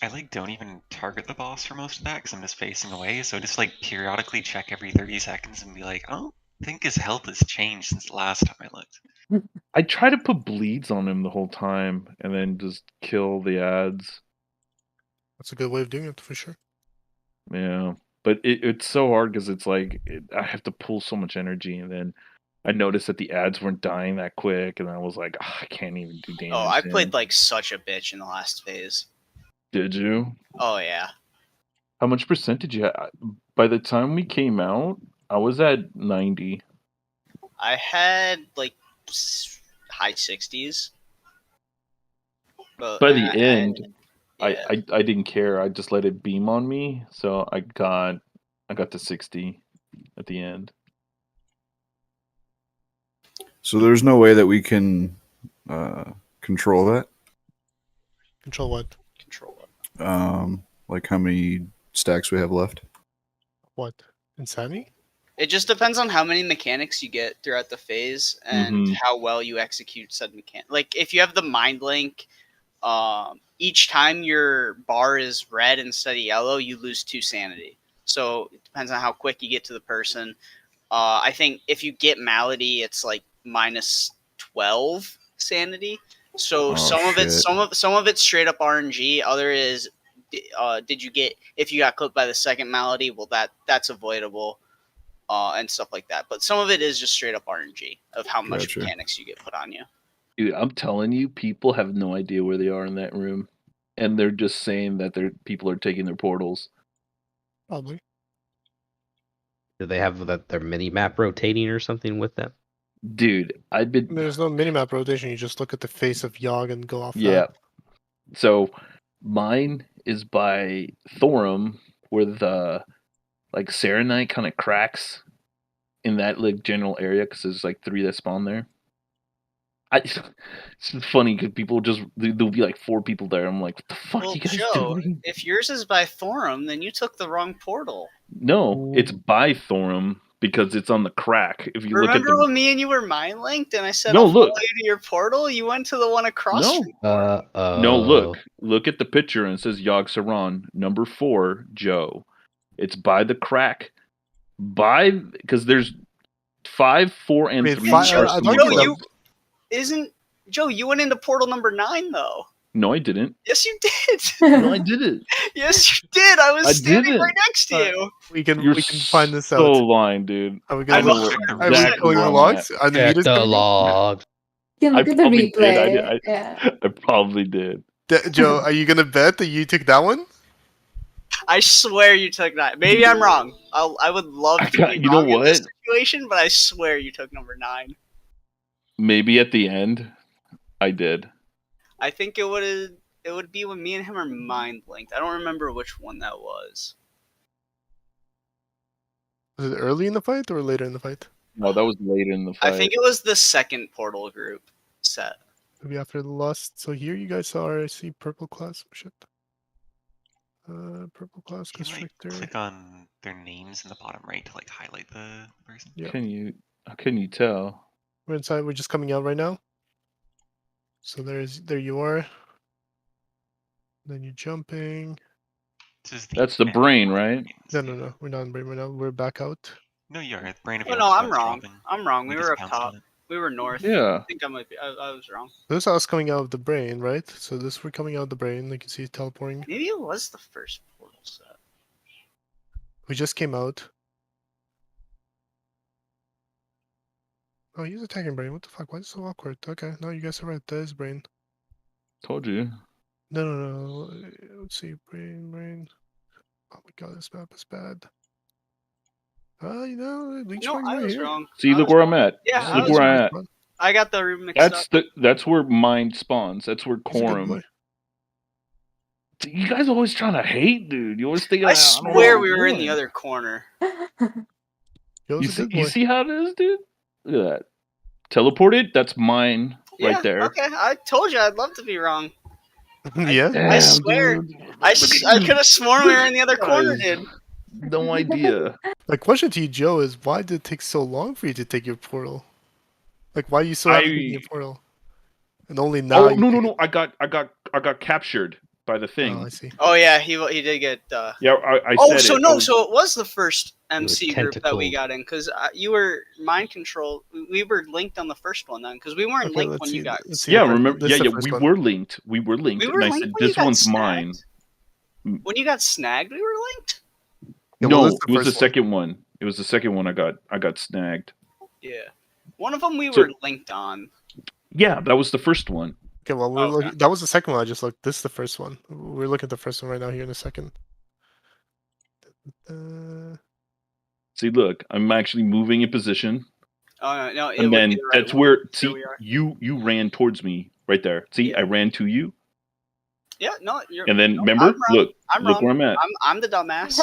I like don't even target the boss for most of that because I'm just facing away. So I just like periodically check every 30 seconds and be like, I don't think his health has changed since the last time I looked. I try to put bleeds on him the whole time and then just kill the ads. That's a good way of doing it for sure. Yeah, but it's so hard because it's like I have to pull so much energy, and then I noticed that the ads weren't dying that quick, and I was like, I can't even do damage. Oh, I played like such a bitch in the last phase. Did you? Oh yeah. How much percentage you had? By the time we came out, I was at 90. I had like high 60s. But By the end, I didn't care. I just let it beam on me, so I got to 60 at the end. So there's no way that we can control that. Control what? Control what? Like how many stacks we have left. What? Insanity? It just depends on how many mechanics you get throughout the phase and how well you execute said mechanic. Like if you have the mind link, each time your bar is red instead of yellow, you lose 2 sanity. So it depends on how quick you get to the person. I think if you get malady, it's like minus 12 sanity. So some of it's straight up RNG. Other is did you get, if you got clipped by the second malady? Well, that's avoidable. and stuff like that. But some of it is just straight up RNG of how much Gotcha. mechanics you get put on you. Dude, I'm telling you, people have no idea where they are in that room, and they're just saying that people are taking their portals. Probably. Do they have their mini map rotating or something with them? Dude, I've been. There's no minimap rotation. You just look at the face of Yogg and go off Yeah. that. So mine is by Thorum, where the like Serenite kind of cracks in that like general area because there's like 3 that spawn there. It's just funny because people there'll be like 4 people there. I'm like, what the fuck Well, you guys Joe, doing? if yours is by Thorum, then you took the wrong portal. No, it's by Thorum because it's on the crack. If you Remember look at the when me and you were mind linked and I said No, I'll follow look. you to your portal? You went to the one across from No, look at the picture and it says Yogg Saron, number 4, Joe. It's by the crack. Because there's 5, 4, and 3 are Joe, Joe, you went into portal number 9 though. No, I didn't. Yes, you did. No, I didn't. Yes, you did. I was standing didn't. right next to you. We can You're find this out. so lying, dude. Are we I gonna know look? where Are we exactly pulling where the I'm logs? at. Are the meters coming? logs. You can look at the probably replay. did. Yeah. I probably did. Joe, are you gonna bet that you took that one? I swear you took 9. Maybe I'm wrong. I would love to be You know wrong in this what? situation, but I swear you took number 9. Maybe at the end, I did. I think it would be when me and him are mind linked. I don't remember which one that was. Was it early in the fight or later in the fight? No, that was later in the fight. I think it was the second portal group set. Maybe after the last. So here you guys are. I see purple class. Shit. Purple class constrictor. Click on their names in the bottom right to like highlight the person. Yeah. How can you tell? We're inside. We're just coming out right now. So there you are. Then you're jumping. That's the brain, right? No. We're not in brain right now. We're back out. No, you are. Brain of Oh no, I'm wrong. I'm wrong. We were up top. We were north. Yeah. I think I might be. I was wrong. This is us coming out of the brain, right? So this we're coming out of the brain. You can see it teleporting. Maybe it was the first portal set. We just came out. Oh, he's attacking brain. What the fuck? Why is it so awkward? Okay, no, you guys are right. That is brain. Told you. No. Let's see. Brain. Oh my god, this map is bad. Leech No, I right was here. wrong. See, look where I'm at. Yeah, look where I'm at. I got the room mixed up. That's where mine spawns. That's where He's a good Quorum. boy. You guys always trying to hate, dude. You always think I swear we were in the other corner. You see how it is, dude? Look at that. Teleported. That's mine right there. Okay, I told you I'd love to be wrong. Yeah. I swear. I could have sworn we were in the other corner, dude. No idea. My question to you, Joe, is why did it take so long for you to take your portal? Like, why are you so happy taking your portal? And only now. Oh no! I got captured by the thing. Oh, I see. Oh yeah, he did get. Yeah, I oh, said so it. no, so it was the first MC group that tentacle. we got in because you were mind control. We were linked on the first one then because we weren't linked when you got. Yeah, remember? Yeah, we were linked. We were linked, We were and I linked said when you this got one's snagged? mine. When you got snagged, we were linked. Yeah, No, what was it was the first one? second one. It was the second one. I got snagged. Yeah, one of them we So- were linked on. Yeah, that was the first one. Okay, well, we're looking. That was the second one. I just looked. This is the first one. We're looking at the first one right now. Here in a second. See, look, I'm actually moving in position, Oh no, it and would then be the right that's one. where. Here See, we are. you ran towards me right there. See, I ran to you, Yeah, no, you're. and then no, remember, I'm wrong. look, I'm look wrong. where I'm at. I'm the dumbass.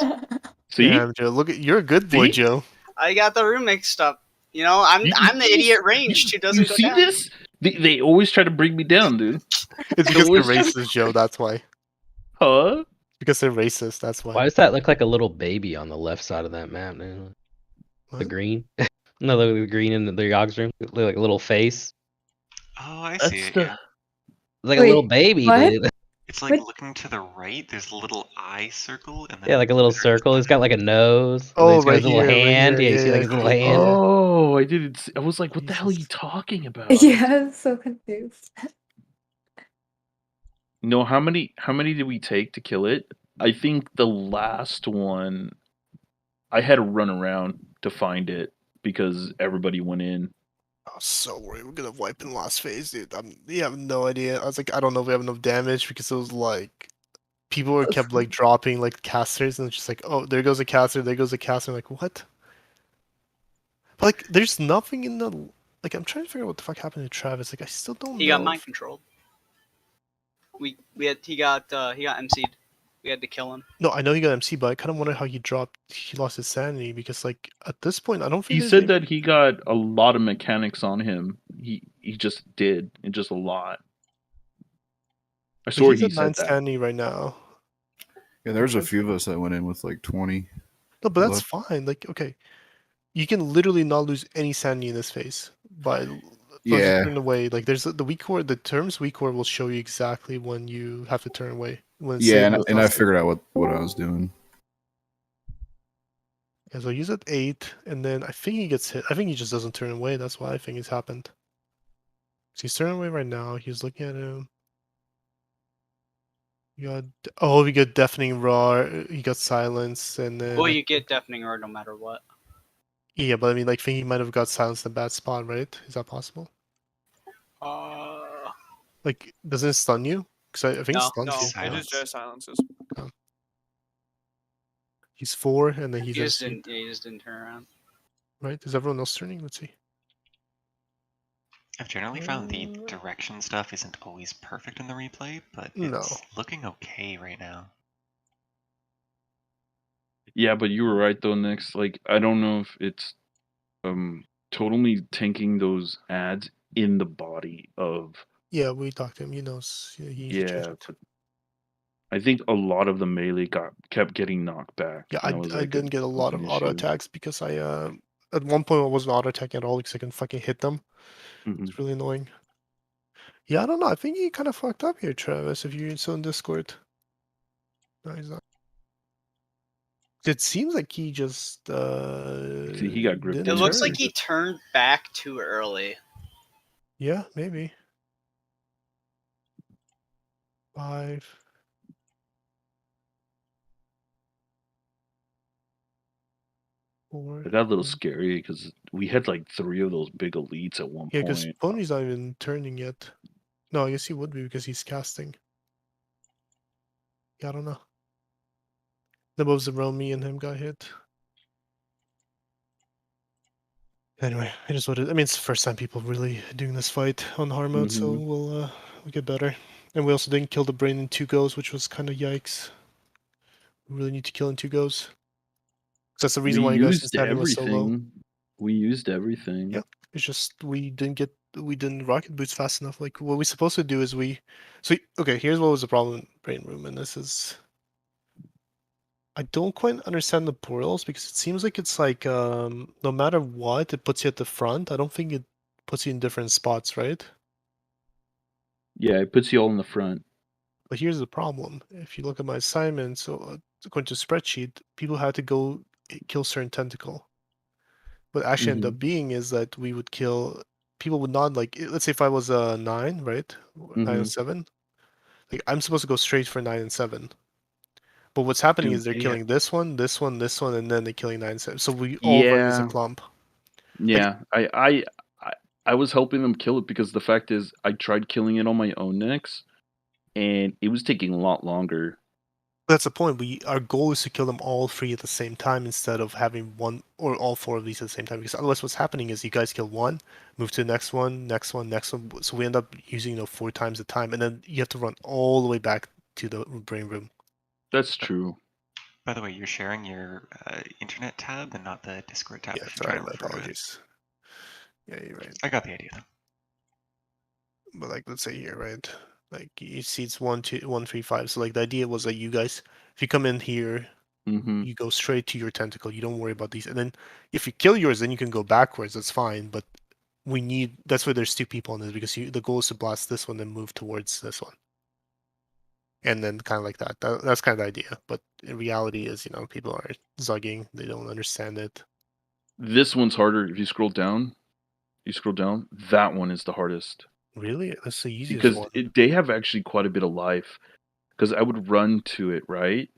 See, Damn, Joe, look at you're a good boy, See? Joe. I got the room mixed up. You know, I'm the idiot ranged who doesn't you go see down. this? They always try to bring me down, dude. It's because they're always- racist, Joe. That's why. Huh? Because they're racist. That's why. Why does that look like a little baby on the left side of that map, man? The What? green? No, the green in the Yogg's room. Look like a little face. Oh, I That's see it. the- Yeah. It's like a little baby, what? dude. It's like What? looking to the right. There's a little eye circle, and then Yeah, like a little circle. He's got like a nose. and Oh, then he's got right his little here, right hand. here. Yeah, you see Yeah, like his yeah. little hand. Oh, I didn't. See, I was like, what the hell are you Jesus. talking about? Yeah, I'm so confused. No, how many did we take to kill it? I think the last one, I had to run around to find it because everybody went in. I was so worried we're gonna wipe in last phase, dude. You have no idea. I was like, I don't know if we have enough damage because it was like people were kept like dropping like casters and it's just like, oh, there goes a caster, there goes a caster. I'm like, what? But, like, there's nothing in the like. I'm trying to figure out what the fuck happened to Travis. Like, I still don't know. He got mind controlled. He got MC'd. We had to kill him. No, I know he got MC, but I kind of wonder how he lost his sanity because, like, at this point, I don't think He said that he got a lot of mechanics on him. He just did, and just a lot. I swear he at 9 said that. sanity right now. Yeah, there's a few of us that went in with like 20. No, but that's fine. Like, okay, you can literally not lose any sanity in this phase by turning away. Like, there's the weak core. The terms weak core will show you exactly when you have to turn away. Yeah, and I figured out what I was doing. Yeah, so he's at 8, and then I think he gets hit. I think he just doesn't turn away. That's why I think it's happened. So he's turning away right now. He's looking at him. We got deafening roar. He got silence, and then Well, you get deafening roar no matter what. Yeah, but I mean, like, think he might have got silenced in a bad spot, right? Is that possible? Like, doesn't it stun you? Because I think it stuns you. It just silences. Oh. He's 4, and then he's he just didn't turn around. Right? Is everyone else turning? Let's see. I've generally found the direction stuff isn't always perfect in the replay, but it's looking okay right now. Yeah, but you were right though, Nix. Like, I don't know if it's totally tanking those ads in the body of. Yeah, we talked to him. He knows. Yeah, but I think a lot of the melee kept getting knocked back. Yeah, I didn't get a lot of auto attacks because I at one point I wasn't auto attacking at all because I can fucking hit them. It's really annoying. Yeah, I don't know. I think he kind of fucked up here, Travis. If you're still in Discord. No, he's not. It seems like he just he got gripped. It looks like he turned back too early. Yeah, maybe. 5. It got a little scary because we had like 3 of those big elites at one Yeah, because point. Pony's not even turning yet. No, I guess he would be because he's casting. Yeah, I don't know. The moves around me and him got hit. Anyway, I just wanted. I mean, it's the first time people really doing this fight on hard mode, so we'll get better. And we also didn't kill the brain in 2 goes, which was kind of yikes. We really need to kill in 2 goes. That's the reason why you guys' standing was so low. We used everything. Yeah, it's just we didn't rocket boots fast enough. Like what we're supposed to do is okay. Here's what was the problem in Brain Room, and this is I don't quite understand the portals because it seems like it's like no matter what, it puts you at the front. I don't think it puts you in different spots, right? Yeah, it puts you all in the front. But here's the problem. If you look at my assignment, so according to spreadsheet, people had to go kill certain tentacle. What actually ended up being is that we would kill people would not like. Let's say if I was a 9, right, 9 and 7, like I'm supposed to go straight for 9 and 7. But what's happening is they're killing this one, this one, this one, and then they're killing 9 and 7. So we all run as a clump. Yeah, I was helping them kill it because the fact is I tried killing it on my own next, and it was taking a lot longer. That's the point. Our goal is to kill them all 3 at the same time instead of having one or all 4 of these at the same time. Because otherwise, what's happening is you guys kill one, move to the next one, next one, next one. So we end up using 4 times the time, and then you have to run all the way back to the brain room. That's true. By the way, you're sharing your internet tab and not the Discord tab. Yeah, sorry, my apologies. Yeah, you're right. I got the idea though. But like, let's say here, right? Like you see, it's 1, 2, 1, 3, 5. So like the idea was that you guys, if you come in here, you go straight to your tentacle. You don't worry about these. And then if you kill yours, then you can go backwards. That's fine. But that's why there's 2 people on this because the goal is to blast this one and move towards this one. And then kind of like that. That's kind of the idea. But in reality is, people are zugging. They don't understand it. This one's harder. If you scroll down, that one is the hardest. Really? That's the easiest because one. They have actually quite a bit of life. Because I would run to it, right?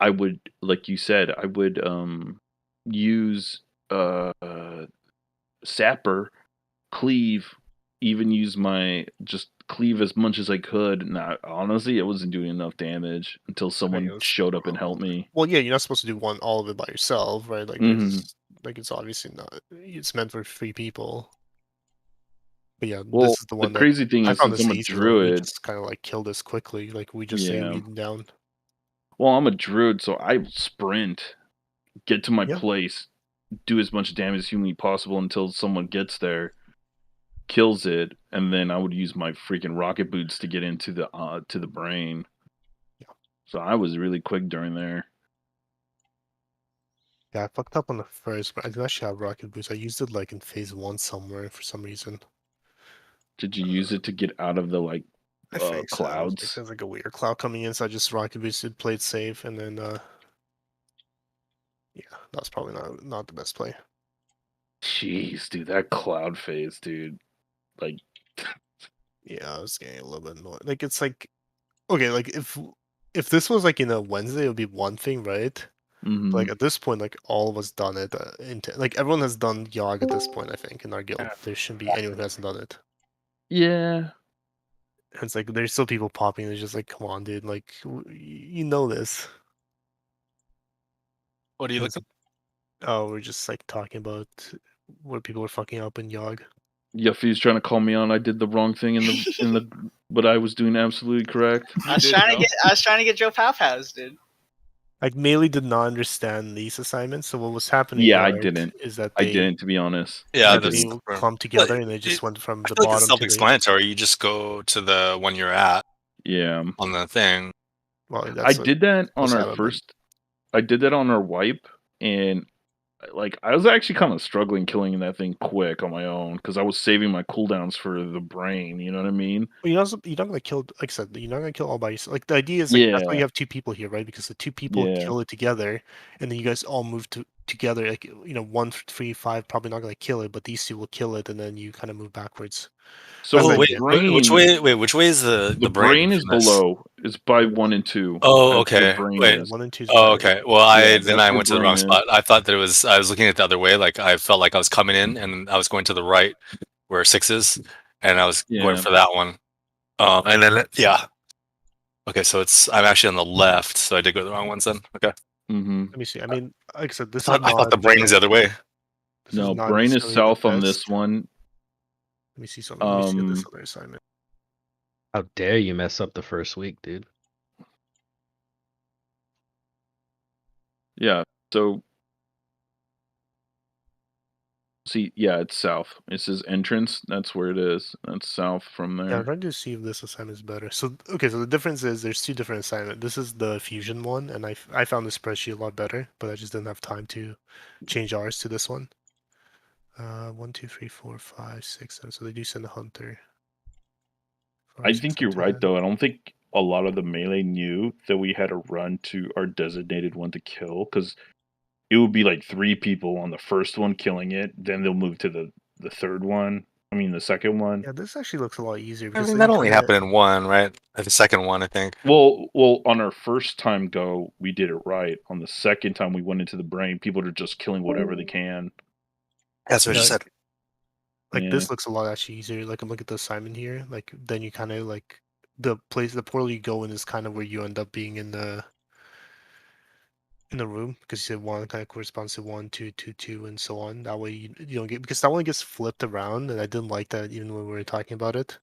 I would, like you said, I would use Sapper, cleave, even use my just cleave as much as I could. Nah, honestly, it wasn't doing enough damage until someone showed up and helped me. Well, yeah, you're not supposed to do all of it by yourself, right? Like, there's like it's obviously not. It's meant for 3 people. But yeah, Well, this is the one the crazy that thing I is, found since this I'm a easy. Like, we druid, just kind of like kill this quickly. Like, we just say yeah. lead down. Well, I'm a druid, so I sprint, get to my Yeah. place, do as much damage as humanly possible until someone gets there, kills it, and then I would use my freaking rocket boots to get into the brain. Yeah. So I was really quick during there. Yeah, I fucked up on the first, but I did actually have rocket boots. I used it like in phase 1 somewhere for some reason. Did you use it to get out of the like I think clouds? So. There's like a weird cloud coming in, so I just rocket boosted, played safe, and then yeah, that's probably not the best play. Jeez, dude, that cloud phase, dude. Like, yeah, I was getting a little bit annoyed. Like, it's like, okay, like if this was like in a Wednesday, it would be one thing, right? Mhm. Like at this point, like all of us done it. Like everyone has done Yogg at this point. I think in our guild, there shouldn't be anyone who hasn't done it. Yeah. And it's like there's still people popping. It's just like, come on, dude. Like you know this. What are you looking? Oh, we're just like talking about where people are fucking up in Yogg. Yuffie's trying to call me on. I did the wrong thing but I was doing absolutely correct. I was trying to get Joe Powpows, dude. Like Melee did not understand these assignments, so what was happening? Yeah, I right, didn't. Is that I didn't, to be honest. Yeah, they clump together and they just went from the I feel like bottom it's to the. self-explanatory. You just go to the one you're at. Yeah. On the thing. Well, I did that on our first. I did that on our wipe, and like I was actually kind of struggling killing that thing quick on my own because I was saving my cooldowns for the brain. You know what I mean? Well, you're not gonna kill. Like I said, you're not gonna kill all by yourself. Like the idea is, like that's why you have 2 people here, right? Because the 2 people kill it together, and then you guys all move together. Like 1, 3, 5 probably not gonna kill it, but these 2 will kill it, and then you kind of move backwards. So which way is the brain is below. It's by 1 and 2. Oh, That's where okay. brain Wait. is. 1 and 2. Oh, okay. Well, I that's where went to the wrong brain spot. is. I thought that I was looking at it the other way. Like I felt like I was coming in and I was going to the right where 6 is, and I was going for that one. And then yeah. Okay, so I'm actually on the left, so I did go the wrong ones then. Okay. Mm-hmm. Let me see. I mean, like I said, this I thought the brain is the other way. No, brain is south on this one. Let me see something. Let me see this other assignment. How dare you mess up the first week, dude? Yeah. So, see, yeah, it's south. It says entrance. That's where it is. That's south from there. Yeah, I'm trying to see if this assignment is better. So, okay, so the difference is there's 2 different assignments. This is the fusion one, and I found the spreadsheet a lot better, but I just didn't have time to change ours to this one. 1, 2, 3, 4, 5, 6, 7. So they do send a hunter. I think you're right, though. I don't think a lot of the melee knew that we had to run to our designated one to kill, because it would be like 3 people on the first one killing it, then they'll move to the third one. I mean, the second one. Yeah, this actually looks a lot easier. I mean, that only happened in one, right? The second one, I think. Well, on our first time go, we did it right. On the second time we went into the brain, people are just killing whatever they can. That's what I just said. Like this looks a lot actually easier. Like I'm looking at the assignment here. Like then you kind of like the portal you go in is kind of where you end up being in the room, because you said 1 kind of corresponds to 1, 2, 2, 2, and so on. That way you don't get, because that one gets flipped around, and I didn't like that even when we were talking about it.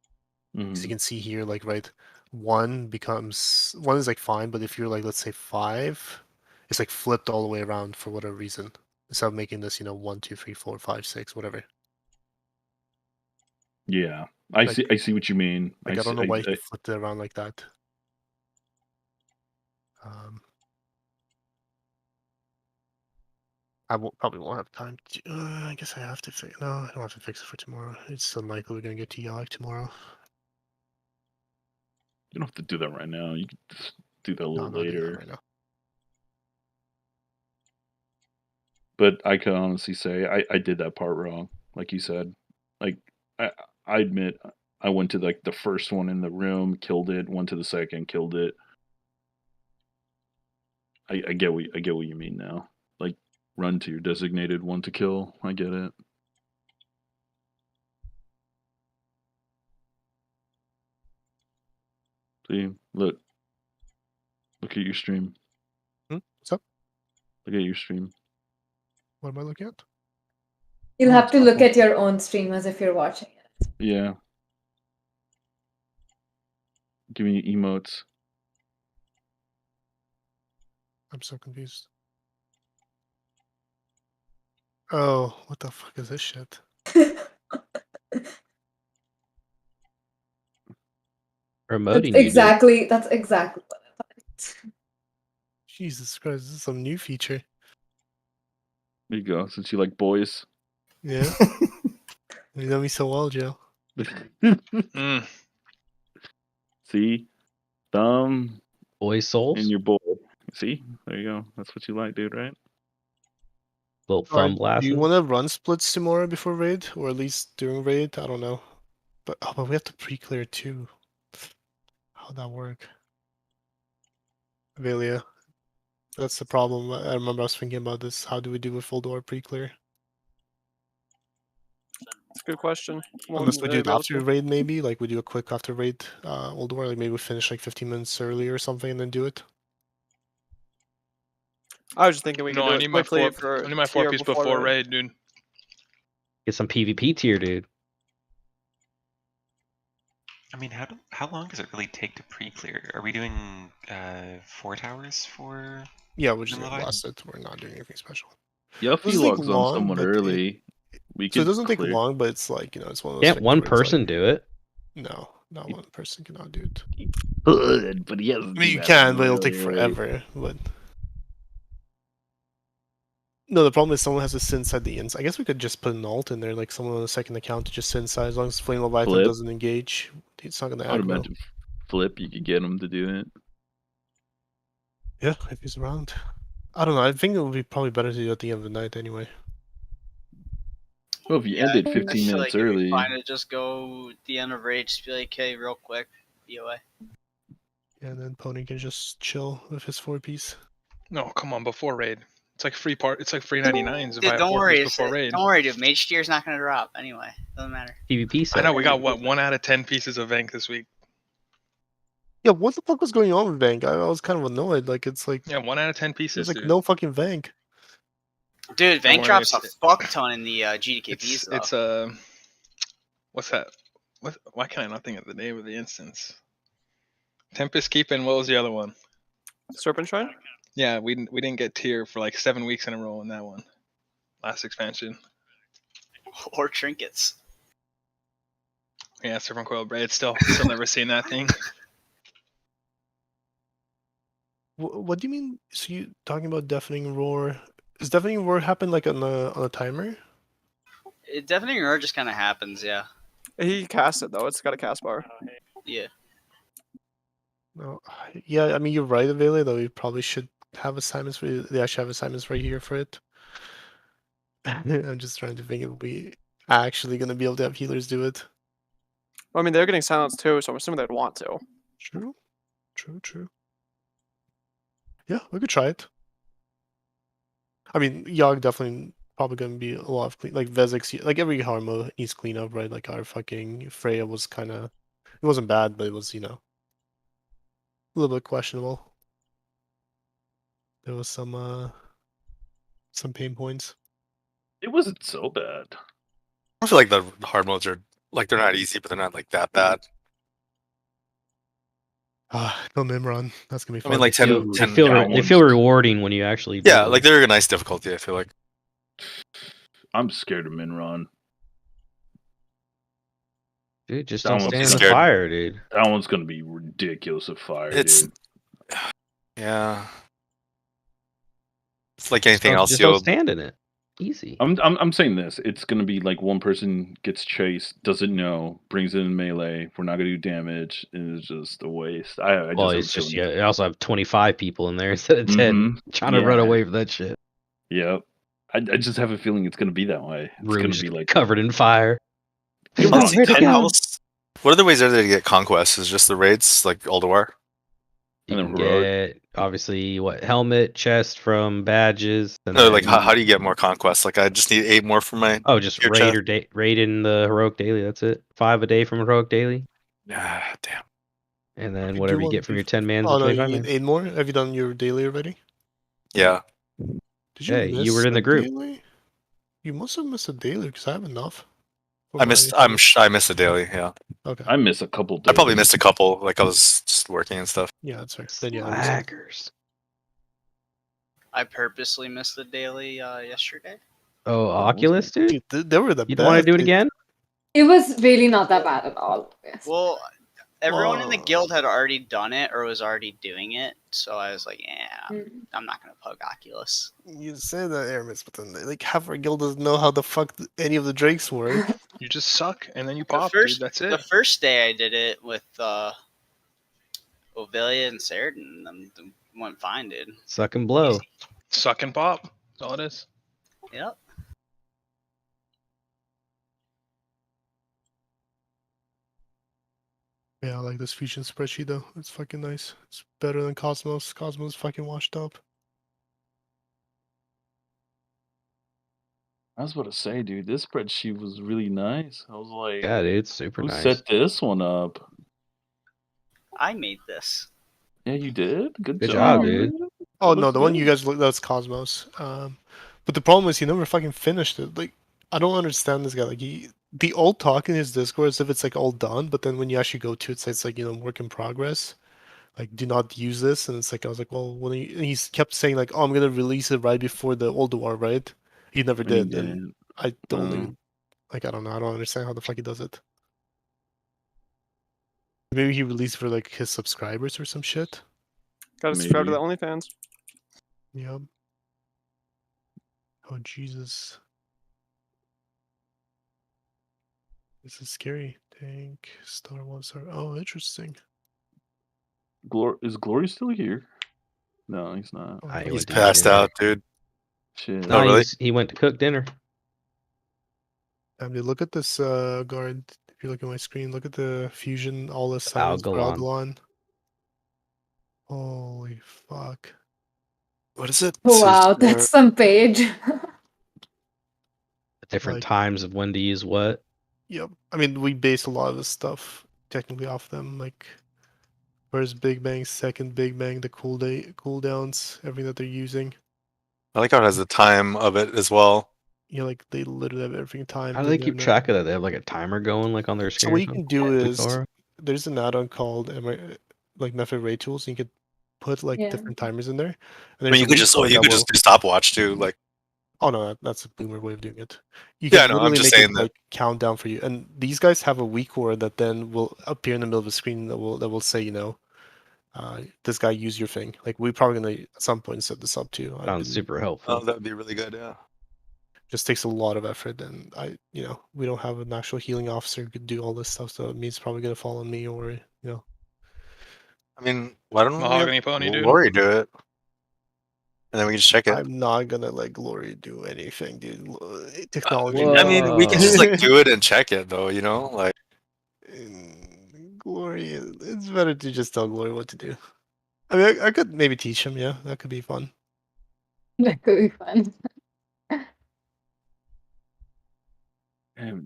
Because you can see here, like right, 1 is like fine, but if you're like let's say 5, it's like flipped all the way around for whatever reason. Instead of making this 1, 2, 3, 4, 5, 6, whatever. Yeah, I see what you mean. Like I don't know why he flipped it around like that. I probably won't have time to. I guess I have to fix. No, I don't have to fix it for tomorrow. It's unlikely we're gonna get to Yogg tomorrow. You don't have to do that right now. You can just do that a little later. Right now. But I can honestly say I did that part wrong, like you said. Like I admit I went to like the first one in the room, killed it. Went to the second, killed it. I get what you mean now. Like run to your designated one to kill. I get it. See, look at your stream. What's up? Look at your stream. What am I looking at? You'll have to look at your own stream as if you're watching it. Yeah. Give me emotes. I'm so confused. Oh, what the fuck is this shit? Promoting That's exactly what I thought. Jesus Christ, this is some new feature. There you go. Since you like boys. Yeah. You know me so well, Joe. See? Thumb. Boy souls? And your boy. See? There you go. That's what you like, dude, right? Little thumb blast. Do you want to run splits tomorrow before raid? Or at least during raid? I don't know. But we have to pre-clear too. How'd that work? Velia. That's the problem. I remember I was thinking about this. How do we do with Ulduar pre-clear? That's a good question. Unless we do it after raid, maybe? Like we do a quick after raid Ulduar, like maybe we finish like 15 minutes early or something and then do it. I was just thinking we could do I it need my quickly four. for I need my tier 4 piece before raid, dude. Get some PvP tier, dude. I mean, how long does it really take to pre-clear? Are we doing 4 towers for? Yeah, we're just gonna blast it. We're not doing anything special. Yeah, if he logs on somewhat early, we can. So it doesn't take long, but it's like, you know, it's one of those. Can't things one where it's person like, do it? No, not one person cannot do it. Good, but he has. I mean, you can, but it'll take forever. But no, the problem is someone has to sit inside the ins. I guess we could just put an alt in there, like someone on the second account to just sit inside as long as Flame Leviathan doesn't engage. It's not gonna I would aggro. imagine Flip, you could get him to do it. Yeah, if he's around. I don't know. I think it would be probably better to do it at the end of the night anyway. Well, if you ended 15 minutes early. Fine to just go at the end of raid, just be like, hey, real quick, BOA. Yeah, and then Pony can just chill with his 4-piece. No, come on, before raid. It's like free part. It's like free 99s if I have Don't 4 worry, piece before raid. don't worry, dude. Mage tier's not gonna drop anyway. Doesn't matter. PvP. I know we got what 1 out of 10 pieces of Vank this week. Yeah, what the fuck was going on with Vank? I was kind of annoyed. Like, it's like... Yeah, 1 out of 10 pieces, There's like dude. no fucking Vank. Dude, Vank worry, drops a it's- fuck ton in the GDKPs, though. It's what's that? Why can I not think of the name of the instance? Tempest Keep and what was the other one? Serpent Shrine? Yeah, we didn't get tier for like 7 weeks in a row in that one. Last expansion. Or trinkets. Yeah, Serpent Coil Braid. Still never seen that thing. What do you mean? So you talking about Deafening Roar? Does Deafening Roar happen like on a timer? Deafening Roar just kind of happens, yeah. He casts it though. It's got a cast bar. Yeah. No, yeah. I mean, you're right, Avele. Though we probably should have assignments for it. They actually have assignments right here for it. I'm just trying to think if we actually gonna be able to have healers do it. Well, I mean, they're getting silenced too, so I'm assuming they'd want to. True. Yeah, we could try it. I mean, Yogg definitely probably gonna be a lot of clean. Like Vezix, like every Harmo needs cleanup, right? Like our fucking Freya was kind of, it wasn't bad, but it was, you know, a little bit questionable. There was some pain points. It wasn't so bad. I feel like the hard modes are like they're not easy, but they're not like that bad. No Nimron. That's gonna be fun. I mean, like 10 They feel rewarding when you actually. Yeah, do like they're a nice difficulty. I feel like. I'm scared of Minron. Dude, just That don't one's stand in the scared. fire, dude. That one's gonna be ridiculous of fire, dude. Yeah. It's like anything else. Just don't stand in it. Easy. I'm saying this. It's gonna be like one person gets chased, doesn't know, brings it in melee. We're not gonna do damage, and it's just a waste. Well, it's just you also have 25 people in there instead of 10 trying to run away from that shit. Yep. I just have a feeling it's gonna be that way. It's Room gonna just be like covered in fire. What other ways are there to get conquests? Is it just the raids like Ulduar? You And can then get obviously what helmet, chest from badges. And No, like how do you get more conquests? Like I just need 8 more for my. just tier raid chest. or raid in the heroic daily. That's it. 5 a day from heroic daily. Ah, damn. And then Do whatever you want get from to- your 10 mans Oh and no, you 25 need mans. 8 more. Have you done your daily already? Yeah. Did you Hey, miss you were in the a group. daily? You must have missed a daily because I have enough. I missed a daily. Yeah. Okay. I missed a couple. I probably dailies. missed a couple. Like I was just working and stuff. Yeah, that's right. Then yeah, Slackers. I purposely missed the daily yesterday. Oh, Oculus, dude? They were the You don't want to best. do it again? It was really not that bad at all. Yes. Well, everyone in the guild had already done it or was already doing it, so I was like, yeah, I'm not gonna plug Oculus. You say that, Aramis, but then like half our guild doesn't know how the fuck any of the drakes work. You just suck, and then you pop, dude. That's it. The first day I did it with Ovelia and Seridan, them went fine, dude. Suck and blow. Suck and pop. That's all it is. Yep. Yeah, I like this fusion spreadsheet though. It's fucking nice. It's better than Cosmos. Cosmos is fucking washed up. I was about to say, dude, this spreadsheet was really nice. I was like, yeah, dude, it's super who nice. set this one up? I made this. Yeah, you did. Good job, dude. Oh no, the one you guys look, that's Cosmos. But the problem is he never fucking finished it. Like I don't understand this guy. Like the old talk in his Discord as if it's like all done, but then when you actually go to it, it's like work in progress. Like do not use this, and it's like I was like, well, when he kept saying like, oh, I'm gonna release it right before the Ulduar, right? He never did, and I don't even like I don't know. I don't understand how the fuck he does it. Maybe he released for like his subscribers or some shit. Gotta subscribe to the OnlyFans. Yep. Oh Jesus. This is scary. Tank, Star Wars. Oh, interesting. Is Glory still here? No, he's not. He's passed out, dude. Shit. No, Oh, really? he went to cook dinner. Dude, look at this guard. If you look at my screen, look at the fusion, all the silence for Algalon. Algalon. Holy fuck. What is it? Wow, that's some page. Different times of when to use what. Yep. I mean, we base a lot of this stuff technically off them. Like, first Big Bang, second Big Bang, the cooldowns, everything that they're using. I like how it has the time of it as well. Yeah, like they literally have everything timed. How do they keep track of that? They have like a timer going like on their screen. So what you can do is Aura? there's an add-on called like Method Ray Tools. And you could put like different timers in there. And I mean, you could just do stopwatch too, like. Oh no, that's a boomer way of doing it. You Yeah, can no, I'm literally just make saying it that. like count down for you. And these guys have a weak aura that then will appear in the middle of the screen that will say, this guy used your thing. Like we're probably gonna at some point set this up too. Sounds super helpful. Oh, that would be really good. Yeah. Just takes a lot of effort, and we don't have an actual healing officer who could do all this stuff, so it means it's probably gonna fall on me or I mean, why don't Mahogany Pony, dude. Lori do it? And then we can just check it. I'm not gonna let Glory do anything, dude. Technology. I mean, we can just like do it and check it, though. Like. Glory, it's better to just tell Glory what to do. I mean, I could maybe teach him. Yeah, that could be fun. That could be fun.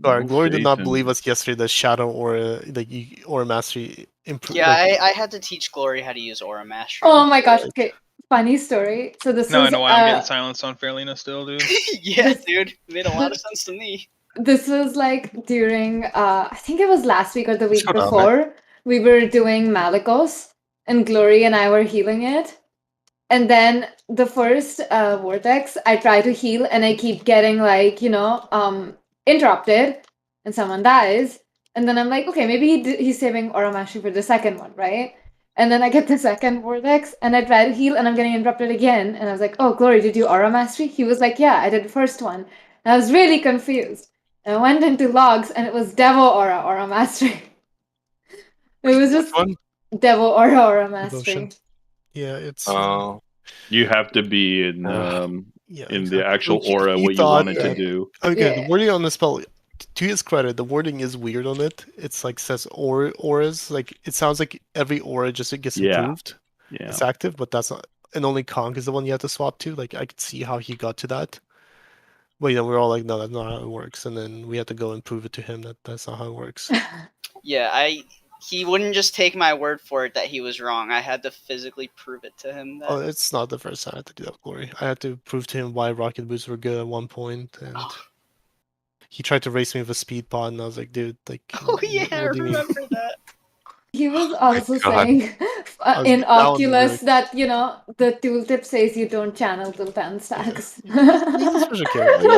Sorry, Glory did not believe us yesterday that Shadow Aura Mastery improved. Yeah, I had to teach Glory how to use Aura Mastery. Oh my gosh. Okay, funny story. So this Now was I know why I'm getting silenced on Fairlina still, dude. Yeah, dude. It made a lot of sense to me. This was like during I think it was last week or the week Shut up, before. We were doing Malikos and Glory and I were healing it. And then the first vortex, I try to heal and I keep getting like, interrupted and someone dies. And then I'm like, okay, maybe he's saving Aura Mastery for the second one, right? And then I get the second vortex and I try to heal and I'm getting interrupted again. And I was like, oh, Glory, did you Aura Mastery? He was like, yeah, I did the first one. And I was really confused. And I went into logs and it was Devil Aura Mastery. It was just Devil Aura Mastery. Yeah, it's. You have to be in the actual aura what you wanted to do. Okay, the wording on the spell, to his credit, the wording is weird on it. It's like says auras. Like it sounds like every aura just gets improved. it's active, but that's not. And only Kong is the one you have to swap to. Like I could see how he got to that. But we're all like, no, that's not how it works. And then we had to go and prove it to him that that's not how it works. Yeah, he wouldn't just take my word for it that he was wrong. I had to physically prove it to him. That... Oh, it's not the first time I had to do that with Glory. I had to prove to him why rocket boots were good at one point, and he tried to race me with a speed pod, and I was like, dude, like, oh yeah, I remember that. He was also saying in Oculus that the tooltip says you don't channel till 10 stacks. He's a special character.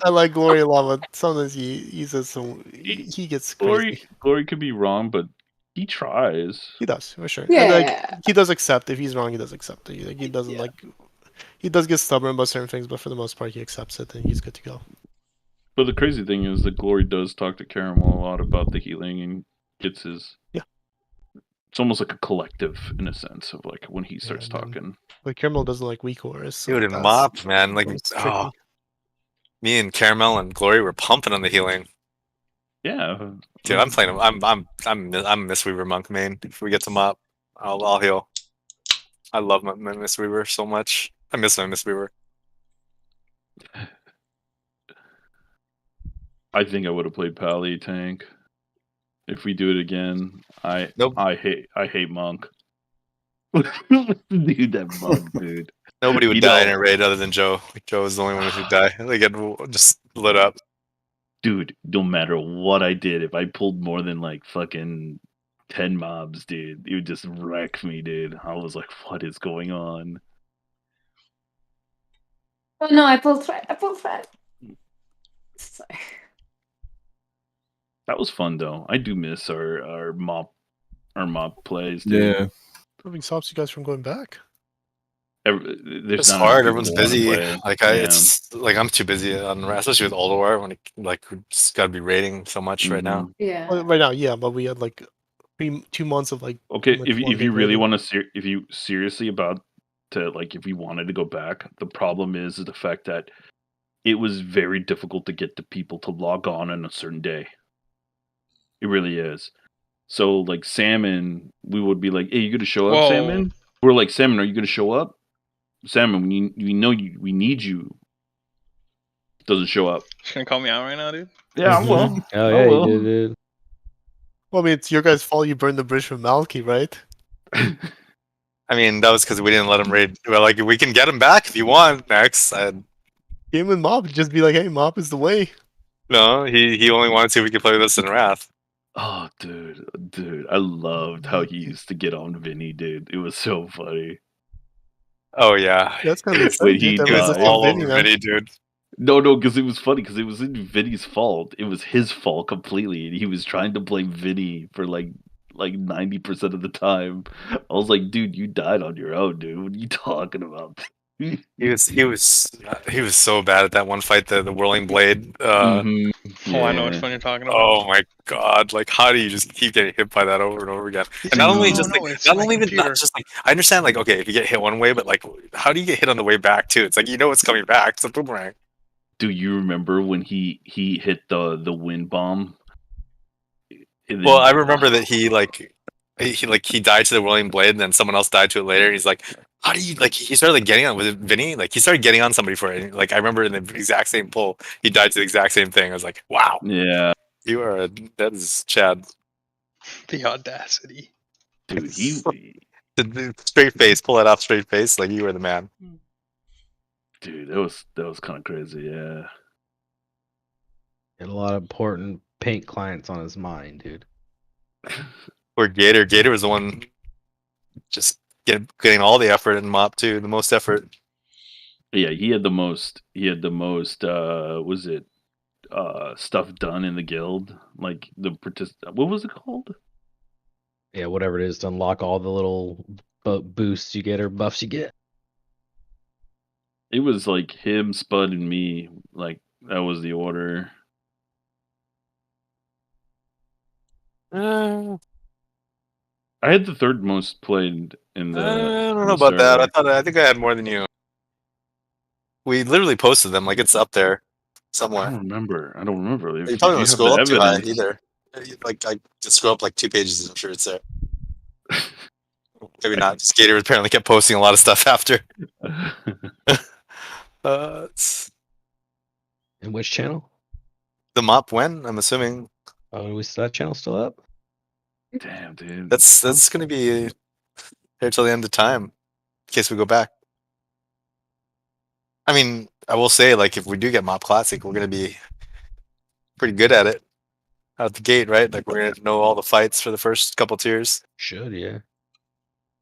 I like Glory a lot, but sometimes he says some. He gets crazy. Glory could be wrong, but he tries. He does for sure. Yeah, and, he does accept if he's wrong. He does accept it. Like, he doesn't he does get stubborn about certain things, but for the most part, he accepts it and he's good to go. But the crazy thing is that Glory does talk to Caramel a lot about the healing and gets his. Yeah. It's almost like a collective in a sense of like when he starts talking. Like Caramel doesn't like weak auras. So Dude, and Mop, man, like me and Caramel and Glory were pumping on the healing. Yeah. Dude, I'm playing. I'm Mistweaver Monk main. If we get to Mop, I'll heal. I love my Mistweaver so much. I miss my Mistweaver. I think I would have played Pally tank. If we do it again, I hate Monk. Dude, that Monk, dude. Nobody would die in a raid other than Joe. Like, Joe was the only one who'd die. They get just lit up. Dude, no matter what I did, if I pulled more than like fucking 10 mobs, dude, it would just wreck me, dude. I was like, what is going on? Oh no, I pulled thread. Sorry. That was fun though. I do miss our mob plays. Dude. Yeah. What stops you guys from going back? It's hard. Everyone's busy. Like it's like I'm too busy on especially with Ulduar when we just gotta be raiding so much right now. Yeah. Well, right now, yeah, but we had like 2 months of like. Okay, if you really want to if you seriously about to like if we wanted to go back, the problem is the fact that it was very difficult to get the people to log on a certain day. It really is. So like Salmon, we would be like, "Hey, you gonna show up, Salmon?" We're like, "Salmon, are you gonna show up?" Salmon, we know you. We need you. Doesn't show up. Just gonna call me out right now, dude? Yeah, I will. Oh yeah, you did, dude. Well, I mean, it's your guys' fault. You burned the bridge from Malky, right? I mean, that was because we didn't let him raid. We're like, we can get him back if you want next. Game with Mop, just be like, "Hey, Mop is the way." No, he only wanted to see if we could play with us in Wrath. Oh, dude, I loved how he used to get on Vinny, dude. It was so funny. Oh yeah, that's kind of when he was all over Vinny, dude. No, because it was funny because it was in Vinny's fault. It was his fault completely, and he was trying to blame Vinny for like 90% of the time. I was like, dude, you died on your own, dude. What are you talking about? He was so bad at that one fight, the whirling blade. Oh, I know which one you're talking about. Oh my god! Like, how do you just keep getting hit by that over and over again? And not only just like I understand, like, okay, if you get hit one way, but like, how do you get hit on the way back too? It's like it's coming back. It's a boomerang. Do you remember when he hit the wind bomb? Well, I remember that he died to the whirling blade, and then someone else died to it later. He's like, how do you he started getting on with Vinny? Like he started getting on somebody for it. Like I remember in the exact same pull, he died to the exact same thing. I was like, wow, yeah, that is Chad. The audacity, dude. The straight face, pull it off straight face, like you were the man. Dude, that was kind of crazy, yeah. Had a lot of important paint clients on his mind, dude. Or Gator. Gator was the one just getting all the effort in Mop too, the most effort. Yeah, he had the most was it stuff done in the guild? Like what was it called? Yeah, whatever it is to unlock all the little boosts you get or buffs you get. It was like him, Spud, and me. Like that was the order. I had the third most played in the. I don't know about that. I think I had more than you. We literally posted them. Like it's up there somewhere. I don't remember. You probably don't scroll up too high either. Like I just scroll up like 2 pages. I'm sure it's there. Maybe not. Skater apparently kept posting a lot of stuff after. In which channel? The mop when? I'm assuming. Oh, is that channel still up? Damn, dude. That's gonna be here till the end of time, in case we go back. I mean, I will say, like, if we do get Mop Classic, we're gonna be pretty good at it out the gate, right? Like, we're gonna know all the fights for the first couple tiers. Should, yeah.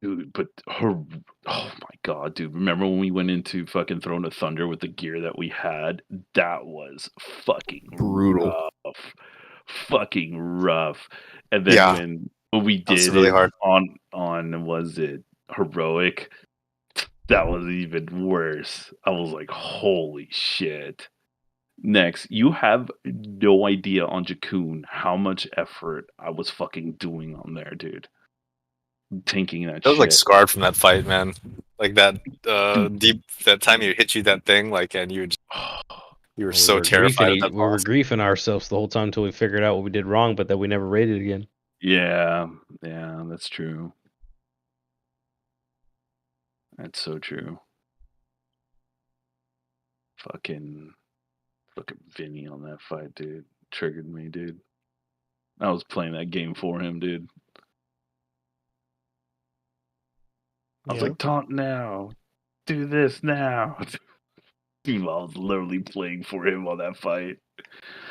Dude, but oh my god, dude! Remember when we went into fucking Throne of Thunder with the gear that we had? That was fucking brutal, fucking rough. And then when we did really it hard. on was it heroic? That was even worse. I was like, holy shit. Next, you have no idea on Jakun how much effort I was fucking doing on there, dude. Tanking that I was shit. like scarred from that fight, man. Like that that time you hit you that thing, like, and you were so terrified of that We were boss. griefing ourselves the whole time until we figured out what we did wrong, but that we never raided again. Yeah, that's true. That's so true. Fucking Vinny on that fight, dude. Triggered me, dude. I was playing that game for him, dude. I was like, taunt now. Do this now. Dude, I was literally playing for him on that fight.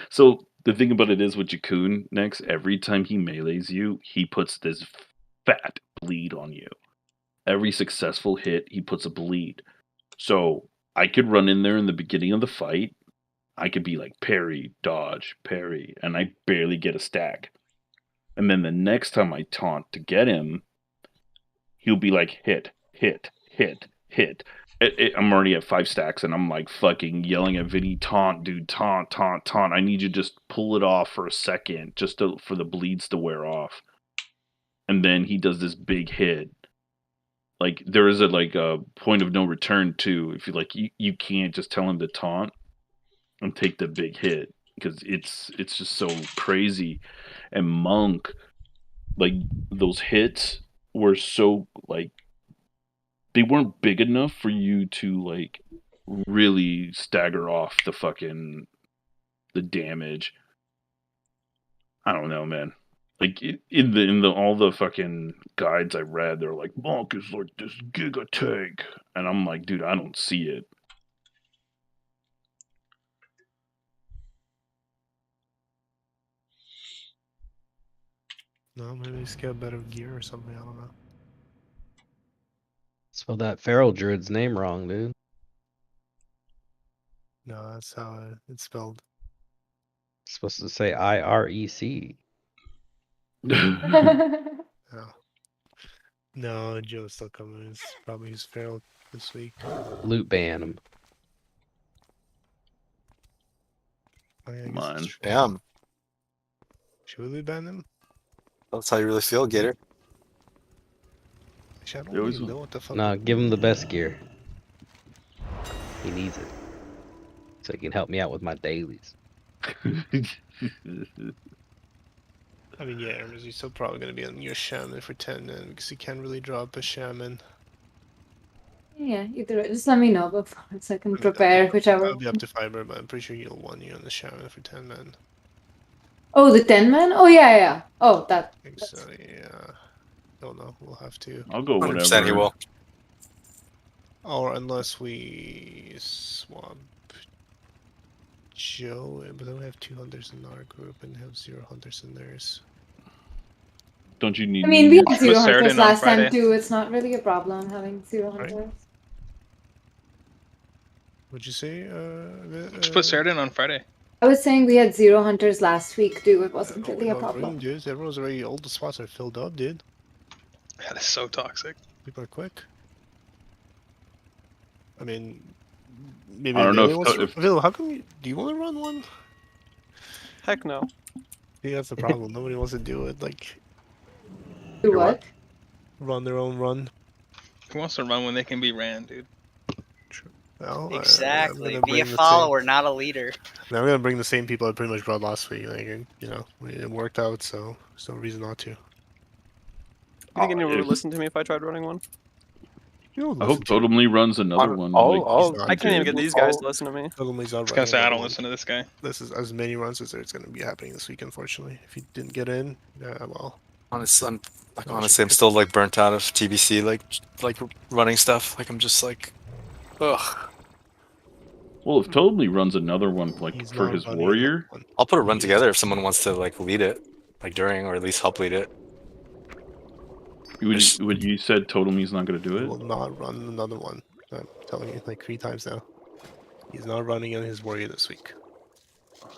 So the thing about it is with Jakun, next, every time he melees you, he puts this fat bleed on you. Every successful hit, he puts a bleed. So I could run in there in the beginning of the fight. I could be like parry, dodge, parry, and I barely get a stack. And then the next time I taunt to get him, he'll be like hit, hit, hit, hit. I'm already at 5 stacks, and I'm like fucking yelling at Vinny, taunt, dude, taunt, taunt, taunt. I need you to just pull it off for a second, just for the bleeds to wear off. And then he does this big hit. Like there is a point of no return too. If you can't just tell him to taunt and take the big hit because it's just so crazy. And Monk, like those hits were so like they weren't big enough for you to like really stagger off the damage. I don't know, man. Like in the all the fucking guides I read, they're like Monk is like this giga tank, and I'm like, dude, I don't see it. No, maybe he's got better gear or something. I don't know. Spelled that feral druid's name wrong, dude. No, that's how it's spelled. It's supposed to say IREC. Oh. No, Joe's still coming. It's probably his feral this week. Loot ban him. Oh, yeah, Come on. Damn. Should we loot ban him? That's how you really feel, Gator. Actually, I don't really know what the fuck. Nah, give him the best gear. He needs it. So he can help me out with my dailies. I mean, yeah, Hermes, you're still probably going to be on your shaman for 10 then, because you can't really drop a shaman. Yeah, either way, just let me know before so I can prepare whichever. I'll be up to fiber, but I'm pretty sure you'll want you on the shaman for 10 men. Oh, the 10 man? Oh, yeah. Oh, that. I think so, yeah. Don't know. We'll have to. I'll go 100% whatever. he will. Or unless we swap Joe, but then we have 2 hunters in our group and have 0 hunters in theirs. Don't you need? I mean, we had 0 hunters last time too. It's not really a problem having 0 hunters. Right. What'd you say? Just put Sarah in on Friday. I was saying we had 0 hunters last week too. It wasn't really a problem. Dude, everyone's already. All the spots are filled up, dude. That is so toxic. People are quick. I mean, maybe I don't know if Phil, how come do you want to run one? Heck no. See, that's the problem. Nobody wants to do it. Like, do what? Run their own run. Who wants to run when they can be ran, dude? Well, exactly. Be a follower, not a leader. Now I'm gonna bring the same people I pretty much brought last week. Like, you know, it worked out, so there's no reason not to. You think anyone would listen to me if I tried running one? I hope Totemly runs another one. I can't even get these guys to listen to me. Totemly's not I was gonna running say I another don't one. listen to this guy. This is as many runs as there's going to be happening this week, unfortunately. If you didn't get in, yeah, well. Honestly, I'm still like burnt out of TBC, like running stuff. Like I'm just like, ugh. Well, if Totemly runs another one like for his warrior, I'll put a run together if someone wants to like lead it, like during or at least help lead it. When you said Totemy's not going to do He it, will not run another one. I'm telling you like 3 times now. He's not running in his warrior this week.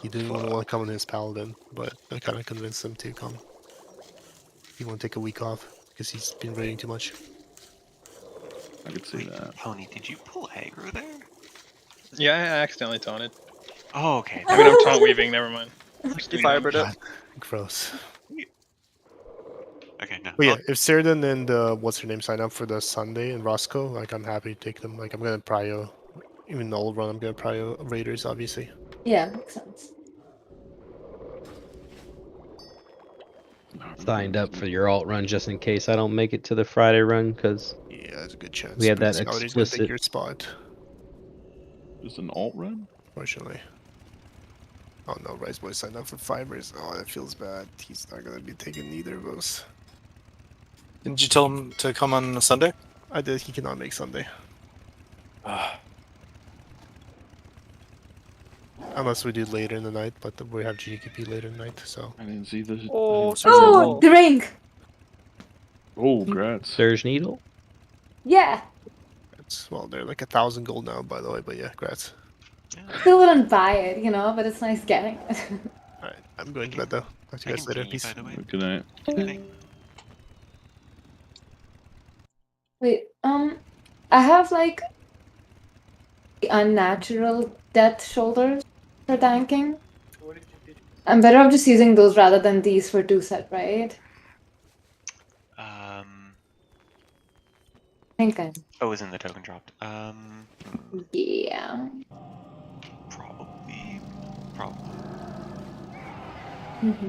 He didn't want to come in his paladin, but I kind of convinced him to come. He won't take a week off because he's been raiding too much. I could see that. Pony, did you pull aggro there? Yeah, I accidentally taunted. Oh, okay. I mean, I'm taunt weaving. Never mind. He fibered it. Gross. Okay, no. But yeah, if Ceridan and what's her name sign up for the Sunday and Roscoe, like I'm happy to take them. Like I'm gonna prio, even the old run, I'm gonna prio Raiders, obviously. Yeah, makes sense. Signed up for your alt run just in case I don't make it to the Friday run because yeah, there's a good chance. we had that Scouty's gonna take explicit. your spot. Is an alt run? Fortunately. Oh no, Rice Boy signed up for Fibers. Oh, that feels bad. He's not gonna be taking either of those. Didn't you tell him to come on Sunday? I did. He cannot make Sunday. Unless we do later in the night, but we have GKP later in the night, so. I didn't see the. Oh, the ring! Oh, grats. Surge Needle? Yeah. Well, they're like 1,000 gold now, by the way, but yeah, grats. Still wouldn't buy it, you know, but it's nice getting it. Alright, I'm going to bed though. Talk to you guys later. Peace. Good night. Wait, I have like the unnatural death shoulders for tanking. I'm better off just using those rather than these for 2-set, right? I think I'm. Oh, isn't the token dropped? Yeah. Probably. Mm-hmm.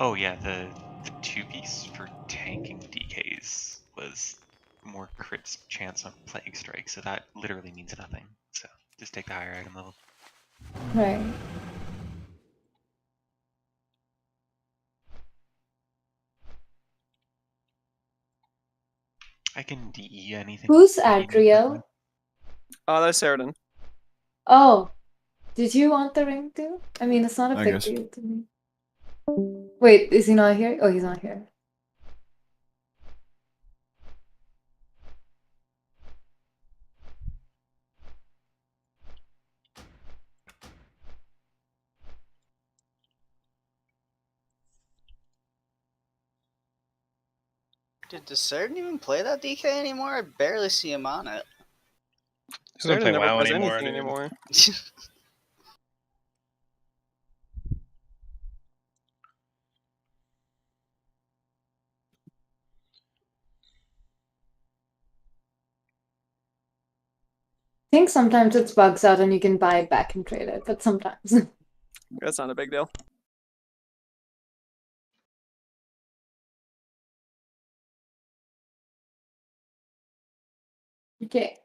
Oh yeah, the 2-piece for tanking DKs was more crit chance on Plague Strike, so that literally means nothing. So just take the higher item level. Right. I can DE anything. Who's Adriel? Oh, that's Ceridan. Oh, did you want the ring too? I mean, it's not a I big guess. deal to me. Wait, is he not here? Oh, he's not here. Does Ceridan even play that DK anymore? I barely see him on it. He doesn't play never WoW plays anymore. anything anymore. I think sometimes it bugs out and you can buy it back and trade it, but sometimes. That's not a big deal. Okay.